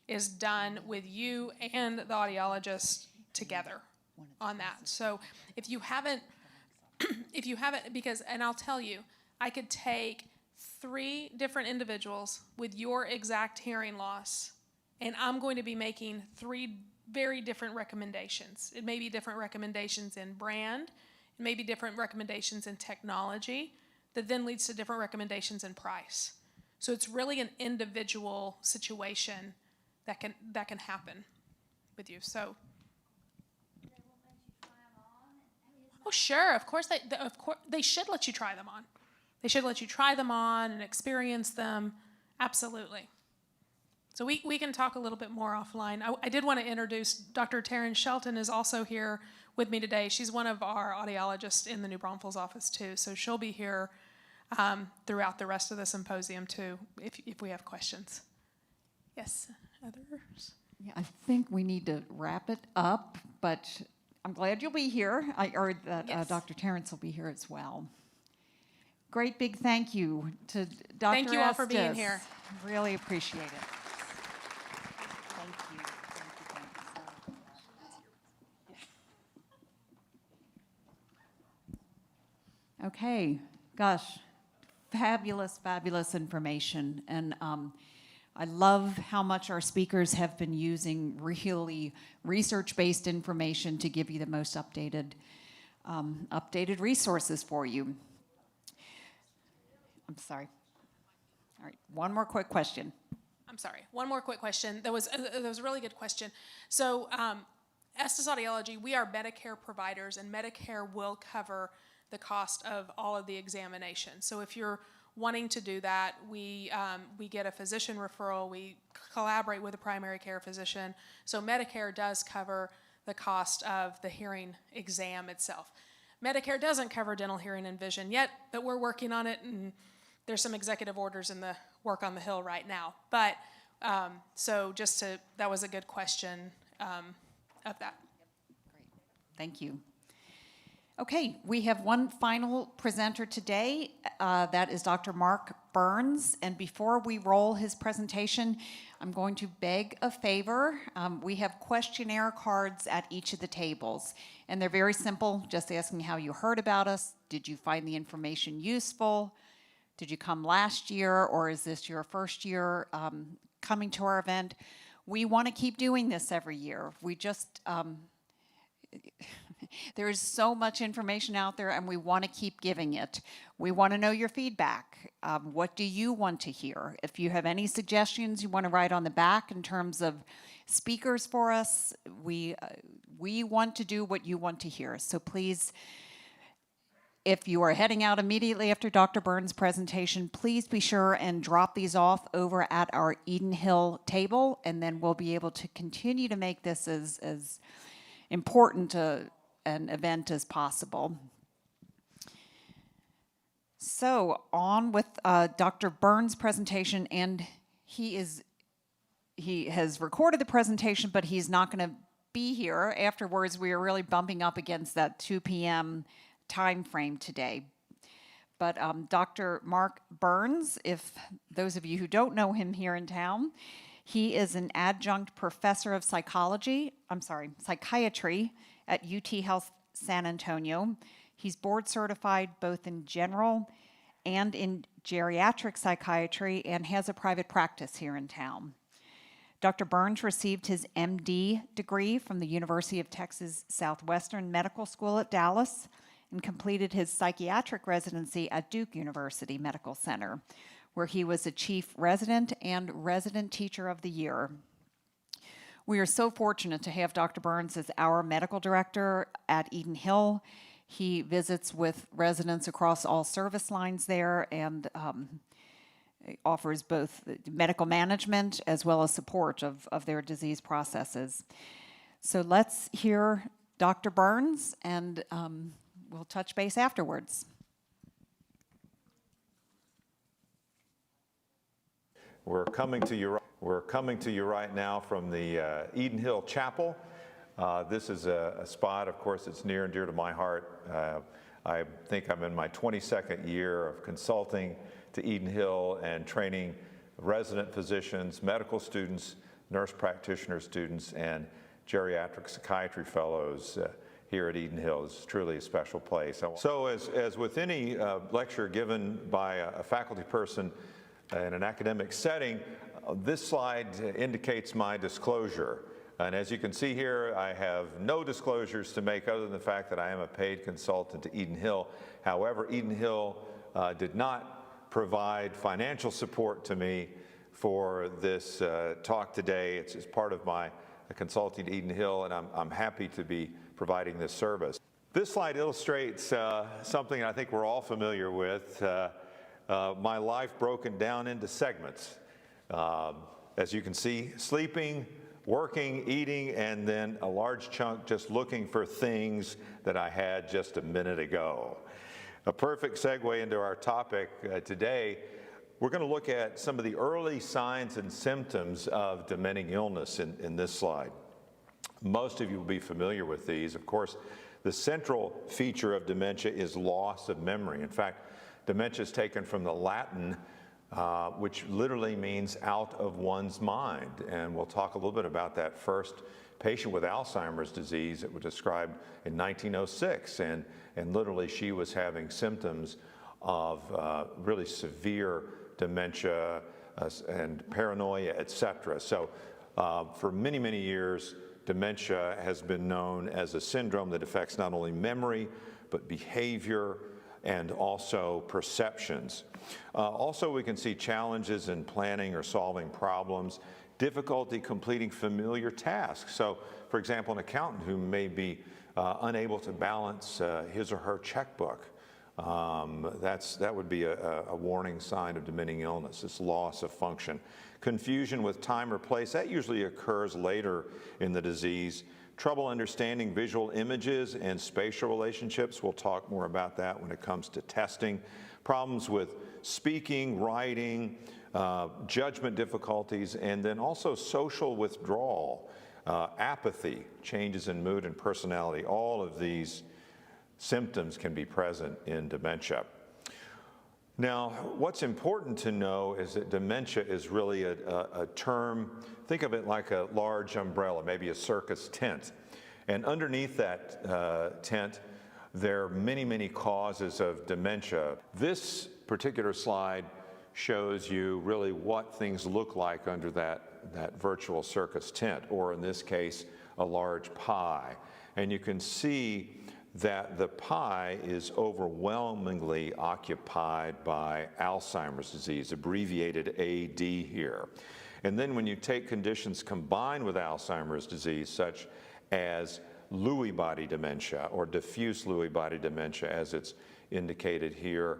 is done with you and the audiologist together on that. So if you haven't, and I'll tell you, I could take 3 different individuals with your exact hearing loss, and I'm going to be making 3 very different recommendations. It may be different recommendations in brand, it may be different recommendations in technology, that then leads to different recommendations in price. So it's really an individual situation that can happen with you. So, oh sure, of course they should let you try them on. They should let you try them on and experience them. Absolutely. So we can talk a little bit more offline. I did want to introduce Dr. Taryn Shelton is also here with me today. She's one of our audiologists in the New Braunfels office too. So she'll be here throughout the rest of the symposium too, if we have questions. Yes, others? Yeah, I think we need to wrap it up, but I'm glad you'll be here. I heard that Yes. Dr. Terrence will be here as well. Great big thank you to Dr. Thank you all for being Estes. here. Really appreciate it. Thank you. Okay, gosh, fabulous information. And I love how much our speakers have been using really research-based information to give you the most updated resources for you. I'm sorry. All right, one more quick question. I'm sorry. One more quick question. That was a really good question. So, Estes Audiology, we are Medicare providers, and Medicare will cover the cost of all of the examinations. So, if you're wanting to do that, we get a physician referral. We collaborate with a primary care physician. So, Medicare does cover the cost of the hearing exam itself. Medicare doesn't cover dental, hearing, and vision yet, but we're working on it, and there's some executive orders in the work on the Hill right now. But so that was a good question of that. Great, thank you. Okay, we have one final presenter today. That is Dr. Mark Burns. And before we roll his presentation, I'm going to beg a favor. We have questionnaire cards at each of the tables. And they're very simple, just asking how you heard about us. Did you find the information useful? Did you come last year, or is this your first year coming to our event? We want to keep doing this every year. We just, There is so much information out there, and we want to keep giving it. We want to know your feedback. What do you want to hear? If you have any suggestions you want to write on the back in terms of speakers for us, we want to do what you want to hear. So please, if you are heading out immediately after Dr. Burns' presentation, please be sure and drop these off over at our Eden Hill table, and then we'll be able to continue to make this as important an event as possible. So on with Dr. Burns' presentation, and he has recorded the presentation, but he's not going to be here afterwards. We are really bumping up against that 2 p.m. time frame today. But Dr. Mark Burns, if those of you who don't know him here in town, he is an adjunct professor of psychiatry at UT Health San Antonio. He's board certified both in general and in geriatric psychiatry and has a private practice here in town. Dr. Burns received his MD degree from the University of Texas Southwestern Medical School at Dallas and completed his psychiatric residency at Duke University Medical Center, where he was a chief resident and resident teacher of the year. We are so fortunate to have Dr. Burns as our medical director at Eden Hill. He visits with residents across all service lines there and offers both medical management as well as support of their disease processes. So let's hear Dr. Burns, and we'll touch base afterwards. We're coming to you right now from the Eden Hill Chapel. This is a spot, of course, that's near and dear to my heart. I think I'm in my 22nd year of consulting to Eden Hill and training resident physicians, medical students, nurse practitioner students, and geriatric psychiatry fellows here at Eden Hill. It's truly a special place. So as with any lecture given by a faculty person in an academic setting, this slide indicates my disclosure. And as you can see here, I have no disclosures to make other than the fact that I am a paid consultant to Eden Hill. However, Eden Hill did not provide financial support to me for this talk today. It's part of my consulting to Eden Hill, and I'm happy to be providing this service. This slide illustrates something I think we're all familiar with, my life broken down into segments. As you can see, sleeping, working, eating, and then a large chunk just looking for things that I had just a minute ago. A perfect segue into our topic today. We're going to look at some of the early signs and symptoms of dementing illness in this slide. Most of you will be familiar with these. Of course, the central feature of dementia is loss of memory. In fact, dementia is taken from the Latin, which literally means out of one's mind. And we'll talk a little bit about that first patient with Alzheimer's disease that was described in 1906. And literally she was having symptoms of really severe dementia and paranoia, etc. So for many, many years, dementia has been known as a syndrome that affects not only memory, but behavior and also perceptions. Also, we can see challenges in planning or solving problems, difficulty completing familiar tasks. So, for example, an accountant who may be unable to balance his or her checkbook, that would be a warning sign of dementing illness, this loss of function. Confusion with time or place, that usually occurs later in the disease. Trouble understanding visual images and spatial relationships. We'll talk more about that when it comes to testing. Problems with speaking, writing, judgment difficulties, and then also social withdrawal, apathy, changes in mood and personality. All of these symptoms can be present in dementia. Now, what's important to know is that dementia is really a term, think of it like a large umbrella, maybe a circus tent. And underneath that tent, there are many, many causes of dementia. This particular slide shows you really what things look like under that virtual circus tent, or in this case, a large pie. and you can see that the pie is overwhelmingly occupied by Alzheimer's disease, abbreviated AD here. And then when you take conditions combined with Alzheimer's disease, such as Lewy body dementia or diffuse Lewy body dementia, as it's indicated here,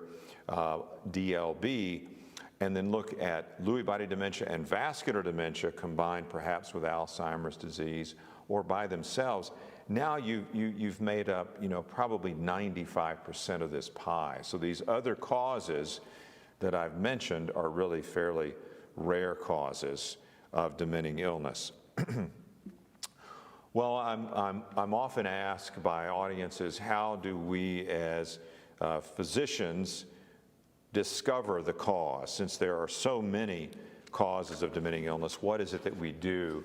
DLB, and then look at Lewy body dementia and vascular dementia combined perhaps with Alzheimer's disease or by themselves, now you've made up, probably 95% of this pie. So these other causes that I've mentioned are really fairly rare causes of dementing illness. Well, I'm often asked by audiences, how do we as physicians discover the cause? Since there are so many causes of dementing illness, what is it that we do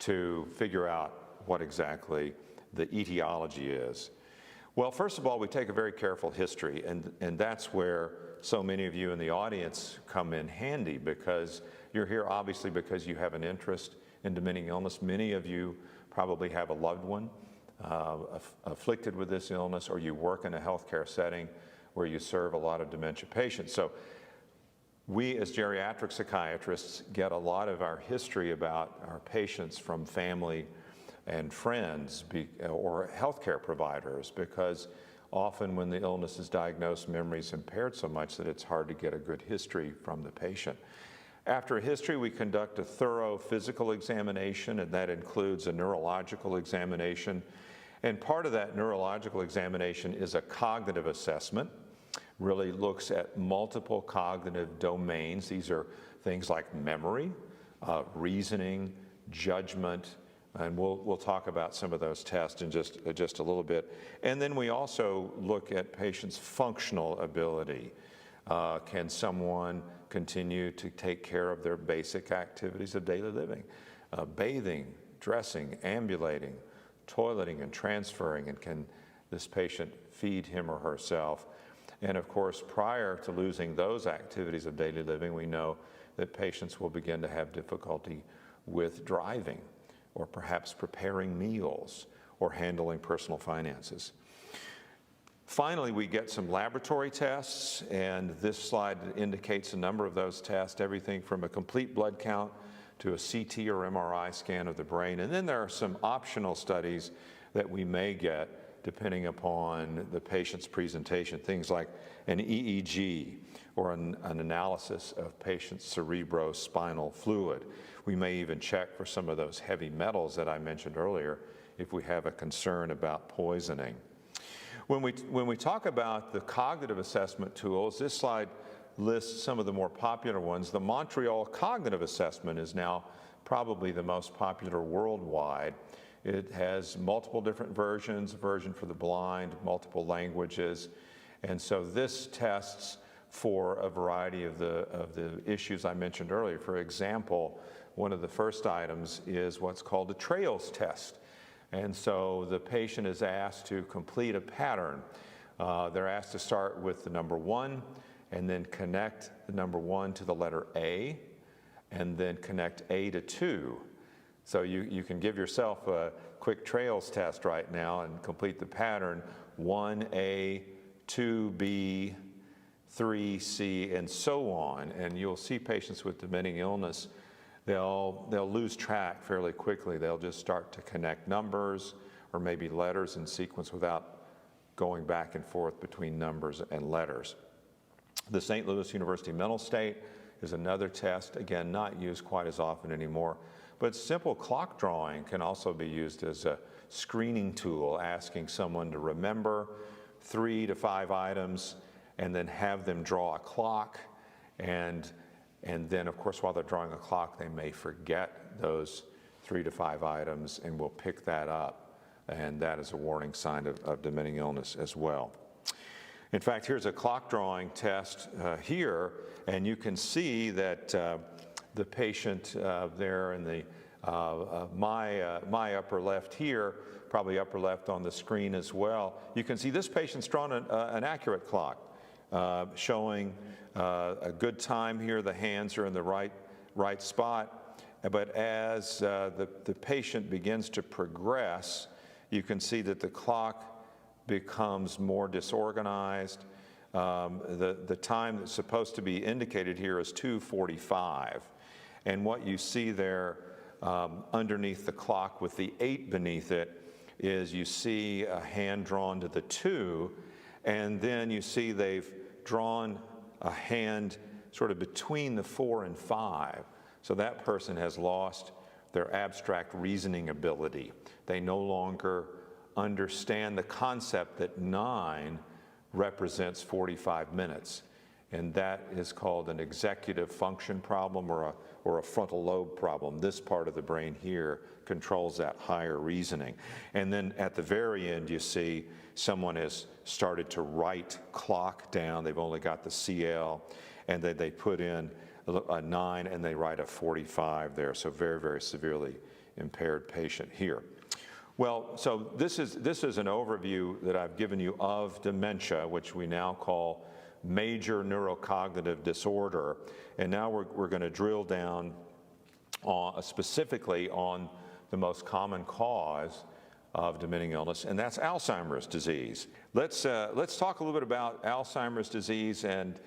to figure out what exactly the etiology is? Well, first of all, we take a very careful history, and that's where so many of you in the audience come in handy, because you're here obviously because you have an interest in dementing illness. Many of you probably have a loved one afflicted with this illness, or you work in a healthcare setting where you serve a lot of dementia patients. So we as geriatric psychiatrists get a lot of our history about our patients from family and friends or healthcare providers, because often when the illness is diagnosed, memory is impaired so much that it's hard to get a good history from the patient. After a history, we conduct a thorough physical examination, and that includes a neurological examination. And part of that neurological examination is a cognitive assessment. Really looks at multiple cognitive domains. These are things like memory, reasoning, judgment, and we'll talk about some of those tests in just a little bit. And then we also look at patients' functional ability. Can someone continue to take care of their basic activities of daily living? Bathing, dressing, ambulating, toileting, and transferring, and can this patient feed him or herself? And of course, prior to losing those activities of daily living, we know that patients will begin to have difficulty with driving, or perhaps preparing meals, or handling personal finances. Finally, we get some laboratory tests, and this slide indicates a number of those tests, everything from a complete blood count to a CT or MRI scan of the brain. And then there are some optional studies that we may get depending upon the patient's presentation, things like an EEG or an analysis of patient's cerebrospinal fluid. We may even check for some of those heavy metals that I mentioned earlier if we have a concern about poisoning. When we talk about the cognitive assessment tools, this slide lists some of the more popular ones. The Montreal Cognitive Assessment is now probably the most popular worldwide. It has multiple different versions, a version for the blind, multiple languages. And so this tests for a variety of the issues I mentioned earlier. For example, one of the first items is what's called a trails test. And so the patient is asked to complete a pattern. They're asked to start with the number 1 and then connect the number 1 to the letter A, and then connect A to 2. So you can give yourself a quick trails test right now and complete the pattern 1A, 2B, 3C, and so on. And you'll see patients with dementing illness, they'll lose track fairly quickly. They'll just start to connect numbers or maybe letters in sequence without going back and forth between numbers and letters. The St. Louis University Mental State is another test, again, not used quite as often anymore, but simple clock drawing can also be used as a screening tool, asking someone to remember 3 to 5 items and then have them draw a clock. And then, of course, while they're drawing a clock, they may forget those 3 to 5 items, and we'll pick that up. And that is a warning sign of dementing illness as well. In fact, here's a clock drawing test here, and you can see that the patient there in the my upper left here, probably upper left on the screen as well, you can see this patient's drawn an accurate clock showing a good time here. The hands are in the right spot, but as the patient begins to progress you can see that the clock becomes more disorganized. The time that's supposed to be indicated here is 2:45. And what you see there underneath the clock with the 8 beneath it is you see a hand drawn to the 2, and then you see they've drawn a hand sort of between the 4 and 5. So that person has lost their abstract reasoning ability. They no longer understand the concept that 9 represents 45 minutes. And that is called an executive function problem or a frontal lobe problem. This part of the brain here controls that higher reasoning. And then at the very end, you see someone has started to write clock down. They've only got the CL, and then they put in a 9 and they write a 45 there. So very, very severely impaired patient here. Well, so this is an overview that I've given you of dementia, which we now call major neurocognitive disorder. And now we're going to drill down specifically on the most common cause of dementing illness, and that's Alzheimer's disease. Let's talk a little bit about Alzheimer's disease and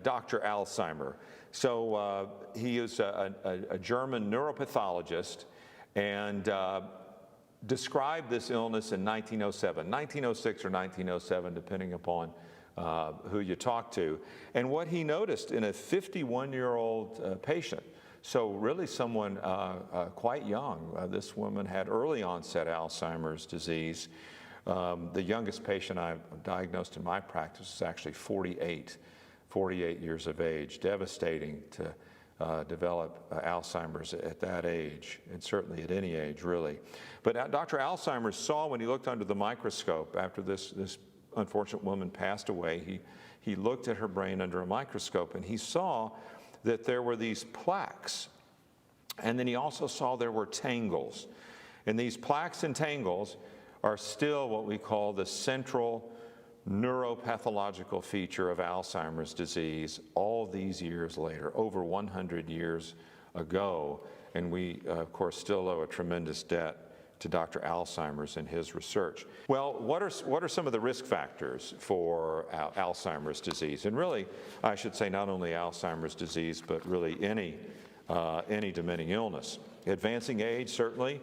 Dr. Alzheimer. So he is a German neuropathologist, and described this illness in 1907, 1906 or 1907, depending upon who you talk to. And what he noticed in a 51-year-old patient, so really someone quite young. This woman had early onset Alzheimer's disease. The youngest patient I've diagnosed in my practice is actually 48 years of age. Devastating to develop Alzheimer's at that age, and certainly at any age, really. But Dr. Alzheimer saw, when he looked under the microscope after this unfortunate woman passed away, he looked at her brain under a microscope, and he saw that there were these plaques. And then he also saw there were tangles. And these plaques and tangles are still what we call the central neuropathological feature of Alzheimer's disease all these years later, over 100 years ago. And we, of course, still owe a tremendous debt to Dr. Alzheimer's and his research. Well, what are some of the risk factors for Alzheimer's disease? And really, I should say not only Alzheimer's disease, but really any dementing illness. Advancing age, certainly.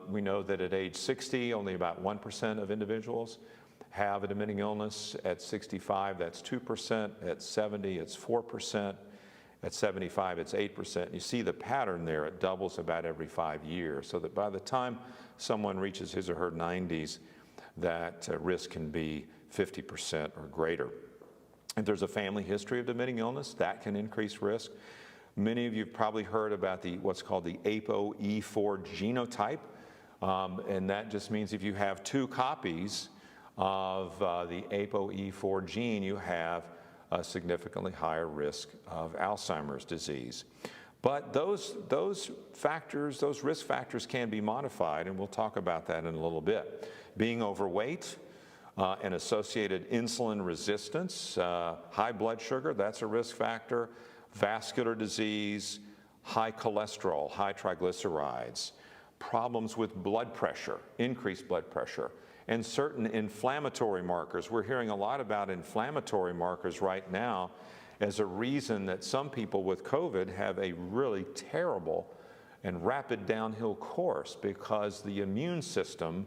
We know that at age 60, only about 1% of individuals have a dementing illness. At 65, that's 2%. At 70, it's 4%. At 75, it's 8%. You see the pattern there. It doubles about every 5 years, so that by the time someone reaches his or her 90s, that risk can be 50% or greater. If there's a family history of dementing illness, that can increase risk. Many of you have probably heard about what's called the ApoE4 genotype, and that just means if you have 2 copies of the ApoE4 gene, you have a significantly higher risk of Alzheimer's disease. But those risk factors can be modified, and we'll talk about that in a little bit. Being overweight and associated insulin resistance, high blood sugar, that's a risk factor, vascular disease, high cholesterol, high triglycerides, problems with blood pressure, increased blood pressure, and certain inflammatory markers. We're hearing a lot about inflammatory markers right now as a reason that some people with COVID have a really terrible and rapid downhill course, because the immune system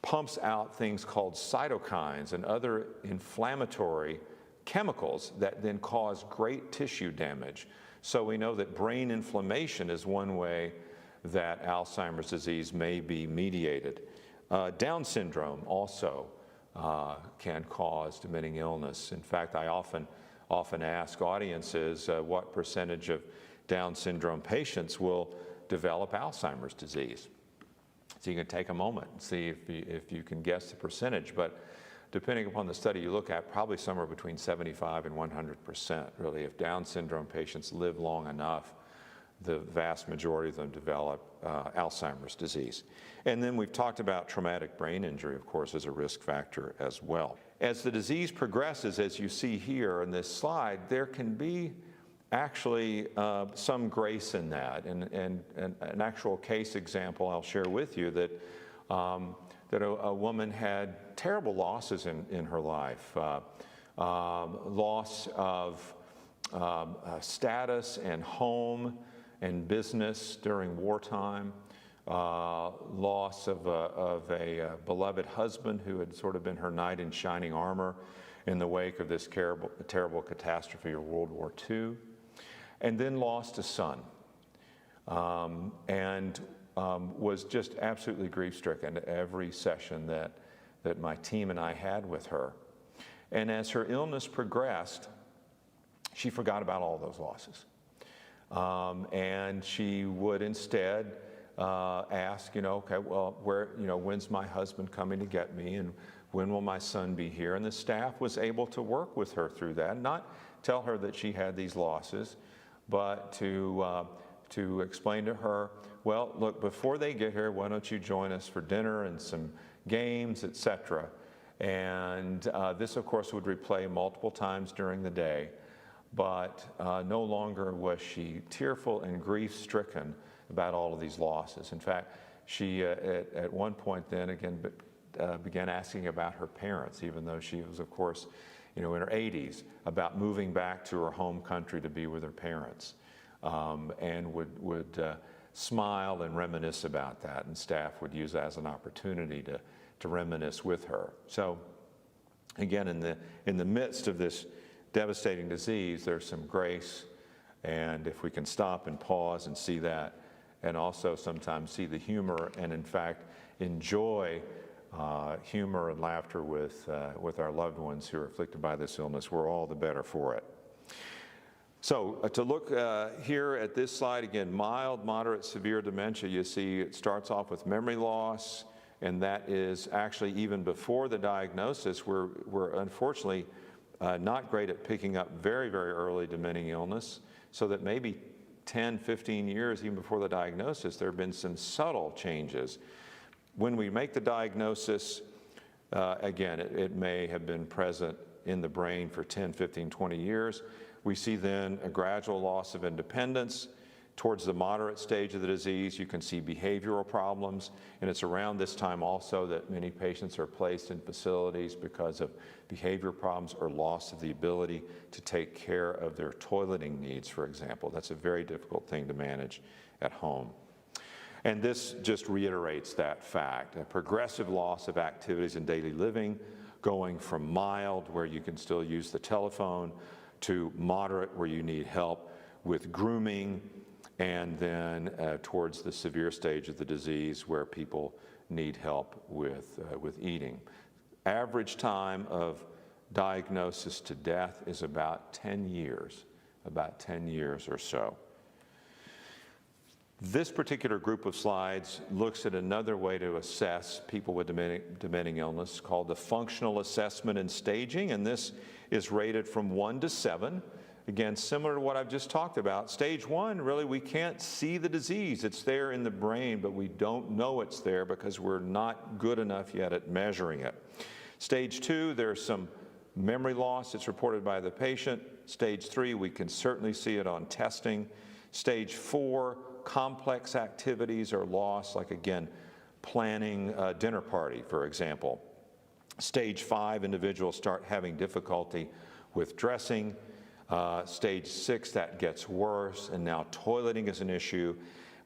pumps out things called cytokines and other inflammatory chemicals that then cause great tissue damage. So we know that brain inflammation is one way that Alzheimer's disease may be mediated. Down syndrome also can cause dementing illness. In fact, I often ask audiences what percentage of Down syndrome patients will develop Alzheimer's disease. So you can take a moment and see if you can guess the percentage, but depending upon the study you look at, probably somewhere between 75 and 100%, really. If Down syndrome patients live long enough, the vast majority of them develop Alzheimer's disease. And then we've talked about traumatic brain injury, of course, as a risk factor as well. As the disease progresses, as you see here in this slide, there can be actually some grace in that. And an actual case example I'll share with you that, that a woman had terrible losses in her life. Loss of status and home and business during wartime, loss of a beloved husband who had sort of been her knight in shining armor in the wake of this terrible catastrophe of World War II, and then lost a son, and was just absolutely grief-stricken every session that my team and I had with her. And as her illness progressed, she forgot about all those losses. And she would instead ask, okay, well, when's my husband coming to get me, and when will my son be here? And the staff was able to work with her through that, not tell her that she had these losses, but to explain to her, well, look, before they get here, why don't you join us for dinner and some games, etc. And this, of course, would replay multiple times during the day, but no longer was she tearful and grief-stricken about all of these losses. In fact, she at one point then again began asking about her parents, even though she was, of course, in her 80s, about moving back to her home country to be with her parents, and would smile and reminisce about that, and staff would use that as an opportunity to reminisce with her. So again, in the midst of this devastating disease, there's some grace, and if we can stop and pause and see that, and also sometimes see the humor, and in fact enjoy humor and laughter with our loved ones who are afflicted by this illness, we're all the better for it. So to look here at this slide, again, mild, moderate, severe dementia, you see it starts off with memory loss, and that is actually even before the diagnosis. We're unfortunately not great at picking up very, very early dementing illness, so that maybe 10, 15 years even before the diagnosis, there have been some subtle changes. When we make the diagnosis, again, it may have been present in the brain for 10, 15, 20 years. We see then a gradual loss of independence. Towards the moderate stage of the disease, you can see behavioral problems, and it's around this time also that many patients are placed in facilities because of behavior problems or loss of the ability to take care of their toileting needs, for example. That's a very difficult thing to manage at home. And this just reiterates that fact, a progressive loss of activities in daily living, going from mild, where you can still use the telephone, to moderate, where you need help with grooming, and then towards the severe stage of the disease, where people need help with eating. Average time of diagnosis to death is about 10 years or so. This particular group of slides looks at another way to assess people with dementing illness called the functional assessment and staging, and this is rated from 1 to 7. Again, similar to what I've just talked about. Stage 1, really, we can't see the disease. It's there in the brain, but we don't know it's there because we're not good enough yet at measuring it. Stage 2, there's some memory loss. It's reported by the patient. Stage 3, we can certainly see it on testing. Stage 4, complex activities are lost, like, again, planning a dinner party, for example. Stage 5, individuals start having difficulty with dressing. Stage 6, that gets worse, and now toileting is an issue.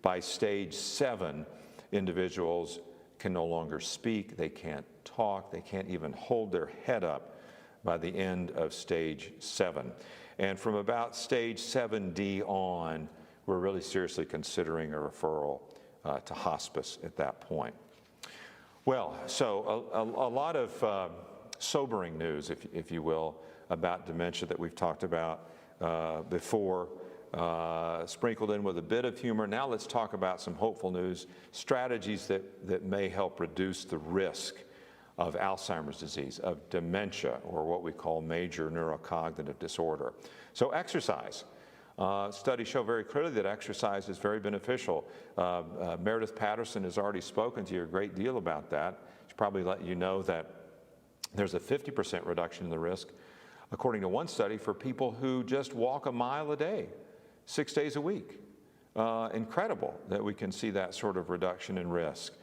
By stage 7, individuals can no longer speak, they can't talk, they can't even hold their head up by the end of stage 7. And from about stage 7D on, we're really seriously considering a referral to hospice at that point. Well, so a lot of sobering news, if you will, about dementia that we've talked about before, sprinkled in with a bit of humor. Now let's talk about some hopeful news, strategies that may help reduce the risk of Alzheimer's disease, of dementia, or what we call major neurocognitive disorder. So exercise. Studies show very clearly that exercise is very beneficial. Meredith Patterson has already spoken to you a great deal about that. She's probably let you know that there's a 50% reduction in the risk according to one study, for people who just walk a mile a day, 6 days a week. Incredible that we can see that sort of reduction in risk.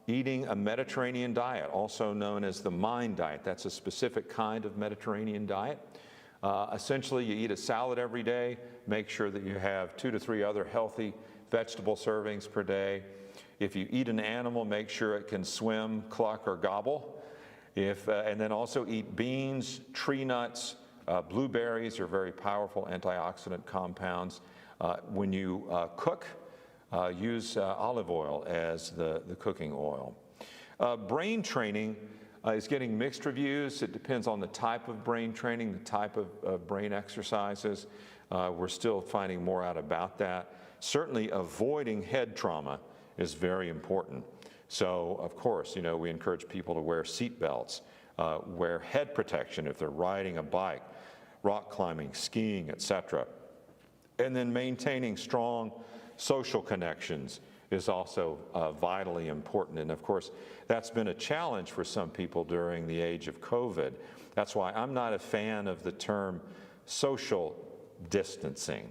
Eating a Mediterranean diet, also known as the MIND diet. That's a specific kind of Mediterranean diet. Essentially, you eat a salad every day. Make sure that you have 2 to 3 other healthy vegetable servings per day. If you eat an animal, make sure it can swim, cluck, or gobble. And then also eat beans, tree nuts, blueberries are very powerful antioxidant compounds. When you cook, use olive oil as the cooking oil. Brain training is getting mixed reviews. It depends on the type of brain training, the type of brain exercises. We're still finding more out about that. Certainly avoiding head trauma is very important. So, of course, we encourage people to wear seat belts, wear head protection if they're riding a bike, rock climbing, skiing, etc. And then maintaining strong social connections is also vitally important. And of course, that's been a challenge for some people during the age of COVID. That's why I'm not a fan of the term social distancing.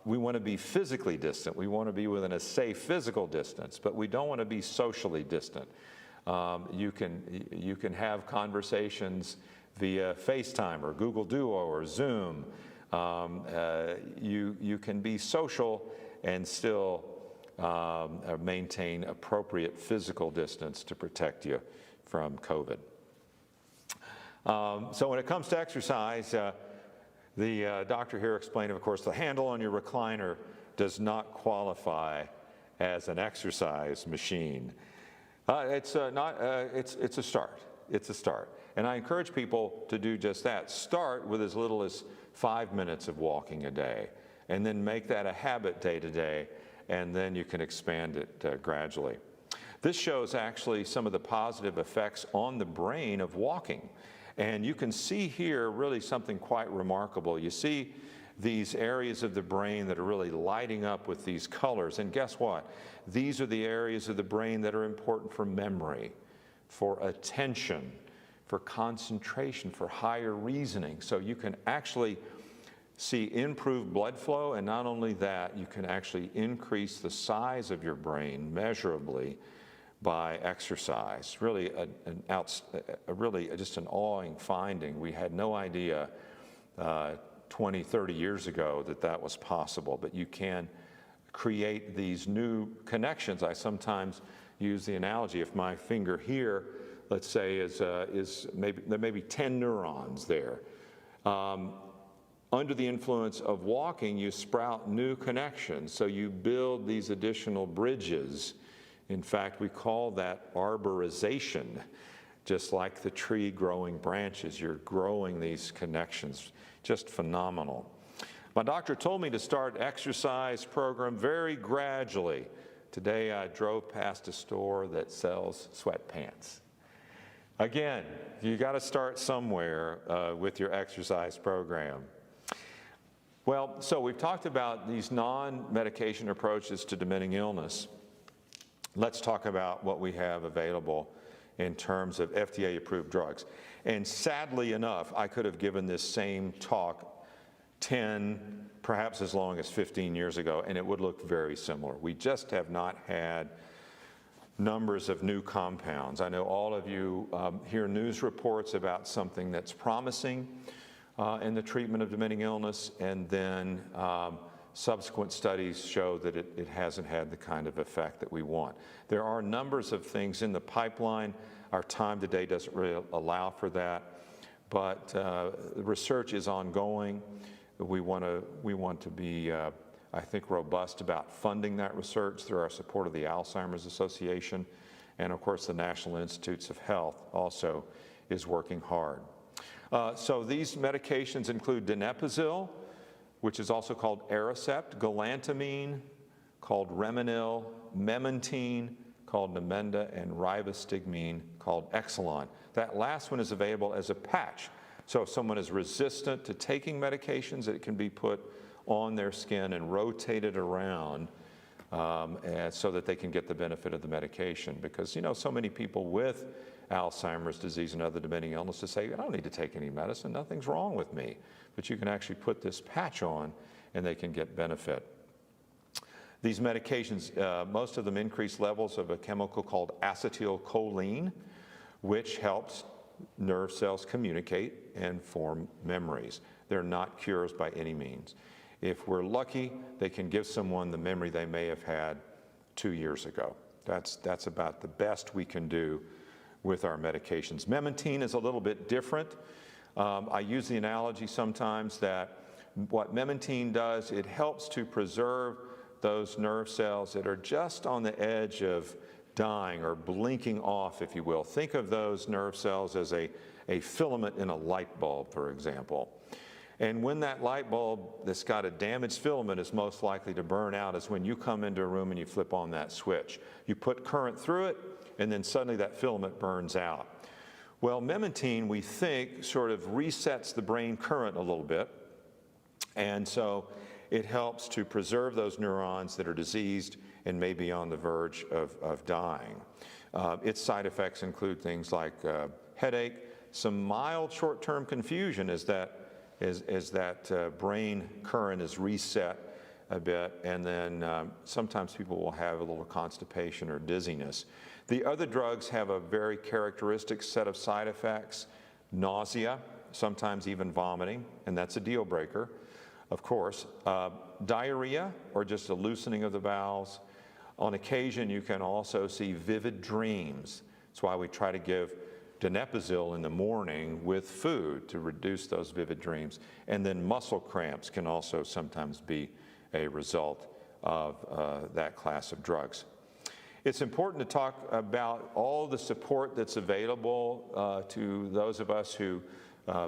We want to be physically distant. We want to be within a safe physical distance, but we don't want to be socially distant. You can have conversations via FaceTime or Google Duo or Zoom. You can be social and still maintain appropriate physical distance to protect you from COVID. So when it comes to exercise, the doctor here explained, of course, the handle on your recliner does not qualify as an exercise machine. It's a start. It's a start. And I encourage people to do just that. Start with as little as 5 minutes of walking a day, and then make that a habit day to day, and then you can expand it gradually. This shows actually some of the positive effects on the brain of walking. And you can see here really something quite remarkable. You see these areas of the brain that are really lighting up with these colors. And guess what? These are the areas of the brain that are important for memory, for attention, for concentration, for higher reasoning. So you can actually see improved blood flow, and not only that, you can actually increase the size of your brain measurably by exercise. Really, really just an awing finding. We had no idea 20, 30 years ago that that was possible, but you can create these new connections. I sometimes use the analogy, if my finger here, let's say, is maybe, there may be 10 neurons there. Under the influence of walking, you sprout new connections, so you build these additional bridges. In fact, we call that arborization. Just like the tree growing branches, you're growing these connections. Just phenomenal. My doctor told me to start exercise program very gradually. Today I drove past a store that sells sweatpants. Again, you got to start somewhere with your exercise program. Well, so we've talked about these non-medication approaches to diminishing illness. Let's talk about what we have available in terms of FDA-approved drugs. And sadly enough, I could have given this same talk 10, perhaps as long as 15 years ago, and it would look very similar. We just have not had numbers of new compounds. I know all of you hear news reports about something that's promising in the treatment of diminishing illness, and then subsequent studies show that it hasn't had the kind of effect that we want. There are numbers of things in the pipeline. Our time today doesn't really allow for that, but the research is ongoing. We want to be, I think, robust about funding that research through our support of the Alzheimer's Association, and of course the National Institutes of Health also is working hard. So these medications include donepezil, which is also called Aricept, galantamine, called Remenil, memantine, called Namenda, and ribostigmine, called Exelon. That last one is available as a patch. So if someone is resistant to taking medications, it can be put on their skin and rotated around and so that they can get the benefit of the medication. Because, you know, so many people with Alzheimer's disease and other dementing illnesses say, I don't need to take any medicine, nothing's wrong with me. But you can actually put this patch on and they can get benefit. These medications, most of them increase levels of a chemical called acetylcholine, which helps nerve cells communicate and form memories. They're not cures by any means. If we're lucky, they can give someone the memory they may have had 2 years ago. That's about the best we can do with our medications. Memantine is a little bit different. I use the analogy sometimes that what memantine does, it helps to preserve those nerve cells that are just on the edge of dying or blinking off, if you will. Think of those nerve cells as a filament in a light bulb, for example. And when that light bulb that's got a damaged filament is most likely to burn out is when you come into a room and you flip on that switch. You put current through it, and then suddenly that filament burns out. Well, memantine, we think, sort of resets the brain current a little bit, and so it helps to preserve those neurons that are diseased and may be on the verge of dying. Its side effects include things like headache, some mild short-term confusion as that brain current is reset a bit, and then sometimes people will have a little constipation or dizziness. The other drugs have a very characteristic set of side effects: nausea, sometimes even vomiting, and that's a deal breaker, of course. Diarrhea, or just a loosening of the bowels. On occasion, you can also see vivid dreams. That's why we try to give donepezil in the morning with food to reduce those vivid dreams. And then muscle cramps can also sometimes be a result of that class of drugs. It's important to talk about all the support that's available to those of us who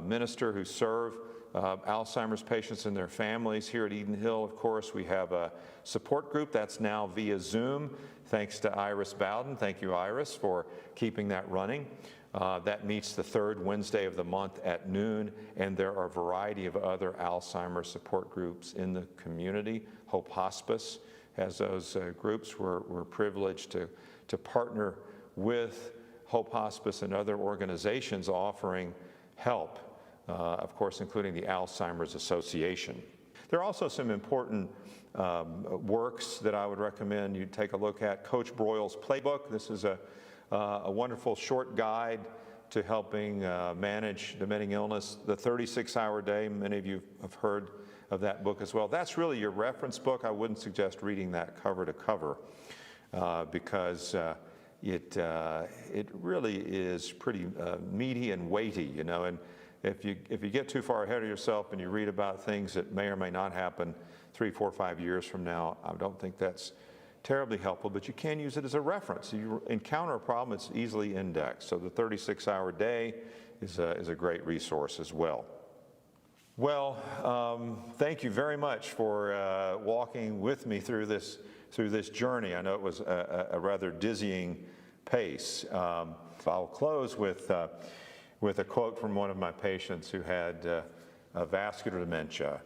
minister, who serve Alzheimer's patients and their families. Here at Eden Hill, of course, we have a support group that's now via Zoom, thanks to Iris Bowden. Thank you, Iris, for keeping that running. That meets the third Wednesday of the month at noon, and there are a variety of other Alzheimer's support groups in the community. Hope Hospice has those groups. We're privileged to partner with Hope Hospice and other organizations offering help, of course, including the Alzheimer's Association. There are also some important works that I would recommend you take a look at. Coach Broyle's Playbook. This is a wonderful short guide to helping manage dementing illness. The 36-Hour Day, many of you have heard of that book as well. That's really your reference book. I wouldn't suggest reading that cover to cover because it really is pretty meaty and weighty, you know. And if you get too far ahead of yourself and you read about things that may or may not happen 3, 4, 5 years from now, I don't think that's terribly helpful, but you can use it as a reference. If you encounter a problem, it's easily indexed. So the 36-Hour Day is a great resource as well. Well, thank you very much for walking with me through this journey. I know it was a rather dizzying pace. I'll close with a quote from one of my patients who had vascular dementia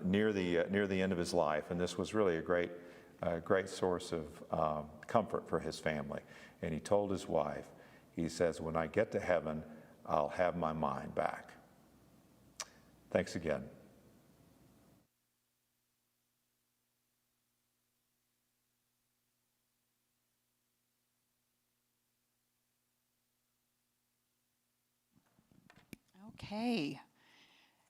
near the end of his life, and this was really a great source of comfort for his family. And he told his wife, he says, "When I get to heaven, I'll have my mind back." Thanks again. Okay.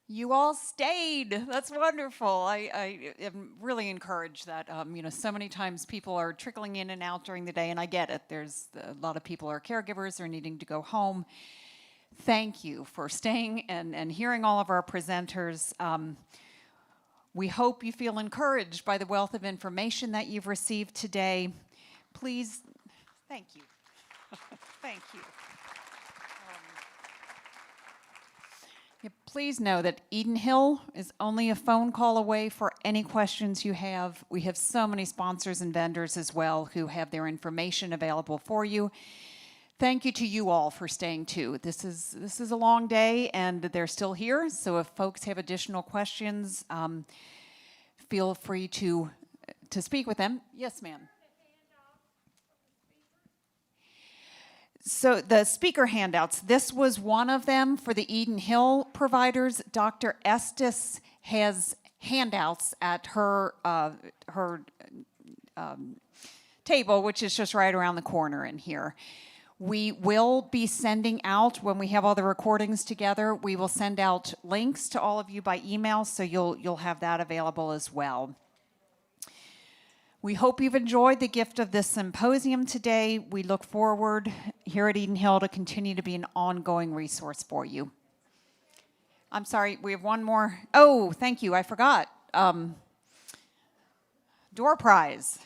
You all stayed. That's wonderful. I am really encouraged that, so many times people are trickling in and out during the day, and I get it. There's a lot of people are caregivers or needing to go home. Thank you for staying and hearing all of our presenters. We hope you feel encouraged by the wealth of information that you've received today. Please, thank you. Thank you. Please know that Eden Hill is only a phone call away for any questions you have. We have so many sponsors and vendors as well who have their information available for you. Thank you to you all for staying too. This is a long day and they're still here, so if folks have additional questions, feel free to to speak with them. Yes, ma'am. So the speaker handouts, this was one of them for the Eden Hill providers. Dr. Estes has handouts at her table, which is just right around the corner in here. We will be sending out, when we have all the recordings together, we will send out links to all of you by email, so you'll have that available as well. We hope you've enjoyed the gift of this symposium today. We look forward here at Eden Hill to continue to be an ongoing resource for you. I'm sorry, we have one more. Oh, thank you, I forgot. Door prize.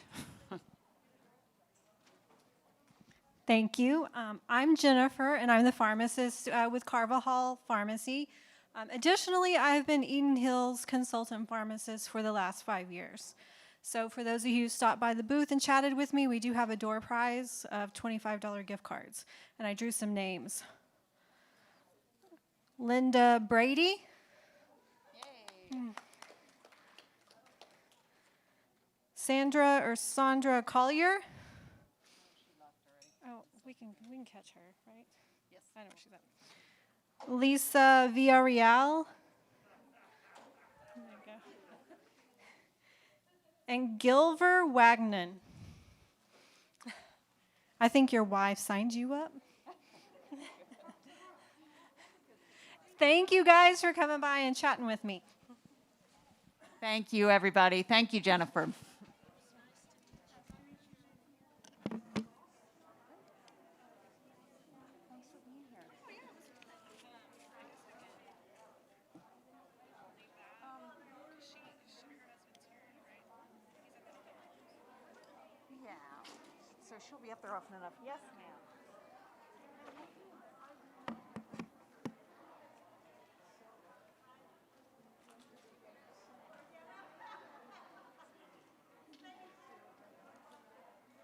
Thank you. I'm Jennifer, and I'm the pharmacist with Carvajal Pharmacy. Additionally, I've been EdenHill's consultant pharmacist for the last 5 years. So for those of you who stopped by the booth and chatted with me, we do have a door prize of $25 gift cards. And I drew some names. Linda Brady. Yay. Sandra Collier. Oh, we can catch her, right? Yes. I know where she's at. Lisa Villarreal. There you go. And Gilver Wagnon. I think your wife signed you up. Thank you guys for coming by and chatting with me. Thank you, everybody. Thank you, Jennifer. So she'll be up there often enough. Yes, ma'am.